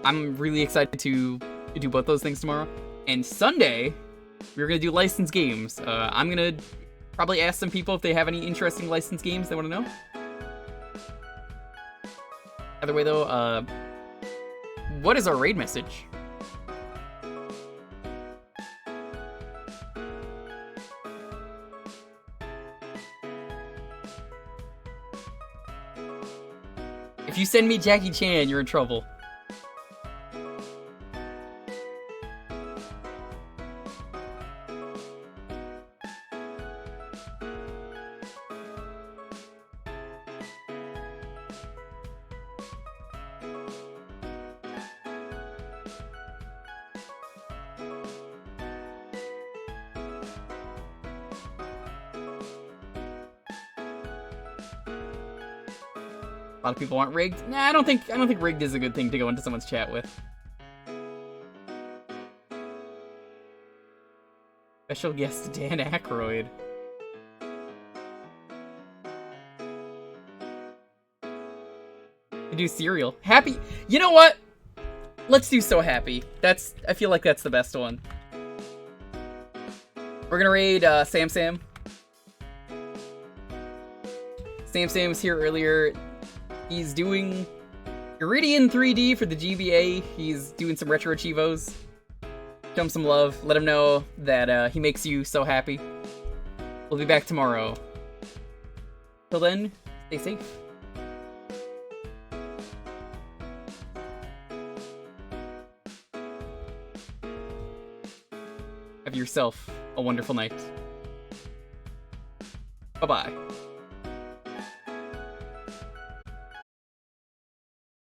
I'm really excited to do both those things tomorrow. And Sunday, we're gonna do licensed games. I'm gonna probably ask some people if they have any interesting licensed games they want to know. Either way though, what is our raid message? If you send me Jackie Chan, you're in trouble. A lot of people aren't rigged. Nah, I don't think rigged is a good thing to go into someone's chat with. Special guest Dan Aykroyd. You do cereal. Happy. You know what? Let's do So Happy. I feel like that's the best one. We're gonna raid Sam Sam. Sam Sam was here earlier. He's doing Iridian 3D for the GBA. He's doing some retro chivos. Show him some love. Let him know that he makes you so happy. We'll be back tomorrow Till then, stay safe. Have yourself a wonderful night. Bye-bye.